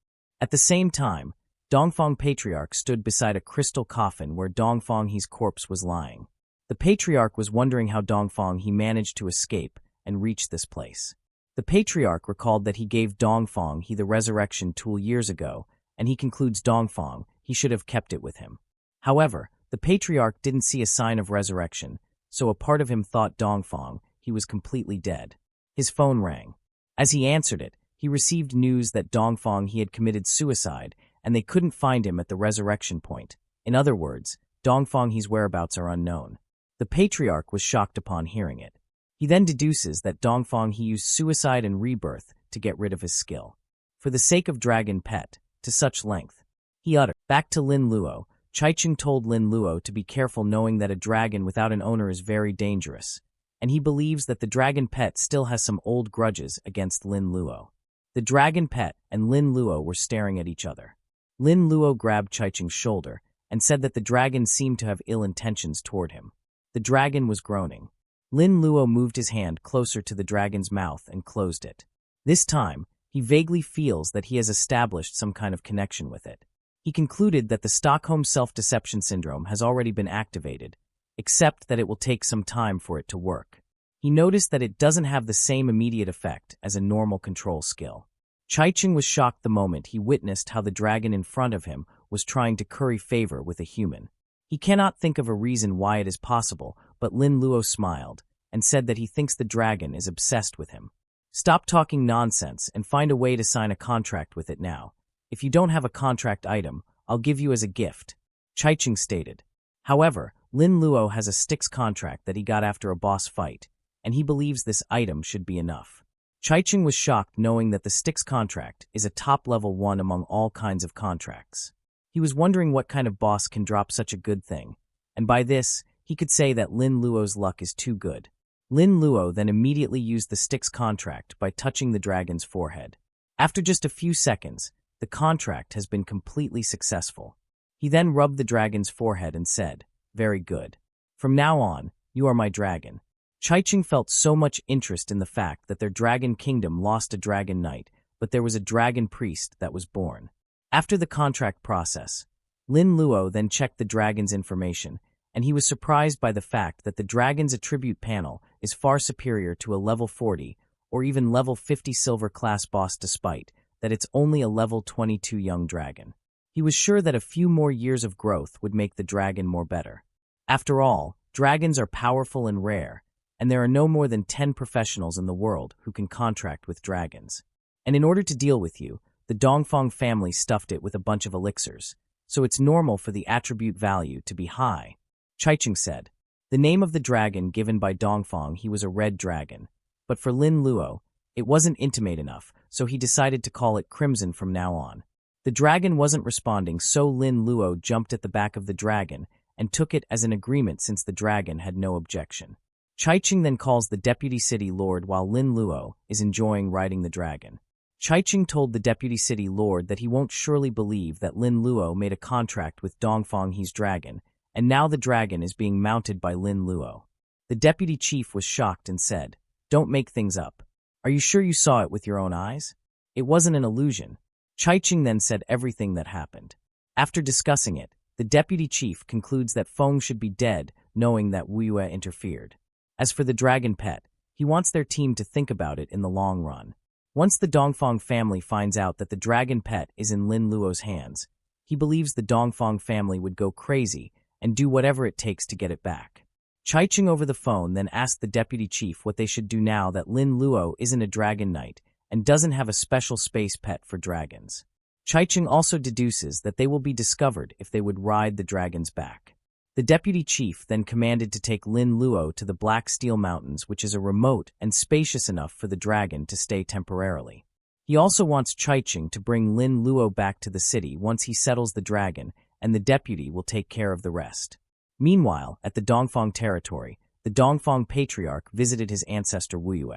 At the same time, Dongfang Patriarch stood beside a crystal coffin where Dongfang He's corpse was lying. The Patriarch was wondering how Dongfang He managed to escape and reach this place. The Patriarch recalled that he gave Dongfang He the resurrection tool years ago, and he concludes Dongfang He should have kept it with him. However, the Patriarch didn't see a sign of resurrection, so a part of him thought Dongfang He was completely dead. His phone rang. As he answered it, he received news that Dongfang He had committed suicide, and they couldn't find him at the resurrection point. In other words, Dongfang He's whereabouts are unknown. The Patriarch was shocked upon hearing it. He then deduces that Dongfang He used suicide and rebirth to get rid of his skill. For the sake of dragon pet, to such length. He uttered. Back to Lin Luo, Chaiching told Lin Luo to be careful, knowing that a dragon without an owner is very dangerous, and he believes that the dragon pet still has some old grudges against Lin Luo. The dragon pet and Lin Luo were staring at each other. Lin Luo grabbed Chaiching's shoulder and said that the dragon seemed to have ill intentions toward him. The dragon was groaning. Lin Luo moved his hand closer to the dragon's mouth and closed it. This time, he vaguely feels that he has established some kind of connection with it. He concluded that the Stockholm self-deception syndrome has already been activated, except that it will take some time for it to work. He noticed that it doesn't have the same immediate effect as a normal control skill. Chaiching was shocked the moment he witnessed how the dragon in front of him was trying to curry favor with a human. He cannot think of a reason why it is possible, but Lin Luo smiled and said that he thinks the dragon is obsessed with him. Stop talking nonsense and find a way to sign a contract with it now. If you don't have a contract item, I'll give you as a gift, Chaiching stated. However, Lin Luo has a Styx contract that he got after a boss fight, and he believes this item should be enough. Chaiching was shocked knowing that the Styx contract is a top-level one among all kinds of contracts. He was wondering what kind of boss can drop such a good thing, and by this, he could say that Lin Luo's luck is too good. Lin Luo then immediately used the Styx contract by touching the dragon's forehead. After just a few seconds, the contract has been completely successful. He then rubbed the dragon's forehead and said, "Very good. From now on, you are my dragon." Chaiching felt so much interest in the fact that their dragon kingdom lost a dragon knight, but there was a dragon priest that was born. After the contract process, Lin Luo then checked the dragon's information, and he was surprised by the fact that the dragon's attribute panel is far superior to a level 40 or even level 50 silver class boss, despite that it's only a level 22 young dragon. He was sure that a few more years of growth would make the dragon more better. After all, dragons are powerful and rare, and there are no more than 10 professionals in the world who can contract with dragons. And in order to deal with you, the Dongfang family stuffed it with a bunch of elixirs, so it's normal for the attribute value to be high, Chaiching said. The name of the dragon given by Dongfang He was a red dragon, but for Lin Luo, it wasn't intimate enough, so he decided to call it Crimson from now on. The dragon wasn't responding, so Lin Luo jumped at the back of the dragon and took it as an agreement since the dragon had no objection. Chaiching then calls the deputy city lord while Lin Luo is enjoying riding the dragon. Chaiching told the deputy city lord that he won't surely believe that Lin Luo made a contract with Dongfang He's dragon, and now the dragon is being mounted by Lin Luo. The deputy chief was shocked and said, "Don't make things up. Are you sure you saw it with your own eyes? It wasn't an illusion." Chaiching then said everything that happened. After discussing it, the deputy chief concludes that Fang should be dead, knowing that Yue interfered. As for the dragon pet, he wants their team to think about it in the long run. Once the Dongfang family finds out that the dragon pet is in Lin Luo's hands, he believes the Dongfang family would go crazy and do whatever it takes to get it back. Chaicheng over the phone then asked the deputy chief what they should do now that Lin Luo isn't a dragon knight and doesn't have a special space pet for dragons. Chaicheng also deduces that they will be discovered if they would ride the dragons back. The deputy chief then commanded to take Lin Luo to the Black Steel Mountains, which is a remote and spacious enough for the dragon to stay temporarily. He also wants Chaicheng to bring Lin Luo back to the city once he settles the dragon, and the deputy will take care of the rest. Meanwhile, at the Dongfang territory, the Dongfang patriarch visited his ancestor Wu Yue.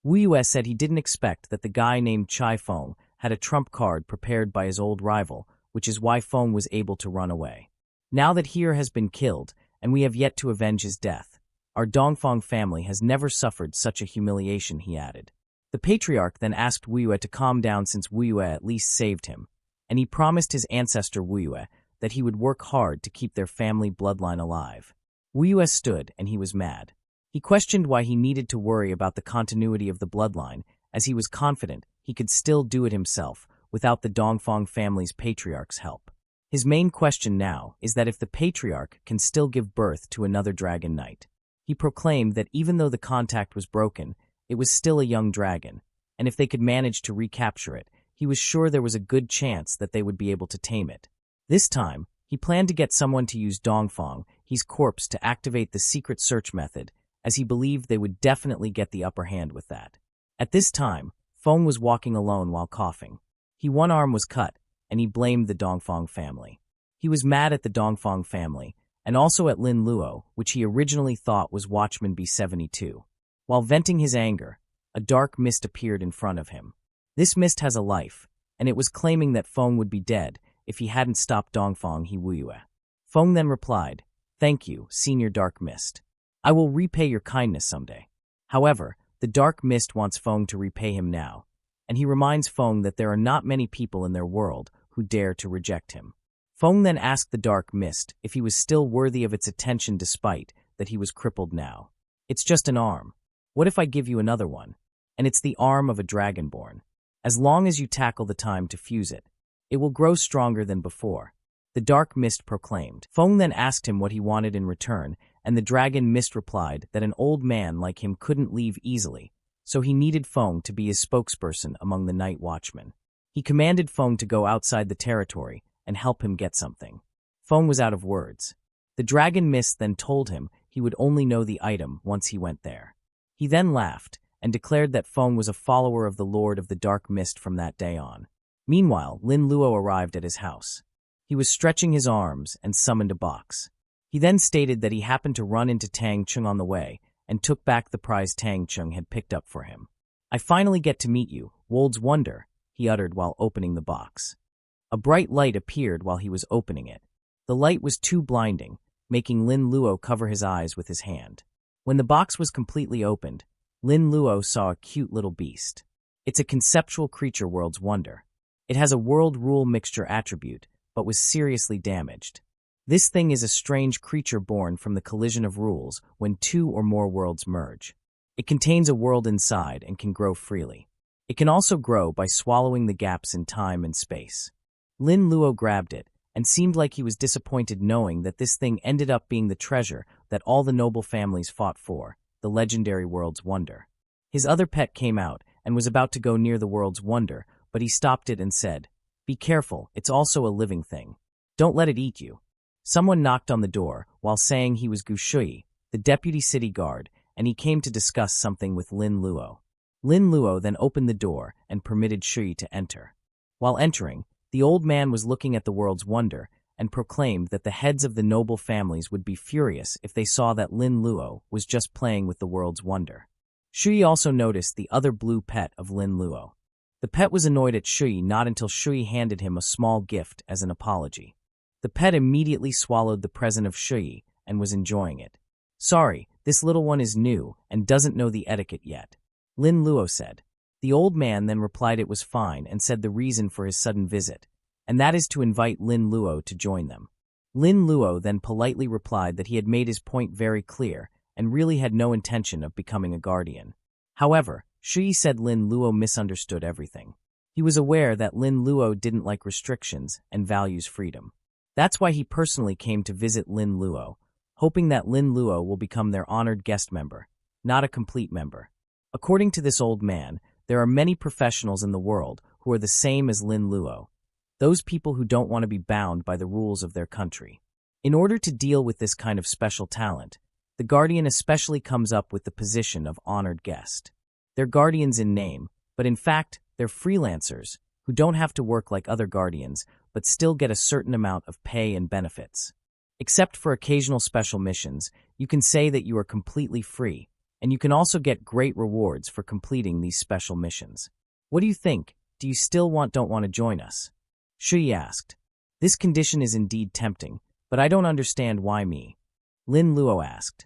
Wu Yue said he didn't expect that the guy named Chai Feng had a trump card prepared by his old rival, which is why Feng was able to run away. Now that he has been killed, and we have yet to avenge his death, our Dongfang family has never suffered such a humiliation, he added. The patriarch then asked Wu Yue to calm down since Wu Yue at least saved him, and he promised his ancestor Wu Yue that he would work hard to keep their family bloodline alive. Wu Yue stood, and he was mad. He questioned why he needed to worry about the continuity of the bloodline, as he was confident he could still do it himself without the Dongfang family's patriarch's help. His main question now is that if the patriarch can still give birth to another dragon knight. He proclaimed that even though the contact was broken, it was still a young dragon, and if they could manage to recapture it, he was sure there was a good chance that they would be able to tame it. This time, he planned to get someone to use Dongfang, his corpse, to activate the secret search method, as he believed they would definitely get the upper hand with that. At this time, Feng was walking alone while coughing. One arm was cut, and he blamed the Dongfang family. He was mad at the Dongfang family, and also at Lin Luo, which he originally thought was Watchman B72. While venting his anger, a dark mist appeared in front of him. This mist has a life, and it was claiming that Feng would be dead if he hadn't stopped Dongfang Wu Yue. Feng then replied, "Thank you, Senior Dark Mist. I will repay your kindness someday." However, the Dark Mist wants Feng to repay him now, and he reminds Feng that there are not many people in their world who dare to reject him. Feng then asked the Dark Mist if he was still worthy of its attention despite that he was crippled now. "It's just an arm. What if I give you another one? And it's the arm of a dragonborn. As long as you tackle the time to fuse it, it will grow stronger than before," the Dark Mist proclaimed. Feng then asked him what he wanted in return, and the Dragon Mist replied that an old man like him couldn't leave easily, so he needed Feng to be his spokesperson among the night watchmen. He commanded Feng to go outside the territory and help him get something. Feng was out of words. The Dragon Mist then told him he would only know the item once he went there. He then laughed and declared that Feng was a follower of the Lord of the Dark Mist from that day on. Meanwhile, Lin Luo arrived at his house. He was stretching his arms and summoned a box. He then stated that he happened to run into Tang Chung on the way and took back the prize Tang Chung had picked up for him. "I finally get to meet you, World's Wonder," he uttered while opening the box. A bright light appeared while he was opening it. The light was too blinding, making Lin Luo cover his eyes with his hand. When the box was completely opened, Lin Luo saw a cute little beast. It's a conceptual creature, World's Wonder. It has a world rule mixture attribute, but was seriously damaged. This thing is a strange creature born from the collision of rules when two or more worlds merge. It contains a world inside and can grow freely. It can also grow by swallowing the gaps in time and space. Lin Luo grabbed it and seemed like he was disappointed knowing that this thing ended up being the treasure that all the noble families fought for, the legendary World's Wonder. His other pet came out and was about to go near the World's Wonder, but he stopped it and said, "Be careful, it's also a living thing. Don't let it eat you." Someone knocked on the door while saying he was Gu Shui, the deputy city guard, and he came to discuss something with Lin Luo. Lin Luo then opened the door and permitted Shui to enter. While entering, the old man was looking at the World's Wonder and proclaimed that the heads of the noble families would be furious if they saw that Lin Luo was just playing with the World's Wonder. Shui also noticed the other blue pet of Lin Luo. The pet was annoyed at Shui not until Shui handed him a small gift as an apology. The pet immediately swallowed the present of Shui and was enjoying it. "Sorry, this little one is new and doesn't know the etiquette yet," Lin Luo said. The old man then replied it was fine and said the reason for his sudden visit, and that is to invite Lin Luo to join them. Lin Luo then politely replied that he had made his point very clear and really had no intention of becoming a guardian. However, Shui said Lin Luo misunderstood everything. He was aware that Lin Luo didn't like restrictions and values freedom. That's why he personally came to visit Lin Luo, hoping that Lin Luo will become their honored guest member, not a complete member. According to this old man, there are many professionals in the world who are the same as Lin Luo, those people who don't want to be bound by the rules of their country. In order to deal with this kind of special talent, the guardian especially comes up with the position of honored guest. They're guardians in name, but in fact, they're freelancers who don't have to work like other guardians, but still get a certain amount of pay and benefits. Except for occasional special missions, you can say that you are completely free, and you can also get great rewards for completing these special missions. What do you think? Do you still don't want to join us? Shui asked. This condition is indeed tempting, but I don't understand why me. Lin Luo asked.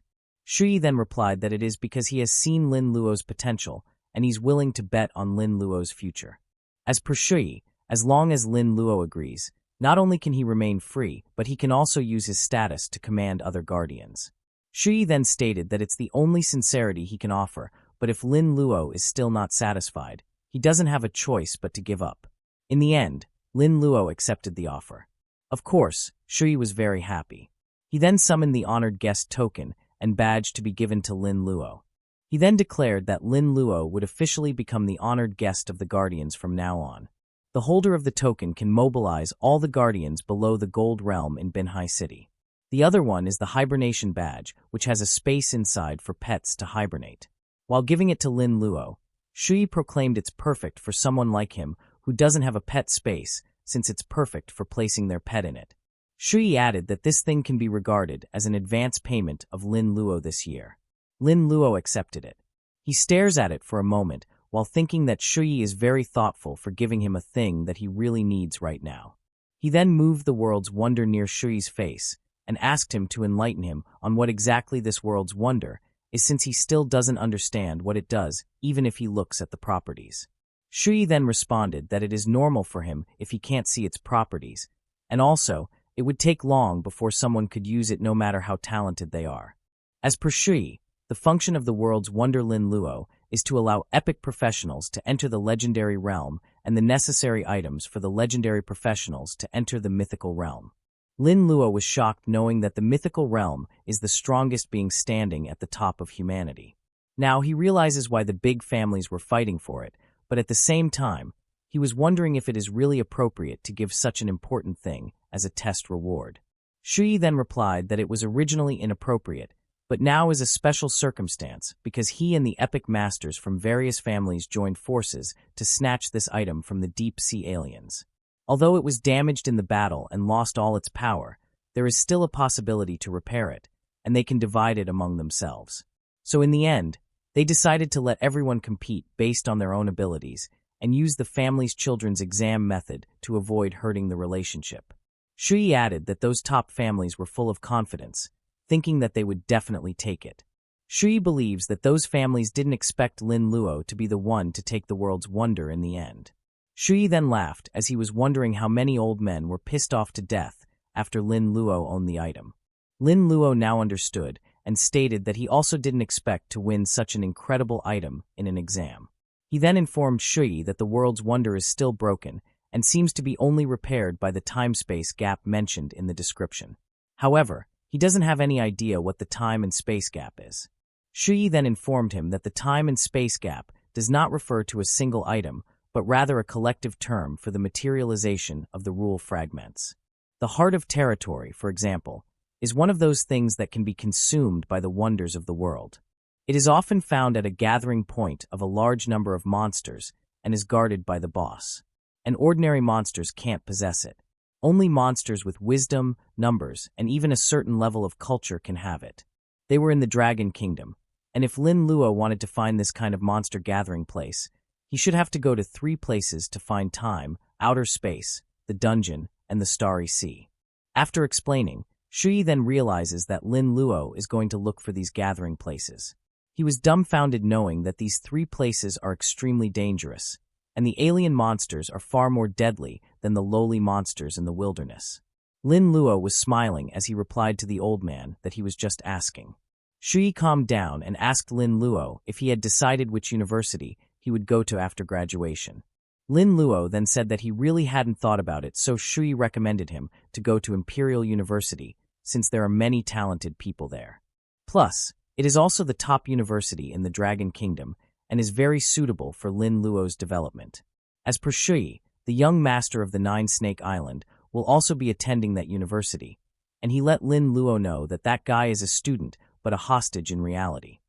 Shui then replied that it is because he has seen Lin Luo's potential, and he's willing to bet on Lin Luo's future. As per Shui, as long as Lin Luo agrees, not only can he remain free, but he can also use his status to command other guardians. Shui then stated that it's the only sincerity he can offer, but if Lin Luo is still not satisfied, he doesn't have a choice but to give up. In the end, Lin Luo accepted the offer. Of course, Shui was very happy. He then summoned the honored guest token and badge to be given to Lin Luo. He then declared that Lin Luo would officially become the honored guest of the Guardians from now on. The holder of the token can mobilize all the Guardians below the Gold Realm in Binhai City. The other one is the Hibernation Badge, which has a space inside for pets to hibernate. While giving it to Lin Luo, Shui proclaimed it's perfect for someone like him who doesn't have a pet space, since it's perfect for placing their pet in it. Shui added that this thing can be regarded as an advance payment of Lin Luo this year. Lin Luo accepted it. He stares at it for a moment while thinking that Shui is very thoughtful for giving him a thing that he really needs right now. He then moved the world's wonder near Shui's face and asked him to enlighten him on what exactly this world's wonder is, since he still doesn't understand what it does even if he looks at the properties. Shui then responded that it is normal for him if he can't see its properties, and also, it would take long before someone could use it no matter how talented they are. As per Shui, the function of the world's wonder Lin Luo is to allow epic professionals to enter the legendary realm and the necessary items for the legendary professionals to enter the mythical realm. Lin Luo was shocked knowing that the mythical realm is the strongest being standing at the top of humanity. Now he realizes why the big families were fighting for it, but at the same time, he was wondering if it is really appropriate to give such an important thing as a test reward. Shui then replied that it was originally inappropriate, but now is a special circumstance because he and the epic masters from various families joined forces to snatch this item from the deep-sea aliens. Although it was damaged in the battle and lost all its power, there is still a possibility to repair it, and they can divide it among themselves. So in the end, they decided to let everyone compete based on their own abilities and use the family's children's exam method to avoid hurting the relationship. Shui added that those top families were full of confidence, thinking that they would definitely take it. Shui believes that those families didn't expect Lin Luo to be the one to take the world's wonder in the end. Shui then laughed as he was wondering how many old men were pissed off to death after Lin Luo owned the item. Lin Luo now understood and stated that he also didn't expect to win such an incredible item in an exam. He then informed Shui that the world's wonder is still broken and seems to be only repaired by the time-space gap mentioned in the description. However, he doesn't have any idea what the time and space gap is. Shui then informed him that the time and space gap does not refer to a single item, but rather a collective term for the materialization of the rule fragments. The heart of territory, for example, is one of those things that can be consumed by the wonders of the world. It is often found at a gathering point of a large number of monsters and is guarded by the boss. And ordinary monsters can't possess it. Only monsters with wisdom, numbers, and even a certain level of culture can have it. They were in the Dragon Kingdom, and if Lin Luo wanted to find this kind of monster gathering place, he should have to go to 3 places to find time, outer space, the dungeon, and the starry sea. After explaining, Shui then realizes that Lin Luo is going to look for these gathering places. He was dumbfounded knowing that these 3 places are extremely dangerous, and the alien monsters are far more deadly than the lowly monsters in the wilderness. Lin Luo was smiling as he replied to the old man that he was just asking. Shui calmed down and asked Lin Luo if he had decided which university he would go to after graduation. Lin Luo then said that he really hadn't thought about it, so Shui recommended him to go to Imperial University, since there are many talented people there. Plus, it is also the top university in the Dragon Kingdom and is very suitable for Lin Luo's development. As per Shui, the young master of the Nine Snake Island will also be attending that university, and he let Lin Luo know that that guy is a student but a hostage in reality.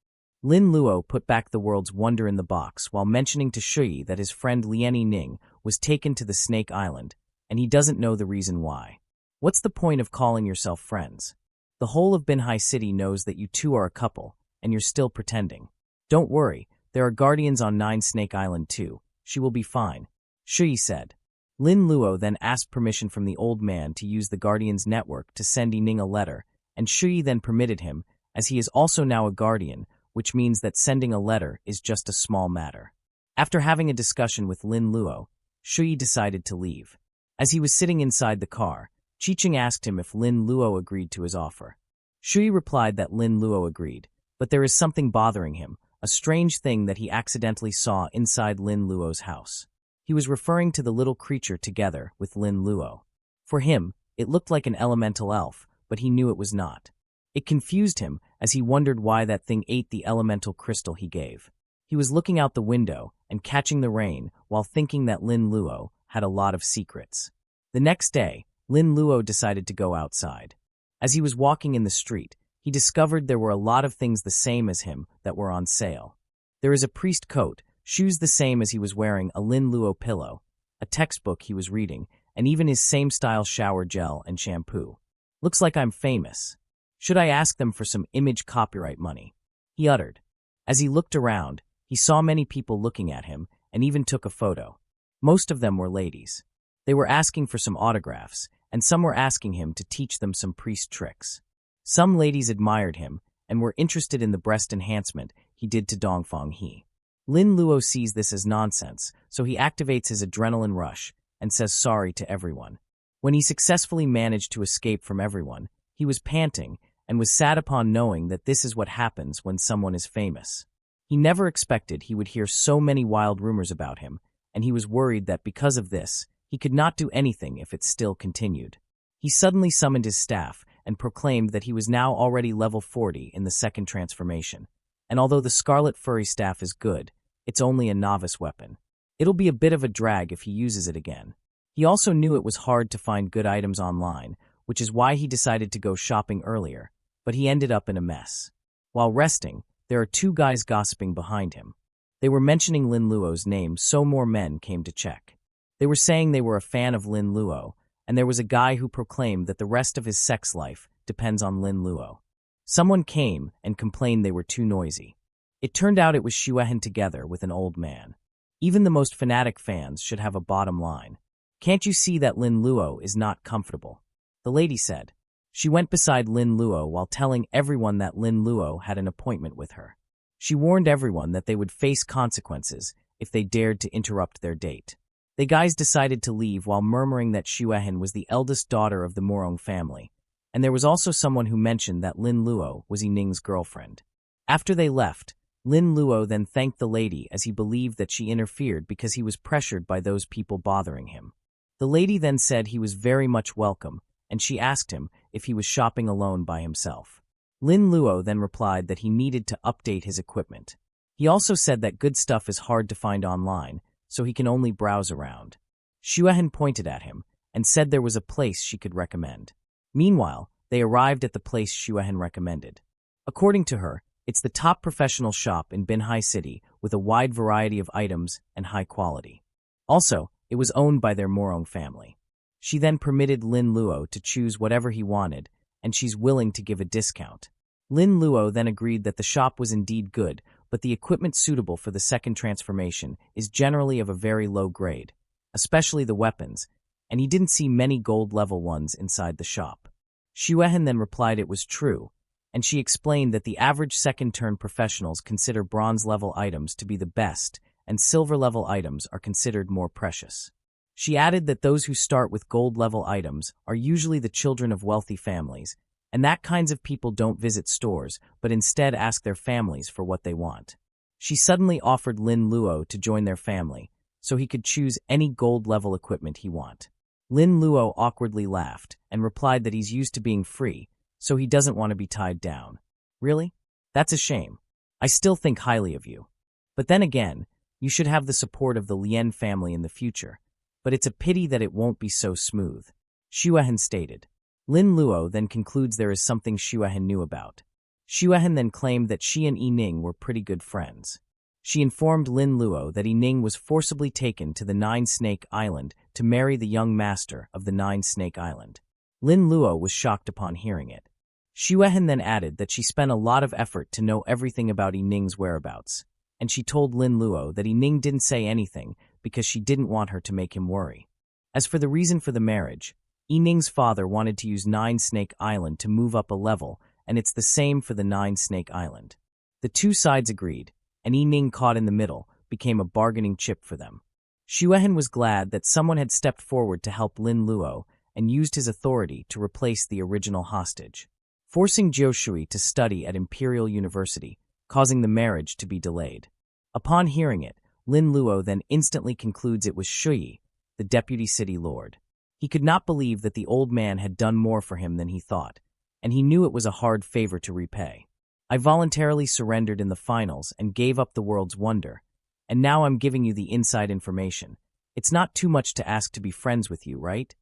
Lin Luo put back the world's wonder in the box while mentioning to Shui that his friend Lieni Ning was taken to the Snake Island, and he doesn't know the reason why. What's the point of calling yourself friends? The whole of Binhai City knows that you two are a couple, and you're still pretending. Don't worry, there are guardians on Nine Snake Island too. She will be fine, Shui said. Lin Luo then asked permission from the old man to use the Guardian's network to send Yining a letter, and Shui then permitted him, as he is also now a guardian, which means that sending a letter is just a small matter. After having a discussion with Lin Luo, Shui decided to leave. As he was sitting inside the car, Qiqing asked him if Lin Luo agreed to his offer. Shui replied that Lin Luo agreed, but there is something bothering him, a strange thing that he accidentally saw inside Lin Luo's house. He was referring to the little creature together with Lin Luo. For him, it looked like an elemental elf, but he knew it was not. It confused him as he wondered why that thing ate the elemental crystal he gave. He was looking out the window and catching the rain while thinking that Lin Luo had a lot of secrets. The next day, Lin Luo decided to go outside. As he was walking in the street, he discovered there were a lot of things the same as him that were on sale. There is a priest coat, shoes the same as he was wearing, a Lin Luo pillow, a textbook he was reading, and even his same style shower gel and shampoo. Looks like I'm famous. Should I ask them for some image copyright money? He uttered. As he looked around, he saw many people looking at him and even took a photo. Most of them were ladies. They were asking for some autographs, and some were asking him to teach them some priest tricks. Some ladies admired him and were interested in the breast enhancement he did to Dongfang He. Lin Luo sees this as nonsense, so he activates his adrenaline rush and says sorry to everyone. When he successfully managed to escape from everyone, he was panting and was sad upon knowing that this is what happens when someone is famous. He never expected he would hear so many wild rumors about him, and he was worried that because of this, he could not do anything if it still continued. He suddenly summoned his staff and proclaimed that he was now already level 40 in the second transformation, and although the Scarlet Furry staff is good, it's only a novice weapon. It'll be a bit of a drag if he uses it again. He also knew it was hard to find good items online, which is why he decided to go shopping earlier, but he ended up in a mess. While resting, there are two guys gossiping behind him. They were mentioning Lin Luo's name, so more men came to check. They were saying they were a fan of Lin Luo, and there was a guy who proclaimed that the rest of his sex life depends on Lin Luo. Someone came and complained they were too noisy. It turned out it was Xuehen together with an old man. Even the most fanatic fans should have a bottom line. Can't you see that Lin Luo is not comfortable? The lady said. She went beside Lin Luo while telling everyone that Lin Luo had an appointment with her. She warned everyone that they would face consequences if they dared to interrupt their date. The guys decided to leave while murmuring that Xuehen was the eldest daughter of the Morong family, and there was also someone who mentioned that Lin Luo was Yining's girlfriend. After they left, Lin Luo then thanked the lady as he believed that she interfered because he was pressured by those people bothering him. The lady then said he was very much welcome, and she asked him if he was shopping alone by himself. Lin Luo then replied that he needed to update his equipment. He also said that good stuff is hard to find online, so he can only browse around. Xuehen pointed at him and said there was a place she could recommend. Meanwhile, they arrived at the place Xuehen recommended. According to her, it's the top professional shop in Binhai City with a wide variety of items and high quality. Also, it was owned by their Morong family. She then permitted Lin Luo to choose whatever he wanted, and she's willing to give a discount. Lin Luo then agreed that the shop was indeed good, but the equipment suitable for the second transformation is generally of a very low grade, especially the weapons, and he didn't see many gold-level ones inside the shop. Xuehen then replied it was true, and she explained that the average second-turn professionals consider bronze-level items to be the best, and silver-level items are considered more precious. She added that those who start with gold-level items are usually the children of wealthy families, and that kinds of people don't visit stores, but instead ask their families for what they want. She suddenly offered Lin Luo to join their family, so he could choose any gold-level equipment he want. Lin Luo awkwardly laughed and replied that he's used to being free, so he doesn't want to be tied down. Really? That's a shame. I still think highly of you. But then again, you should have the support of the Lien family in the future, but it's a pity that it won't be so smooth. Xuehen stated. Lin Luo then concludes there is something Xuehen knew about. Xuehen then claimed that she and Yining were pretty good friends. She informed Lin Luo that Yining was forcibly taken to the Nine-Snake Island to marry the young master of the Nine-Snake Island. Lin Luo was shocked upon hearing it. Xuehen then added that she spent a lot of effort to know everything about Yining's whereabouts, and she told Lin Luo that Yining didn't say anything because she didn't want her to make him worry. As for the reason for the marriage, Yining's father wanted to use Nine-Snake Island to move up a level, and it's the same for the Nine-Snake Island. The two sides agreed, and Yining, caught in the middle, became a bargaining chip for them. Xuehen was glad that someone had stepped forward to help Lin Luo and used his authority to replace the original hostage, forcing Jiu Shui to study at Imperial University, causing the marriage to be delayed. Upon hearing it, Lin Luo then instantly concludes it was Shui, the deputy city lord. He could not believe that the old man had done more for him than he thought, and he knew it was a hard favor to repay. I voluntarily surrendered in the finals and gave up the world's wonder, and now I'm giving you the inside information. It's not too much to ask to be friends with you, right?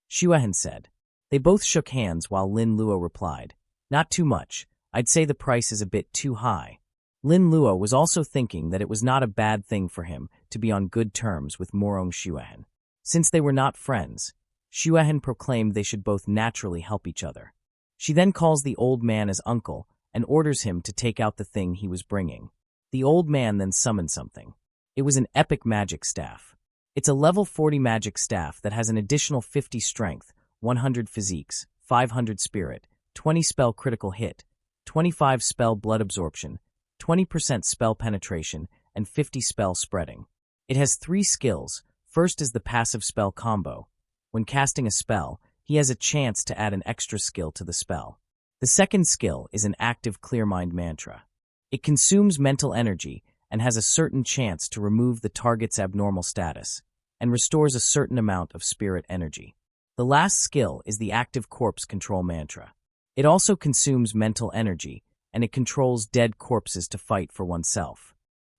Xuehen said. They both shook hands while Lin Luo replied, not too much. I'd say the price is a bit too high. Lin Luo was also thinking that it was not a bad thing for him to be on good terms with Morong Xuehen. Since they were not friends, Xuehen proclaimed they should both naturally help each other. She then calls the old man as uncle and orders him to take out the thing he was bringing. The old man then summoned something. It was an epic magic staff. It's a level 40 magic staff that has an additional 50 strength, 100 physiques, 500 spirit, 20 spell critical hit, 25 spell blood absorption, 20% spell penetration, and 50 spell spreading. It has 3 skills. First is the passive spell combo. When casting a spell, he has a chance to add an extra skill to the spell. The second skill is an active clear mind mantra. It consumes mental energy and has a certain chance to remove the target's abnormal status, and restores a certain amount of spirit energy. The last skill is the active corpse control mantra. It also consumes mental energy, and it controls dead corpses to fight for oneself.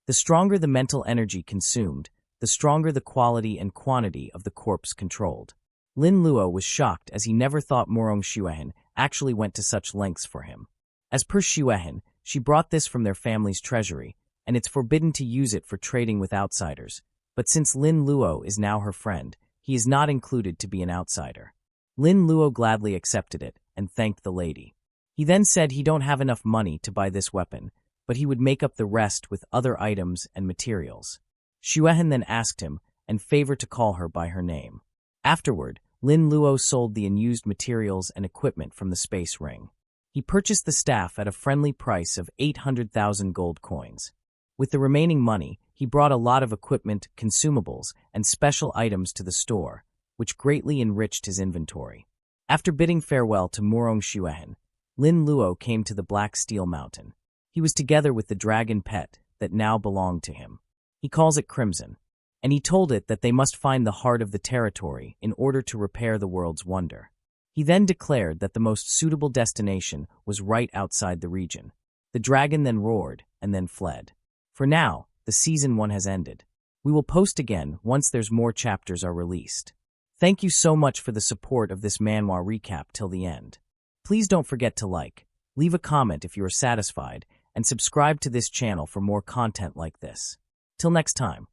The stronger the mental energy consumed, the stronger the quality and quantity of the corpse controlled. Lin Luo was shocked as he never thought Morong Xuehen actually went to such lengths for him. As per Xuehen, she brought this from their family's treasury, and it's forbidden to use it for trading with outsiders. But since Lin Luo is now her friend, he is not included to be an outsider. Lin Luo gladly accepted it and thanked the lady. He then said he don't have enough money to buy this weapon, but he would make up the rest with other items and materials. Xuehen then asked him and favored to call her by her name. Afterward, Lin Luo sold the unused materials and equipment from the space ring. He purchased the staff at a friendly price of 800,000 gold coins. With the remaining money, he brought a lot of equipment, consumables, and special items to the store, which greatly enriched his inventory. After bidding farewell to Morong Xuehen, Lin Luo came to the Black Steel Mountain. He was together with the dragon pet that now belonged to him. He calls it Crimson, and he told it that they must find the heart of the territory in order to repair the world's wonder. He then declared that the most suitable destination was right outside the region. The dragon then roared and then fled. For now, the Season 1 has ended. We will post again once there's more chapters are released. Thank you so much for the support of this manhwa recap till the end. Please don't forget to like, leave a comment if you are satisfied, and subscribe to this channel for more content like this. Till next time.